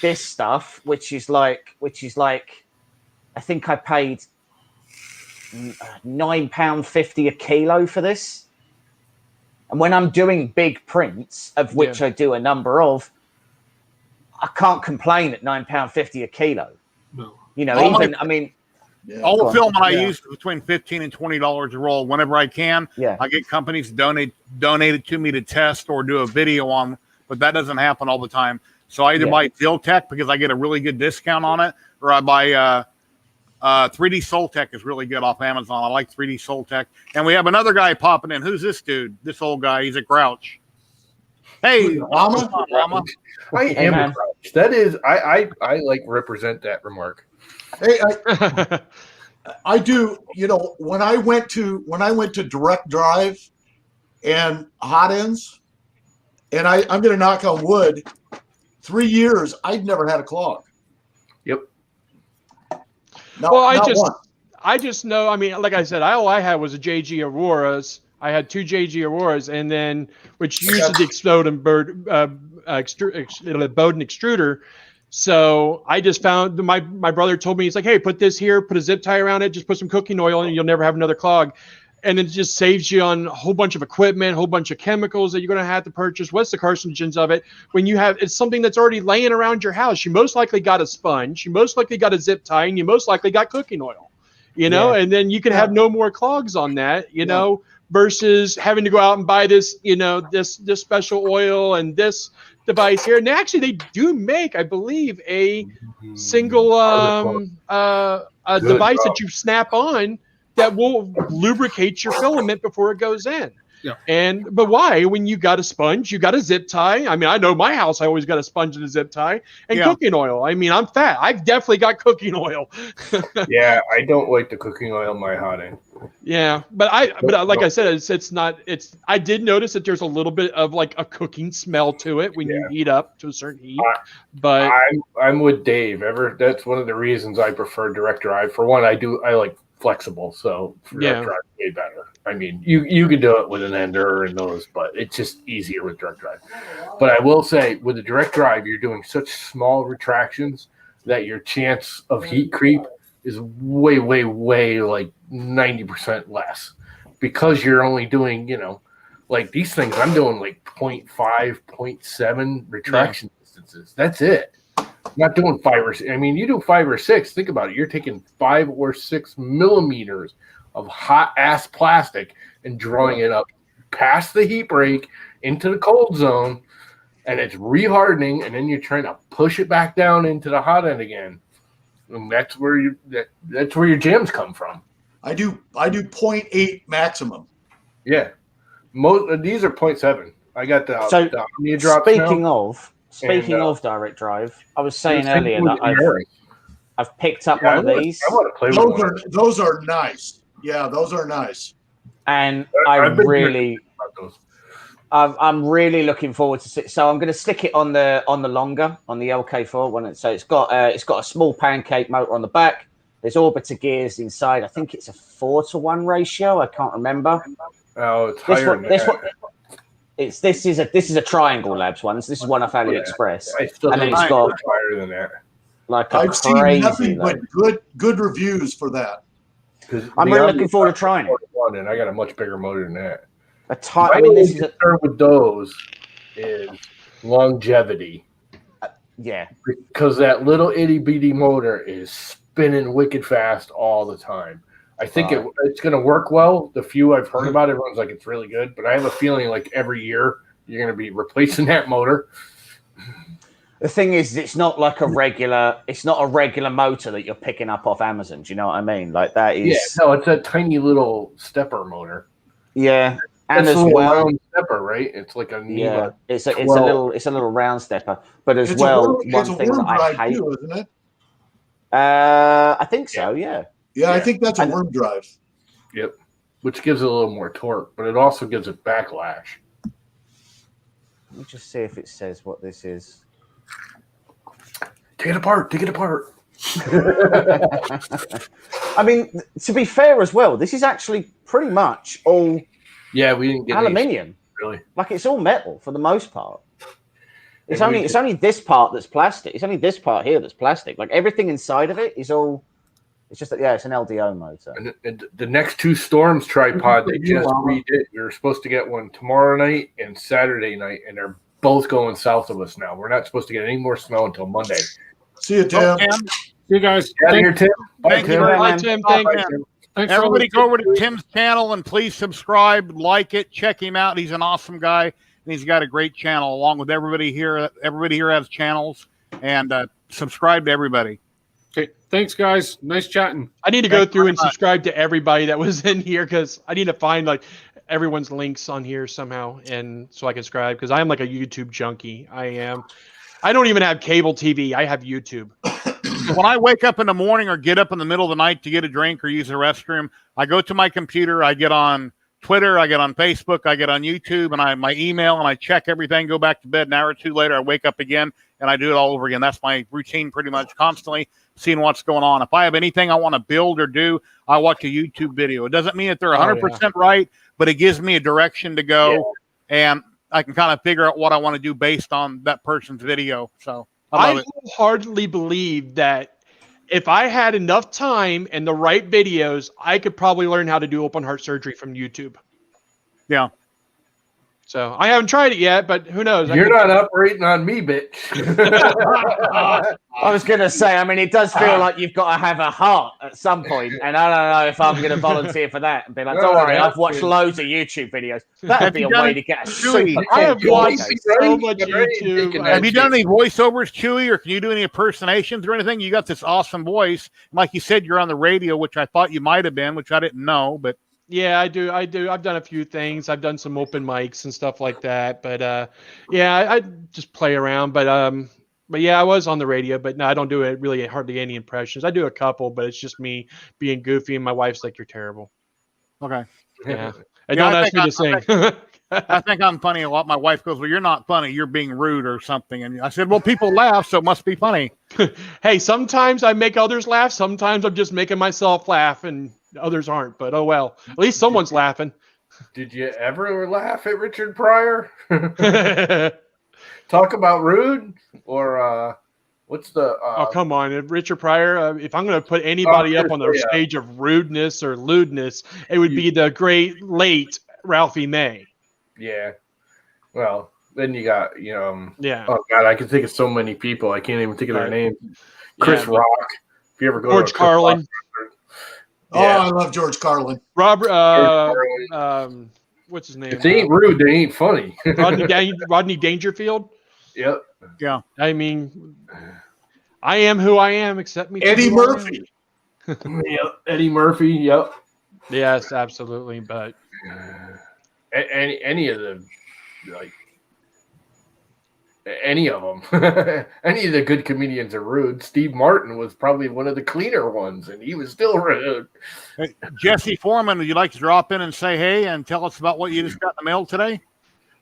Speaker 2: this stuff, which is like I think I paid £9.50 a kilo for this, And when I'm doing big prints, of which I do a number of, I can't complain at £9.50 a kilo.
Speaker 9: No.
Speaker 2: You know,
Speaker 1: all the film I use is between $15 and $20 a roll. Whenever I can, I get companies to donate it to me to test or do a video on, but that doesn't happen all the time. So I either buy ZYLTECH because I get a really good discount on it, or I buy 3D ZYLTECH is really good off Amazon. I like 3D ZYLTECH. And we have another guy popping in. Who's this dude? This old guy. He's a grouch. Hey, Llama.
Speaker 12: I am a grouch. That is, I like represent that remark.
Speaker 11: Hey, I do. You know, when I went to direct drive and hot ends, and I'm going to knock on wood, 3 years I'd never had a clog.
Speaker 12: Yep.
Speaker 10: I just know. I mean, like I said, all I had was a JG Auroras. I had 2 JG Auroras, and then which uses the Bowden extruder. So I just found my brother told me, he's like, hey, put this here, put a zip tie around it, just put some cooking oil, and you'll never have another clog. And it just saves you on a whole bunch of equipment, a whole bunch of chemicals that you're going to have to purchase. What's the carcinogens of it? When you have, it's something that's already laying around your house. You most likely got a sponge, you most likely got a zip tie, and you most likely got cooking oil, you know, and then you can have no more clogs on that, you know, versus having to go out and buy this, you know, this special oil and this device here. And actually they do make, I believe, a single device that you snap on that will lubricate your filament before it goes in. Yeah. But why? When you got a sponge, you got a zip tie. I mean, I know my house, I always got a sponge and a zip tie, and cooking oil. I mean, I'm fat. I've definitely got cooking oil.
Speaker 12: Yeah, I don't like the cooking oil in my hot end.
Speaker 10: Yeah, but like I said, it's not. I did notice that there's a little bit of like a cooking smell to it when you heat up to a certain heat. But
Speaker 12: I'm with Dave. That's one of the reasons I prefer direct drive. For one, I like flexible, so direct drive is way better. I mean, you can do it with an ender and those, but it's just easier with direct drive. But I will say, with the direct drive, you're doing such small retractions that your chance of heat creep is way, way, way like 90% less, because you're only doing, you know, like these things, I'm doing like 0.5, 0.7 retraction distances. That's it. I'm not doing 5 or 6. I mean, you do 5 or 6. Think about it. You're taking 5 or 6 millimeters of hot ass plastic and drawing it up past the heat break into the cold zone, and it's rehardening, and then you're trying to push it back down into the hot end again. And that's where your jams come from.
Speaker 11: I do 0.8 maximum.
Speaker 12: Yeah, most of these are 0.7. I got the drops
Speaker 2: Speaking of direct drive, I was saying earlier that I've picked up one of these.
Speaker 12: I want to play with
Speaker 11: those are nice. Yeah, those are nice.
Speaker 2: And I'm really looking forward to it. So I'm going to stick it on the longer, on the LK4 one. So it's got a small pancake motor on the back. There's orbiter gears inside. I think it's a 4-to-1 ratio. I can't remember.
Speaker 12: Oh, it's higher than that.
Speaker 2: This is a Triangle Labs one. So this is one off AliExpress, and then it's got
Speaker 12: higher than that.
Speaker 2: Like
Speaker 11: I've seen nothing but good reviews for that.
Speaker 2: I'm really looking forward to trying it.
Speaker 12: And I got a much bigger motor than that.
Speaker 2: This is
Speaker 12: with those is longevity. Because that little itty bitty motor is spinning wicked fast all the time. I think it's going to work well. The few I've heard about, everyone's like it's really good, but I have a feeling like every year you're going to be replacing that motor.
Speaker 2: The thing is, it's not a regular motor that you're picking up off Amazon. Do you know what I mean? Like that is.
Speaker 12: Yeah, no, it's a tiny little stepper motor.
Speaker 2: Yeah,
Speaker 12: and as well, round stepper, right? It's like a
Speaker 2: Neva. It's a little round stepper, but as well, one thing that I hate,
Speaker 11: too, isn't it?
Speaker 2: I think so. Yeah.
Speaker 11: Yeah, I think that's a worm drive.
Speaker 12: Yep, which gives it a little more torque, but it also gives it backlash.
Speaker 2: Let me just see if it says what this is.
Speaker 12: Take it apart.
Speaker 2: I mean, to be fair as well, this is actually pretty much all
Speaker 12: we didn't get
Speaker 2: aluminium.
Speaker 12: Really?
Speaker 2: Like it's all metal for the most part. It's only this part that's plastic. It's only this part here that's plastic. Like everything inside of it is all It's just that, yeah, it's an LDO motor.
Speaker 12: And the next 2 Storms tripod, they just redid. We were supposed to get one tomorrow night and Saturday night, and they're both going south of us now. We're not supposed to get any more snow until Monday.
Speaker 11: See you, Tim.
Speaker 1: Tim.
Speaker 9: See you guys.
Speaker 12: Out here, Tim.
Speaker 1: Thank you very much.
Speaker 10: Tim. Thanks.
Speaker 9: Thanks
Speaker 1: Everybody go over to Tim's channel and please subscribe, like it, check him out. He's an awesome guy, and he's got a great channel along with everybody here. Everybody here has channels, and subscribe to everybody.
Speaker 9: Okay, thanks, guys. Nice chatting.
Speaker 10: I need to go through and subscribe to everybody that was in here because I need to find like everyone's links on here somehow, and so I can subscribe because I am like a YouTube junkie. I am. I don't even have cable TV. I have YouTube.
Speaker 1: When I wake up in the morning or get up in the middle of the night to get a drink or use the restroom, I go to my computer, I get on Twitter, I get on Facebook, I get on YouTube, and I my email, and I check everything, go back to bed. An hour or two later, I wake up again, and I do it all over again. That's my routine pretty much, constantly seeing what's going on. If I have anything I want to build or do, I watch a YouTube video. It doesn't mean that they're 100% right, but it gives me a direction to go, and I can kind of figure out what I want to do based on that person's video. So
Speaker 10: I hardly believe that if I had enough time and the right videos, I could probably learn how to do open heart surgery from YouTube.
Speaker 1: Yeah.
Speaker 10: So I haven't tried it yet, but who knows?
Speaker 12: You're not operating on me, bitch.
Speaker 2: I was going to say, I mean, it does feel like you've got to have a heart at some point, and I don't know if I'm going to volunteer for that and be like, don't worry, I've watched loads of YouTube videos. That would be a way to get a super.
Speaker 10: I have watched so much YouTube.
Speaker 1: Have you done any voiceovers, Chewy, or can you do any impersonations or anything? You got this awesome voice. Like you said, you're on the radio, which I thought you might have been, which I didn't know, but.
Speaker 10: Yeah, I do. I've done a few things. I've done some open mics and stuff like that. But yeah, I just play around. But yeah, I was on the radio. But no, I don't do it really hardly any impressions. I do a couple, but it's just me being goofy. And my wife's like, "You're terrible."
Speaker 1: Okay.
Speaker 10: Yeah. And don't ask me to sing.
Speaker 1: I think I'm funny a lot. My wife goes, "Well, you're not funny. You're being rude or something." And I said, "Well, people laugh, so it must be funny."
Speaker 10: Hey, sometimes I make others laugh. Sometimes I'm just making myself laugh, and others aren't. But oh well. At least someone's laughing.
Speaker 12: Did you ever laugh at Richard Pryor? Talk about rude or what's the?
Speaker 10: Oh come on, Richard Pryor. If I'm going to put anybody up on the stage of rudeness or lewdness, it would be the great late Ralphie May.
Speaker 12: Yeah. Well, then you got
Speaker 10: yeah.
Speaker 12: Oh God, I can think of so many people. I can't even think of their names. Chris Rock. If you ever go
Speaker 10: George
Speaker 12: to
Speaker 10: Carlin.
Speaker 11: Oh, I love George Carlin.
Speaker 10: Robert. What's his name?
Speaker 12: If they ain't rude, they ain't funny.
Speaker 10: Rodney Dangerfield.
Speaker 12: Yep.
Speaker 1: Yeah.
Speaker 10: I mean, I am who I am. Accept me.
Speaker 11: Eddie Murphy.
Speaker 12: Yep. Eddie Murphy. Yep.
Speaker 10: Yes, absolutely. But
Speaker 12: any of the any of them, any of the good comedians are rude. Steve Martin was probably one of the cleaner ones, and he was still rude.
Speaker 1: Hey, Jesse Foreman, would you like to drop in and say hey and tell us about what you just got in the mail today?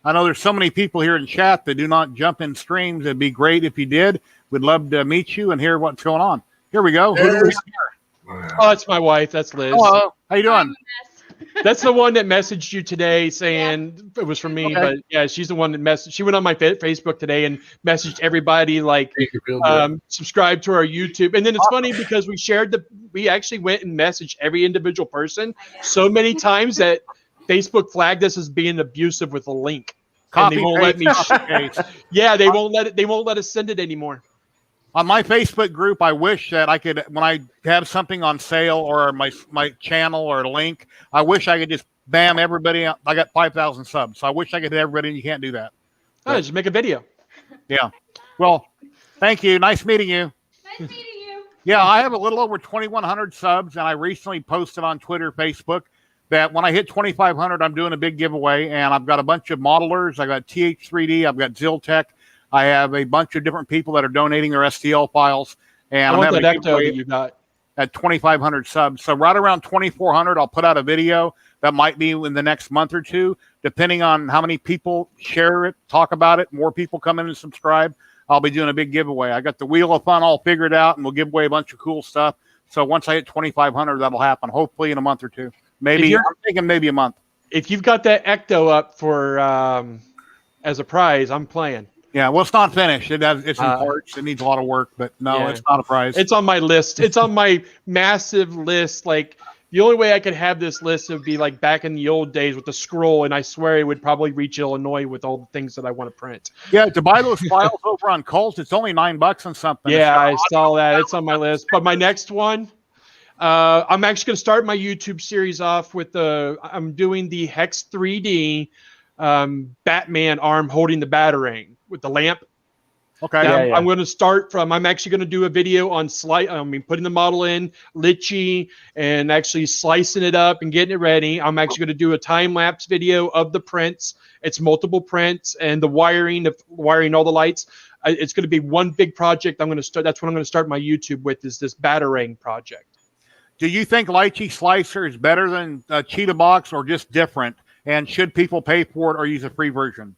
Speaker 1: I know there's so many people here in chat that do not jump in streams. It'd be great if you did. We'd love to meet you and hear what's going on. Here we go. Who do we have here?
Speaker 10: Oh, it's my wife. That's Liz.
Speaker 1: Hello. How you doing?
Speaker 10: That's the one that messaged you today saying it was from me, but yeah, she's the one that messaged. She went on my Facebook today and messaged everybody like, subscribe to our YouTube. And then it's funny because we actually went and messaged every individual person so many times that Facebook flagged us as being abusive with a link. And they won't let me. Yeah, they won't let us send it anymore.
Speaker 1: On my Facebook group, I wish that I could, when I have something on sale or my channel or a link, I wish I could just bam everybody. I got 5,000 subs, so I wish I could hit everybody, and you can't do that.
Speaker 10: Oh, just make a video.
Speaker 1: Yeah. Well, thank you. Nice meeting you.
Speaker 13: Nice meeting you.
Speaker 1: Yeah, I have a little over 2,100 subs, and I recently posted on Twitter, Facebook, that when I hit 2,500, I'm doing a big giveaway, and I've got a bunch of modelers. I got TH3D. I've got ZYLTECH. I have a bunch of different people that are donating their STL files, and I'm having a giveaway
Speaker 10: that you got
Speaker 1: at 2,500 subs. So right around 2,400, I'll put out a video that might be in the next month or two, depending on how many people share it, talk about it, more people come in and subscribe. I'll be doing a big giveaway. I got the Wheel of Fun all figured out, and we'll give away a bunch of cool stuff. So once I hit 2,500, that'll happen, hopefully in a month or two. Maybe I'm thinking maybe a month.
Speaker 10: If you've got that Ecto up for as a prize, I'm playing.
Speaker 1: Yeah, well, it's not finished. It's in parts. It needs a lot of work, but no,
Speaker 10: Yeah.
Speaker 1: it's not a prize.
Speaker 10: It's on my list. It's on my massive list. Like the only way I could have this list would be like back in the old days with the scroll, and I swear it would probably reach Illinois with all the things that I want to print.
Speaker 1: Yeah, to buy those files over on Cult, it's only $9 and something.
Speaker 10: Yeah, I saw that. It's on my list. But my next one, I'm actually going to start my YouTube series off with I'm doing the Hex 3D Batman arm holding the Batarang with the lamp.
Speaker 1: Okay.
Speaker 10: Now, I'm going to start from. I'm actually going to do a video on putting the model in ZYLTECH and actually slicing it up and getting it ready. I'm actually going to do a time lapse video of the prints. It's multiple prints and the wiring all the lights. It's going to be one big project. I'm going to start. That's what I'm going to start my YouTube with. Is this Batarang project?
Speaker 1: Do you think ZYLTECH Slicer is better than Cheetah Box or just different? And should people pay for it or use a free version?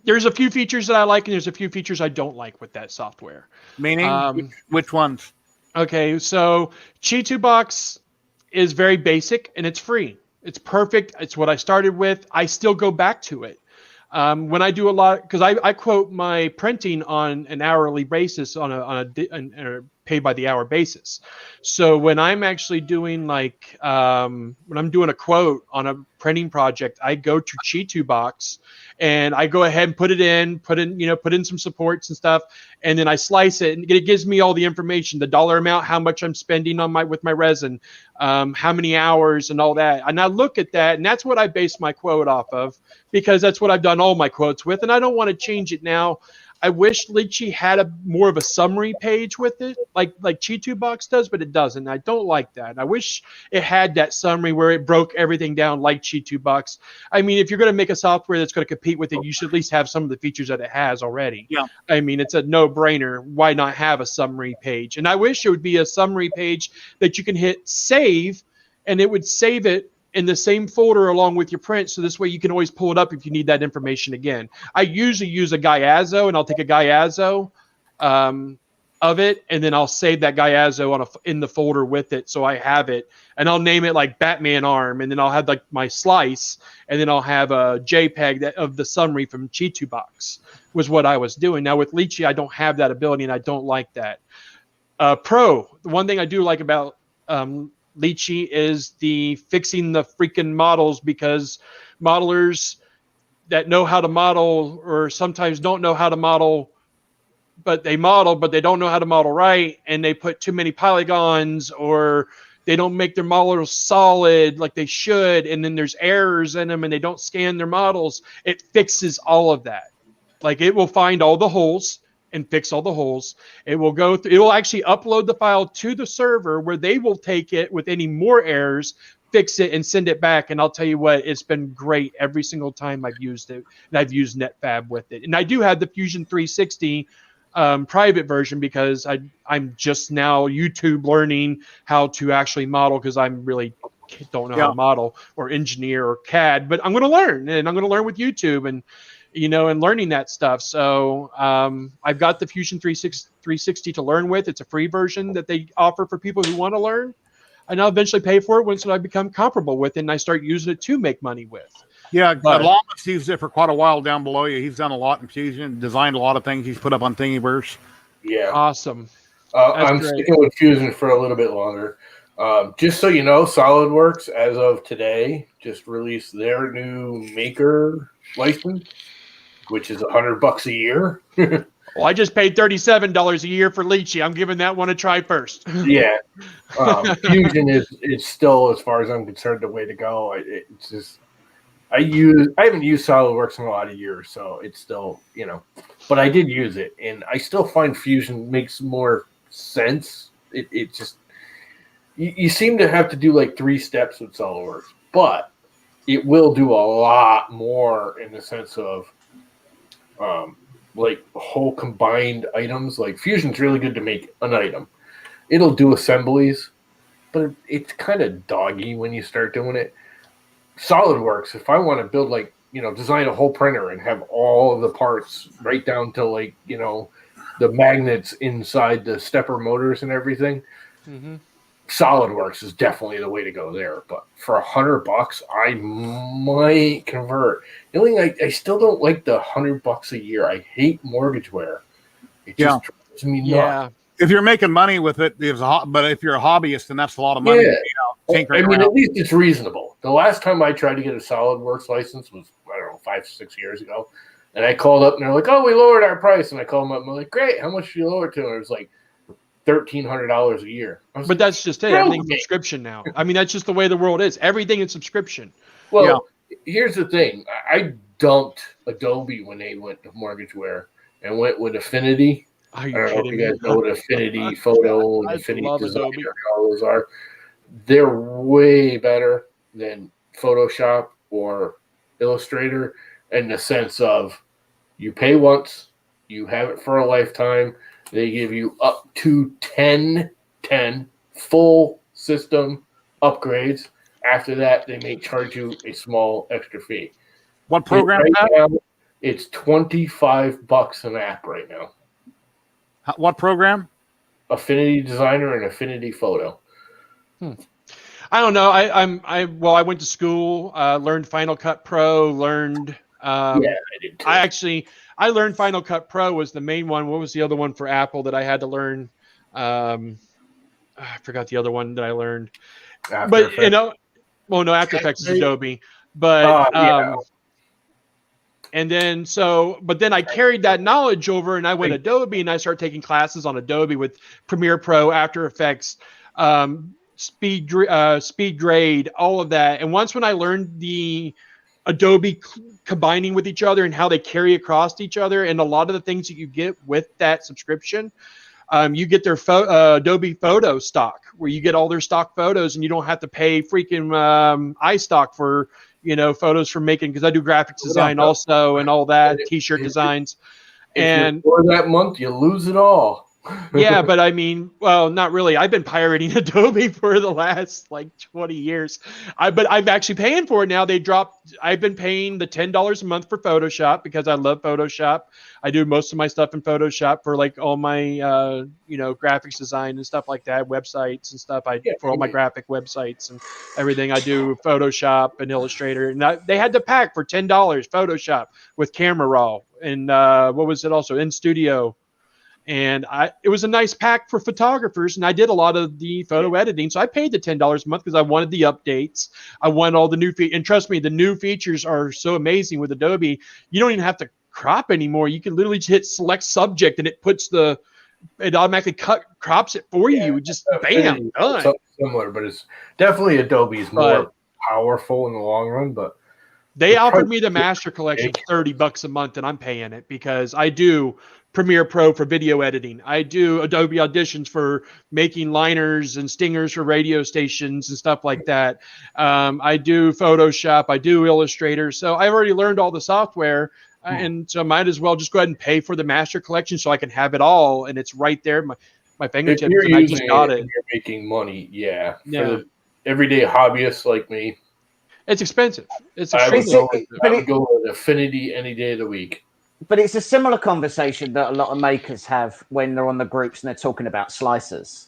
Speaker 10: There's a few features that I like, and there's a few features I don't like with that software.
Speaker 1: Meaning, which ones?
Speaker 10: Okay, so Cheetah Box is very basic, and it's free. It's perfect. It's what I started with. I still go back to it. When I do a lot, because I quote my printing on an hourly basis, on a pay by the hour basis. So when I'm actually doing when I'm doing a quote on a printing project, I go to Cheetah Box and I go ahead and put in some supports and stuff, and then I slice it, and it gives me all the information, the dollar amount, how much I'm spending with my resin, how many hours, and all that. And I look at that, and that's what I base my quote off of, because that's what I've done all my quotes with, and I don't want to change it now. I wish ZYLTECH had more of a summary page with it, like Cheetah Box does, but it doesn't. I don't like that. I wish it had that summary where it broke everything down like Cheetah Box. I mean, if you're going to make a software that's going to compete with it, you should at least have some of the features that it has already.
Speaker 1: Yeah.
Speaker 10: I mean, it's a no-brainer. Why not have a summary page? And I wish it would be a summary page that you can hit save, and it would save it in the same folder along with your print, so this way you can always pull it up if you need that information again. I usually use a Gyazo, and I'll take a Gyazo of it, and then I'll save that Gyazo in the folder with it, so I have it, and I'll name it like Batman Arm, and then I'll have like my slice, and then I'll have a JPEG of the summary from Cheetah Box, was what I was doing. Now with ZYLTECH, I don't have that ability, and I don't like that. Pro, the one thing I do like about ZYLTECH is the fixing the freaking models, because modelers that know how to model or sometimes don't know how to model, but they don't know how to model right, and they put too many polygons, or they don't make their models solid like they should, and then there's errors in them and they don't scan their models. It fixes all of that. Like, it will find all the holes and fix all the holes. It will go through, it will actually upload the file to the server where they will take it with any more errors, fix it, and send it back. And I'll tell you what, it's been great every single time I've used it, and I've used NetFab with it. And I do have the Fusion 360 private version, because I'm just now YouTube learning how to actually model, because I'm really don't know how to model or engineer or CAD, but I'm going to learn, and I'm going to learn with YouTube and learning that stuff. So I've got the Fusion 360 to learn with. It's a free version that they offer for people who want to learn, and I'll eventually pay for it once I become comparable with it and I start using it to make money with.
Speaker 1: Yeah, Longman's used it for quite a while down below you. He's done a lot in Fusion, designed a lot of things he's put up on Thingiverse.
Speaker 12: Yeah.
Speaker 10: Awesome.
Speaker 12: I'm sticking with Fusion for a little bit longer. Just so you know, SolidWorks, as of today, just released their new Maker license, which is $100 a year.
Speaker 10: Well, I just paid $37 a year for ZYLTECH. I'm giving that one a try first.
Speaker 12: Yeah. Fusion is still, as far as I'm concerned, the way to go. It's just, I haven't used SolidWorks in a lot of years, so it's still, but I did use it, and I still find Fusion makes more sense. It just, you seem to have to do like 3 steps with SolidWorks, but it will do a lot more in the sense of like whole combined items. Like, Fusion's really good to make an item. It'll do assemblies, but it's kind of doggy when you start doing it. SolidWorks, if I want to build, like, design a whole printer and have all of the parts right down to, like, the magnets inside the stepper motors and everything, SolidWorks is definitely the way to go there. But for $100, I might convert. The only thing I still don't like the $100 a year. I hate mortgageware. It just drives me nuts.
Speaker 1: If you're making money with it, but if you're a hobbyist, then that's a lot of money.
Speaker 12: I mean, at least it's reasonable. The last time I tried to get a SolidWorks license was, I don't know, 5-6 years ago. And I called up and they're like, "Oh, we lowered our price." And I called them up and I'm like, "Great, how much did you lower it to?" And it was like $1,300 a year.
Speaker 10: But that's just it. Everything's subscription now. I mean, that's just the way the world is. Everything is subscription.
Speaker 12: Well, here's the thing. I dumped Adobe when they went to mortgageware and went with Affinity. I don't know if you guys know what Affinity Photo and Affinity Designer and all those are. They're way better than Photoshop or Illustrator in the sense of you pay once, you have it for a lifetime. They give you up to 10 full system upgrades. After that, they may charge you a small extra fee.
Speaker 1: What program?
Speaker 12: Now, it's $25 an app right now.
Speaker 1: What program?
Speaker 12: Affinity Designer and Affinity Photo.
Speaker 10: I don't know. I went to school, learned Final Cut Pro, learned.
Speaker 12: I did too.
Speaker 10: I learned Final Cut Pro was the main one. What was the other one for Apple that I had to learn? I forgot the other one that I learned. After Effects is Adobe. But and then then I carried that knowledge over and I went Adobe and I started taking classes on Adobe with Premiere Pro, After Effects, Speed Grade, all of that. And once when I learned the Adobe combining with each other and how they carry across each other and a lot of the things that you get with that subscription, you get their Adobe Photo stock where you get all their stock photos and you don't have to pay freaking iStock for photos from making, because I do graphics design also and all that, t-shirt designs. And
Speaker 12: for that month, you lose it all.
Speaker 10: Yeah, but I mean, well, not really. I've been pirating Adobe for the last like 20 years. But I'm actually paying for it now. I've been paying the $10 a month for Photoshop because I love Photoshop. I do most of my stuff in Photoshop for like all my, graphics design and stuff like that, websites and stuff. For all my graphic websites and everything, I do Photoshop and Illustrator. And they had the pack for $10, Photoshop with Camera Raw and what was it also? In Studio. And it was a nice pack for photographers, and I did a lot of the photo editing. So I paid the $10 a month because I wanted the updates. I wanted all the new features. And trust me, the new features are so amazing with Adobe. You don't even have to crop anymore. You can literally just hit select subject, and it automatically crops it for you. Just bam, done.
Speaker 12: Something similar, but it's definitely Adobe's more powerful in the long run. But
Speaker 10: they offered me the Master Collection for $30 a month, and I'm paying it because I do Premiere Pro for video editing. I do Adobe Auditions for making liners and stingers for radio stations and stuff like that. I do Photoshop. I do Illustrator. So I've already learned all the software, and so I might as well just go ahead and pay for the Master Collection so I can have it all, and it's right there, my fingertips.
Speaker 12: If you're
Speaker 10: and I just got it.
Speaker 12: And you're making money, For the everyday hobbyist like me,
Speaker 10: it's expensive.
Speaker 12: I would go with Affinity any day of the week.
Speaker 2: But it's a similar conversation that a lot of makers have when they're on the groups and they're talking about slicers.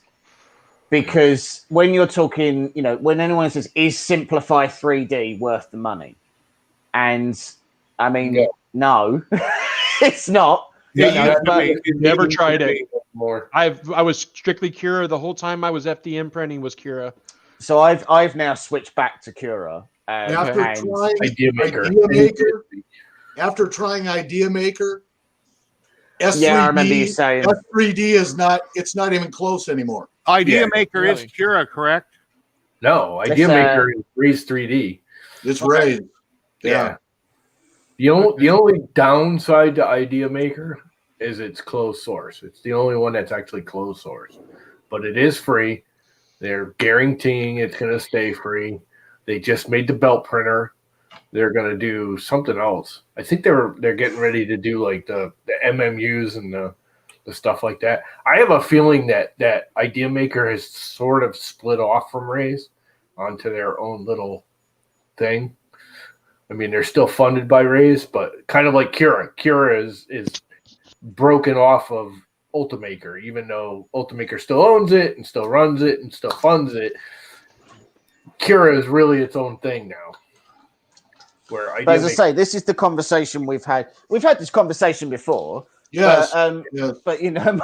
Speaker 2: Because when you're talking, when anyone says, is Simplify 3D worth the money? And I mean, no, it's not.
Speaker 10: Never tried it. I was strictly Cura the whole time I was FDM printing was Cura.
Speaker 2: So I've now switched back to Cura.
Speaker 11: After trying
Speaker 12: Idea Maker.
Speaker 11: After trying Idea Maker,
Speaker 2: S3D, I remember you saying
Speaker 11: S3D is not even close anymore.
Speaker 1: Idea Maker is Cura, correct?
Speaker 12: No, Idea Maker is Raise 3D.
Speaker 11: It's Raise. Yeah.
Speaker 12: The only downside to Idea Maker is it's closed source. It's the only one that's actually closed source. But it is free. They're guaranteeing it's going to stay free. They just made the belt printer. They're going to do something else. I think they're getting ready to do like the MMUs and the stuff like that. I have a feeling that Idea Maker has sort of split off from Raise onto their own little thing. I mean, they're still funded by Raise, but kind of like Cura. Cura is broken off of Ultimaker, even though Ultimaker still owns it and still runs it and still funds it. Cura is really its own thing now.
Speaker 2: But as I say, this is the conversation we've had. We've had this conversation before.
Speaker 11: Yes.
Speaker 2: But you know,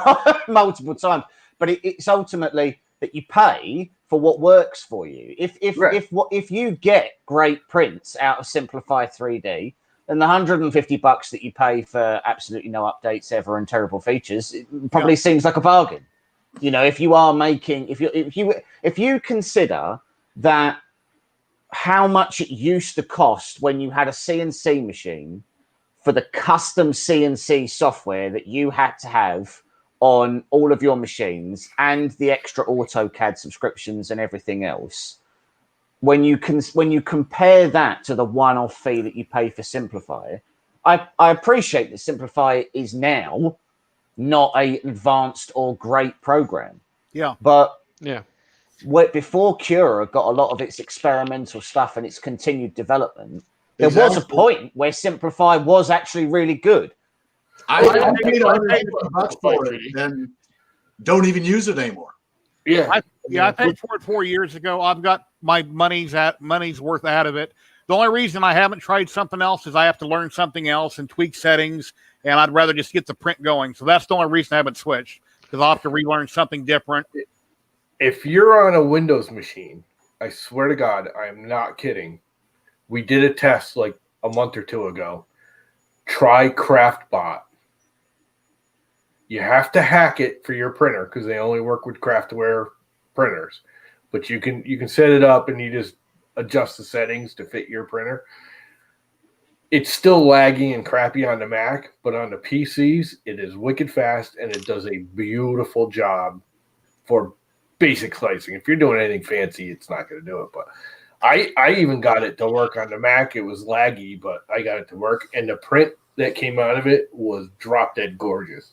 Speaker 2: multiple times. But it's ultimately that you pay for what works for you. If you get great prints out of Simplify 3D, then the $150 that you pay for absolutely no updates ever and terrible features, it probably seems like a bargain. You know, if you are making, if you consider that how much it used to cost when you had a CNC machine for the custom CNC software that you had to have on all of your machines and the extra AutoCAD subscriptions and everything else, when you compare that to the one-off fee that you pay for Simplify, I appreciate that Simplify is now not an advanced or great program.
Speaker 1: Yeah.
Speaker 2: But before Cura got a lot of its experimental stuff and its continued development, there was a point where Simplify was actually really good.
Speaker 11: I paid $150 for it and don't even use it anymore.
Speaker 1: I paid for it 4 years ago. I've got my money's worth out of it. The only reason I haven't tried something else is I have to learn something else and tweak settings, and I'd rather just get the print going. So that's the only reason I haven't switched, because I'll have to relearn something different.
Speaker 12: If you're on a Windows machine, I swear to God, I am not kidding. We did a test like a month or two ago. Try CraftBot. You have to hack it for your printer because they only work with Craftware printers. But you can set it up and you just adjust the settings to fit your printer. It's still laggy and crappy on the Mac, but on the PCs, it is wicked fast and it does a beautiful job for basic slicing. If you're doing anything fancy, it's not going to do it. But I even got it to work on the Mac. It was laggy, but I got it to work. And the print that came out of it was drop dead gorgeous.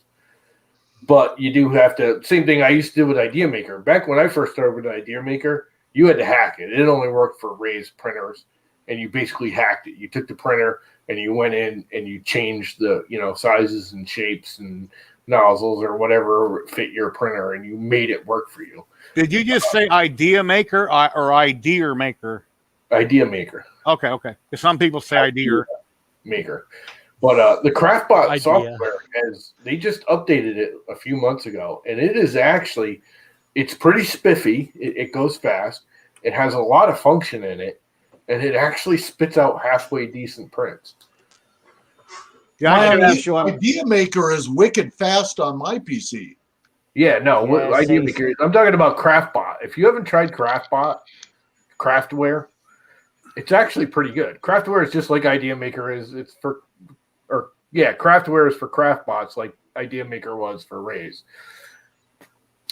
Speaker 12: But you do have to, same thing I used to do with Idea Maker. Back when I first started with Idea Maker, you had to hack it. It only worked for raised printers, and you basically hacked it. You took the printer and you went in and you changed the, sizes and shapes and nozzles or whatever fit your printer, and you made it work for you.
Speaker 1: Did you just say Idea Maker or Idea Maker?
Speaker 12: Idea Maker.
Speaker 1: Okay. Because some people say Idea
Speaker 12: Maker. But the CraftBot software, they just updated it a few months ago, and it is actually, it's pretty spiffy. It goes fast. It has a lot of function in it, and it actually spits out halfway decent prints.
Speaker 11: Idea Maker is wicked fast on my PC.
Speaker 12: Yeah, no, Idea Maker. I'm talking about CraftBot. If you haven't tried CraftBot, Craftware, it's actually pretty good. Craftware is just like Idea Maker is. It's for, Craftware is for CraftBots like Idea Maker was for Raise.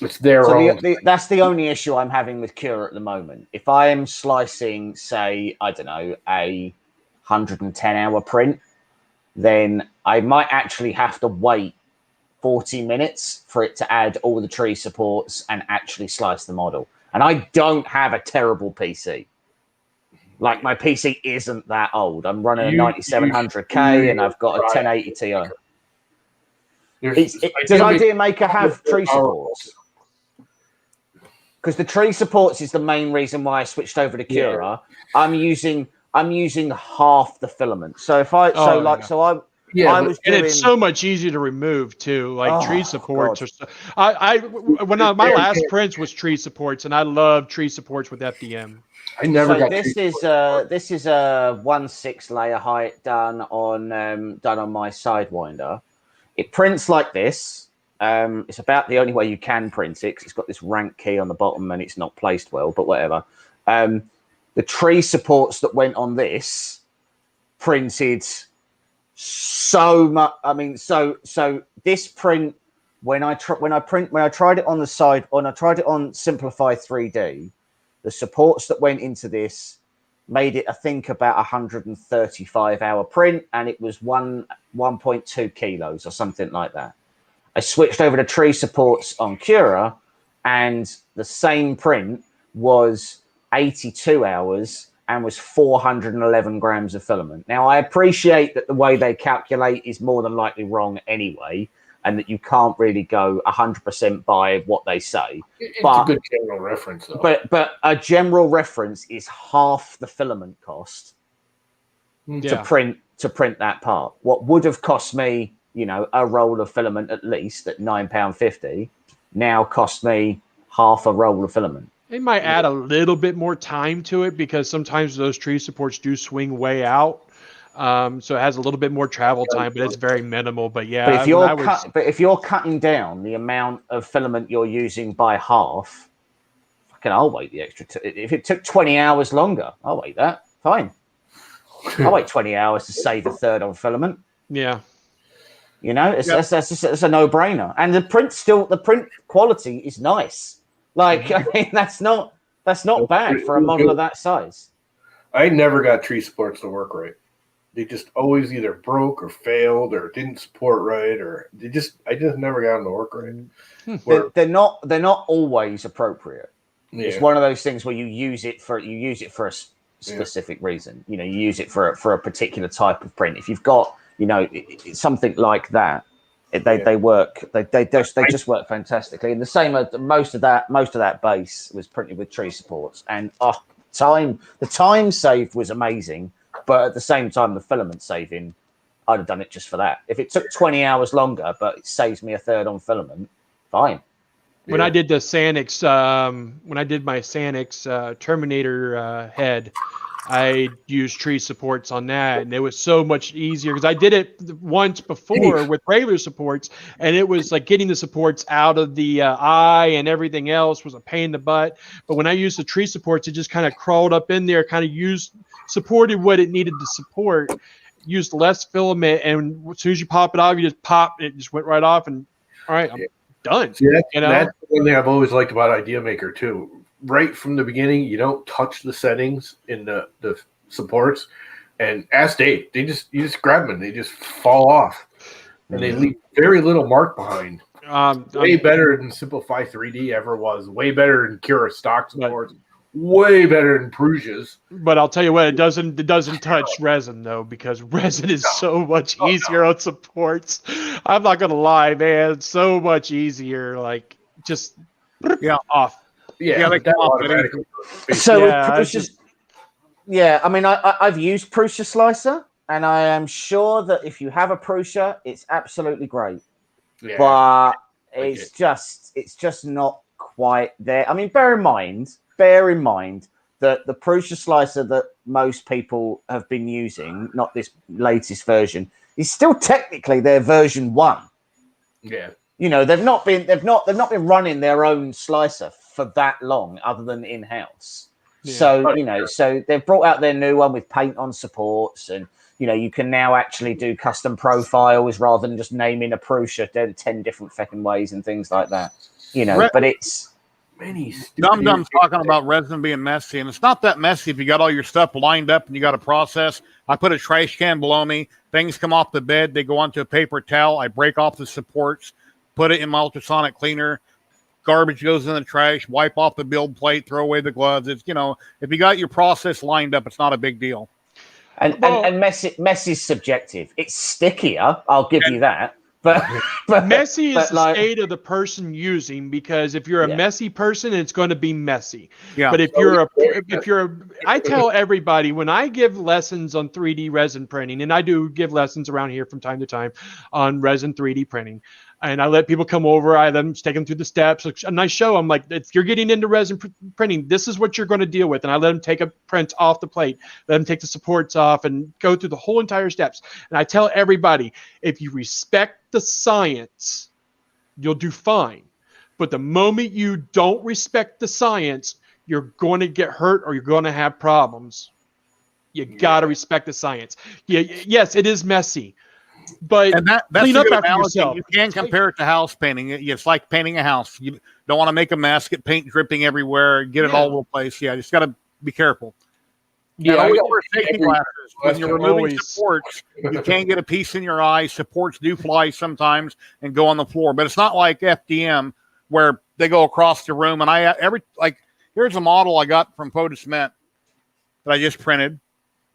Speaker 12: It's their own.
Speaker 2: That's the only issue I'm having with Cura at the moment. If I am slicing, say, I don't know, a 110-hour print, then I might actually have to wait 40 minutes for it to add all the tree supports and actually slice the model. And I don't have a terrible PC. Like, my PC isn't that old. I'm running a 9700K and I've got a 1080 Ti. Does Idea Maker have tree supports? Because the tree supports is the main reason why I switched over to Cura. I'm using half the filament. So if I
Speaker 10: it's so much easier to remove too. Like tree supports are so. My last prints was tree supports, and I love tree supports with FDM.
Speaker 12: I never got
Speaker 2: this is a 1/6 layer height done on my Sidewinder. It prints like this. It's about the only way you can print it, 'cause it's got this rank key on the bottom and it's not placed well, but whatever. The tree supports that went on this printed so much. I mean, so this print, when I tried it on the side, when I tried it on Simplify 3D, the supports that went into this made it, I think, about 135-hour print, and it was 1.2 kilos or something like that. I switched over to tree supports on Cura, and the same print was 82 hours and was 411 grams of filament. Now, I appreciate that the way they calculate is more than likely wrong anyway, and that you can't really go 100% by what they say.
Speaker 12: It's
Speaker 2: but,
Speaker 12: a good general reference, though.
Speaker 2: But a general reference is half the filament cost to print that part. What would have cost me, you know, a roll of filament at least at £9.50 now cost me half a roll of filament.
Speaker 10: They might add a little bit more time to it because sometimes those tree supports do swing way out. So it has a little bit more travel time, but it's very minimal. But yeah,
Speaker 2: but if you're cutting down the amount of filament you're using by half, I'll wait the extra. If it took 20 hours longer, I'll wait that. Fine. I'll wait 20 hours to save a third on filament.
Speaker 10: Yeah.
Speaker 2: You know, it's a no-brainer. And the print quality is nice. Like, I mean, that's not bad for a model of that size.
Speaker 12: I never got tree supports to work right. They just always either broke or failed or didn't support right, or I just never got them to work right.
Speaker 2: They're not always appropriate. Yeah. It's one of those things where you use it for a specific reason. You know, you use it for a particular type of print. If you've got, you know, something like that, they work. They just work fantastically. And the same, most of that base was printed with tree supports, and the time saved was amazing. But at the same time, the filament saving, I'd have done it just for that. If it took 20 hours longer, but it saves me a third on filament, fine.
Speaker 10: When I did the Sanix, when I did my Sanix Terminator head, I used tree supports on that, and it was so much easier because I did it once before with regular supports, and it was like getting the supports out of the eye and everything else was a pain in the butt. But when I used the tree supports, it just kind of crawled up in there, kind of supported what it needed to support, used less filament, and as soon as you pop it off, you just pop, it just went right off, and all right, I'm done.
Speaker 12: See, that's one thing I've always liked about Idea Maker too. Right from the beginning, you don't touch the settings in the supports, and ask Dave. You just grab them and they just fall off, and they leave very little mark behind. Way better than Simplify 3D ever was. Way better than Cura stock supports. Way better than Prusa's.
Speaker 10: But I'll tell you what, it doesn't touch resin though, because resin is so much easier on supports. I'm not gonna lie, man, it's so much easier. Like just off.
Speaker 2: Yeah, they come off automatically. So I mean, I've used Prusa Slicer, and I am sure that if you have a Prusa, it's absolutely great. Yeah, but it's just not quite there. I mean, bear in mind that the Prusa Slicer that most people have been using, not this latest version, is still technically their version 1.
Speaker 12: Yeah.
Speaker 2: You know, they've not been running their own slicer for that long, other than in-house. Yeah. So, you know, so they've brought out their new one with paint on supports, and, you know, you can now actually do custom profiles rather than just naming a Prusa 10 different fucking ways and things like that. You know, but it's
Speaker 1: Dum-Dum's talking about resin being messy, and it's not that messy if you got all your stuff lined up and you got a process. I put a trash can below me. Things come off the bed. They go onto a paper towel. I break off the supports, put it in my ultrasonic cleaner. Garbage goes in the trash. Wipe off the build plate. Throw away the gloves. It's, you know, if you got your process lined up, it's not a big deal.
Speaker 2: And mess is subjective. It's stickier. I'll give you that. But
Speaker 10: messy is the state of the person using, because if you're a messy person, it's going to be messy. Yeah. But I tell everybody when I give lessons on 3D resin printing, and I do give lessons around here from time to time on resin 3D printing, and I let people come over, I let them take them through the steps, and I show them, like, if you're getting into resin printing, this is what you're going to deal with. And I let them take a print off the plate, let them take the supports off, and go through the whole entire steps. And I tell everybody, if you respect the science, you'll do fine. But the moment you don't respect the science, you're going to get hurt or you're going to have problems. You got to respect the science. Yeah, yes, it is messy. But
Speaker 1: that's
Speaker 10: clean up after yourself.
Speaker 1: You can compare it to house painting. It's like painting a house. You don't want to make a mess, get paint dripping everywhere, get it all over the place. Yeah, just got to be careful. Yeah, always wear safety glasses when you're removing supports. You can't get a piece in your eye. Supports do fly sometimes and go on the floor, but it's not like FDM where they go across the room. And here's a model I got from Poda Cement that I just printed.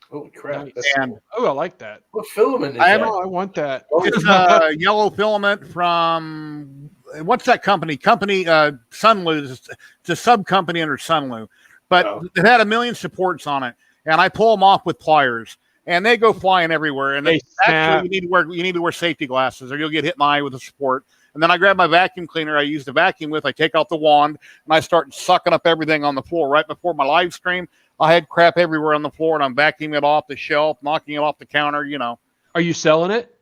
Speaker 12: Holy crap!
Speaker 10: Nice.
Speaker 12: That's
Speaker 1: And
Speaker 10: Oh, I like that.
Speaker 12: what filament is
Speaker 1: I
Speaker 12: that?
Speaker 1: haven't-
Speaker 10: Oh, I want that.
Speaker 1: It's yellow filament from what's that company? Sunlu. It's a sub company under Sunlu, but it had 1 million supports on it, and I pull them off with pliers, and they go flying everywhere. And
Speaker 10: They
Speaker 1: actually,
Speaker 10: snap.
Speaker 1: you need to wear safety glasses, or you'll get hit in the eye with a support. And then I grab my vacuum cleaner I use to vacuum with. I take out the wand and I start sucking up everything on the floor. Right before my live stream, I had crap everywhere on the floor, and I'm vacuuming it off the shelf, knocking it off the counter. You know.
Speaker 10: Are you selling it?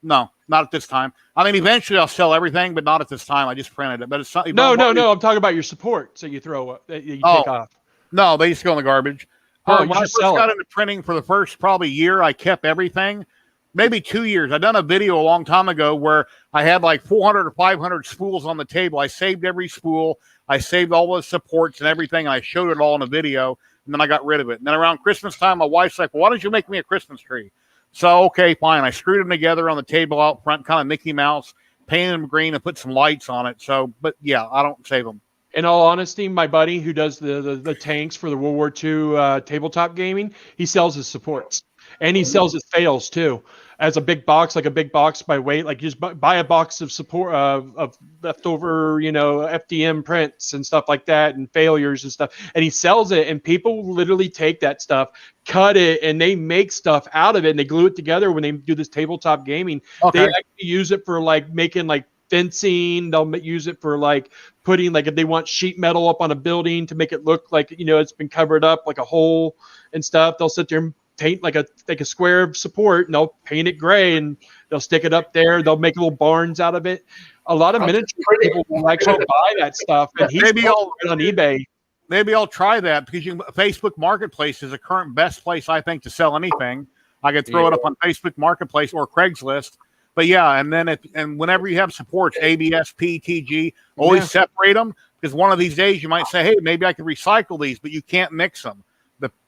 Speaker 1: No, not at this time. I mean, eventually I'll sell everything, but not at this time. I just printed it, but it's not.
Speaker 10: No. I'm talking about your support. So you throw that you take off.
Speaker 1: No, they just go in the garbage.
Speaker 10: Oh, you
Speaker 1: when I
Speaker 10: just
Speaker 1: first
Speaker 10: sell
Speaker 1: got
Speaker 10: it.
Speaker 1: into printing for the first probably year, I kept everything. Maybe 2 years. I done a video a long time ago where I had like 400 or 500 spools on the table. I saved every spool. I saved all the supports and everything. And I showed it all in a video, and then I got rid of it. And then around Christmas time, my wife's like, well, why don't you make me a Christmas tree? So, okay, fine. I screwed them together on the table out front, kind of Mickey Mouse, painted them green and put some lights on it. So, but yeah, I don't save them.
Speaker 10: In all honesty, my buddy who does the tanks for the World War II tabletop gaming, he sells his supports. And he sells his fails too, as a big box, like a big box by weight. Like you just buy a box of support of leftover, FDM prints and stuff like that, and failures and stuff. And he sells it, and people literally take that stuff, cut it, and they make stuff out of it, and they glue it together when they do this tabletop gaming.
Speaker 1: Okay.
Speaker 10: They actually use it for like making like fencing. They'll use it for like putting, like if they want sheet metal up on a building to make it look like it's been covered up like a hole and stuff. They'll sit there and paint like a square of support, and they'll paint it gray, and they'll stick it up there. They'll make little barns out of it. A lot of miniature people will actually buy that stuff, and he's
Speaker 1: Maybe
Speaker 10: on eBay.
Speaker 1: Maybe I'll try that, because Facebook Marketplace is the current best place, I think, to sell anything. I could throw it up on Facebook Marketplace or Craigslist. But yeah, and then whenever you have supports, ABS, PTG, always separate them, because one of these days you might say, hey, maybe I can recycle these, but you can't mix them.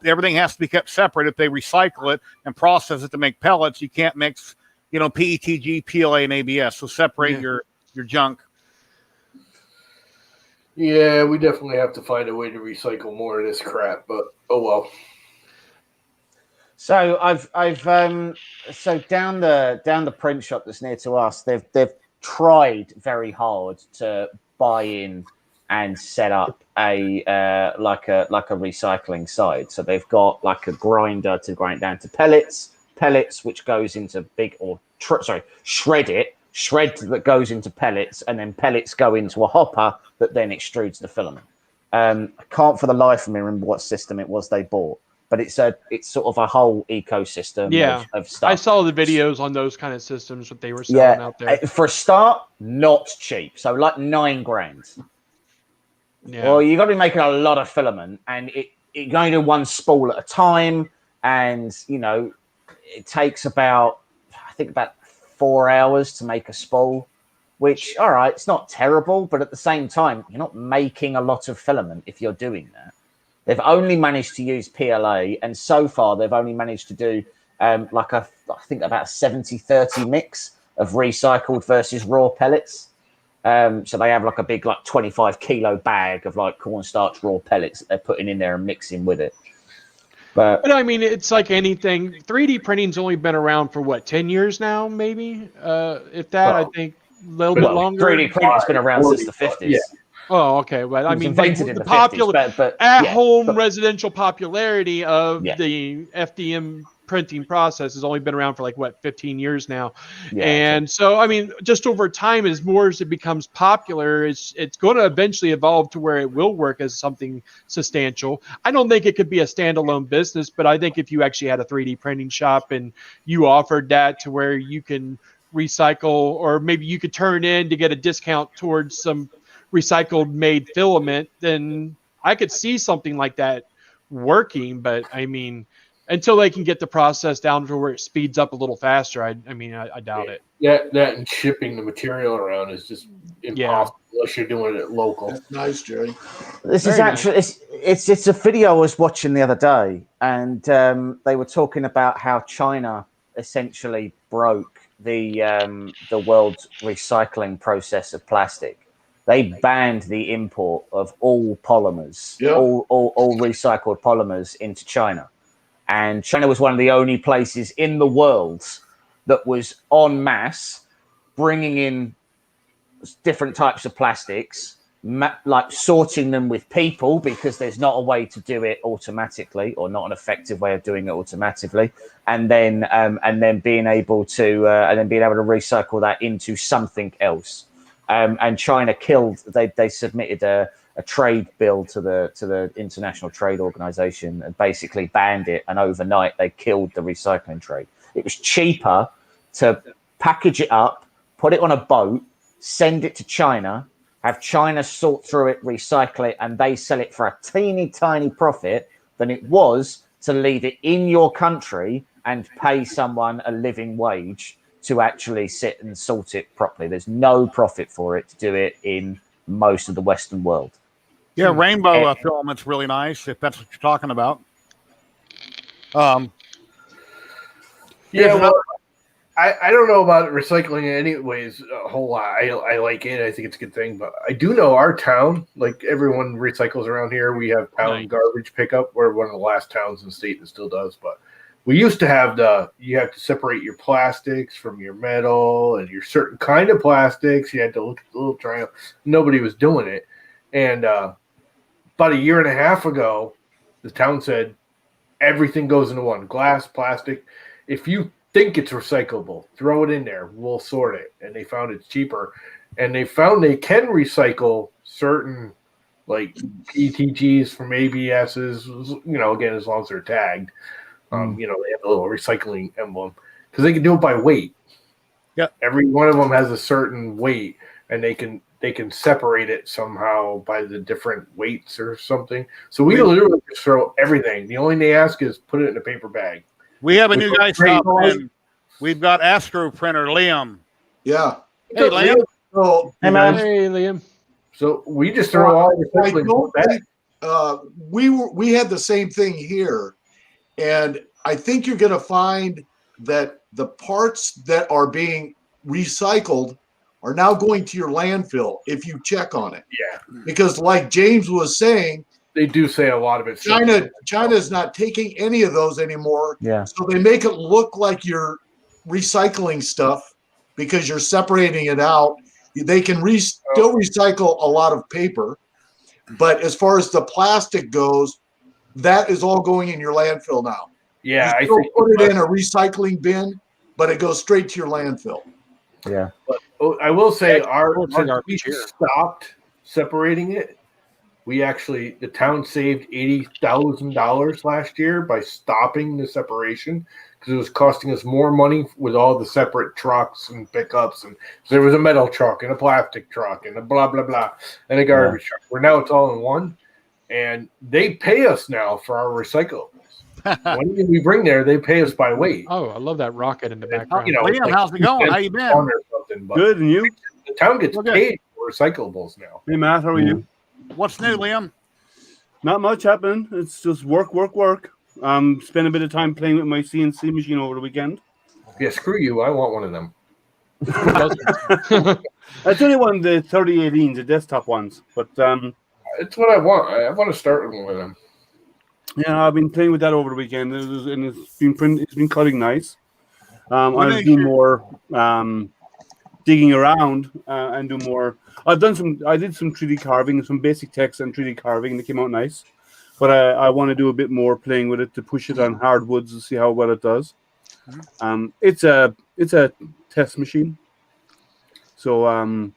Speaker 1: Everything has to be kept separate. If they recycle it and process it to make pellets, you can't mix, PETG, PLA, and ABS. So separate your junk.
Speaker 12: Yeah, we definitely have to find a way to recycle more of this crap, but oh well.
Speaker 2: So so down the print shop that's near to us, they've tried very hard to buy in and set up a recycling side. So they've got like a grinder to grind down to pellets, which goes into shred that goes into pellets, and then pellets go into a hopper that then extrudes the filament. I can't for the life of me remember what system it was they bought, but it's sort of a whole ecosystem of stuff.
Speaker 10: I saw the videos on those kind of systems that they were selling out there.
Speaker 2: For a start, not cheap. So like $9,000.
Speaker 10: Yeah.
Speaker 2: Well, you've got to be making a lot of filament, and it going to one spool at a time, and it takes about 4 hours to make a spool, which, all right, it's not terrible, but at the same time, you're not making a lot of filament if you're doing that. They've only managed to use PLA, and so far they've only managed to do I think about 70-30 mix of recycled versus raw pellets. So they have like a big 25 kilo bag of like cornstarch raw pellets that they're putting in there and mixing with it. But
Speaker 10: I mean, it's like anything. 3D printing's only been around for what, 10 years now, maybe? If that, I think a little bit longer.
Speaker 2: 3D printing's been around since the 50s. Yeah.
Speaker 10: Oh, okay. Well, I mean,
Speaker 2: invented in the
Speaker 10: popular
Speaker 2: 50s, but
Speaker 10: at-home residential popularity of the FDM printing process has only been around for 15 years now. And so, I mean, just over time, as it becomes popular, it's going to eventually evolve to where it will work as something substantial. I don't think it could be a standalone business, but I think if you actually had a 3D printing shop and you offered that to where you can recycle, or maybe you could turn in to get a discount towards some recycled made filament, then I could see something like that working. But I mean, until they can get the process down to where it speeds up a little faster, I doubt it.
Speaker 12: That and shipping the material around is just impossible unless you're doing it local.
Speaker 11: That's nice, Jerry.
Speaker 2: This is actually it's a video I was watching the other day, and they were talking about how China essentially broke the world's recycling process of plastic. They banned the import of all polymers, all recycled polymers into China. And China was one of the only places in the world that was en masse bringing in different types of plastics, like sorting them with people, because there's not a way to do it automatically, or not an effective way of doing it automatically, and then being able to recycle that into something else. And China they submitted a trade bill to the International Trade Organization and basically banned it, and overnight they killed the recycling trade. It was cheaper to package it up, put it on a boat, send it to China, have China sort through it, recycle it, and they sell it for a teeny tiny profit than it was to leave it in your country and pay someone a living wage to actually sit and sort it properly. There's no profit for it to do it in most of the Western world.
Speaker 1: Yeah, rainbow filament's really nice, if that's what you're talking about.
Speaker 12: Yeah, well, I don't know about recycling anyways a whole lot. I like it. I think it's a good thing. But I do know our town, like everyone recycles around here. We have town garbage pickup. We're one of the last towns in the state that still does. But we used to have you have to separate your plastics from your metal and your certain kind of plastics. You had to look at the little triangle. Nobody was doing it. And about a year and a half ago, the town said everything goes into one: glass, plastic. If you think it's recyclable, throw it in there, we'll sort it. And they found it's cheaper, and they found they can recycle certain like PETGs from ABSs, again, as long as they're tagged. They have a little recycling emblem, because they can do it by weight.
Speaker 1: Yeah,
Speaker 12: every one of them has a certain weight, and they can separate it somehow by the different weights or something. So we literally just throw everything. The only thing they ask is put it in a paper bag.
Speaker 1: We have a new guy stop in. We've got Astro Printer, Liam.
Speaker 11: Yeah.
Speaker 1: Hey, Liam.
Speaker 11: So,
Speaker 10: hey, Liam.
Speaker 12: So we just throw all the
Speaker 11: we had the same thing here, and I think you're going to find that the parts that are being recycled are now going to your landfill if you check on it.
Speaker 12: Yeah.
Speaker 11: Because like James was saying,
Speaker 12: they do say a lot of it.
Speaker 11: China's not taking any of those anymore.
Speaker 2: Yeah.
Speaker 11: So they make it look like you're recycling stuff because you're separating it out. They can still recycle a lot of paper, but as far as the plastic goes, that is all going in your landfill now.
Speaker 12: Yeah,
Speaker 11: you still put it in a recycling bin, but it goes straight to your landfill.
Speaker 2: Yeah.
Speaker 12: But I will say we stopped separating it. The town saved $80,000 last year by stopping the separation, because it was costing us more money with all the separate trucks and pickups. And so there was a metal truck and a plastic truck and a blah, blah, blah, and a garbage truck. Where now it's all in one, and they pay us now for our recyclables. When we bring there, they pay us by weight.
Speaker 10: Oh, I love that rocket in the background.
Speaker 1: Liam, how's it going? How you been?
Speaker 6: Good, and you?
Speaker 12: The town gets paid for recyclables now.
Speaker 6: Hey, Matt, how are you?
Speaker 1: What's new, Liam?
Speaker 6: Not much happening. It's just work. Spent a bit of time playing with my CNC machine over the weekend.
Speaker 12: Yeah, screw you. I want one of them.
Speaker 6: That's only one of the 3018s, the desktop ones. But
Speaker 12: it's what I want. I want to start with one of them.
Speaker 6: Yeah, I've been playing with that over the weekend, and it's been cutting nice. I'll do more digging around and do more. I did some 3D carving, some basic text and 3D carving, and it came out nice. But I want to do a bit more playing with it to push it on hardwoods and see how well it does. It's a test machine, so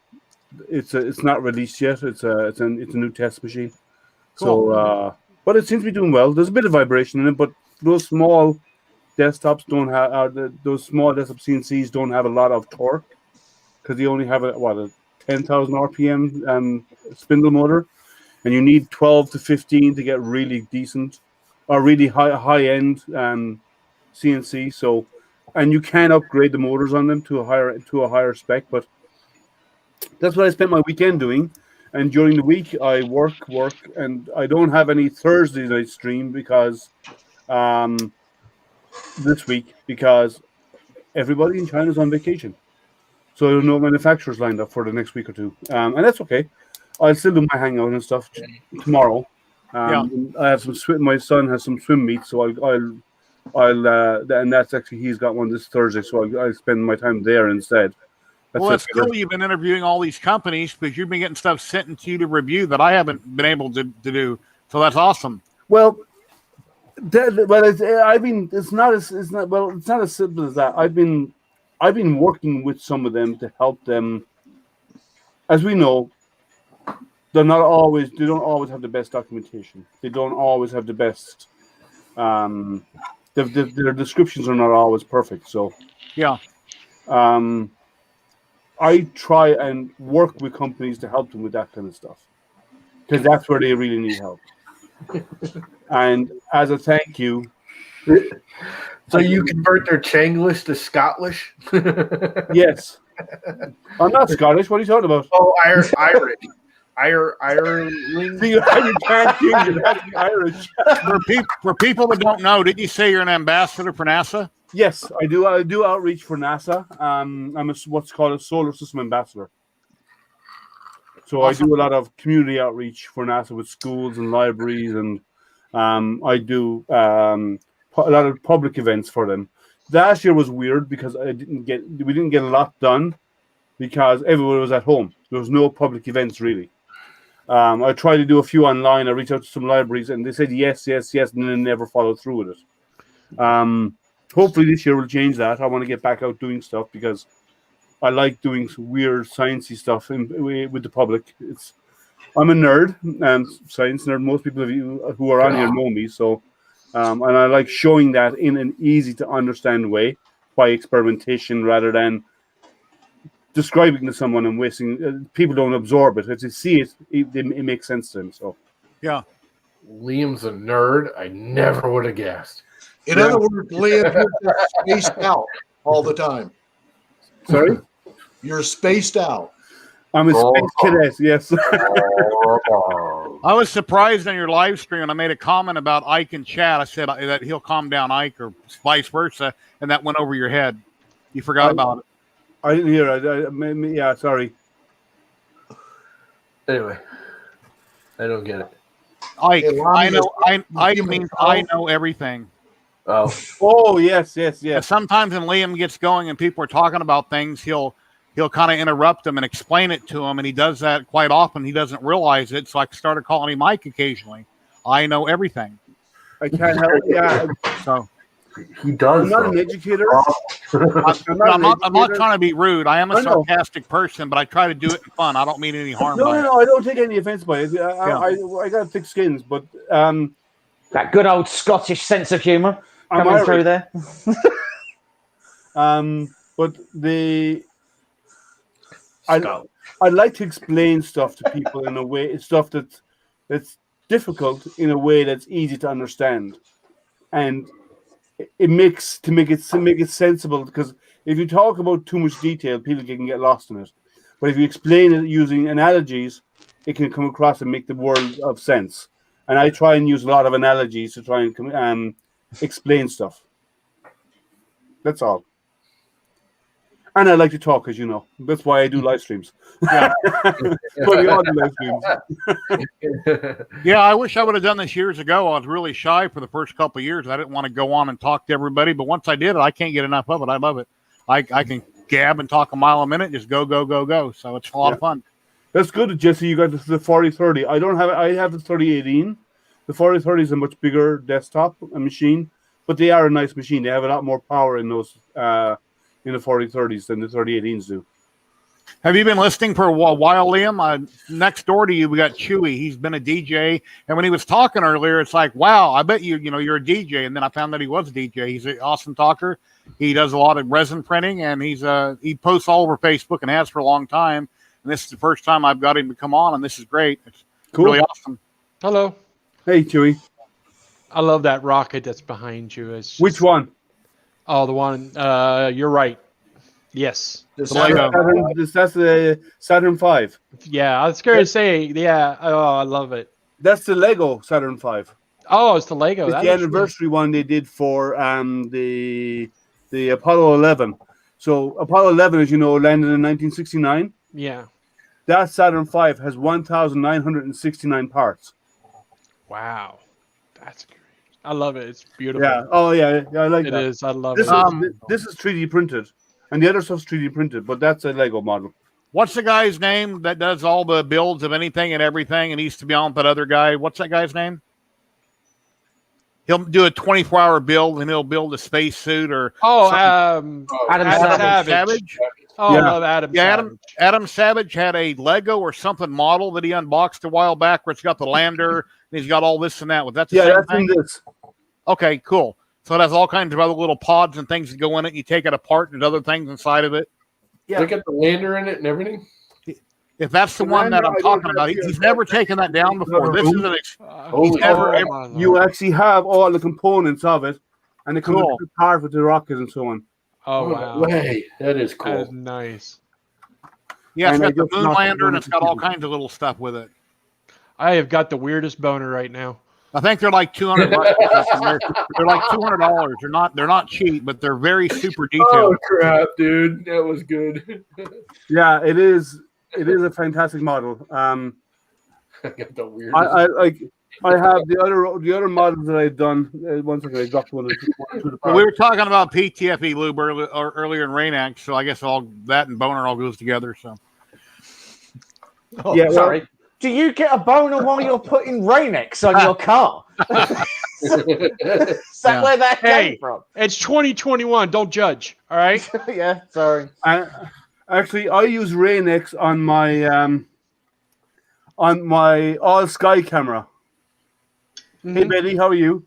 Speaker 6: it's not released yet. It's a new test machine. Cool. So but it seems to be doing well. There's a bit of vibration in it, but those small desktops don't have those small desktop CNCs don't have a lot of torque, because they only have a 10,000 RPM spindle motor, and you need 12 to 15 to get really decent or really high end CNC. So, and you can upgrade the motors on them to a higher spec. But that's what I spent my weekend doing. And during the week, I work, and I don't have any Thursday night stream because this week, because everybody in China is on vacation. So I don't know manufacturers lined up for the next week or two. And that's okay. I'll still do my Hangout and stuff tomorrow. I have some swim. My son has some swim meets, so
Speaker 13: and that's actually he's got one this Thursday, so I'll spend my time there instead.
Speaker 1: Well, it's cool you've been interviewing all these companies because you've been getting stuff sent to you to review that I haven't been able to do. So that's awesome.
Speaker 13: Well, it's not as simple as that. I've been working with some of them to help them. As we know, they don't always have the best documentation. They don't always have the best. Their descriptions are not always perfect. So
Speaker 1: yeah.
Speaker 13: I try and work with companies to help them with that kind of stuff because that's where they really need help. And as a thank you,
Speaker 12: so you convert their Changlish to Scottish?
Speaker 13: Yes. I'm not Scottish. What are you talking about?
Speaker 12: Oh, Irish. Ireland.
Speaker 13: You can't change it. That's Irish.
Speaker 1: For people that don't know, did you say you're an ambassador for NASA?
Speaker 13: Yes, I do. I do outreach for NASA. I'm what's called a solar system ambassador. So awesome. I do a lot of community outreach for NASA with schools and libraries, and I do a lot of public events for them. Last year was weird because we didn't get a lot done because everyone was at home. There was no public events really. I tried to do a few online. I reached out to some libraries, and they said yes, and then never followed through with it. Hopefully this year will change that. I want to get back out doing stuff because I like doing some weird sciencey stuff with the public. I'm a nerd, science nerd. Most people who are on here know me. So, and I like showing that in an easy to understand way by experimentation rather than describing to someone and wasting. People don't absorb it. If they see it, it makes sense to them. So,
Speaker 1: yeah.
Speaker 12: Liam's a nerd. I never would have guessed.
Speaker 11: In other words, Liam, you're just spaced out all the time.
Speaker 13: Sorry?
Speaker 11: You're spaced out.
Speaker 13: I'm a space cadet, yes.
Speaker 1: I was surprised on your live stream when I made a comment about Ike and Chad. I said that he'll calm down Ike or vice versa, and that went over your head. You forgot about it.
Speaker 13: I didn't hear it. Yeah, sorry.
Speaker 12: Anyway, I don't get it.
Speaker 1: Ike, Ike means I know everything.
Speaker 13: Oh, yes.
Speaker 1: And sometimes when Liam gets going and people are talking about things, he'll kind of interrupt them and explain it to him, and he does that quite often. He doesn't realize it, so I started calling him Mike occasionally. I know everything.
Speaker 13: I can't help. Yeah,
Speaker 1: so
Speaker 12: he does.
Speaker 13: I'm not an educator.
Speaker 1: I'm not trying to be rude. I am a sarcastic person, but I try to do it in fun. I don't mean any harm.
Speaker 13: No, I don't take any offense by it. I got thick skins, but
Speaker 2: that good old Scottish sense of humour coming through there.
Speaker 13: But I like to explain stuff to people in a way, stuff that's difficult in a way that's easy to understand, and it makes to make it sensible. Because if you talk about too much detail, people can get lost in it. But if you explain it using analogies, it can come across and make the world of sense. And I try and use a lot of analogies to try and explain stuff. That's all. And I like to talk, as you know. That's why I do live streams.
Speaker 1: Yeah.
Speaker 13: We all do live streams.
Speaker 1: Yeah, I wish I would have done this years ago. I was really shy for the first couple of years. I didn't want to go on and talk to everybody. But once I did it, I can't get enough of it. I love it. I can gab and talk a mile a minute, just go. So it's a lot of fun.
Speaker 13: That's good, Jesse. You got the 4030. I have the 3018. The 4030 is a much bigger desktop machine, but they are a nice machine. They have a lot more power in those in the 4030s than the 3018s do.
Speaker 1: Have you been listening for a while, Liam? Next door to you, we got Chewy. He's been a DJ, and when he was talking earlier, it's like, wow, I bet you're a DJ. And then I found that he was a DJ. He's an awesome talker. He does a lot of resin printing, and he posts all over Facebook and has for a long time. And this is the first time I've got him to come on, and this is great. It's cool. Really awesome.
Speaker 10: Hello.
Speaker 13: Hey, Chewy.
Speaker 10: I love that rocket that's behind you.
Speaker 13: Which one?
Speaker 10: Oh, the one. You're right. Yes.
Speaker 13: That's the Saturn V.
Speaker 10: Yeah, I was scared to say. Yeah. Oh, I love it.
Speaker 13: That's the Lego Saturn V.
Speaker 10: Oh, it's the Lego.
Speaker 13: It's the anniversary one they did for the Apollo 11. So Apollo 11, as you know, landed in 1969.
Speaker 10: Yeah.
Speaker 13: That Saturn V has 1,969 parts.
Speaker 10: Wow. That's great. I love it. It's beautiful.
Speaker 13: Yeah. Oh yeah. I like
Speaker 10: It
Speaker 13: that.
Speaker 10: is. I love
Speaker 13: This
Speaker 10: it.
Speaker 13: is this is 3D printed, and the other stuff's 3D printed, but that's a Lego model.
Speaker 1: What's the guy's name that does all the builds of anything and everything and needs to be on that other guy? What's that guy's name? He'll do a 24-hour build and he'll build a space suit or
Speaker 2: Adam
Speaker 1: Savage.
Speaker 10: Oh, I love Adam Savage.
Speaker 1: Adam Savage had a Lego or something model that he unboxed a while back where it's got the lander and he's got all this and that. That's the same
Speaker 13: that's
Speaker 1: thing?
Speaker 13: in this.
Speaker 1: Okay, cool. So it has all kinds of other little pods and things that go in it. And you take it apart and there's other things inside of it.
Speaker 12: Yeah. Look at the lander in it and everything.
Speaker 1: If that's the one that I'm talking about, he's never taken that down before. This is
Speaker 13: You actually have all the components of it, and it comes apart with the rocket and so on.
Speaker 10: Oh wow!
Speaker 12: Way. That is cool.
Speaker 10: That is nice.
Speaker 1: Yeah, it's got the moon lander and it's got all kinds of little stuff with it.
Speaker 10: I have got the weirdest boner right now.
Speaker 1: I think they're like $200. They're like $200. They're not cheap, but they're very super detailed.
Speaker 12: Oh crap, dude, that was good.
Speaker 13: Yeah, it is. It is a fantastic model.
Speaker 12: I got the weirdest.
Speaker 13: I have the other models that I've done. One second, I dropped one.
Speaker 1: We were talking about PTFE Lube earlier in Rainac, so I guess all that and boner all goes together. So,
Speaker 2: sorry. Do you get a boner while you're putting Rain-X on your car? Is that where that came from?
Speaker 10: It's 2021. Don't judge. All right.
Speaker 2: Yeah. Sorry.
Speaker 13: Actually, I use Rain-X on my all sky camera. Hey Betty, how are you?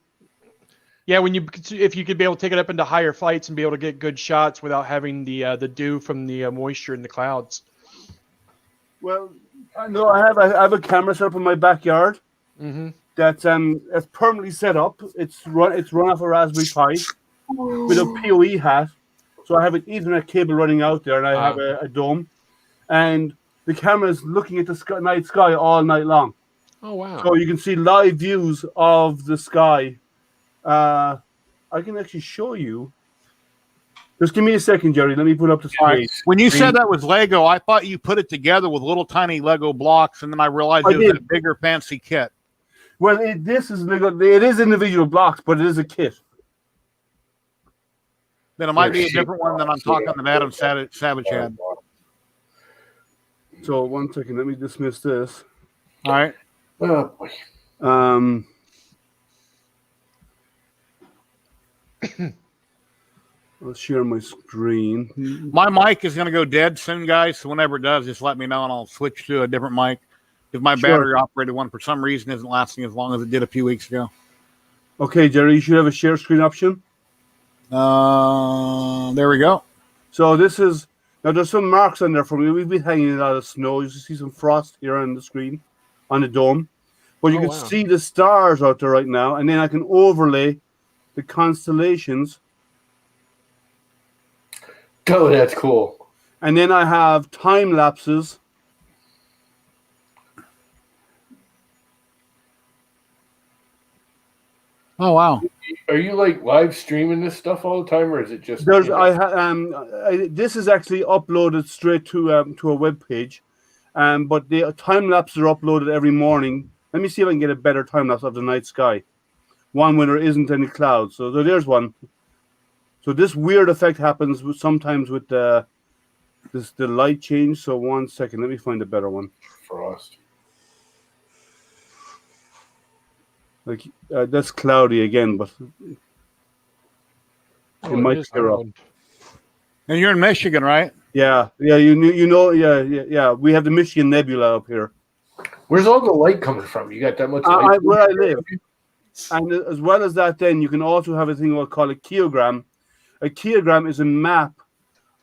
Speaker 10: Yeah, if you could be able to take it up into higher flights and be able to get good shots without having the dew from the moisture in the clouds.
Speaker 13: Well, no, I have a camera set up in my backyard. That's permanently set up. It's run off a Raspberry Pi with a PoE hat. So I have an Ethernet cable running out there, and I have a dome, and the camera is looking at the night sky all night long.
Speaker 10: Oh wow!
Speaker 13: So you can see live views of the sky. I can actually show you. Just give me a second, Jerry. Let me put up the screen.
Speaker 1: When you said that was Lego, I thought you put it together with little tiny Lego blocks, and then I realized it was a bigger, fancy kit.
Speaker 13: Well, this is Lego. It is individual blocks, but it is a kit.
Speaker 1: Then it might be a different one than I'm talking that Adam Savage had.
Speaker 13: So 1 second, let me dismiss this.
Speaker 1: All right.
Speaker 12: Oh boy.
Speaker 13: I'll share my screen.
Speaker 1: My mic is going to go dead soon, guys. So whenever it does, just let me know and I'll switch to a different mic. If my battery operated one for some reason isn't lasting as long as it did a few weeks ago.
Speaker 13: Okay, Jerry, you should have a share screen option.
Speaker 1: There we go.
Speaker 13: So this is now. There's some marks on there for me. We've been hanging a lot of snow. You can see some frost here on the screen, on the dome. But you can see the stars out there right now, and then I can overlay the constellations.
Speaker 12: Oh, that's cool.
Speaker 13: And then I have time lapses.
Speaker 1: Oh wow!
Speaker 12: Are you like live streaming this stuff all the time, or is it just?
Speaker 13: This is actually uploaded straight to a web page, but the time lapses are uploaded every morning. Let me see if I can get a better time lapse of the night sky. One when there isn't any clouds. So there's one. So this weird effect happens sometimes with the light change. So 1 second, let me find a better one.
Speaker 12: Frost.
Speaker 13: Like that's cloudy again, but it might clear up.
Speaker 1: And you're in Michigan, right?
Speaker 13: Yeah. You know. Yeah. We have the Michigan Nebula up here.
Speaker 12: Where's all the light coming from? You got that much light?
Speaker 13: Where I live. And as well as that, then you can also have a thing called a kilogram. A kilogram is a map.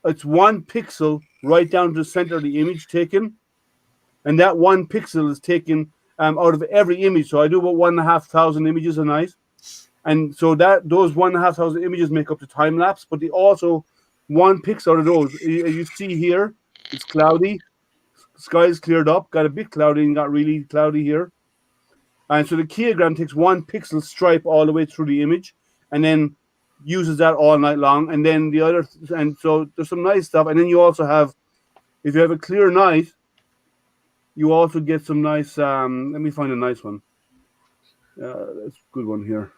Speaker 13: It's 1 pixel right down to the center of the image taken, and that 1 pixel is taken out of every image. So I do about 1,500 images a night, and so those 1,500 images make up the time lapse. But they also 1 pixel out of those. You see here, it's cloudy. Sky is cleared up, got a bit cloudy and got really cloudy here. And so the kilogram takes 1 pixel stripe all the way through the image and then uses that all night long. And then the other, and so there's some nice stuff. And then you also have, if you have a clear night, you also get some nice, let me find a nice one. That's a good one here.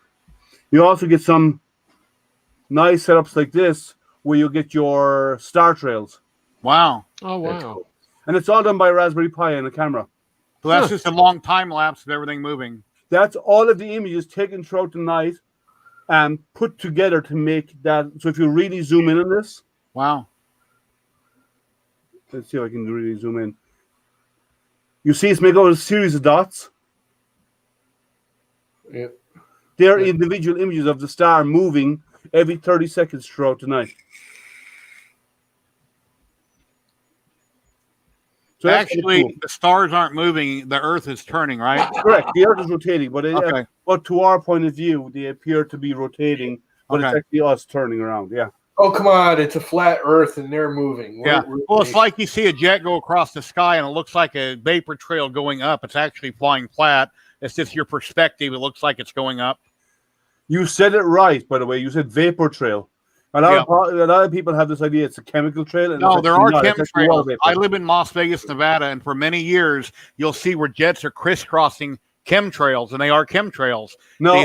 Speaker 13: You also get some nice setups like this where you get your star trails.
Speaker 1: Wow.
Speaker 10: Oh, wow.
Speaker 13: And it's all done by a Raspberry Pi and a camera.
Speaker 1: So that's just a long time lapse of everything moving.
Speaker 13: That's all of the images taken throughout the night and put together to make that. So if you really zoom in on this.
Speaker 1: Wow.
Speaker 13: Let's see if I can really zoom in. You see it's make out a series of dots.
Speaker 12: Yep.
Speaker 13: They're individual images of the star moving every 30 seconds throughout the night. So
Speaker 1: actually,
Speaker 13: cool.
Speaker 1: The stars aren't moving; the Earth is turning, right?
Speaker 13: Correct. The Earth is rotating, but
Speaker 1: okay.
Speaker 13: But to our point of view, they appear to be rotating, but it's actually us turning around. Yeah.
Speaker 12: Oh, come on! It's a flat Earth, and they're moving.
Speaker 1: Well, it's like you see a jet go across the sky, and it looks like a vapor trail going up. It's actually flying flat. It's just your perspective. It looks like it's going up.
Speaker 13: You said it right, by the way. You said vapor trail. A lot of people have this idea it's a chemical trail. And
Speaker 1: no, there are chemtrails. I live in Las Vegas, Nevada, and for many years, you'll see where jets are crisscrossing chemtrails, and they are chemtrails.
Speaker 13: No,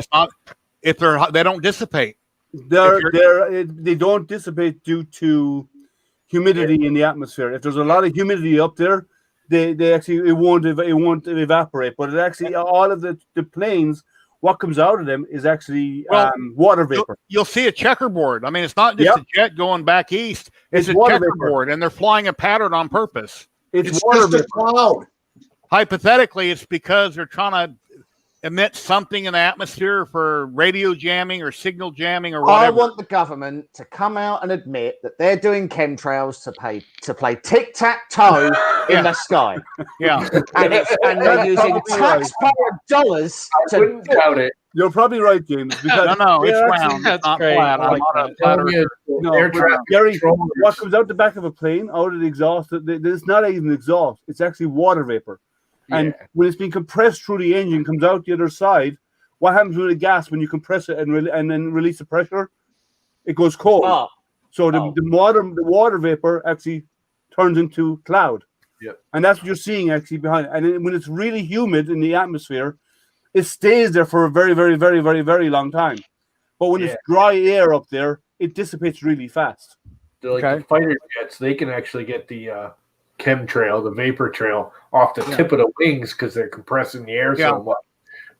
Speaker 1: they don't dissipate.
Speaker 13: They don't dissipate due to humidity in the atmosphere. If there's a lot of humidity up there, they actually it won't evaporate. But it actually all of the planes. What comes out of them is actually water vapor.
Speaker 1: You'll see a checkerboard. I mean, it's not just a jet going back east. It's a checkerboard, and they're flying a pattern on purpose.
Speaker 11: It's just a cloud.
Speaker 1: Hypothetically, it's because they're trying to emit something in the atmosphere for radio jamming or signal jamming or whatever.
Speaker 2: I want the government to come out and admit that they're doing chemtrails to play tic-tac-toe in the sky.
Speaker 1: Yeah.
Speaker 2: And they're using taxpayer dollars to
Speaker 12: wouldn't doubt it.
Speaker 13: You're probably right, James. Because
Speaker 1: no, it's round.
Speaker 10: That's
Speaker 1: it's not
Speaker 10: great.
Speaker 1: flat.
Speaker 13: Gary, what comes out the back of a plane, out of the exhaust, it's not even exhaust. It's actually water vapor. And when it's being compressed through the engine, comes out the other side. What happens with the gas when you compress it and then release the pressure? It goes cold.
Speaker 2: Oh.
Speaker 13: So the water vapor actually turns into cloud.
Speaker 12: Yep.
Speaker 13: And that's what you're seeing actually behind it. And then when it's really humid in the atmosphere, it stays there for a very, very, very, very, very long time. But when it's dry air up there, it dissipates really fast.
Speaker 12: They're like the fighter jets, they can actually get the chemtrail, the vapor trail, off the tip of the wings because they're compressing the air so much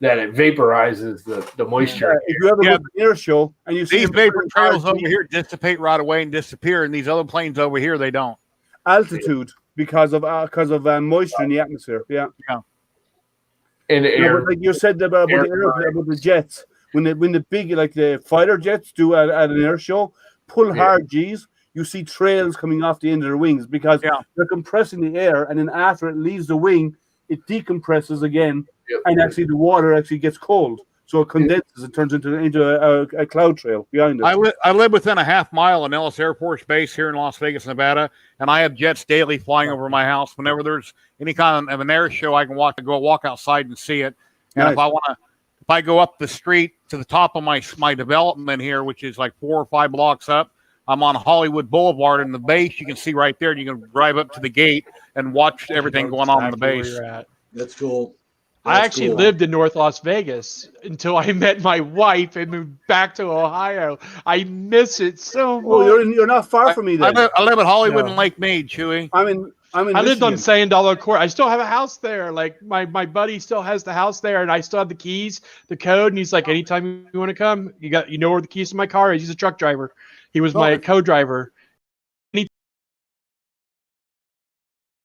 Speaker 12: that it vaporizes the moisture.
Speaker 13: If you ever go to an air show and you see
Speaker 1: these vapor trails over here dissipate right away and disappear, and these other planes over here they don't.
Speaker 13: Altitude because of moisture in the atmosphere. Yeah.
Speaker 12: And the air,
Speaker 13: like you said about the jets, when the big like the fighter jets do at an air show, pull hard G's. You see trails coming off the end of their wings because they're compressing the air, and then after it leaves the wing, it decompresses again, and actually the water actually gets cold, so it condenses. It turns into a cloud trail behind it.
Speaker 1: I live within a half mile of Nellis Air Force Base here in Las Vegas, Nevada, and I have jets daily flying over my house. Whenever there's any kind of an air show, I can go walk outside and see it. And if I go up the street to the top of my development here, which is like 4 or 5 blocks up. I'm on Hollywood Boulevard in the base. You can see right there. And you can drive up to the gate and watch everything going on in the base.
Speaker 11: That's cool.
Speaker 10: I actually lived in North Las Vegas until I met my wife and moved back to Ohio. I miss it so much.
Speaker 13: Oh, you're not far from me then.
Speaker 1: I live in Hollywood and Lake Mead, Chewy.
Speaker 13: I
Speaker 10: lived on Sand Dollar Court. I still have a house there. Like my buddy still has the house there, and I still have the keys, the code. And he's like, anytime you want to come, you know where the keys to my car is. He's a truck driver. He was my co-driver.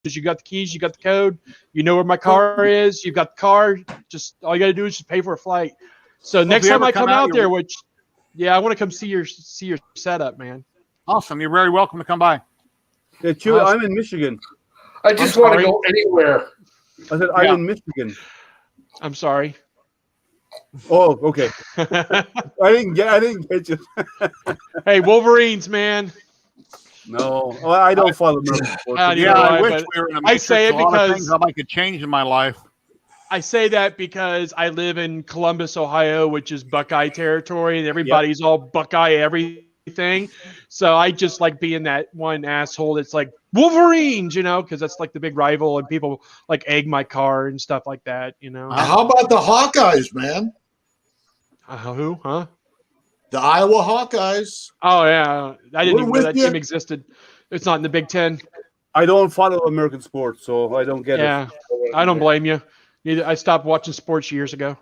Speaker 10: You got the keys, you got the code, you know where my car is, you've got the car. Just all you got to do is just pay for a flight. So next time I come out there, I want to come see your setup, man.
Speaker 1: Awesome, you're very welcome to come by.
Speaker 13: Yeah, Chewy, I'm in Michigan.
Speaker 12: I just want to go anywhere.
Speaker 13: I said I'm in Michigan.
Speaker 10: I'm sorry.
Speaker 13: Oh, okay. I didn't get you.
Speaker 10: Hey, Wolverines, man.
Speaker 13: No, I don't follow American sports.
Speaker 1: I wish we were in America.
Speaker 10: I say it because
Speaker 1: I'd like to change in my life.
Speaker 10: I say that because I live in Columbus, Ohio, which is Buckeye territory, and everybody's all Buckeye everything. So I just like being that one asshole that's like Wolverines, because that's like the big rival, and people like egg my car and stuff like that,
Speaker 11: How about the Hawkeyes, man?
Speaker 10: Who? Huh?
Speaker 11: The Iowa Hawkeyes.
Speaker 10: Oh yeah, I didn't
Speaker 11: We're
Speaker 10: even know
Speaker 11: with
Speaker 10: that
Speaker 11: you.
Speaker 10: team existed. It's not in the Big Ten.
Speaker 13: I don't follow American sports, so I don't get
Speaker 10: Yeah,
Speaker 13: it.
Speaker 10: I don't blame you. Neither. I stopped watching sports years ago.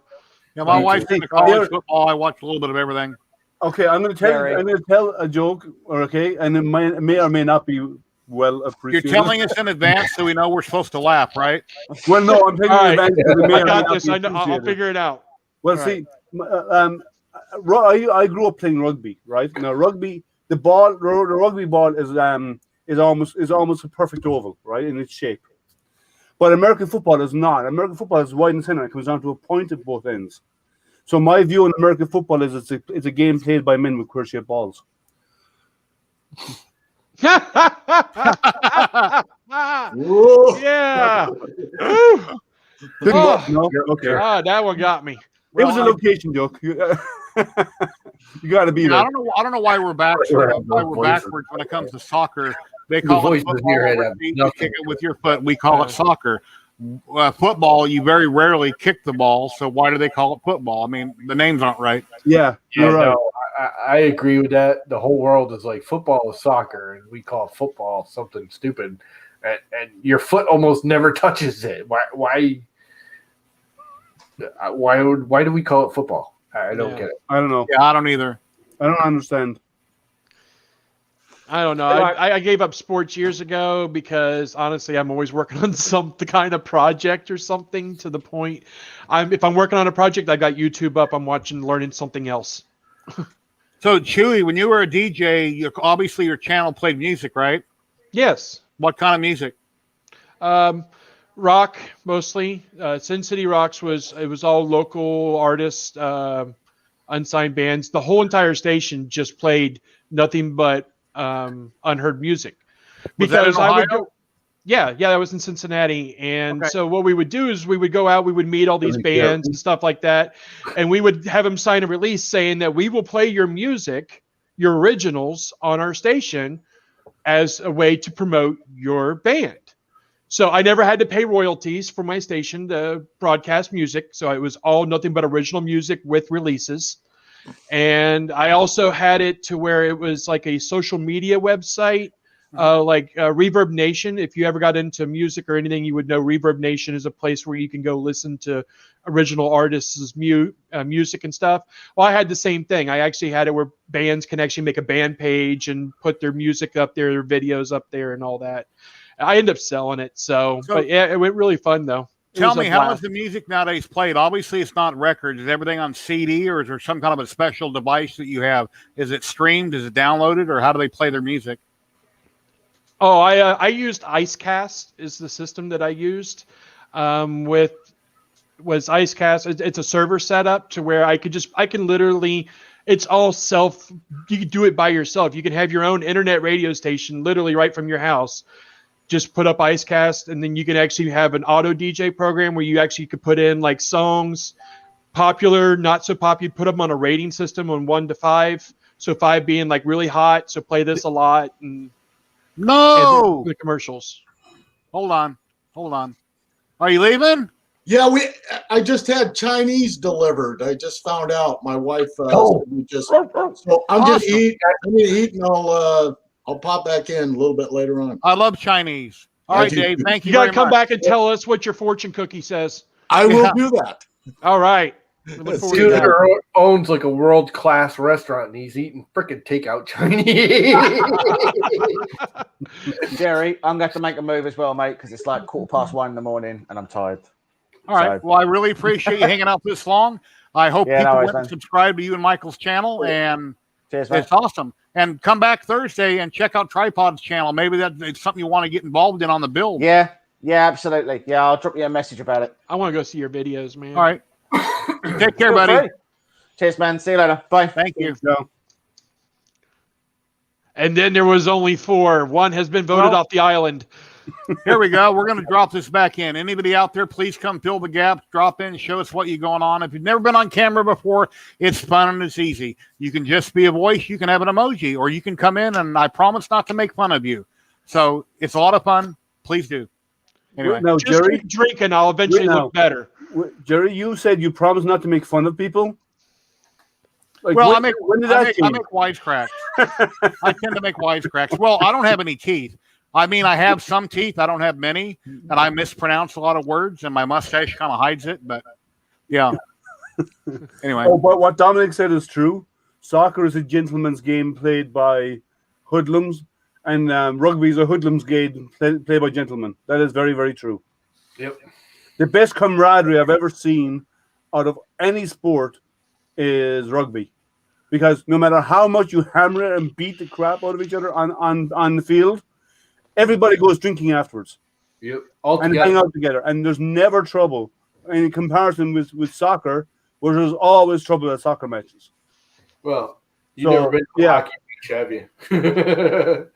Speaker 1: Yeah, my
Speaker 13: Me
Speaker 1: wife's
Speaker 13: too.
Speaker 1: into college football. I watch a little bit of everything.
Speaker 13: Okay, I'm going to tell a joke, okay, and it may or may not be well
Speaker 1: You're
Speaker 13: appreciated.
Speaker 1: telling us in advance so we know we're supposed to laugh, right?
Speaker 13: Well, no, I'm telling
Speaker 10: All
Speaker 13: you in
Speaker 10: right.
Speaker 13: advance because it may
Speaker 10: I
Speaker 13: or may
Speaker 10: got
Speaker 13: not
Speaker 10: this.
Speaker 13: be
Speaker 10: I know. I'll
Speaker 13: appreciated.
Speaker 10: figure it out.
Speaker 13: Well,
Speaker 10: All
Speaker 13: see, I grew up playing rugby, right? Now, rugby, the rugby ball is almost a perfect oval, right, in its shape. But American football is not. American football is wide and center. It comes down to a point at both ends. So my view on American football is it's a game played by men with queer-shaped balls.
Speaker 10: Yeah.
Speaker 13: Didn't work, no? Okay.
Speaker 10: Ah, that one got me.
Speaker 13: It was a location joke. You got to be there.
Speaker 1: I don't know why we're backwards when it comes to soccer. They call it football. You kick it with your foot. We call it soccer. Football, you very rarely kick the ball. So why do they call it football? I mean, the names aren't right.
Speaker 13: Yeah, you're right.
Speaker 12: No, I agree with that. The whole world is like football is soccer, and we call football something stupid. And your foot almost never touches it. Why do we call it football? I don't get it.
Speaker 13: I don't know.
Speaker 1: Yeah, I don't either.
Speaker 13: I don't understand.
Speaker 10: I don't know. I gave up sports years ago because honestly, I'm always working on some kind of project or something. To the point, if I'm working on a project, I got YouTube up. I'm learning something else.
Speaker 1: So, Chewy, when you were a DJ, obviously your channel played music, right?
Speaker 10: Yes.
Speaker 1: What kind of music?
Speaker 10: Rock mostly. Sin City Rocks was all local artists, unsigned bands. The whole entire station just played nothing but unheard music. Because I would go, yeah, that was in Cincinnati. And so what we would do is we would go out, we would meet all these bands and stuff like that, and we would have them sign a release saying that we will play your music, your originals, on our station as a way to promote your band. So I never had to pay royalties for my station to broadcast music. So it was all nothing but original music with releases. And I also had it to where it was like a social media website, like Reverb Nation. If you ever got into music or anything, you would know Reverb Nation is a place where you can go listen to original artists' music and stuff. Well, I had the same thing. I actually had it where bands can actually make a band page and put their music up there, their videos up there and all that. I ended up selling it. But yeah, it went really fun though.
Speaker 1: Tell me, how is the music nowadays played? Obviously, it's not records. Is everything on CD, or is there some kind of a special device that you have? Is it streamed? Is it downloaded? Or how do they play their music?
Speaker 10: Oh, I used IceCast is the system that I used. Was IceCast. It's a server setup to where I can literally, it's all you can do it by yourself. You can have your own internet radio station literally right from your house. Just put up IceCast, and then you can actually have an auto DJ program where you actually could put in like songs, popular, not so popular, put them on a rating system on 1 to 5. So 5 being like really hot, so play this a lot. And the commercials.
Speaker 1: Hold on. Are you leaving?
Speaker 11: Yeah, I just had Chinese delivered. I just found out. My wife so I'm gonna eat. I'm gonna eat, and I'll pop back in a little bit later on.
Speaker 1: I love Chinese. All right, Dave. Thank you.
Speaker 10: You got to come back and tell us what your fortune cookie says.
Speaker 11: I will do that.
Speaker 10: All right.
Speaker 12: Dude owns like a world-class restaurant, and he's eating freaking takeout Chinese.
Speaker 2: Jerry, I'm going to have to make a move as well, mate, because it's like 1:15 in the morning, and I'm tired.
Speaker 1: All right. Well, I really appreciate you hanging out this long. I hope people went and subscribe to you and Michael's channel, and
Speaker 2: cheers,
Speaker 1: it's awesome. And come back Thursday and check out Tripod's channel. Maybe it's something you want to get involved in on the build.
Speaker 2: Yeah, absolutely. Yeah, I'll drop you a message about it.
Speaker 10: I want to go see your videos, man.
Speaker 1: All right. Take care, buddy.
Speaker 2: Cheers, man. See you later. Bye.
Speaker 1: Thank you.
Speaker 10: And then there was only 4. One has been voted off the island.
Speaker 1: Here we go. We're going to drop this back in. Anybody out there, please come fill the gap. Drop in, show us what you're going on. If you've never been on camera before, it's fun and it's easy. You can just be a voice. You can have an emoji, or you can come in, and I promise not to make fun of you. So it's a lot of fun. Please do. Anyway,
Speaker 13: now,
Speaker 10: just
Speaker 13: Jerry,
Speaker 10: keep drinking. I'll eventually look better.
Speaker 13: Jerry, you said you promised not to make fun of people. Like,
Speaker 1: well,
Speaker 13: when did that
Speaker 1: I
Speaker 13: change?
Speaker 1: make wisecracks. I tend to make wisecracks. Well, I don't have any teeth. I mean, I have some teeth. I don't have many, and I mispronounce a lot of words, and my mustache kind of hides it. But yeah. Anyway.
Speaker 13: Oh, but what Dominic said is true. Soccer is a gentleman's game played by hoodlums, and rugby is a hoodlums game played by gentlemen. That is very, very true.
Speaker 12: Yep.
Speaker 13: The best camaraderie I've ever seen out of any sport is rugby. Because no matter how much you hammer it and beat the crap out of each other on the field, everybody goes drinking afterwards.
Speaker 12: Yep.
Speaker 13: And hang out together. And there's never trouble in comparison with soccer, where there's always trouble at soccer matches.
Speaker 12: Well, you've never been to hockey match, have you?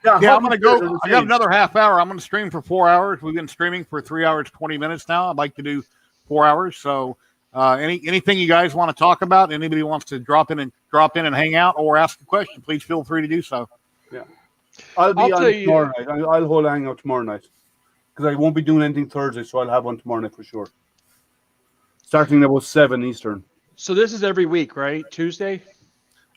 Speaker 1: Yeah, I'm going to go. I got another half hour. I'm going to stream for 4 hours. We've been streaming for 3 hours, 20 minutes now. I'd like to do 4 hours. So anything you guys want to talk about, anybody wants to drop in and hang out or ask a question, please feel free to do so.
Speaker 13: Yeah. I'll be on tomorrow night. I'll hold a hangout tomorrow night. Because I won't be doing anything Thursday, so I'll have one tomorrow night for sure. Starting about 7 Eastern.
Speaker 10: So this is every week, right? Tuesday?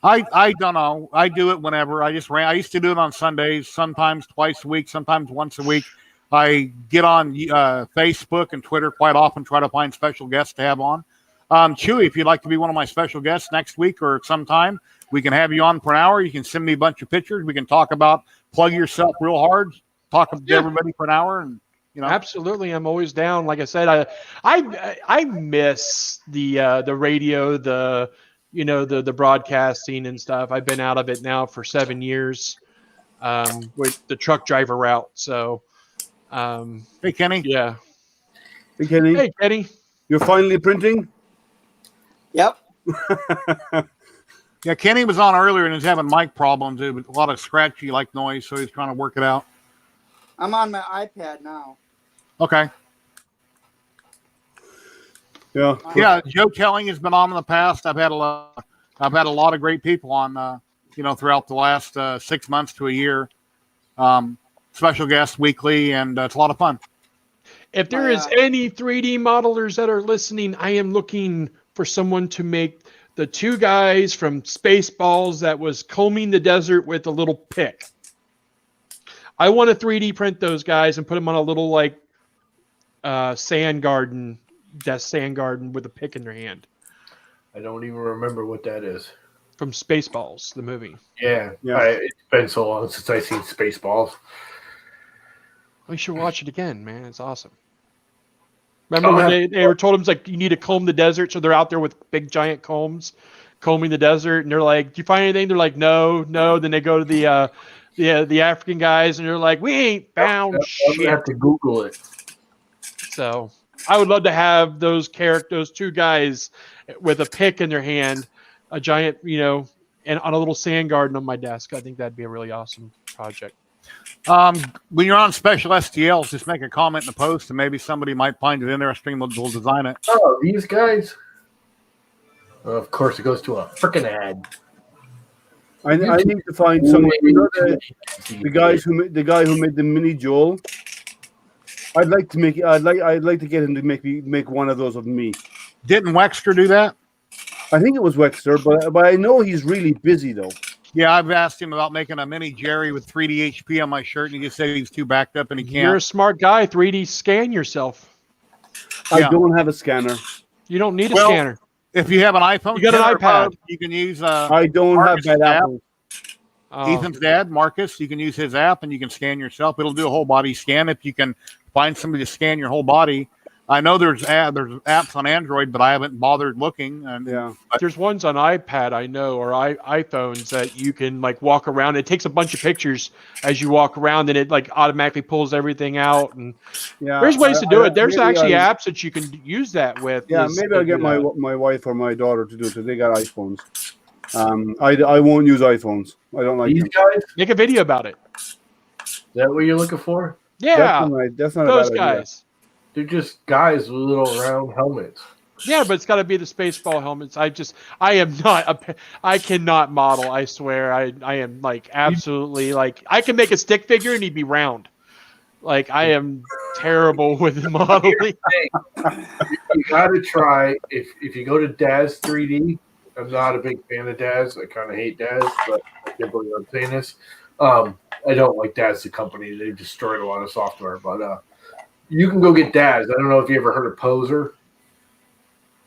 Speaker 1: I don't know. I do it whenever. I used to do it on Sundays, sometimes twice a week, sometimes once a week. I get on Facebook and Twitter quite often, try to find special guests to have on. Chewy, if you'd like to be one of my special guests next week or sometime, we can have you on for an hour. You can send me a bunch of pictures. We can talk about plug yourself real hard, talk to everybody for an hour, and
Speaker 10: Absolutely, I'm always down. Like I said, I miss the radio, the broadcasting and stuff. I've been out of it now for 7 years with the truck driver route. So,
Speaker 1: hey Kenny,
Speaker 10: yeah,
Speaker 13: hey Kenny, you're finally printing.
Speaker 3: Yep.
Speaker 1: Yeah, Kenny was on earlier and he's having mic problems. It was a lot of scratchy noise, so he's trying to work it out.
Speaker 3: I'm on my iPad now.
Speaker 1: Okay. Yeah. Joe Telling has been on in the past. I've had a lot of great people on, throughout the last 6 months to a year. Special guests weekly, and it's a lot of fun.
Speaker 10: If there is any 3D modelers that are listening, I am looking for someone to make the two guys from Spaceballs that was combing the desert with a little pick. I want to 3D print those guys and put them on a little sand garden with a pick in their hand.
Speaker 12: I don't even remember what that is.
Speaker 10: From Spaceballs, the movie.
Speaker 12: Yeah. It's been so long since I've seen Spaceballs.
Speaker 10: We should watch it again, man. It's awesome. Remember when they were told him you need to comb the desert, so they're out there with big giant combs, combing the desert, and they're like, "Do you find anything?" They're like, "No." Then they go to the African guys, and they're like, "We ain't found shit."
Speaker 12: You have to Google it.
Speaker 10: So I would love to have those two guys with a pick in their hand, a giant, and on a little sand garden on my desk. I think that'd be a really awesome project.
Speaker 1: When you're on special STLs, just make a comment in the post, and maybe somebody might find it interesting. We'll design it.
Speaker 12: Oh, these guys. Of course, it goes to a freaking ad.
Speaker 13: I need to find someone. The guy who made the mini Joel. I'd like to get him to make one of those of me.
Speaker 1: Didn't Wexter do that?
Speaker 13: I think it was Wexter, but I know he's really busy though.
Speaker 1: Yeah, I've asked him about making a mini Jerry with 3D HP on my shirt, and he just said he's too backed up and he can't.
Speaker 10: You're a smart guy. 3D scan yourself.
Speaker 13: I don't have a scanner.
Speaker 10: You don't need a scanner.
Speaker 1: If you have an iPhone,
Speaker 10: you got an iPad.
Speaker 1: You can use.
Speaker 13: I don't
Speaker 1: Marcus'
Speaker 13: have that
Speaker 1: app.
Speaker 13: Apple.
Speaker 1: Ethan's dad, Marcus, you can use his app and you can scan yourself. It'll do a whole body scan if you can find somebody to scan your whole body. I know there's apps on Android, but I haven't bothered looking.
Speaker 10: There's ones on iPad, I know, or iPhones that you can walk around. It takes a bunch of pictures as you walk around, and it automatically pulls everything out. And there's ways to do it. There's actually apps that you can use that with.
Speaker 13: Yeah, maybe I'll get my wife or my daughter to do it. They got iPhones. I won't use iPhones. I don't like
Speaker 12: these
Speaker 13: them.
Speaker 12: guys.
Speaker 10: Make a video about it.
Speaker 12: Is that what you're looking for?
Speaker 10: Yeah,
Speaker 13: that's not
Speaker 10: those
Speaker 13: a bad idea.
Speaker 10: guys.
Speaker 12: They're just guys with little round helmets.
Speaker 10: Yeah, but it's got to be the Spaceball helmets. I cannot model. I swear, I am absolutely I can make a stick figure and he'd be round. I am terrible with modeling.
Speaker 12: You got to try if you go to Daz 3D I'm not a big fan of DAZ. I kind of hate DAZ, but I can't believe I'm saying this. I don't like DAZ, the company. They've destroyed a lot of software, but you can go get DAZ. I don't know if you ever heard of Poser,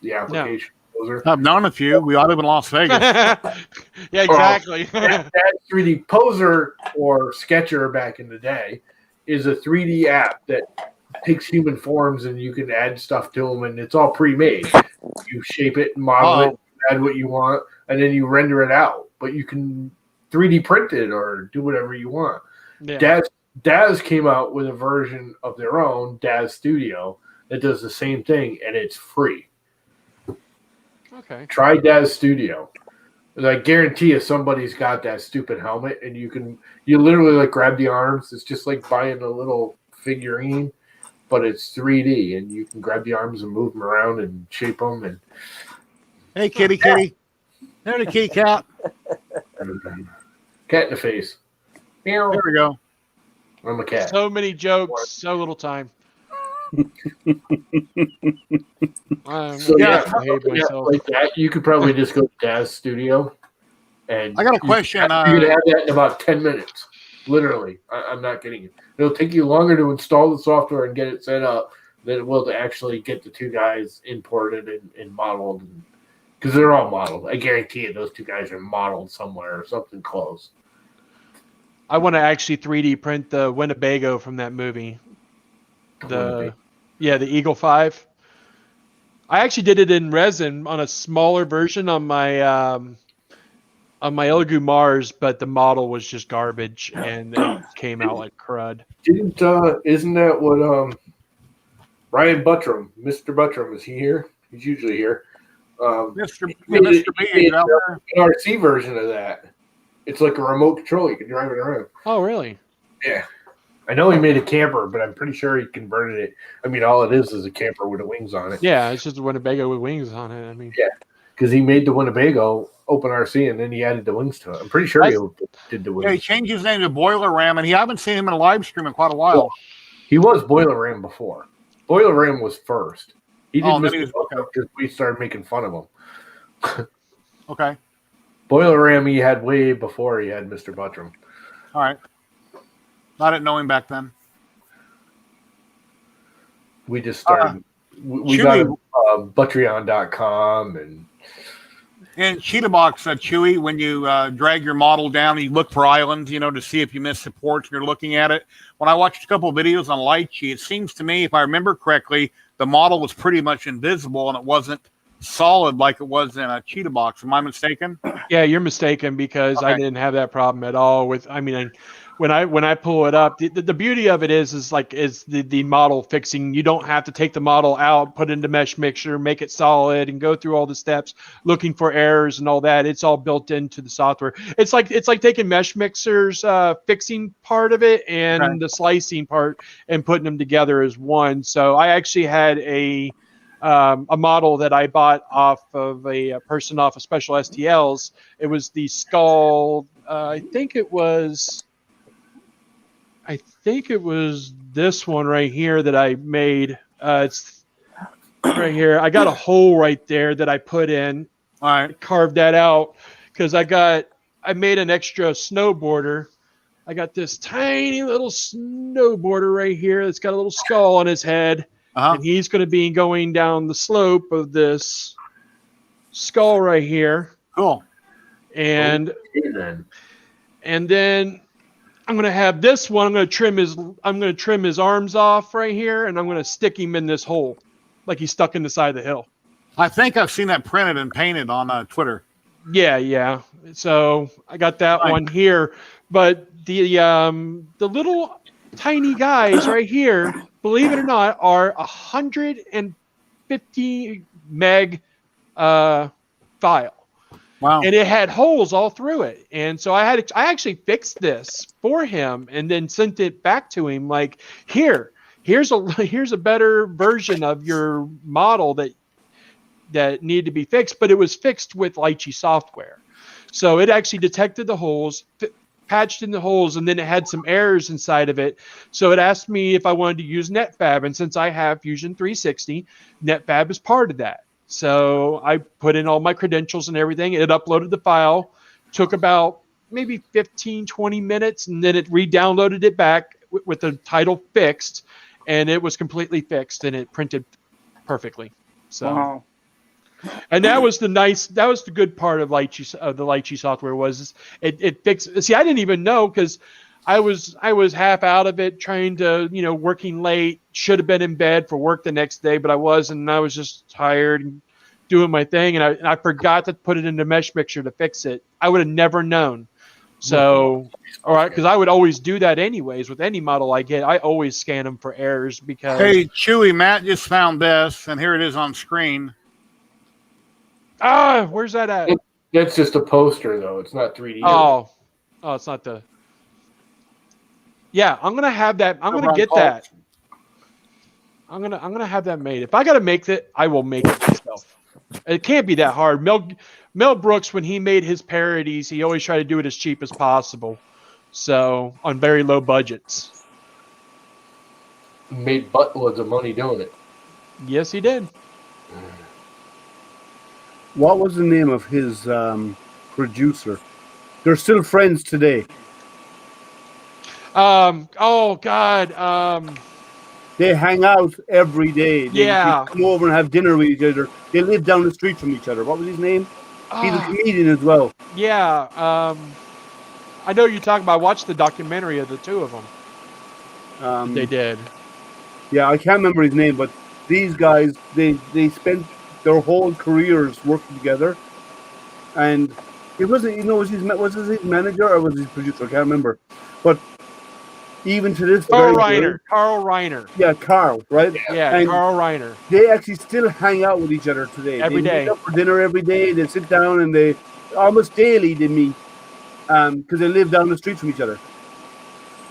Speaker 12: the application. Poser.
Speaker 1: I've known a few. We all live in Las Vegas.
Speaker 10: Yeah, exactly.
Speaker 12: That 3D Poser, or Sketcher back in the day, is a 3D app that takes human forms and you can add stuff to them, and it's all pre-made. You shape it and model it, add what you want, and then you render it out. But you can 3D print it or do whatever you want.
Speaker 10: Yeah.
Speaker 12: DAZ came out with a version of their own, DAZ Studio, that does the same thing, and it's free.
Speaker 10: Okay.
Speaker 12: Try DAZ Studio. And I guarantee you somebody's got that stupid helmet, and you literally like grab the arms. It's just like buying a little figurine, but it's 3D, and you can grab the arms and move them around and shape them. And
Speaker 1: hey, kitty. There's a kitty cat.
Speaker 12: Cat in the face. Meow.
Speaker 1: There we go.
Speaker 12: I'm a cat.
Speaker 10: So many jokes, so little time. I hate myself.
Speaker 12: Like that, you could probably just go to DAZ Studio. And
Speaker 1: I got a question.
Speaker 12: You can have that in about 10 minutes. Literally. I'm not kidding you. It'll take you longer to install the software and get it set up than it will to actually get the two guys imported and modeled. Because they're all modeled. I guarantee you those two guys are modeled somewhere or something close.
Speaker 10: I want to actually 3D print the Winnebago from that movie. The Eagle 5. I actually did it in resin on a smaller version on my Elegoo Mars, but the model was just garbage and it came out like crud.
Speaker 12: Isn't that what Ryan Buttram, Mr. Buttram, is he here? He's usually here.
Speaker 1: Mr. B out there.
Speaker 12: An RC version of that. It's like a remote control. You can drive it around.
Speaker 10: Oh, really?
Speaker 12: Yeah. I know he made a camper, but I'm pretty sure he converted it. I mean, all it is a camper with the wings on it.
Speaker 10: Yeah, it's just a Winnebago with wings on it. I mean,
Speaker 12: yeah, because he made the Winnebago open RC and then he added the wings to it. I'm pretty sure he did the wings.
Speaker 1: Yeah, he changed his name to Boiler Ram, and he haven't seen him in a live stream in quite a while.
Speaker 12: Well, he was Boiler Ram before. Boiler Ram was first. He didn't because we started making fun of him.
Speaker 1: Okay.
Speaker 12: Boiler Ram he had way before he had Mr. Buttram.
Speaker 1: All right. I didn't know him back then.
Speaker 12: We just started. We got Butreon.com
Speaker 1: and Cheetahbox said, Chewy, when you drag your model down, you look for islands, to see if you miss supports. You're looking at it. When I watched a couple of videos on Lychee, it seems to me, if I remember correctly, the model was pretty much invisible and it wasn't solid like it was in a Cheetahbox. Am I mistaken?
Speaker 10: Yeah, you're mistaken because I didn't have that problem at all with. I mean, when I pull it up, the beauty of it is the model fixing. You don't have to take the model out, put it into Mesh Mixer, make it solid, and go through all the steps looking for errors and all that. It's all built into the software. It's like taking Mesh Mixer's fixing part of it and the slicing part and putting them together as one. So I actually had a model that I bought off of a person off of Special STLs. It was the skull. I think it was this one right here that I made. It's right here. I got a hole right there that I put in.
Speaker 1: All right.
Speaker 10: Carved that out because I made an extra snowboarder. I got this tiny little snowboarder right here that's got a little skull on his head. And he's going to be going down the slope of this skull right here.
Speaker 1: Cool.
Speaker 10: And then I'm going to have this one. I'm going to trim his arms off right here, and I'm going to stick him in this hole, like he's stuck in the side of the hill.
Speaker 1: I think I've seen that printed and painted on Twitter.
Speaker 10: Yeah. So I got that one here, but the little tiny guys right here, believe it or not, are 150 meg file.
Speaker 1: Wow.
Speaker 10: And it had holes all through it. And so I actually fixed this for him and then sent it back to him like, here's a better version of your model that needed to be fixed, but it was fixed with Lychee software. So it actually detected the holes, patched in the holes, and then it had some errors inside of it. So it asked me if I wanted to use NetFab, and since I have Fusion 360, NetFab is part of that. So I put in all my credentials and everything. It uploaded the file. Took about maybe 15, 20 minutes, and then it re-downloaded it back with the title fixed, and it was completely fixed, and it printed perfectly. So,
Speaker 4: Wow.
Speaker 10: and that was the good part of the ZYLTECH software was it fixed. See, I didn't even know because I was half out of it, trying to, working late. Should have been in bed for work the next day, but I wasn't. And I was just tired and doing my thing, and I forgot to put it into Mesh Mixer to fix it. I would have never known. So, all right, because I would always do that anyways with any model I get. I always scan them for errors because.
Speaker 1: Hey, Chewy, Matt just found this, and here it is on screen.
Speaker 10: Where's that at?
Speaker 12: That's just a poster, though. It's not 3D.
Speaker 10: Oh, it's not the. Yeah, I'm gonna have that. I'm gonna get that. I'm gonna have that made. If I gotta make it, I will make it myself. It can't be that hard. Mel Brooks, when he made his parodies, he always tried to do it as cheap as possible. So on very low budgets.
Speaker 12: Made buttloads of money doing it.
Speaker 10: Yes, he did.
Speaker 13: What was the name of his producer? They're still friends today.
Speaker 10: Oh God.
Speaker 13: They hang out every day. They come over and have dinner with each other. They live down the street from each other. What was his name? He's a comedian as well.
Speaker 10: Yeah. I know you're talking about. I watched the documentary of the two of them. They did.
Speaker 13: Yeah, I can't remember his name, but these guys, they spent their whole careers working together. And it wasn't, was his manager or was his producer? I can't remember. But even to this
Speaker 10: Carl Reiner.
Speaker 13: Yeah, Carl, right?
Speaker 10: Yeah,
Speaker 13: and
Speaker 10: Carl Reiner.
Speaker 13: They actually still hang out with each other today.
Speaker 10: Every day.
Speaker 13: They meet up for dinner every day. They sit down and they almost daily they meet because they live down the street from each other.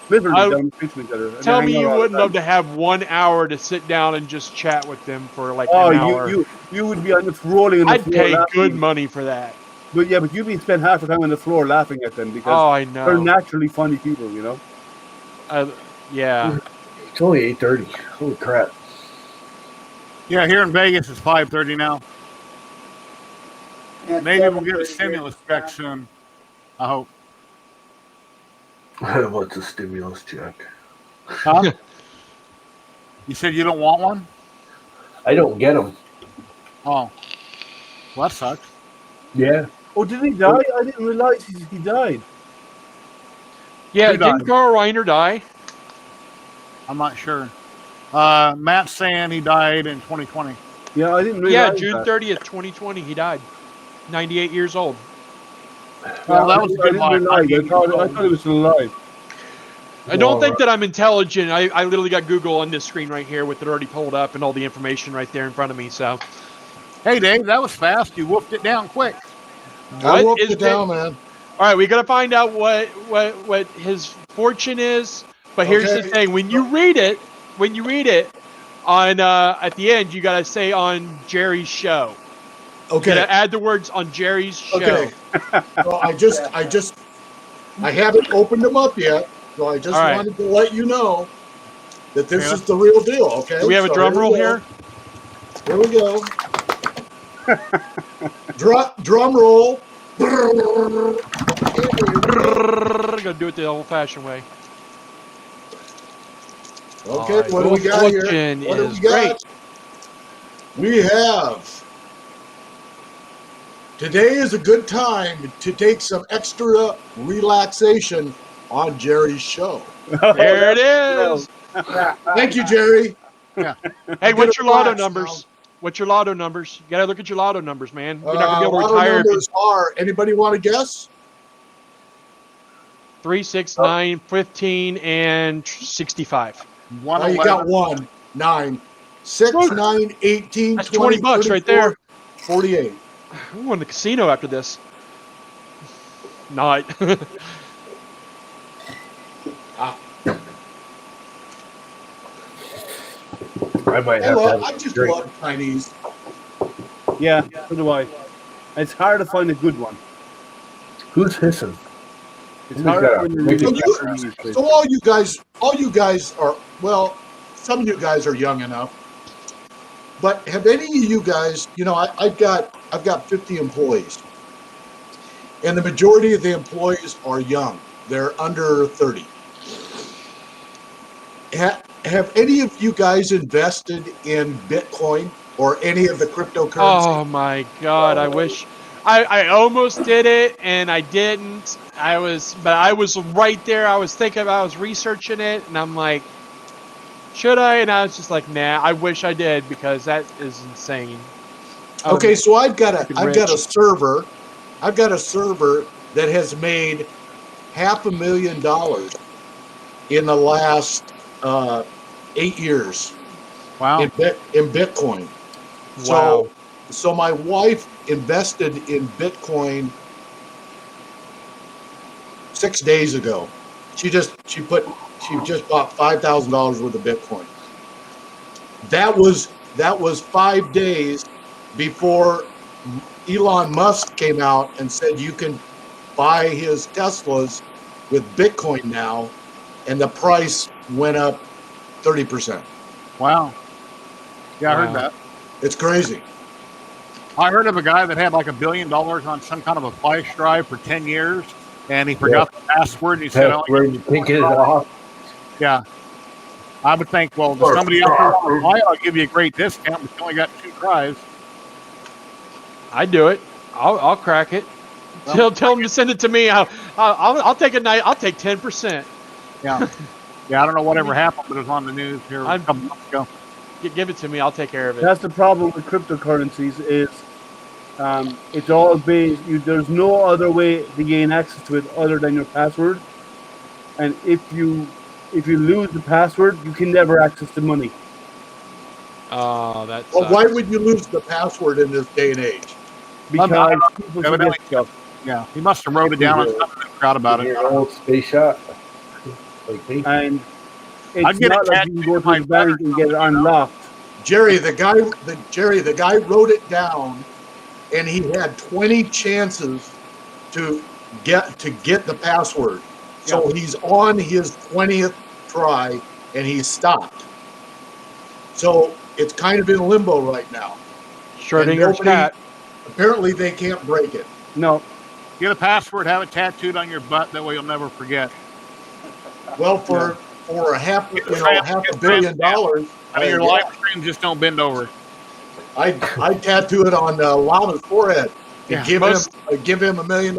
Speaker 13: Literally down the street from each other.
Speaker 10: Tell me you wouldn't love to have 1 hour to sit down and just chat with them for like an hour.
Speaker 13: You would be on the rolling on the floor.
Speaker 10: I'd pay good money for that.
Speaker 13: But yeah, but you'd be spend half the time on the floor laughing at them because
Speaker 10: I know.
Speaker 13: They're naturally funny people,
Speaker 10: Yeah.
Speaker 12: It's only 8:30. Holy crap.
Speaker 1: Yeah, here in Vegas it's 5:30 now. Maybe we'll get a stimulus check soon. I hope.
Speaker 12: What's a stimulus check?
Speaker 1: Huh? You said you don't want one?
Speaker 12: I don't get them.
Speaker 1: Oh. Well, that sucks.
Speaker 12: Yeah.
Speaker 13: Oh, did he die? I didn't realize he died.
Speaker 10: Yeah, didn't Carl Reiner die?
Speaker 1: I'm not sure. Matt's saying he died in 2020.
Speaker 13: Yeah, I didn't realize
Speaker 10: June 30th, 2020, he died. 98 years old.
Speaker 1: Well, that was a good line.
Speaker 13: I thought he was still alive.
Speaker 10: I don't think that I'm intelligent. I literally got Google on this screen right here with it already pulled up and all the information right there in front of me. So,
Speaker 1: hey, Dave, that was fast. You whooped it down quick.
Speaker 11: I whooped it down, man.
Speaker 10: All right, we got to find out what his fortune is. But here's the thing: when you read it on at the end, you got to say on Jerry's show.
Speaker 11: Okay.
Speaker 10: You got to add the words on Jerry's show.
Speaker 11: Okay. So I haven't opened them up yet, so I just wanted to let you know that this is the real deal. Okay.
Speaker 10: Do we have a drum roll here?
Speaker 11: Here we go. Drum roll.
Speaker 10: Gonna do it the old-fashioned way.
Speaker 11: Okay, what do we got here? What do we got? We have. Today is a good time to take some extra relaxation on Jerry's show.
Speaker 10: There it is.
Speaker 11: Thank you, Jerry.
Speaker 1: Yeah.
Speaker 10: Hey, what's your lotto numbers? What's your lotto numbers? You gotta look at your lotto numbers, man. You're not gonna be able to retire.
Speaker 11: Numbers are. Anybody want to guess?
Speaker 10: 3, 6, 9, 15, and 65.
Speaker 11: Oh, you got 1, 9, 6, 9, 18,
Speaker 10: That's
Speaker 11: 20
Speaker 10: $20 right there.
Speaker 11: 48.
Speaker 10: I'm going to the casino after this. Not.
Speaker 12: I might have
Speaker 11: I just love Chinese.
Speaker 13: Yeah, so do I. It's hard to find a good one.
Speaker 12: Who's hissing?
Speaker 13: It's hard to find a really good one.
Speaker 11: So all you guys are, well, some of you guys are young enough. But have any of you guys, I've got 50 employees, and the majority of the employees are young. They're under 30. Have any of you guys invested in Bitcoin or any of the cryptocurrency?
Speaker 10: Oh my God! I wish I almost did it and I didn't. But I was right there. I was thinking about, I was researching it, and I'm like, should I? And I was just like, nah. I wish I did, because that is insane.
Speaker 11: Okay, so I've got a server. I've got a server that has made $500,000 in the last 8 years.
Speaker 1: Wow.
Speaker 11: In Bitcoin.
Speaker 10: Wow.
Speaker 11: So my wife invested in Bitcoin 6 days ago. She just bought $5,000 worth of Bitcoin. That was 5 days before Elon Musk came out and said you can buy his Teslas with Bitcoin now, and the price went up 30%.
Speaker 1: Wow. Yeah, I heard that.
Speaker 11: It's crazy.
Speaker 1: I heard of a guy that had like $1 billion on some kind of a flash drive for 10 years, and he forgot the password. And he said,
Speaker 12: you can't get it off.
Speaker 1: Yeah. I would think, well, does somebody out there want to buy it? I'll give you a great discount, but you only got 2 tries.
Speaker 10: I do it. I'll crack it. Tell them to send it to me. I'll take a night. I'll take 10%.
Speaker 1: Yeah. Yeah, I don't know whatever happened, but it was on the news here a couple months ago.
Speaker 10: Give it to me. I'll take care of it.
Speaker 13: That's the problem with cryptocurrencies is it's all based. There's no other way to gain access to it other than your password. And if you lose the password, you can never access the money.
Speaker 10: Oh, that's.
Speaker 11: Well, why would you lose the password in this day and age?
Speaker 13: Because people forget stuff.
Speaker 1: Yeah, he must have wrote it down and something proud about it.
Speaker 12: Old space shot. Like me.
Speaker 13: And it's not like you can go to the bank and get it unlocked.
Speaker 11: Jerry, the guy wrote it down, and he had 20 chances to get the password. So he's on his 20th try, and he stopped. So it's kind of in limbo right now.
Speaker 10: Schrodinger's cat.
Speaker 11: Apparently, they can't break it.
Speaker 13: No.
Speaker 1: Get a password, have it tattooed on your butt. That way you'll never forget.
Speaker 11: Well, for $500 million,
Speaker 1: I mean, your live stream just don't bend over.
Speaker 11: I tattoo it on Lama's forehead and give him $1 million.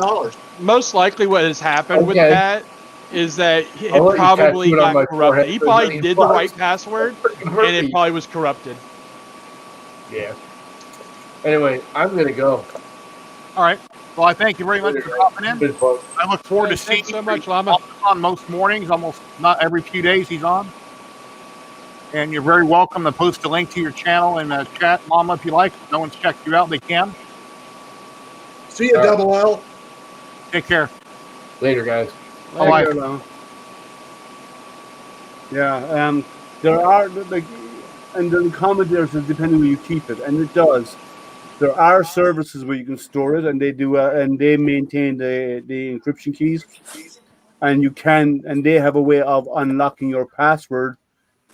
Speaker 10: Most likely, what has happened with that is that it probably got corrupted. He probably did the right password, and it probably was corrupted.
Speaker 12: Yeah. Anyway, I'm gonna go.
Speaker 1: All right. Well, I thank you very much for popping in. I look forward to seeing you
Speaker 10: so much, Lama.
Speaker 1: On most mornings, almost not every few days he's on. And you're very welcome to post a link to your channel in the chat, Lama, if you like. If no one's checked you out, they can.
Speaker 11: See you, Double L.
Speaker 1: Take care.
Speaker 12: Later, guys.
Speaker 13: Later. Yeah, there are and the commentators is depending where you keep it, and it does. There are services where you can store it, and they do, and they maintain the encryption keys, and you can, and they have a way of unlocking your password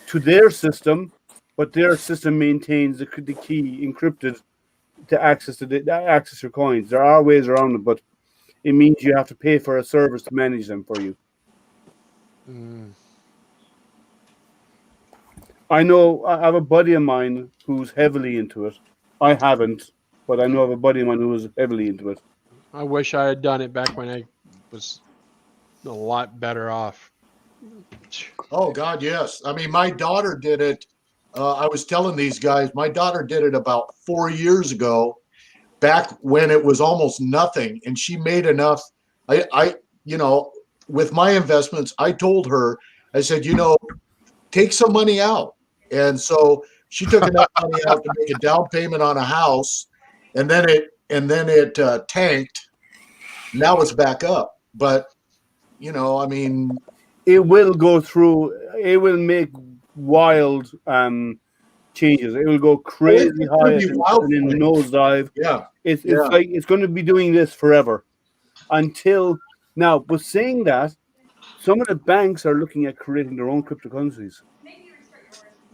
Speaker 13: to their system, but their system maintains the key encrypted to access your coins. There are ways around it, but it means you have to pay for a service to manage them for you. I know I have a buddy of mine who's heavily into it. I haven't, but I know of a buddy of mine who was heavily into it.
Speaker 10: I wish I had done it back when I was a lot better off.
Speaker 11: Oh, God, yes. I mean, my daughter did it. I was telling these guys, my daughter did it about 4 years ago, back when it was almost nothing. And she made enough. I with my investments, I told her, I said, take some money out. And so she took enough money out to make a down payment on a house, and then it tanked. Now it's back up. But, I mean,
Speaker 13: it will go through. It will make wild changes. It will go crazy high and then nosedive.
Speaker 11: Yeah,
Speaker 13: it's like it's going to be doing this forever until now. But saying that, some of the banks are looking at creating their own cryptocurrencies.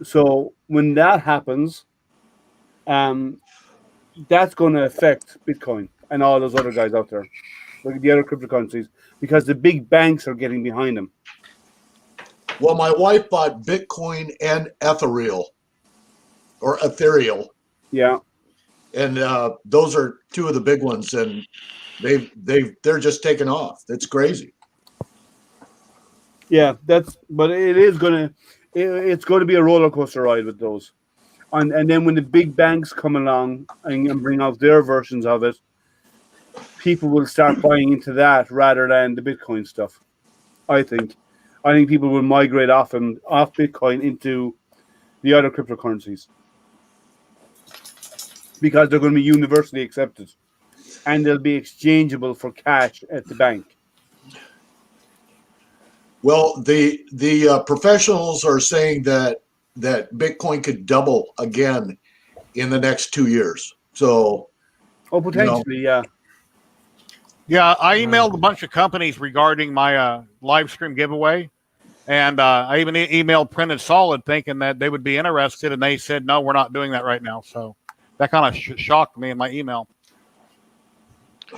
Speaker 13: So when that happens, that's going to affect Bitcoin and all those other guys out there, like the other cryptocurrencies, because the big banks are getting behind them.
Speaker 11: Well, my wife bought Bitcoin and Ethereal.
Speaker 13: Yeah.
Speaker 11: And those are two of the big ones, and they're just taking off. It's crazy.
Speaker 13: Yeah, but it's going to be a roller coaster ride with those. And then when the big banks come along and bring out their versions of it, people will start buying into that rather than the Bitcoin stuff. I think people will migrate off Bitcoin into the other cryptocurrencies because they're going to be universally accepted, and they'll be exchangeable for cash at the bank.
Speaker 11: Well, the professionals are saying that Bitcoin could double again in the next 2 years. So,
Speaker 13: potentially, yeah.
Speaker 1: Yeah, I emailed a bunch of companies regarding my live stream giveaway, and I even emailed Printed Solid thinking that they would be interested, and they said, no, we're not doing that right now. So that kind of shocked me in my email.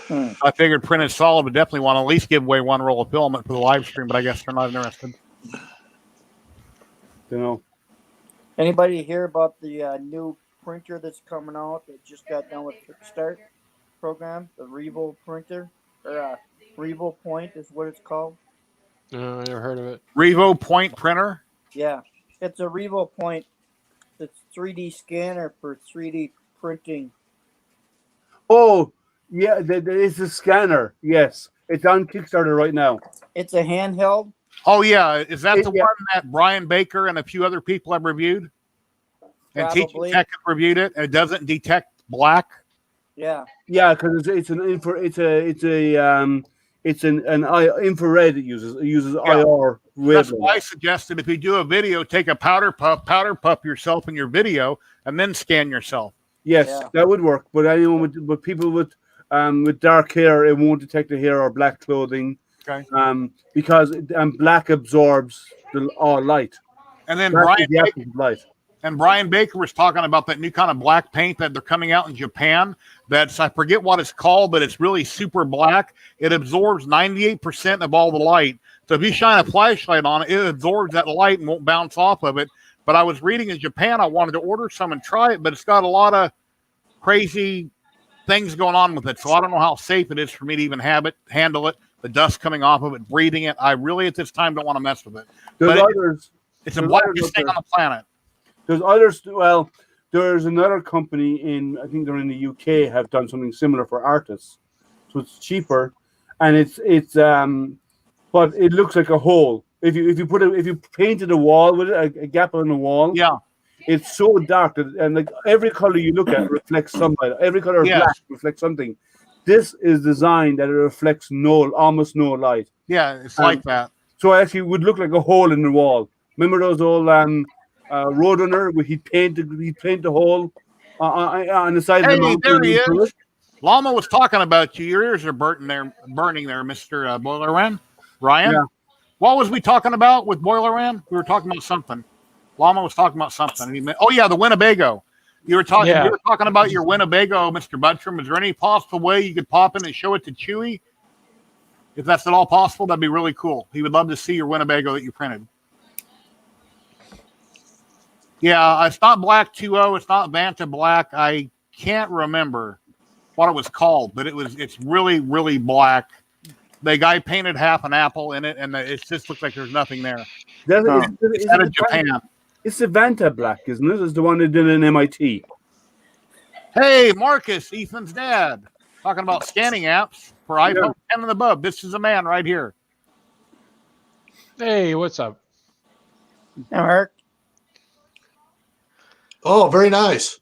Speaker 1: I figured Printed Solid would definitely want to at least give away one roll of filament for the live stream, but I guess they're not interested.
Speaker 13: Don't know.
Speaker 3: Anybody hear about the new printer that's coming out that just got done with Kickstart program? The Revo printer, or Revo Point is what it's called.
Speaker 10: No, I never heard of it.
Speaker 1: Revo Point printer?
Speaker 3: Yeah, it's a Revo Point. It's 3D scanner for 3D printing.
Speaker 13: Oh, yeah, there is a scanner. Yes, it's on Kickstarter right now.
Speaker 3: It's a handheld.
Speaker 1: Oh, yeah. Is that the one that Brian Baker and a few other people have reviewed? And Teaching Tech have reviewed it. It doesn't detect black.
Speaker 3: Yeah.
Speaker 13: Yeah, because it's an infrared. It uses IR.
Speaker 1: That's why I suggested if you do a video, take a powder puff yourself in your video, and then scan yourself.
Speaker 13: Yes, that would work. But anyone with people with dark hair, it won't detect the hair or black clothing.
Speaker 1: Okay.
Speaker 13: Because black absorbs all light.
Speaker 1: And then
Speaker 13: Black
Speaker 1: Brian
Speaker 13: is the opposite of light.
Speaker 1: And Brian Baker was talking about that new kind of black paint that they're coming out in Japan. That's, I forget what it's called, but it's really super black. It absorbs 98% of all the light. So if you shine a flashlight on it, it absorbs that light and won't bounce off of it. But I was reading in Japan, I wanted to order some and try it, but it's got a lot of crazy things going on with it. So I don't know how safe it is for me to even handle it. The dust coming off of it, breathing it. I really at this time don't want to mess with it. It's the blackest thing on the planet.
Speaker 13: There's others. Well, there's another company I think they're in the UK, have done something similar for artists. So it's cheaper, and it's but it looks like a hole. If you painted a wall with it, a gap in the wall.
Speaker 1: Yeah.
Speaker 13: It's so dark and like every color you look at reflects sunlight. Every color of black reflects something. This is designed that it reflects almost no light.
Speaker 1: Yeah, it's like that.
Speaker 13: So it actually would look like a hole in the wall. Remember those old Roadrunner where he'd paint the hole on the side of the mountain?
Speaker 1: There he is. Llama was talking about you. Your ears are burning there, Mr. Boiler Ram. Ryan?
Speaker 13: Yeah.
Speaker 1: What was we talking about with Boiler Ram? We were talking about something. Llama was talking about something. The Winnebago. You were talking about your Winnebago, Mr. Buttram. Is there any possible way you could pop in and show it to Chewy? If that's at all possible, that'd be really cool. He would love to see your Winnebago that you printed. Yeah, it's not Black 2.0. It's not Vanta Black. I can't remember what it was called, but it's really, really black. The guy painted half an apple in it, and it just looks like there's nothing there. It's out of Japan.
Speaker 13: It's the Vanta Black, isn't it? It's the one that did in MIT.
Speaker 1: Hey, Marcus, Ethan's dad, talking about scanning apps for iPhone 10 and above. This is a man right here.
Speaker 10: Hey, what's up?
Speaker 3: Mark.
Speaker 11: Oh, very nice.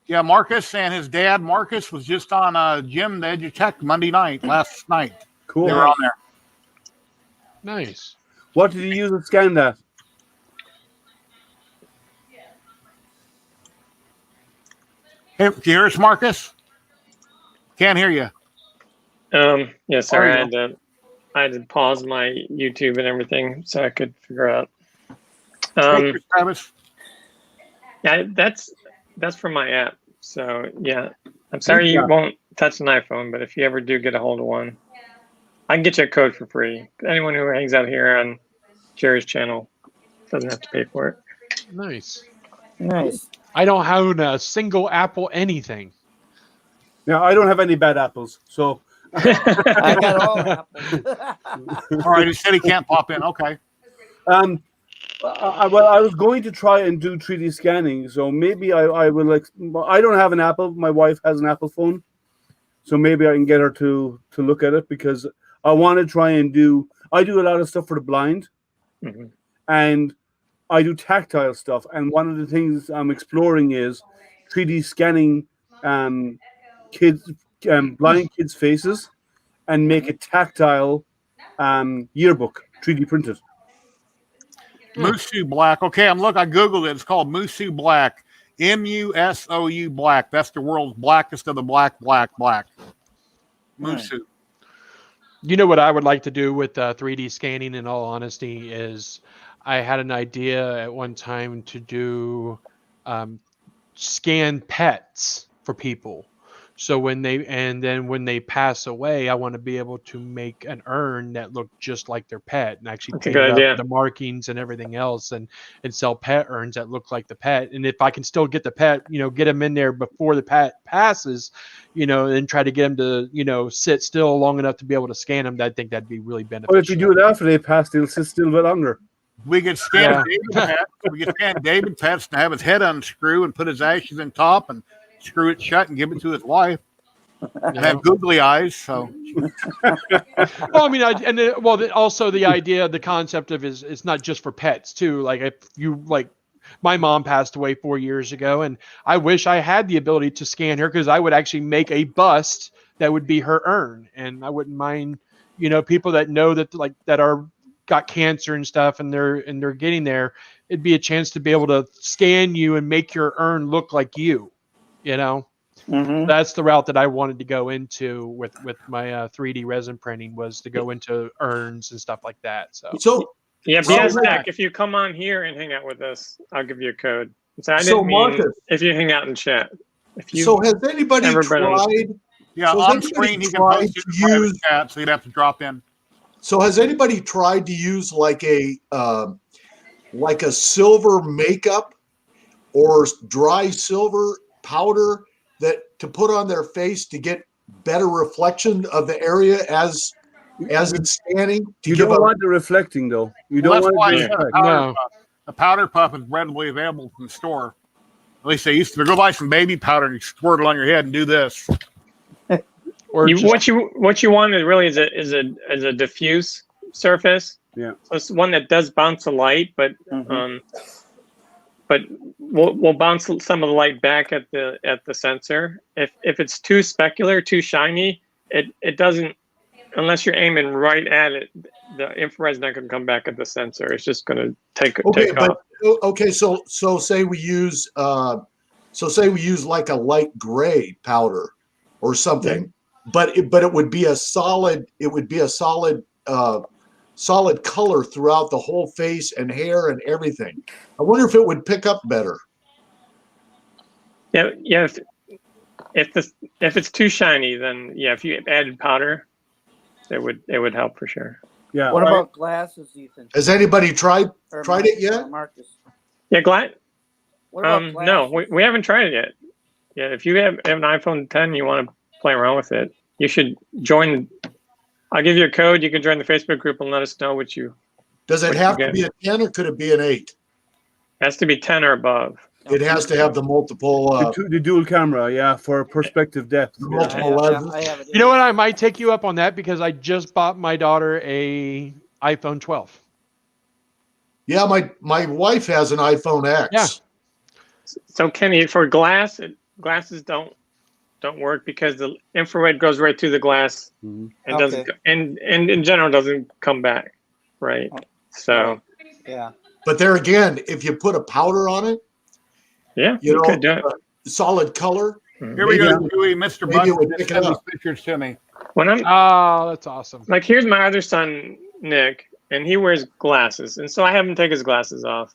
Speaker 1: Yeah, Marcus and his dad, Marcus, was just on Jim, the EduTech, last night.
Speaker 13: Cool.
Speaker 1: They were on there.
Speaker 10: Nice.
Speaker 13: What did he use to scan that?
Speaker 1: Hey, do you hear us, Marcus? Can't hear you.
Speaker 14: Yeah, sorry, I had to pause my YouTube and everything so I could figure out.
Speaker 1: Travis.
Speaker 14: Yeah, that's from my app. So yeah, I'm sorry you won't touch an iPhone, but if you ever do get a hold of one, I can get you a code for free. Anyone who hangs out here on Jerry's channel doesn't have to pay for it.
Speaker 10: Nice.
Speaker 3: Nice.
Speaker 10: I don't have a single Apple anything.
Speaker 13: Yeah, I don't have any bad apples, so
Speaker 3: I got all apples.
Speaker 1: All right, he said he can't pop in. Okay.
Speaker 13: Well, I was going to try and do 3D scanning, so maybe I will. I don't have an Apple. My wife has an Apple phone, so maybe I can get her to look at it because I want to try and do. I do a lot of stuff for the blind, and I do tactile stuff. And one of the things I'm exploring is 3D scanning kids, blind kids' faces, and make a tactile yearbook 3D printed.
Speaker 1: Musou Black. Okay, I Googled it. It's called Musou Black. Musou Black. That's the world's blackest of the black. Musou.
Speaker 10: You know what I would like to do with 3D scanning, in all honesty, is I had an idea at one time to do scan pets for people. So when they pass away, I want to be able to make an urn that looked just like their pet and actually take up the markings and everything else and sell pet urns that look like the pet. And if I can still get the pet, get them in there before the pet passes, and try to get them to, sit still long enough to be able to scan them, I think that'd be really beneficial.
Speaker 13: But if you do it after they pass, they'll sit still a bit longer.
Speaker 1: We could scan David Pets to have his head unscrew and put his ashes in top and screw it shut and give it to his wife. And have googly eyes. So,
Speaker 10: well, I mean, also the idea, the concept of it's not just for pets too. Like if you my mom passed away 4 years ago, and I wish I had the ability to scan her because I would actually make a bust that would be her urn, and I wouldn't mind, people that know that that are got cancer and stuff, and they're getting there. It'd be a chance to be able to scan you and make your urn look like you. That's the route that I wanted to go into with my 3D resin printing, was to go into urns and stuff like that. So
Speaker 14: yeah, BSDEC, if you come on here and hang out with us, I'll give you a code. So I didn't mean
Speaker 11: Marcus,
Speaker 14: if you hang out in chat.
Speaker 11: Has anybody tried?
Speaker 1: Yeah, on screen he can post it in private chat, so you'd have to drop in.
Speaker 11: So has anybody tried to use like a silver makeup or dry silver powder to put on their face to get better reflection of the area as it's scanning?
Speaker 13: You don't want the reflecting though. You don't want
Speaker 1: the powder puff is readily available from the store. At least they used to. Go buy some baby powder and squirt it on your head and do this.
Speaker 14: What you want is really is a diffuse surface.
Speaker 13: Yeah.
Speaker 14: So it's one that does bounce the light, but we'll bounce some of the light back at the sensor. If it's too specular, too shiny, it doesn't, unless you're aiming right at it, the infrared's not going to come back at the sensor. It's just going to take off.
Speaker 11: Okay, so say we use like a light gray powder or something, but it would be a solid solid color throughout the whole face and hair and everything. I wonder if it would pick up better.
Speaker 14: Yeah. If it's too shiny, then if you added powder, it would help for sure.
Speaker 13: Yeah.
Speaker 3: What about glasses, Ethan?
Speaker 11: Has anybody tried it yet?
Speaker 3: Marcus.
Speaker 14: Yeah,
Speaker 3: What about glasses?
Speaker 14: No, we haven't tried it yet. Yeah, if you have an iPhone 10 and you want to play around with it, you should join. I'll give you a code. You can join the Facebook group and let us know what you.
Speaker 11: Does it have to be a 10 or could it be an 8?
Speaker 14: It has to be 10 or above.
Speaker 11: It has to have the multiple.
Speaker 13: The dual camera, for perspective depth.
Speaker 11: Multiple lenses.
Speaker 10: You know what? I might take you up on that because I just bought my daughter a iPhone 12.
Speaker 11: Yeah, my wife has an iPhone X.
Speaker 10: Yeah.
Speaker 14: So Kenny, for glasses don't work because the infrared goes right through the glass and doesn't and in general doesn't come back, right? So
Speaker 3: yeah.
Speaker 11: But there again, if you put a powder on it,
Speaker 14: you could do it.
Speaker 11: Solid color.
Speaker 1: Here we go, Dewey. Mr. Bunch send these pictures to me.
Speaker 10: That's awesome.
Speaker 14: Like here's my other son, Nick, and he wears glasses, and so I have him take his glasses off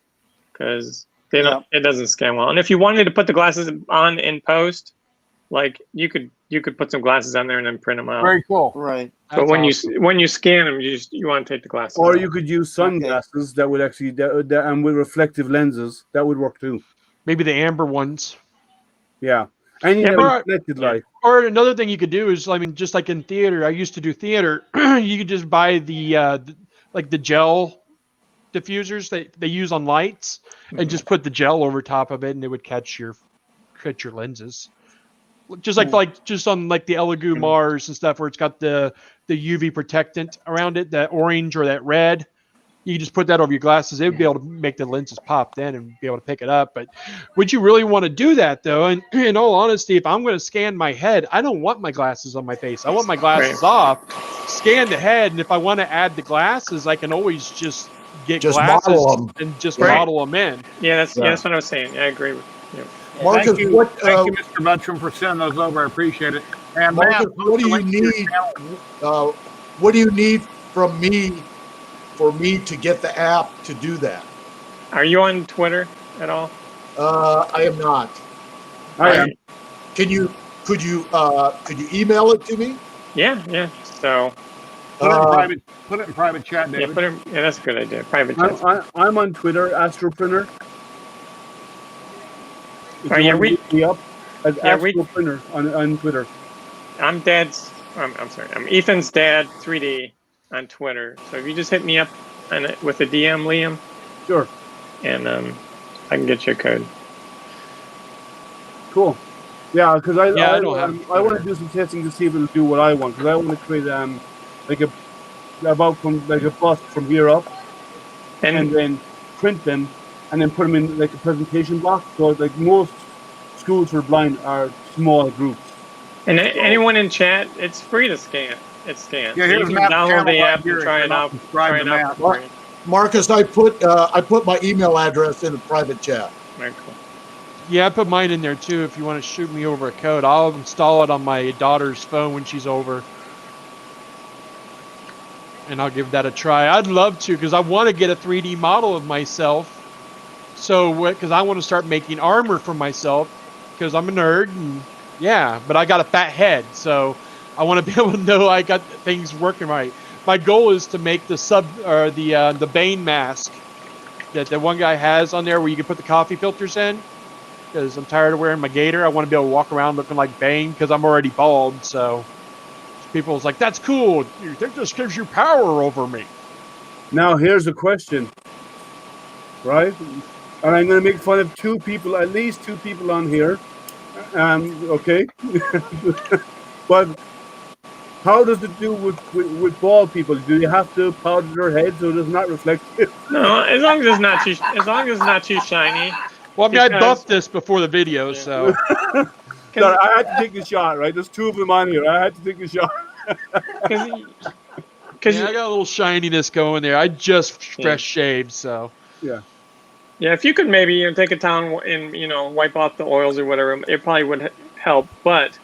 Speaker 14: because They don't. It doesn't scan well. And if you wanted to put the glasses on in post, like you could put some glasses on there and then print them out.
Speaker 1: Very cool.
Speaker 3: Right.
Speaker 14: But when you scan them, you want to take the glasses
Speaker 13: Or
Speaker 14: off.
Speaker 13: you could use sunglasses that would actually and with reflective lenses that would work too.
Speaker 10: Maybe the amber ones.
Speaker 13: Yeah. And reflected light.
Speaker 10: Or another thing you could do is, I mean, just like in theater, I used to do theater. You could just buy the gel diffusers that they use on lights, and just put the gel over top of it, and it would catch your lenses. Just like just on like the Elegoo Mars and stuff, where it's got the UV protectant around it, that orange or that red. You can just put that over your glasses. It would be able to make the lenses pop then and be able to pick it up. But would you really want to do that, though? And in all honesty, if I'm going to scan my head, I don't want my glasses on my face. I want my glasses off, scan the head, and if I want to add the glasses, I can always just get glasses and just model them in.
Speaker 14: Yeah, that's what I was saying. I agree with you.
Speaker 11: Marcus,
Speaker 1: thank you, Mr. Muntrum, for sending those over. I appreciate it. And
Speaker 11: Marcus, what do you need? What do you need from me for me to get the app to do that?
Speaker 14: Are you on Twitter at all?
Speaker 11: I am not.
Speaker 14: I am.
Speaker 11: Could you email it to me?
Speaker 14: Yeah. So
Speaker 1: put it in private chat, David.
Speaker 14: Yeah, that's a good idea. Private chat.
Speaker 13: I'm on Twitter, Astroprinter.
Speaker 14: We
Speaker 13: up as Astroprinter on Twitter.
Speaker 14: I'm sorry. I'm Ethan's dad 3D on Twitter. So if you just hit me up with a DM, Liam.
Speaker 13: Sure.
Speaker 14: And I can get you a code.
Speaker 13: Cool. Yeah, because I want to do some testing to see if it'll do what I want. Because I want to create like a bus from here up, and then print them, and then put them in like a presentation block. So like most schools for blind are small groups.
Speaker 14: And anyone in chat, it's free to scan. It's scanned.
Speaker 11: Yeah,
Speaker 14: so you can download the app and try it out.
Speaker 11: Marcus, I put my email address in the private chat.
Speaker 14: Very cool.
Speaker 10: Yeah, I put mine in there too. If you want to shoot me over a code, I'll install it on my daughter's phone when she's over, and I'll give that a try. I'd love to, because I want to get a 3D model of myself. So, because I want to start making armor for myself, because I'm a nerd, and but I got a fat head, so I want to be able to know I got things working right. My goal is to make the Bane mask that the one guy has on there, where you can put the coffee filters in. Because I'm tired of wearing my gator. I want to be able to walk around looking like Bane, because I'm already bald. So people's like, that's cool. That just gives you power over me.
Speaker 13: Now here's the question, right? And I'm going to make fun of at least two people on here. Okay. But how does it do with bald people? Do you have to powder their heads so it's not reflective?
Speaker 14: No, as long as it's not too shiny.
Speaker 10: Well, I mean, I buffed this before the video, so.
Speaker 13: Sorry, I had to take a shot, right? There's two of them on here. I had to take a shot.
Speaker 10: Because I got a little shininess going there. I just fresh shaved, so.
Speaker 13: Yeah.
Speaker 14: Yeah, if you could maybe take a towel and wipe off the oils or whatever, it probably would help. But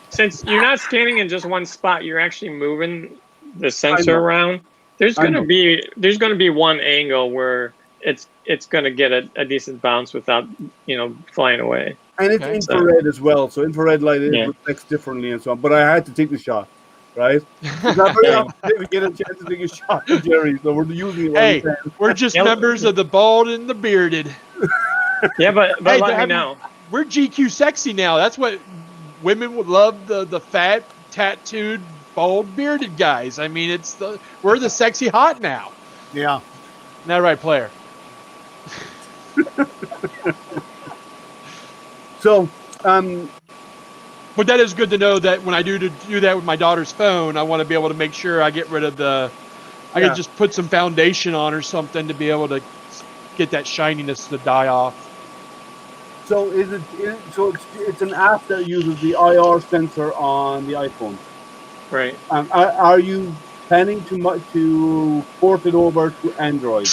Speaker 14: since you're not scanning in just one spot, you're actually moving the sensor around. There's going to be one angle where it's going to get a decent bounce without flying away.
Speaker 13: And it's infrared as well, so infrared light reflects differently and so on. But I had to take the shot, right? Not very often we get a chance to take a shot with Jerry, so we're using it.
Speaker 10: Hey, we're just members of the bald and the bearded.
Speaker 14: Yeah, but let me know.
Speaker 10: We're GQ sexy now. That's what women would love, the fat, tattooed, bald, bearded guys. I mean, we're the sexy hot now.
Speaker 1: Yeah.
Speaker 10: Isn't that right, player?
Speaker 13: So,
Speaker 10: but that is good to know that when I do that with my daughter's phone, I want to be able to make sure I get rid of I can just put some foundation on or something to be able to get that shininess to die off.
Speaker 13: So it's an app that uses the IR sensor on the iPhone.
Speaker 14: Right.
Speaker 13: Are you planning to port it over to Android?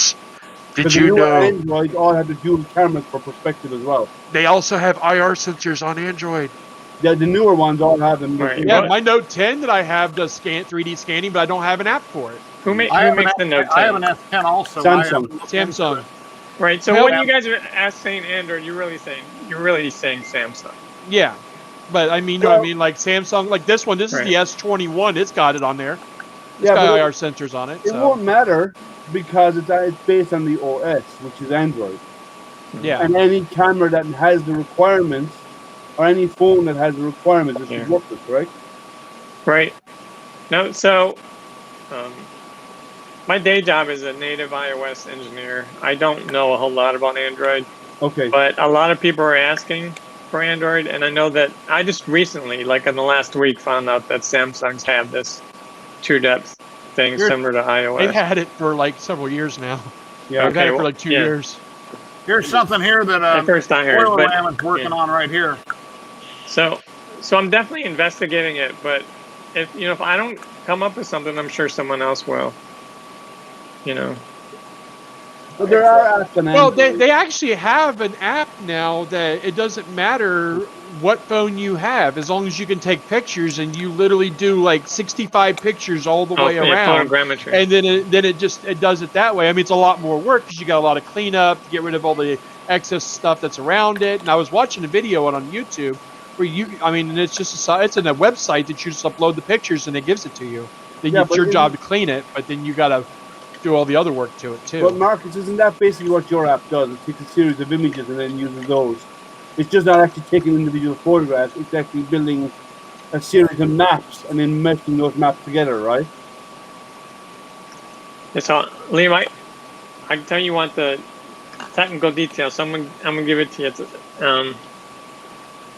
Speaker 10: Did you know
Speaker 13: Android all have the dual cameras for perspective as well?
Speaker 10: They also have IR sensors on Android.
Speaker 13: Yeah, the newer ones all have them.
Speaker 10: Right. Yeah, my Note 10 that I have does 3D scanning, but I don't have an app for it.
Speaker 14: Who makes the Note 10?
Speaker 1: I have an S10 also.
Speaker 13: Samsung.
Speaker 10: Samsung.
Speaker 14: Right. So when you guys are saying Android, you're really saying Samsung.
Speaker 10: Yeah, but I mean, you know what I mean? Like Samsung, like this one. This is the S21. It's got it on there. It's got IR sensors on it.
Speaker 13: It won't matter because it's based on the OS, which is Android.
Speaker 10: Yeah.
Speaker 13: And any camera that has the requirements, or any phone that has the requirements, it should work with, right?
Speaker 14: Right. No. So, my day job is a native iOS engineer. I don't know a whole lot about Android.
Speaker 13: Okay.
Speaker 14: But a lot of people are asking for Android, and I know that I just recently, like in the last week, found out that Samsung's have this TrueDepth thing similar to iOS.
Speaker 10: They've had it for like several years now.
Speaker 14: Yeah.
Speaker 10: They've had it for like 2 years.
Speaker 1: Here's something here that
Speaker 14: first I heard,
Speaker 1: Spoiler
Speaker 14: but-
Speaker 1: Lamb is working on right here.
Speaker 14: So I'm definitely investigating it, but if I don't come up with something, I'm sure someone else will. You know.
Speaker 13: But there are apps on
Speaker 10: Well,
Speaker 13: Android.
Speaker 10: they actually have an app now that it doesn't matter what phone you have, as long as you can take pictures, and you literally do like 65 pictures all the way around,
Speaker 14: photogrammetry.
Speaker 10: and then it does it that way. I mean, it's a lot more work because you got a lot of cleanup to get rid of all the excess stuff that's around it. And I was watching a video on YouTube where it's just it's in a website that you just upload the pictures and it gives it to you. Then it's your job to clean it, but then you got to do all the other work to it too.
Speaker 13: But Marcus, isn't that basically what your app does? It takes a series of images and then uses those. It's just not actually taking individual photographs. It's actually building a series of maps and then meshing those maps together, right?
Speaker 14: So, Liam, I can tell you want the technical details. So I'm gonna give it to you. It's,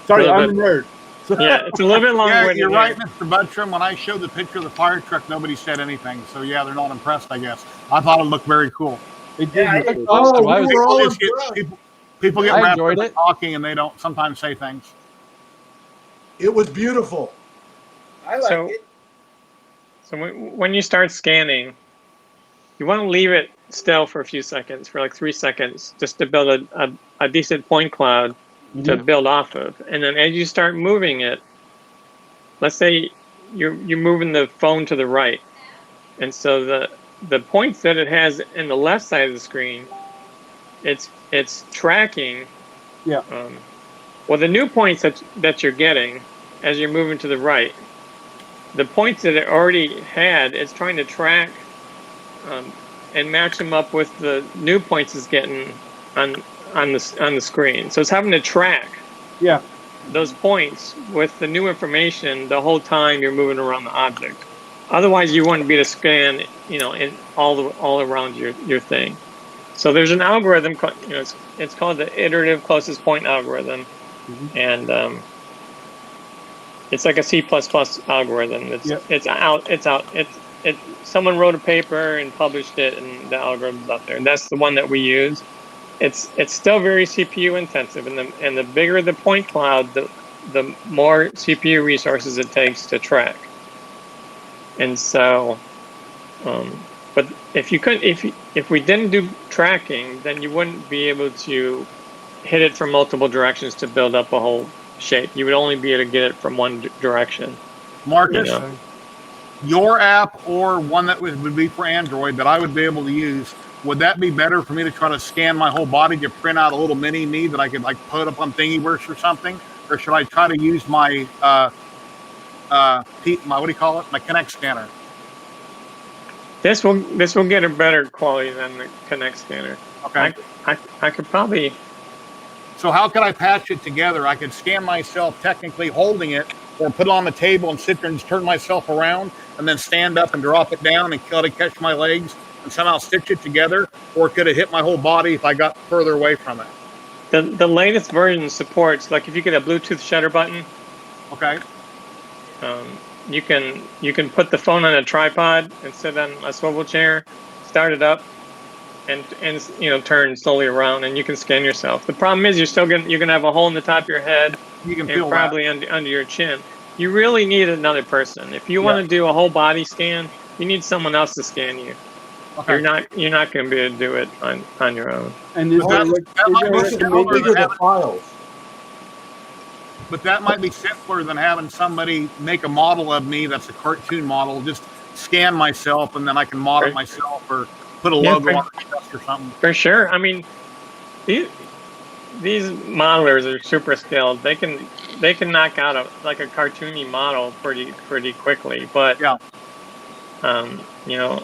Speaker 13: Sorry, I'm a nerd.
Speaker 14: Yeah, it's a little bit long-winded.
Speaker 1: You're right, Mr. Buttram. When I showed the picture of the fire truck, nobody said anything. So yeah, they're not impressed, I guess. I thought it looked very cool.
Speaker 13: It did.
Speaker 1: People get
Speaker 11: I
Speaker 1: wrapped
Speaker 11: enjoyed
Speaker 1: up
Speaker 11: it.
Speaker 1: talking and they don't sometimes say things.
Speaker 11: It was beautiful.
Speaker 8: I like it.
Speaker 14: So when you start scanning, you want to leave it still for a few seconds, for like 3 seconds, just to build a decent point cloud to build off of. And then as you start moving it, let's say you're moving the phone to the right, and so the points that it has in the left side of the screen, it's tracking.
Speaker 13: Yeah.
Speaker 14: Well, the new points that you're getting as you're moving to the right, the points that it already had, it's trying to track and match them up with the new points it's getting on the screen. So it's having to track those points with the new information the whole time you're moving around the object. Otherwise, you wouldn't be able to scan, in all around your thing. So there's an algorithm, it's called the iterative closest point algorithm, and it's like a C++ algorithm. Someone wrote a paper and published it, and the algorithm's up there. And that's the one that we use. It's still very CPU intensive, and the bigger the point cloud, the more CPU resources it takes to track. And so, but if we didn't do tracking, then you wouldn't be able to hit it from multiple directions to build up a whole shape. You would only be able to get it from one direction.
Speaker 1: Marcus, your app or one that would be for Android that I would be able to use, would that be better for me to try to scan my whole body to print out a little mini me that I could like put up on Thingiverse or something? Or should I try to use my what do you call it? My Connect scanner.
Speaker 14: This will get a better quality than the Connect scanner.
Speaker 1: Okay.
Speaker 14: I could probably.
Speaker 1: So how could I patch it together? I could scan myself technically holding it, or put it on the table and sit there and just turn myself around, and then stand up and drop it down and try to catch my legs and somehow stitch it together, or could it hit my whole body if I got further away from it?
Speaker 14: The latest version supports, like if you get a Bluetooth shutter button.
Speaker 1: Okay.
Speaker 14: You can put the phone on a tripod and sit on a swivel chair, start it up, and turn slowly around, and you can scan yourself. The problem is you're gonna have a hole in the top of your head,
Speaker 1: you can
Speaker 14: and probably under your chin. You really need another person. If you want to do a whole body scan, you need someone else to scan you.
Speaker 1: Okay.
Speaker 14: You're not going to be able to do it on your own.
Speaker 13: And
Speaker 1: but that might be simpler than having somebody make a model of me that's a cartoon model, just scan myself, and then I can model myself or put a logo on the chest or something.
Speaker 14: For sure. I mean, these modelers are super skilled. They can knock out a cartoony model pretty quickly. But
Speaker 1: yeah,
Speaker 14: you know,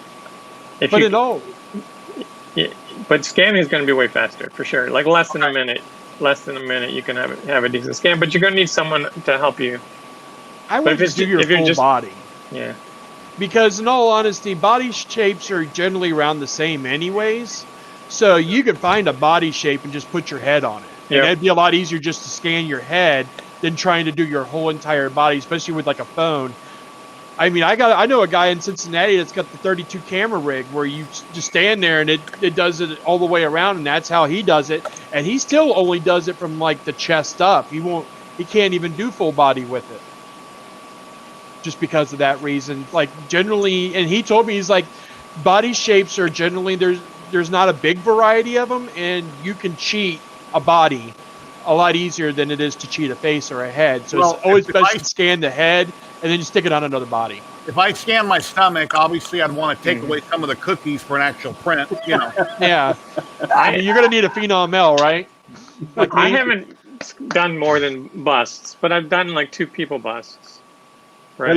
Speaker 14: but scanning is going to be way faster for sure. Like less than a minute. Less than a minute, you can have a decent scan. But you're going to need someone to help you.
Speaker 10: I would just do your full body.
Speaker 14: Yeah.
Speaker 10: Because in all honesty, body shapes are generally around the same anyways. So you could find a body shape and just put your head on it. And it'd be a lot easier just to scan your head than trying to do your whole entire body, especially with like a phone. I mean, I know a guy in Cincinnati that's got the 32 camera rig where you just stand there and it does it all the way around, and that's how he does it. And he still only does it from like the chest up. He can't even do full body with it. Just because of that reason. Like generally, and he told me, he's like, body shapes are generally, there's not a big variety of them, and you can cheat a body a lot easier than it is to cheat a face or a head. So it's always best to scan the head and then you stick it on another body.
Speaker 1: If I scan my stomach, obviously I'd want to take away some of the cookies for an actual print, you know.
Speaker 10: Yeah. I mean, you're going to need a Phenom L, right?
Speaker 14: Like I haven't done more than busts, but I've done like 2 people busts. Right.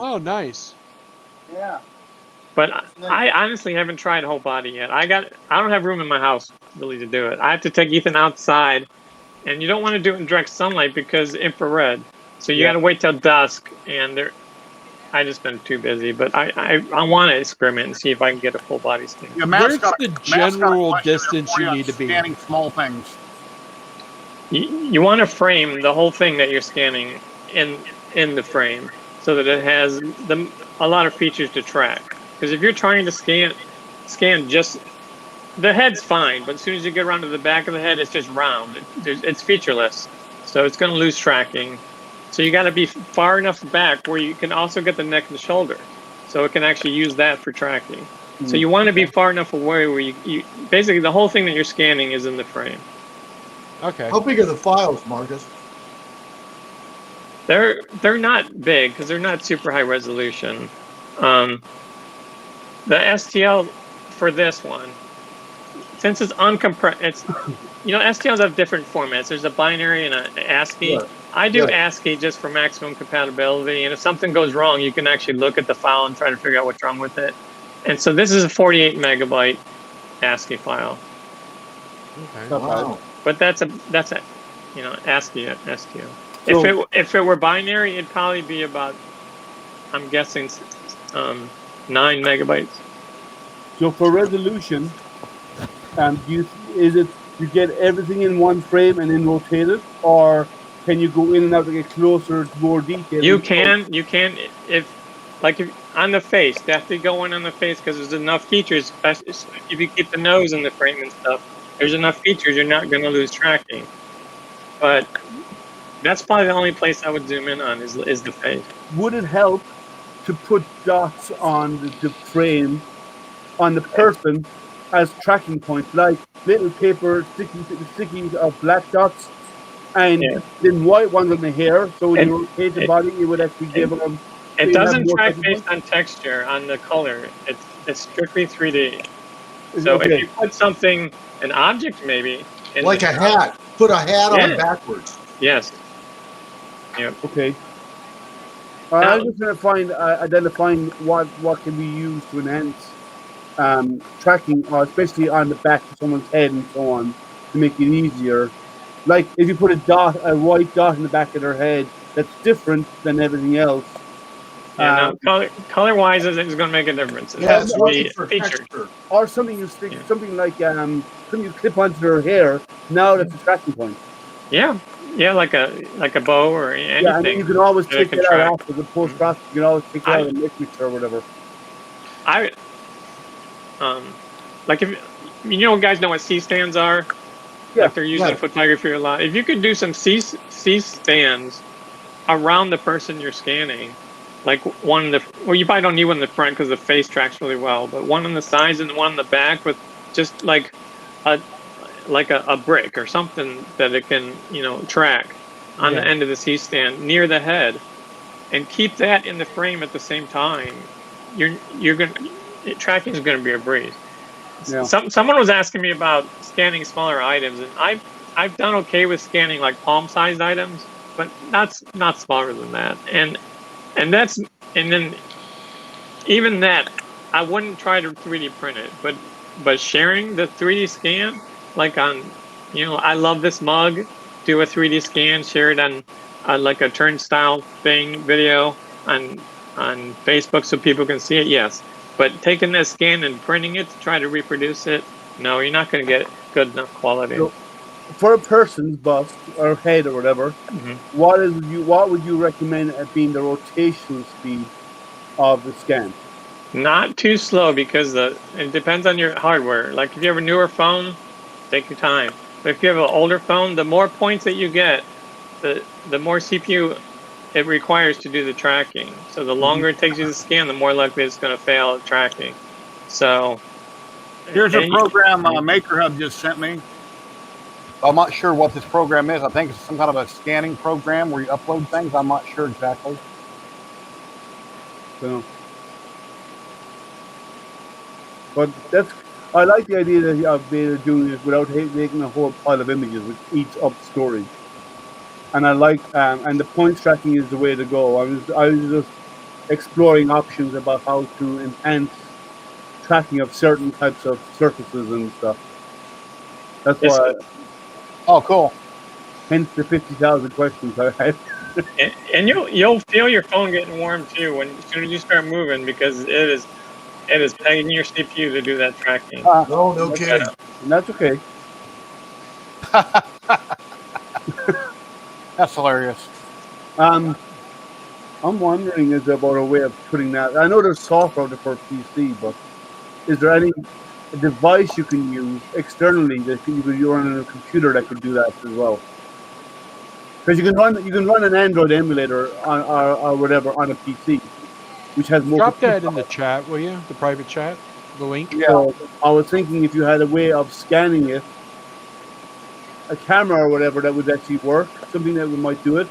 Speaker 10: Oh, nice.
Speaker 3: Yeah.
Speaker 14: But I honestly haven't tried whole body yet. I don't have room in my house really to do it. I have to take Ethan outside, and you don't want to do it in direct sunlight because infrared. So you got to wait till dusk, and I just been too busy. But I want to experiment and see if I can get a full body scan.
Speaker 1: Yeah,
Speaker 10: where's the general distance you need to be?
Speaker 1: Scanning small things.
Speaker 14: You want to frame the whole thing that you're scanning in the frame so that it has a lot of features to track. Because if you're trying to scan just the head's fine, but as soon as you get around to the back of the head, it's just round. It's featureless, so it's going to lose tracking. So you got to be far enough back where you can also get the neck and the shoulder, so it can actually use that for tracking. Mm-hmm. So you want to be far enough away where you basically the whole thing that you're scanning is in the frame.
Speaker 10: Okay.
Speaker 11: How big are the files, Marcus?
Speaker 14: They're not big because they're not super high resolution. The STL for this one, since it's uncompressed, STLs have different formats. There's a binary and an ASCII. Yeah. I do ASCII just for maximum compatibility, and if something goes wrong, you can actually look at the file and try to figure out what's wrong with it. And so this is a 48 megabyte ASCII file.
Speaker 10: Okay.
Speaker 11: Wow.
Speaker 14: But that's a ASCII STL. So, if it were binary, it'd probably be about, I'm guessing, 9 megabytes.
Speaker 13: So for resolution, you get everything in one frame and then rotate it, or can you go in and out to get closer to more detail?
Speaker 14: You can if on the face, definitely go in on the face because there's enough features. If you keep the nose in the frame and stuff, there's enough features you're not going to lose tracking. But that's probably the only place I would zoom in on is the face.
Speaker 13: Would it help to put dots on the frame on the person as tracking points, like little paper stickies of black dots, and then white ones on the hair? So when you rotate the body, it would actually give them.
Speaker 14: It doesn't track based on texture on the color. It's strictly 3D. So if you put something, an object maybe,
Speaker 11: like a hat, put a hat on backwards.
Speaker 14: Yes. Yep.
Speaker 13: Okay. I'm just going to identifying what can be used to enhance tracking, especially on the back of someone's head and so on, to make it easier. Like if you put a white dot in the back of their head, that's different than everything else.
Speaker 14: Yeah, color-wise, it's going to make a difference. It has to be featured.
Speaker 13: Or something you stick, something like something you clip onto their hair. Now that's a tracking point.
Speaker 14: Yeah. Yeah, like a bow or anything.
Speaker 13: Yeah, and then you can always take it out after the post-process. You can always take it out and mix it or whatever.
Speaker 14: If guys know what C-stands are?
Speaker 13: Yeah.
Speaker 14: Like they're using photography a lot. If you could do some C-stands around the person you're scanning, like one in the, well, you probably don't need one in the front because the face tracks really well, but one on the sides and one on the back with just like a brick or something that it can, track on the end of the C-stand near the head, and keep that in the frame at the same time. Tracking is going to be a breeze. Someone was asking me about scanning smaller items, and I've done okay with scanning like palm-sized items, but that's not smaller than that. And then even that, I wouldn't try to 3D print it, but sharing the 3D scan, like on, I love this mug, do a 3D scan, share it on like a turnstile thing video on Facebook so people can see it, yes. But taking that scan and printing it to try to reproduce it, no, you're not going to get good enough quality.
Speaker 13: So, for a person's bust or head or whatever, what would you recommend as being the rotational speed of the scan?
Speaker 14: Not too slow, because it depends on your hardware. Like if you have a newer phone, take your time. But if you have an older phone, the more points that you get, the more CPU it requires to do the tracking. So the longer it takes you to scan, the more likely it's going to fail at tracking. So
Speaker 1: here's a program Maker Hub just sent me. I'm not sure what this program is. I think it's some kind of a scanning program where you upload things. I'm not sure exactly.
Speaker 13: So, but I like the idea of doing it without making a whole pile of images with each up storage. And I like, and the points tracking is the way to go. I was just exploring options about how to enhance tracking of certain types of surfaces and stuff. That's why.
Speaker 1: Oh, cool.
Speaker 13: Hence the 50,000 questions I had.
Speaker 14: and you'll feel your phone getting warm too as soon as you start moving, because it is pegging your CPU to do that tracking.
Speaker 11: No kidding.
Speaker 13: And that's okay.
Speaker 1: That's hilarious.
Speaker 13: I'm wondering is there about a way of putting that. I know there's software for PC, but is there any device you can use externally that you could run on a computer that could do that as well? Because you can run an Android emulator on or whatever on a PC, which has more.
Speaker 10: Drop that in the chat, will you? The private chat, the link.
Speaker 13: Yeah. So I was thinking if you had a way of scanning it, a camera or whatever that would actually work, something that might do it,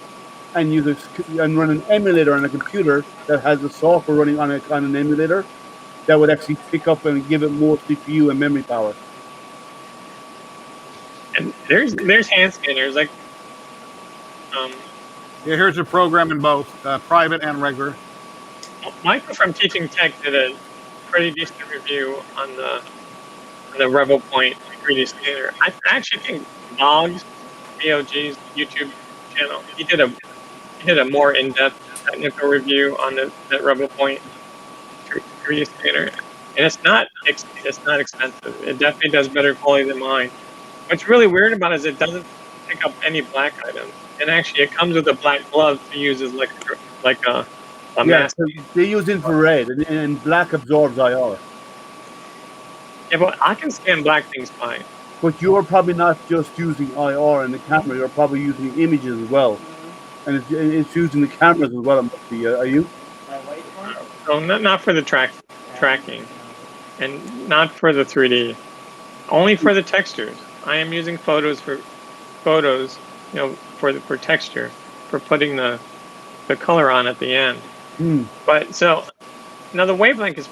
Speaker 13: and run an emulator on a computer that has the software running on an emulator that would actually pick up and give it more CPU and memory power.
Speaker 14: And there's hand scanners like.
Speaker 1: Yeah, here's a program in both private and regular.
Speaker 14: Michael from Teaching Tech did a pretty decent review on the Rebel Point 3D scanner. I actually think Bog's YouTube channel, he did a more in-depth technical review on that Rebel Point 3D scanner, and it's not expensive. It definitely does better quality than mine. What's really weird about it is it doesn't pick up any black items, and actually it comes with a black glove to use as like a mask.
Speaker 13: They use infrared, and black absorbs IR.
Speaker 14: Yeah, but I can scan black things fine.
Speaker 13: But you're probably not just using IR in the camera, you're probably using images as well. And it's using the cameras as well, it must be. Are you?
Speaker 14: No, not for the tracking, and not for the 3D. Only for the textures. I am using photos, for texture, for putting the color on at the end. But so now the wavelength is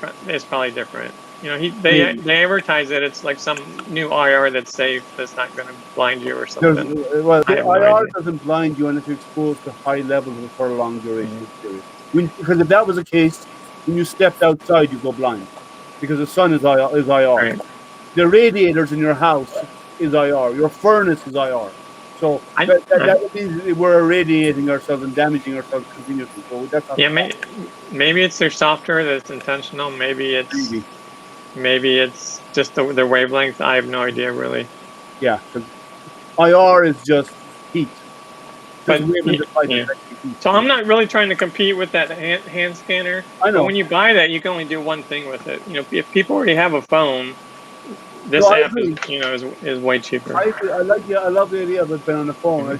Speaker 14: probably different. They advertise that it's like some new IR that's safe, that's not going to blind you or something.
Speaker 13: The IR doesn't blind you unless you're exposed to high levels for a long duration period. Because if that was the case, when you stepped outside, you go blind, because the sun is IR.
Speaker 14: Right.
Speaker 13: The radiators in your house is IR. Your furnace is IR. So that means we're irradiating ourselves and damaging ourselves continuously. So that's not
Speaker 14: maybe it's their software that's intentional. Maybe it's just their wavelength. I have no idea really.
Speaker 13: Yeah, IR is just heat.
Speaker 14: So I'm not really trying to compete with that hand scanner.
Speaker 13: I know.
Speaker 14: But when you buy that, you can only do one thing with it. If people already have a phone, this app is way cheaper.
Speaker 13: I love the idea of it being on the phone.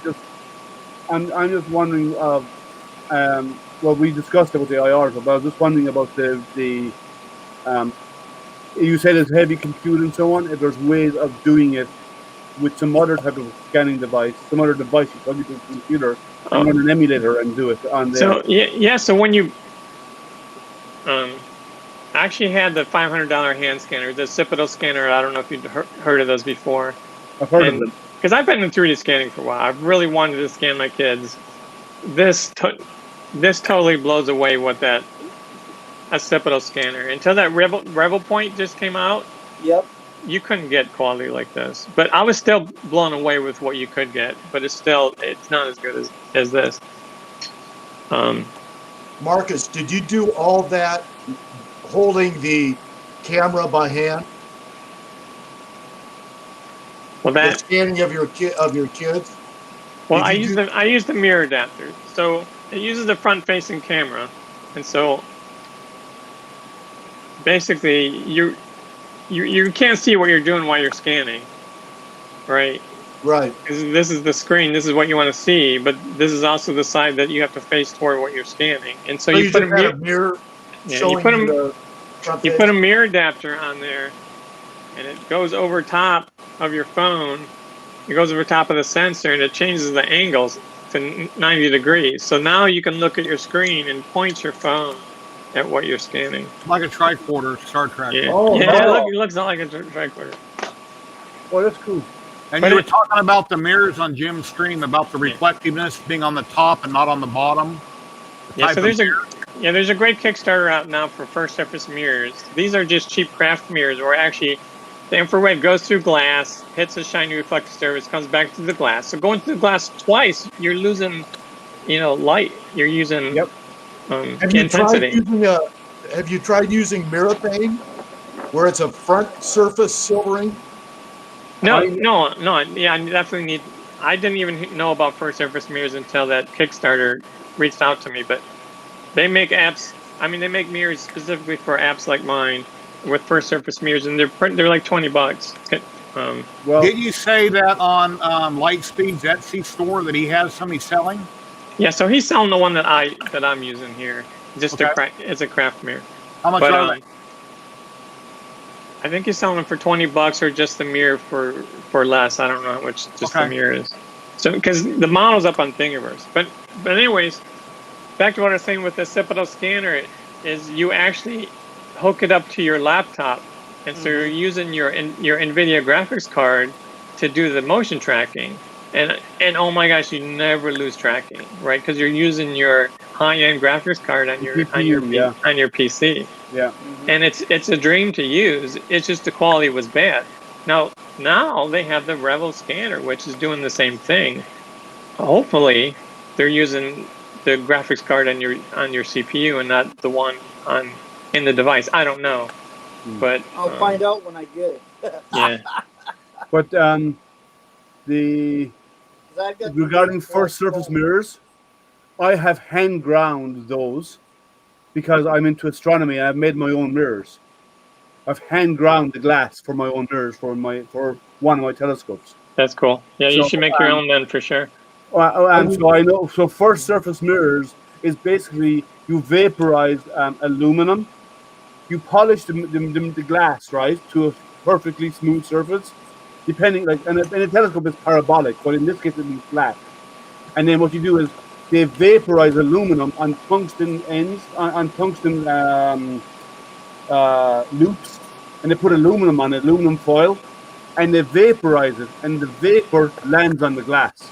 Speaker 13: I'm just wondering well, we discussed about the IRs, but I was just wondering about the you said it's heavy compute and so on. If there's ways of doing it with some other type of scanning device, some other device you plug into the computer and run an emulator and do it on there.
Speaker 14: So yeah. So when you I actually had the $500 hand scanner, the Cipito scanner. I don't know if you've heard of those before.
Speaker 13: I've heard of them.
Speaker 14: Because I've been in 3D scanning for a while. I've really wanted to scan my kids. This totally blows away what a Cipito scanner. Until that Rebel Point just came out.
Speaker 3: Yep.
Speaker 14: You couldn't get quality like this. But I was still blown away with what you could get. But it's not as good as this.
Speaker 11: Marcus, did you do all that holding the camera by hand?
Speaker 14: Well,
Speaker 11: the scanning of your kids.
Speaker 14: Well, I use the mirror adapter, so it uses the front-facing camera, and so basically you can't see what you're doing while you're scanning, right?
Speaker 11: Right.
Speaker 14: This is the screen. This is what you want to see, but this is also the side that you have to face toward what you're scanning, and so you put a mirror. Yeah, you put a mirror adapter on there, and it goes over top of your phone. It goes over top of the sensor, and it changes the angles to 90 degrees. So now you can look at your screen and point your phone at what you're scanning.
Speaker 1: Like a tricorder, Star Trek.
Speaker 14: Yeah, it looks like a tricorder.
Speaker 13: Oh, that's cool.
Speaker 1: And you were talking about the mirrors on Jim's stream, about the reflectiveness being on the top and not on the bottom.
Speaker 14: Yeah, so there's a great Kickstarter out now for first surface mirrors. These are just cheap craft mirrors where actually the infrared goes through glass, hits a shiny reflective surface, comes back through the glass. So going through the glass twice, you're losing, light. You're using intensity.
Speaker 11: Have you tried using mirror pane, where it's a front surface silvering?
Speaker 14: No. Yeah, I definitely need. I didn't even know about first surface mirrors until that Kickstarter reached out to me. But they make apps. I mean, they make mirrors specifically for apps like mine with first surface mirrors, and they're like $20.
Speaker 1: Well, did you say that on Lightspeed's Etsy store that he has some he's selling?
Speaker 14: Yeah, so he's selling the one that I'm using here. It's a craft mirror.
Speaker 1: How much are they?
Speaker 14: I think he's selling them for $20 or just the mirror for less. I don't know how much just the mirror is. So because the model's up on Thingiverse. But anyways, back to what I was saying with the Cipito scanner is you actually hook it up to your laptop, and so you're using your NVIDIA graphics card to do the motion tracking. And oh my gosh, you never lose tracking, right? Because you're using your high-end graphics card on your PC.
Speaker 13: Yeah.
Speaker 14: And it's a dream to use. It's just the quality was bad. Now they have the Revel scanner, which is doing the same thing. Hopefully, they're using the graphics card on your CPU and not the one in the device. I don't know, but
Speaker 3: I'll find out when I get it.
Speaker 14: Yeah.
Speaker 13: But regarding first surface mirrors, I have hand ground those because I'm into astronomy and I've made my own mirrors. I've hand ground the glass for my own mirrors for one of my telescopes.
Speaker 14: That's cool. Yeah, you should make your own then for sure.
Speaker 13: And so I know. So first surface mirrors is basically you vaporize aluminum, you polish the glass right to a perfectly smooth surface. Depending, and a telescope is parabolic, but in this case it means flat. And then what you do is they vaporize aluminum on tungsten ends, on tungsten loops, and they put aluminum on it, aluminum foil, and they vaporize it, and the vapor lands on the glass.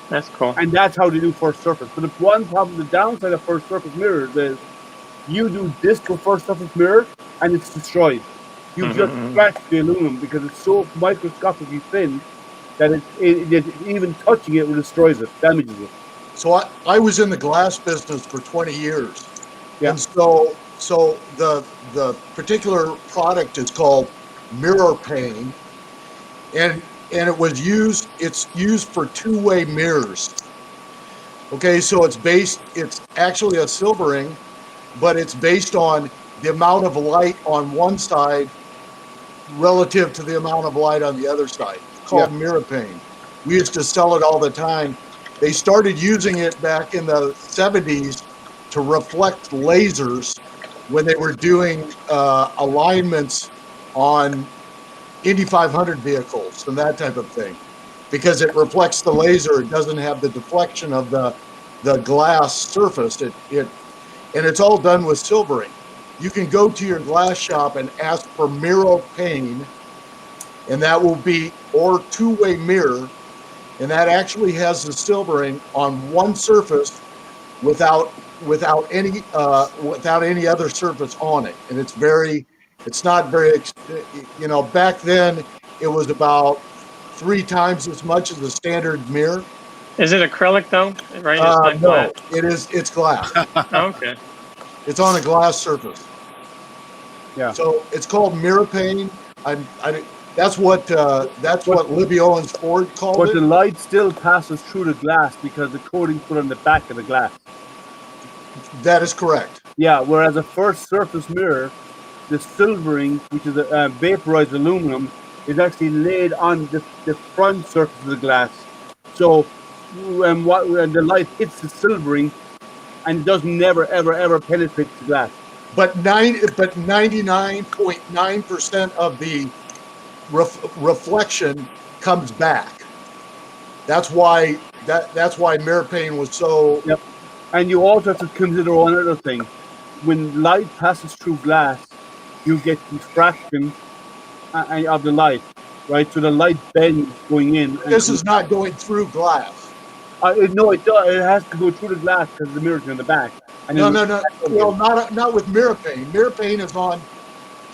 Speaker 14: That's cool.
Speaker 13: And that's how they do first surface. But the downside of first surface mirrors is you do this to a first surface mirror, and it's destroyed. You just scratch the aluminum because it's so microscopically thin that it even touching it destroys it, damages it.
Speaker 11: So I was in the glass business for 20 years.
Speaker 13: Yeah.
Speaker 11: And so the particular product is called mirror pane, and it's used for two-way mirrors. Okay, so it's actually a silvering, but it's based on the amount of light on one side relative to the amount of light on the other side. It's called mirror pane. We used to sell it all the time. They started using it back in the 70s to reflect lasers when they were doing alignments on Indy 500 vehicles and that type of thing. Because it reflects the laser, it doesn't have the deflection of the glass surface. And it's all done with silvering. you can go to your glass shop and ask for Miro pane, and that will be, or two-way mirror, and that actually has the silvering on one surface without any other surface on it, and it's not very, back then it was about 3 times as much as a standard mirror.
Speaker 14: Is it acrylic though? Right? It's not
Speaker 11: No,
Speaker 14: glass.
Speaker 11: it's glass.
Speaker 14: Okay.
Speaker 11: It's on a glass surface.
Speaker 13: Yeah.
Speaker 11: So it's called mirror pane. That's what Libby Owens Ford called
Speaker 13: But
Speaker 11: it.
Speaker 13: the light still passes through the glass because the coating's put on the back of the glass.
Speaker 11: That is correct.
Speaker 13: Yeah, whereas a first surface mirror, the silvering, which is a vaporized aluminum, is actually laid on the front surface of the glass. So when the light hits the silvering, and it doesn't never ever penetrate the glass.
Speaker 11: But 99.9% of the reflection comes back. That's why mirror pane was so.
Speaker 13: Yep. And you also have to consider one other thing. When light passes through glass, you get diffraction of the light, right? So the light bends going in.
Speaker 11: This is not going through glass.
Speaker 13: No, it does. It has to go through the glass because the mirror's in the back. And
Speaker 11: No. Well, not with mirror pane. Mirror pane is on.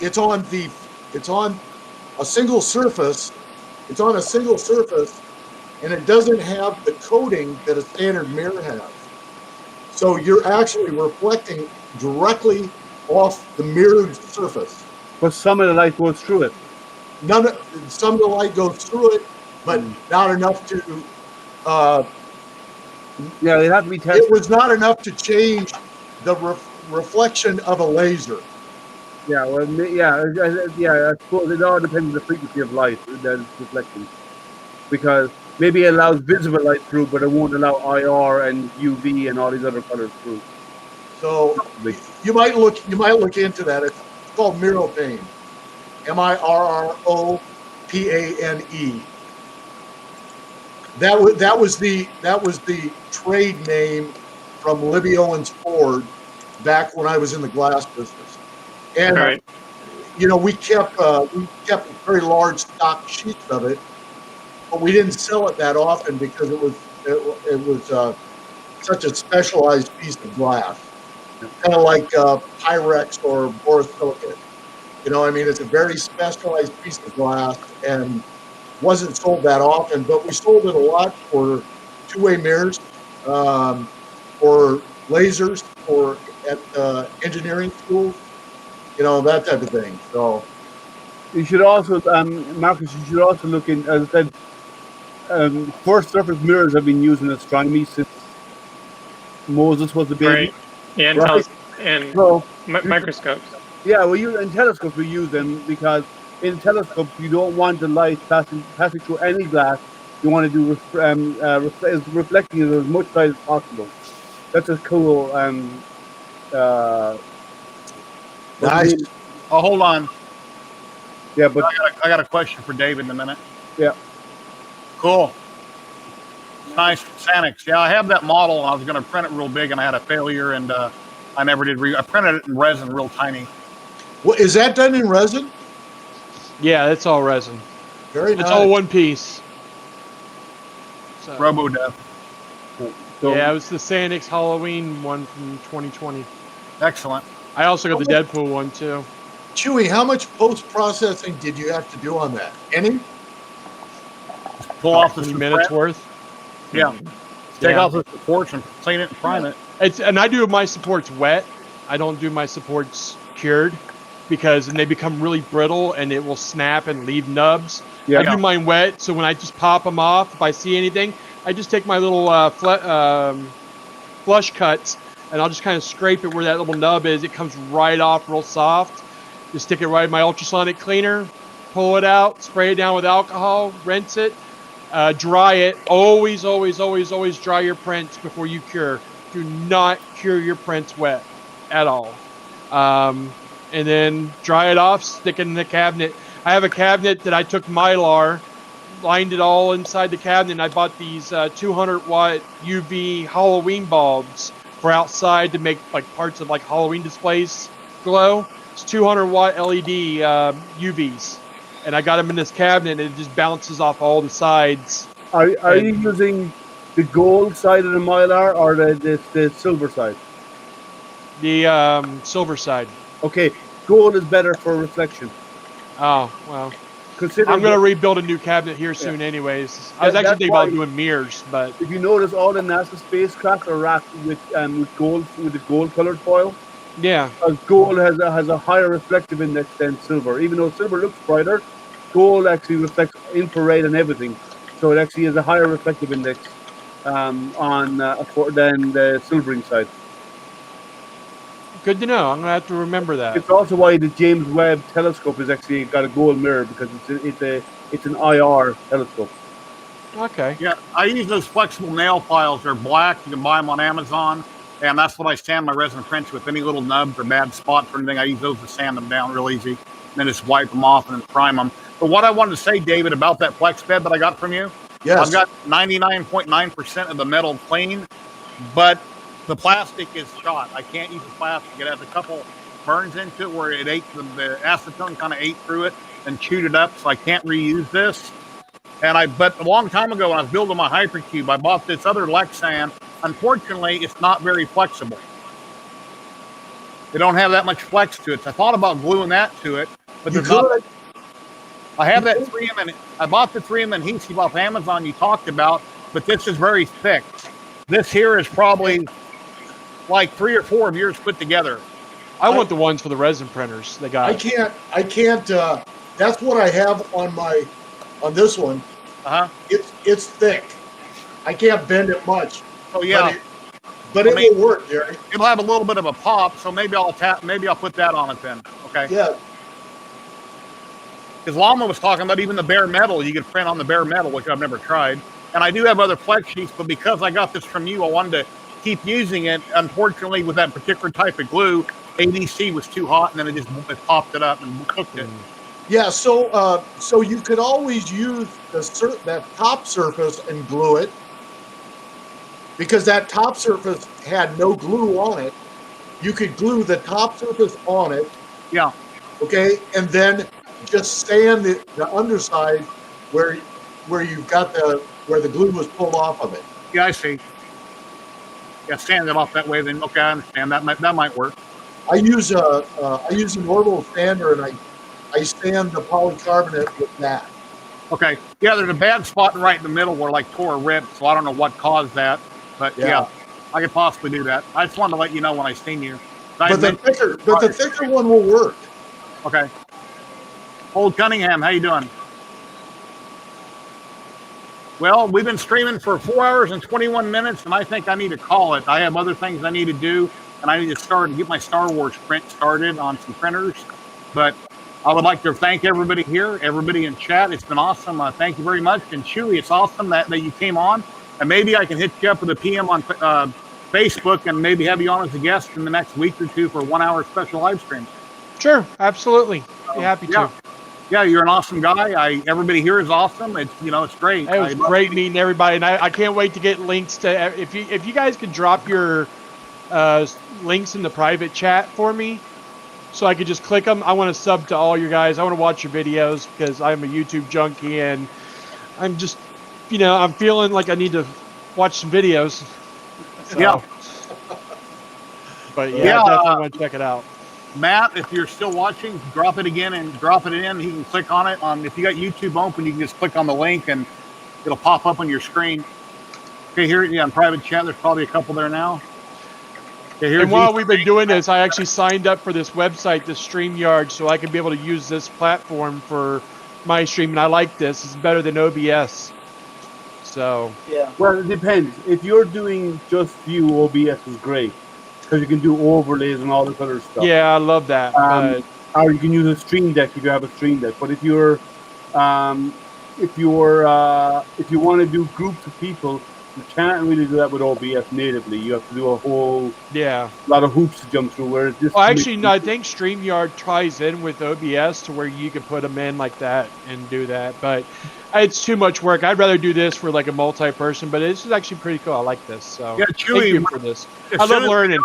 Speaker 11: It's on a single surface. It's on a single surface, and it doesn't have the coating that a standard mirror has. So you're actually reflecting directly off the mirrored surface.
Speaker 13: But some of the light goes through it.
Speaker 11: Some of the light goes through it, but not enough to.
Speaker 13: Yeah, it has to be tested.
Speaker 11: It was not enough to change the reflection of a laser.
Speaker 13: Yeah, well, I suppose it all depends on the frequency of light that is reflecting, because maybe it allows visible light through, but it won't allow IR and UV and all these other colors through.
Speaker 11: So you might look into that. It's called mirror pane. MIRROPANE. That was the trade name from Libby Owens Ford back when I was in the glass business. And
Speaker 14: right.
Speaker 11: We kept very large stock sheets of it, but we didn't sell it that often because it was such a specialized piece of glass, kind of like Pyrex or borosilicate. It's a very specialized piece of glass and wasn't sold that often, but we sold it a lot for two-way mirrors, or lasers, or at engineering schools, that type of thing. So
Speaker 13: you should also, Marcus, you should also look in, as I said, first surface mirrors have been used in astronomy since Moses was a baby.
Speaker 14: Right. Yeah, and microscopes.
Speaker 13: Yeah, in telescopes we use them because in telescopes you don't want the light passing through any glass. You want to do reflecting it as much light as possible. That's a cool.
Speaker 11: Nice.
Speaker 1: Oh, hold on.
Speaker 13: Yeah, but
Speaker 1: I got a question for David in a minute.
Speaker 13: Yeah.
Speaker 1: Cool. Nice Sanix. Yeah, I have that model. I was going to print it real big, and I had a failure, and I never did. I printed it in resin, real tiny.
Speaker 11: Well, is that done in resin?
Speaker 10: Yeah, it's all resin.
Speaker 11: Very nice.
Speaker 10: It's all one piece. So,
Speaker 1: RoboDeath.
Speaker 10: Yeah, it was the Sanix Halloween one from 2020.
Speaker 1: Excellent.
Speaker 10: I also got the Deadpool one too.
Speaker 11: Chewy, how much post-processing did you have to do on that? Any?
Speaker 1: Pull off the
Speaker 10: 20 minutes worth.
Speaker 1: Yeah. Take off the supports and clean it and prime it.
Speaker 10: And I do my supports wet. I don't do my supports cured because then they become really brittle and it will snap and leave nubs.
Speaker 13: Yeah.
Speaker 10: I do mine wet, so when I just pop them off, if I see anything, I just take my little flush cuts and I'll just kind of scrape it where that little nub is. It comes right off real soft. Just stick it right in my ultrasonic cleaner, pull it out, spray it down with alcohol, rinse it, dry it. Always dry your prints before you cure. Do not cure your prints wet at all. And then dry it off, stick it in the cabinet. I have a cabinet that I took Mylar, lined it all inside the cabinet, and I bought these 200-watt UV Halloween bulbs for outside to make like parts of like Halloween displays glow. It's 200 watt LED UVs, and I got them in this cabinet, and it just bounces off all the sides.
Speaker 13: Are you using the gold side of the Mylar or the silver side?
Speaker 10: The silver side.
Speaker 13: Okay, gold is better for reflection.
Speaker 10: Oh, well.
Speaker 13: Consider
Speaker 10: I'm going to rebuild a new cabinet here soon anyways. I was actually thinking about doing mirrors, but...
Speaker 13: If you notice, all the NASA spacecraft are wrapped with the gold colored foil.
Speaker 10: Yeah.
Speaker 13: Gold has a higher reflective index than silver. Even though silver looks brighter, gold actually reflects infrared and everything. So it actually has a higher reflective index than the silvering side.
Speaker 10: Good to know. I'm gonna have to remember that.
Speaker 13: It's also why the James Webb telescope has actually got a gold mirror, because it's an IR telescope.
Speaker 10: Okay.
Speaker 1: Yeah, I use those flexible nail files. They're black. You can buy them on Amazon, and that's what I sand my resin prints with. Any little nubs or bad spots or anything, I use those to sand them down real easy. And then just wipe them off and then prime them. But what I wanted to say, David, about that flex bed that I got from you,
Speaker 11: yes,
Speaker 1: I've got 99.9% of the metal clean, but the plastic is shot. I can't use the plastic. It has a couple burns into it where it ate the acetone kind of ate through it and chewed it up, so I can't reuse this. But a long time ago when I was building my Hypercube, I bought this other Lexan. Unfortunately, it's not very flexible. They don't have that much flex to it. So I thought about gluing that to it, but there's not. I have that 3M, I bought the 3M adhesive off Amazon you talked about, but this is very thick. This here is probably like 3 or 4 of yours put together.
Speaker 10: I want the ones for the resin printers. They got.
Speaker 11: I can't. That's what I have on this one. It's thick. I can't bend it much.
Speaker 1: Oh yeah,
Speaker 11: but it will work, Gary.
Speaker 1: It'll have a little bit of a pop, so maybe I'll put that on it then. Okay.
Speaker 11: Yeah.
Speaker 1: Because Llama was talking about even the bare metal, you could print on the bare metal, which I've never tried. And I do have other flex sheets, but because I got this from you, I wanted to keep using it. Unfortunately, with that particular type of glue, ADC was too hot, and then it popped it up and cooked it.
Speaker 11: Yeah, so you could always use that top surface and glue it, because that top surface had no glue on it. You could glue the top surface on it.
Speaker 1: Yeah.
Speaker 11: Okay, and then just sand the underside where you've got where the glue was pulled off of it.
Speaker 1: Yeah, I see. Yeah, sand it off that way. Then okay, I understand that might work.
Speaker 11: I use a normal sander, and I sand the polycarbonate with that.
Speaker 1: Okay. Yeah, there's a bad spot right in the middle where like tore ripped, so I don't know what caused that. But yeah, I could possibly do that. I just wanted to let you know when I seen you.
Speaker 11: But the thicker one will work.
Speaker 1: Okay. Old Cunningham, how you doing? Well, we've been streaming for 4 hours and 21 minutes, and I think I need to call it. I have other things I need to do, and I need to get my Star Wars print started on some printers. But I would like to thank everybody here, everybody in chat. It's been awesome. Thank you very much. And Chewy, it's awesome that you came on. And maybe I can hit you up with a PM on Facebook and maybe have you on as a guest in the next week or two for a 1 hour special live stream.
Speaker 10: Sure, absolutely. Be happy to.
Speaker 1: Yeah, you're an awesome guy. Everybody here is awesome. It's it's great.
Speaker 10: It was great meeting everybody, and I can't wait to get links to if you guys could drop your links in the private chat for me, so I could just click them. I want to sub to all you guys. I want to watch your videos because I'm a YouTube junkie, and I'm just I'm feeling like I need to watch some videos. So.
Speaker 1: Yeah.
Speaker 10: But yeah, I definitely want to check it out.
Speaker 1: Matt, if you're still watching, drop it again and drop it in. He can click on it. If you got YouTube open, you can just click on the link and it'll pop up on your screen. Okay, here, in private chat, there's probably a couple there now. Okay,
Speaker 10: and while we've been doing this, I actually signed up for this website, this StreamYard, so I can be able to use this platform for my stream, and I like this. It's better than OBS. So
Speaker 3: yeah.
Speaker 13: Well, it depends. If you're doing just view, OBS is great because you can do overlays and all this other stuff.
Speaker 10: Yeah, I love that.
Speaker 13: Or you can use a Stream Deck if you have a Stream Deck. But if you want to do groups of people, you can't really do that with OBS natively. You have to do a whole lot of hoops to jump through. Whereas this,
Speaker 10: actually, no, I think StreamYard ties in with OBS to where you can put them in like that and do that. But it's too much work. I'd rather do this for like a multi-person. But this is actually pretty cool. I like this. So
Speaker 1: Chewy,
Speaker 10: thank you for this. I love learning.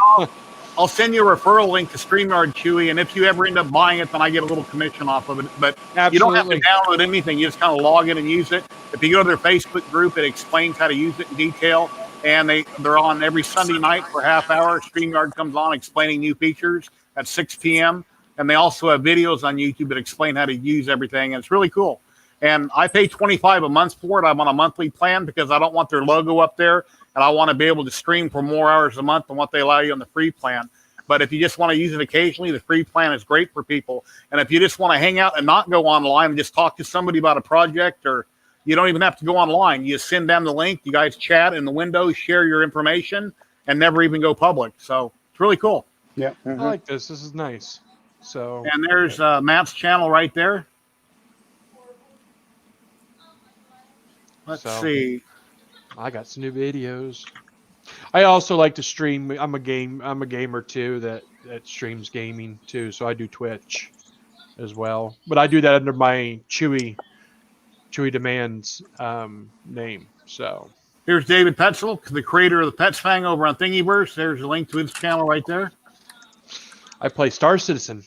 Speaker 1: I'll send you a referral link to StreamYard, Chewy, and if you ever end up buying it, then I get a little commission off of it. But you don't have to download anything. You just kind of log in and use it. If you go to their Facebook group, it explains how to use it in detail. And they're on every Sunday night for a half hour. StreamYard comes on explaining new features at 6 p.m. And they also have videos on YouTube that explain how to use everything. And it's really cool. And I pay $25 a month for it. I'm on a monthly plan because I don't want their logo up there. And I want to be able to stream for more hours a month than what they allow you on the free plan. But if you just want to use it occasionally, the free plan is great for people. And if you just want to hang out and not go online and just talk to somebody about a project, or you don't even have to go online. You just send them the link. You guys chat in the window, share your information, and never even go public. So it's really cool.
Speaker 13: Yeah.
Speaker 10: I like this. This is nice. So.
Speaker 1: And there's Matt's channel right there. Let's see.
Speaker 10: I got some new videos. I also like to stream. I'm a gamer too that streams gaming too. So I do Twitch as well. But I do that under my Chewy Demands name. So
Speaker 1: here's David Petzel, the creator of the Pets Fang over on Thingiverse. There's a link to his channel right there.
Speaker 10: I play Star Citizen.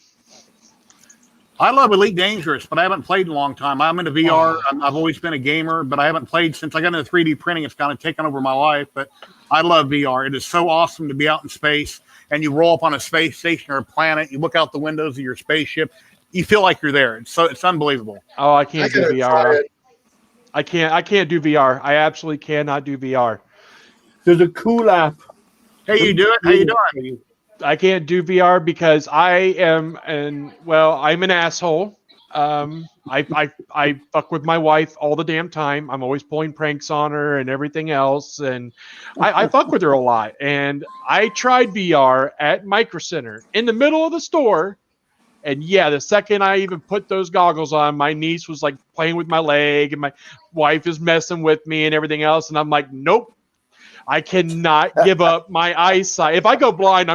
Speaker 1: I love Elite Dangerous, but I haven't played in a long time. I'm into VR. I've always been a gamer, but I haven't played since I got into 3D printing. It's kind of taken over my life, but I love VR. It is so awesome to be out in space, and you roll up on a space station or a planet. You look out the windows of your spaceship. You feel like you're there. It's unbelievable.
Speaker 10: Oh, I can't do VR. I can't do VR. I absolutely cannot do VR.
Speaker 13: There's a cool app.
Speaker 1: Hey, you do it? How you doing?
Speaker 10: I can't do VR because I'm an asshole. I fuck with my wife all the damn time. I'm always pulling pranks on her and everything else, and I fuck with her a lot. And I tried VR at Micro Center in the middle of the store, and yeah, the second I even put those goggles on, my niece was like playing with my leg, and my wife is messing with me and everything else, and I'm like, nope. I cannot give up my eyesight. If I go blind,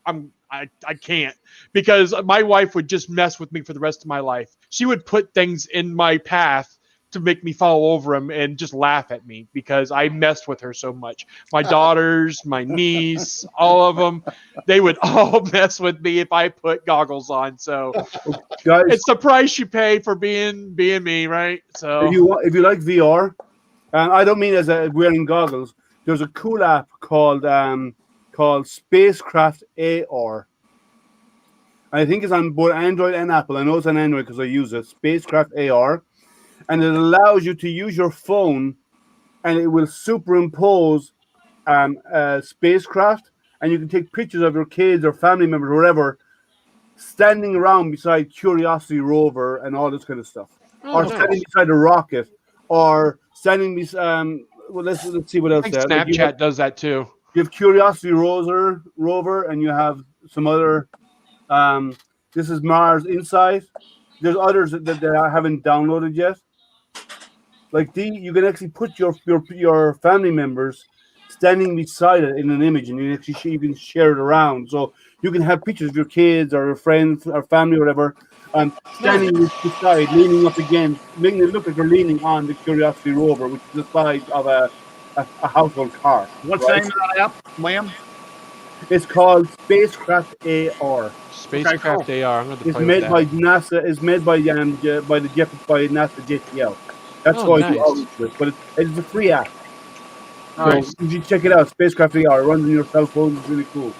Speaker 10: I can't, because my wife would just mess with me for the rest of my life. She would put things in my path to make me fall over them and just laugh at me because I messed with her so much. My daughters, my niece, all of them, they would all mess with me if I put goggles on. So
Speaker 13: guys,
Speaker 10: it's the price you pay for being me, right? So
Speaker 13: if you like VR, and I don't mean as wearing goggles. There's a cool app called Spacecraft AR. I think it's on both Android and Apple. I know it's on Android because I use it. Spacecraft AR, and it allows you to use your phone, and it will superimpose a spacecraft, and you can take pictures of your kids or family members or whatever standing around beside Curiosity rover and all this kind of stuff, or standing beside a rocket, or standing beside. Well, let's see what else.
Speaker 10: I think Snapchat does that too.
Speaker 13: You have Curiosity rover, and you have some other. This is Mars Insight. There's others that I haven't downloaded yet. Like you can actually put your family members standing beside it in an image, and you can share it around. So you can have pictures of your kids or your friends or family or whatever, standing beside, leaning up against, making it look like they're leaning on the Curiosity rover, which is the size of a household car.
Speaker 1: What's the name of that app, Liam?
Speaker 13: It's called Spacecraft AR.
Speaker 10: Spacecraft AR. I'm going to
Speaker 13: it's made by NASA. It's made by NASA JPL. That's why you always do it. But it's a free app. So
Speaker 1: nice.
Speaker 13: You should check it out. Spacecraft AR. It runs on your cell phone. It's really cool.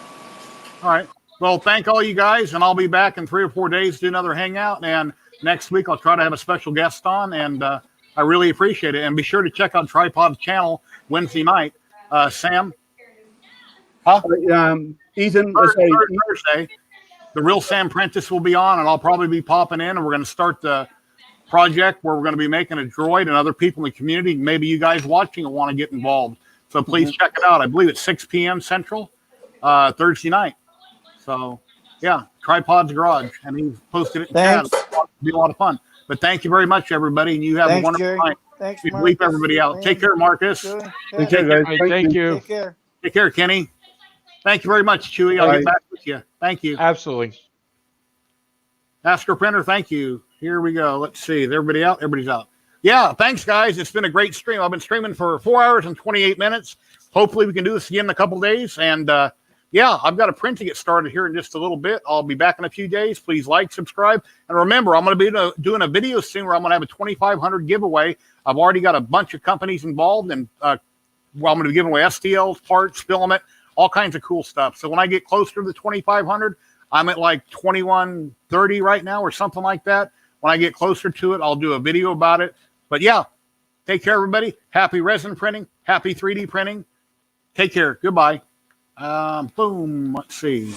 Speaker 1: All right. Well, thank all you guys, and I'll be back in 3 or 4 days to do another hangout. And next week I'll try to have a special guest on, and I really appreciate it. And be sure to check out Tripod's channel Wednesday night. Sam?
Speaker 13: Huh? Ethan?
Speaker 1: Thursday. The real Sam Prentice will be on, and I'll probably be popping in, and we're going to start the project where we're going to be making a droid, and other people in the community, maybe you guys watching will want to get involved. So please check it out. I believe it's 6 p.m. Central, Thursday night. So, yeah, Tripod's Garage, and he's posted it in chat. It'll be a lot of fun. But thank you very much, everybody, and you have a wonderful night.
Speaker 3: Thanks,
Speaker 1: we bleep everybody out. Take care, Marcus.
Speaker 13: Take care, guys.
Speaker 10: Thank you.
Speaker 3: Take care.
Speaker 1: Take care, Kenny. Thank you very much, Chewy. I'll get back with you. Thank you.
Speaker 10: Absolutely.
Speaker 1: Astro Printer, thank you. Here we go. Let's see. Is everybody out? Everybody's out. Yeah, thanks, guys. It's been a great stream. I've been streaming for 4 hours and 28 minutes. Hopefully we can do this again in a couple days. And yeah, I've got a print to get started here in just a little bit. I'll be back in a few days. Please like, subscribe. And remember, I'm going to be doing a video soon where I'm going to have a 2,500 giveaway. I've already got a bunch of companies involved, and well, I'm going to be giving away STLs, parts, filament, all kinds of cool stuff. So when I get closer to the 2,500, I'm at like 2,130 right now or something like that. When I get closer to it, I'll do a video about it. But yeah, take care, everybody. Happy resin printing. Happy 3D printing. Take care. Goodbye. Boom. Let's see.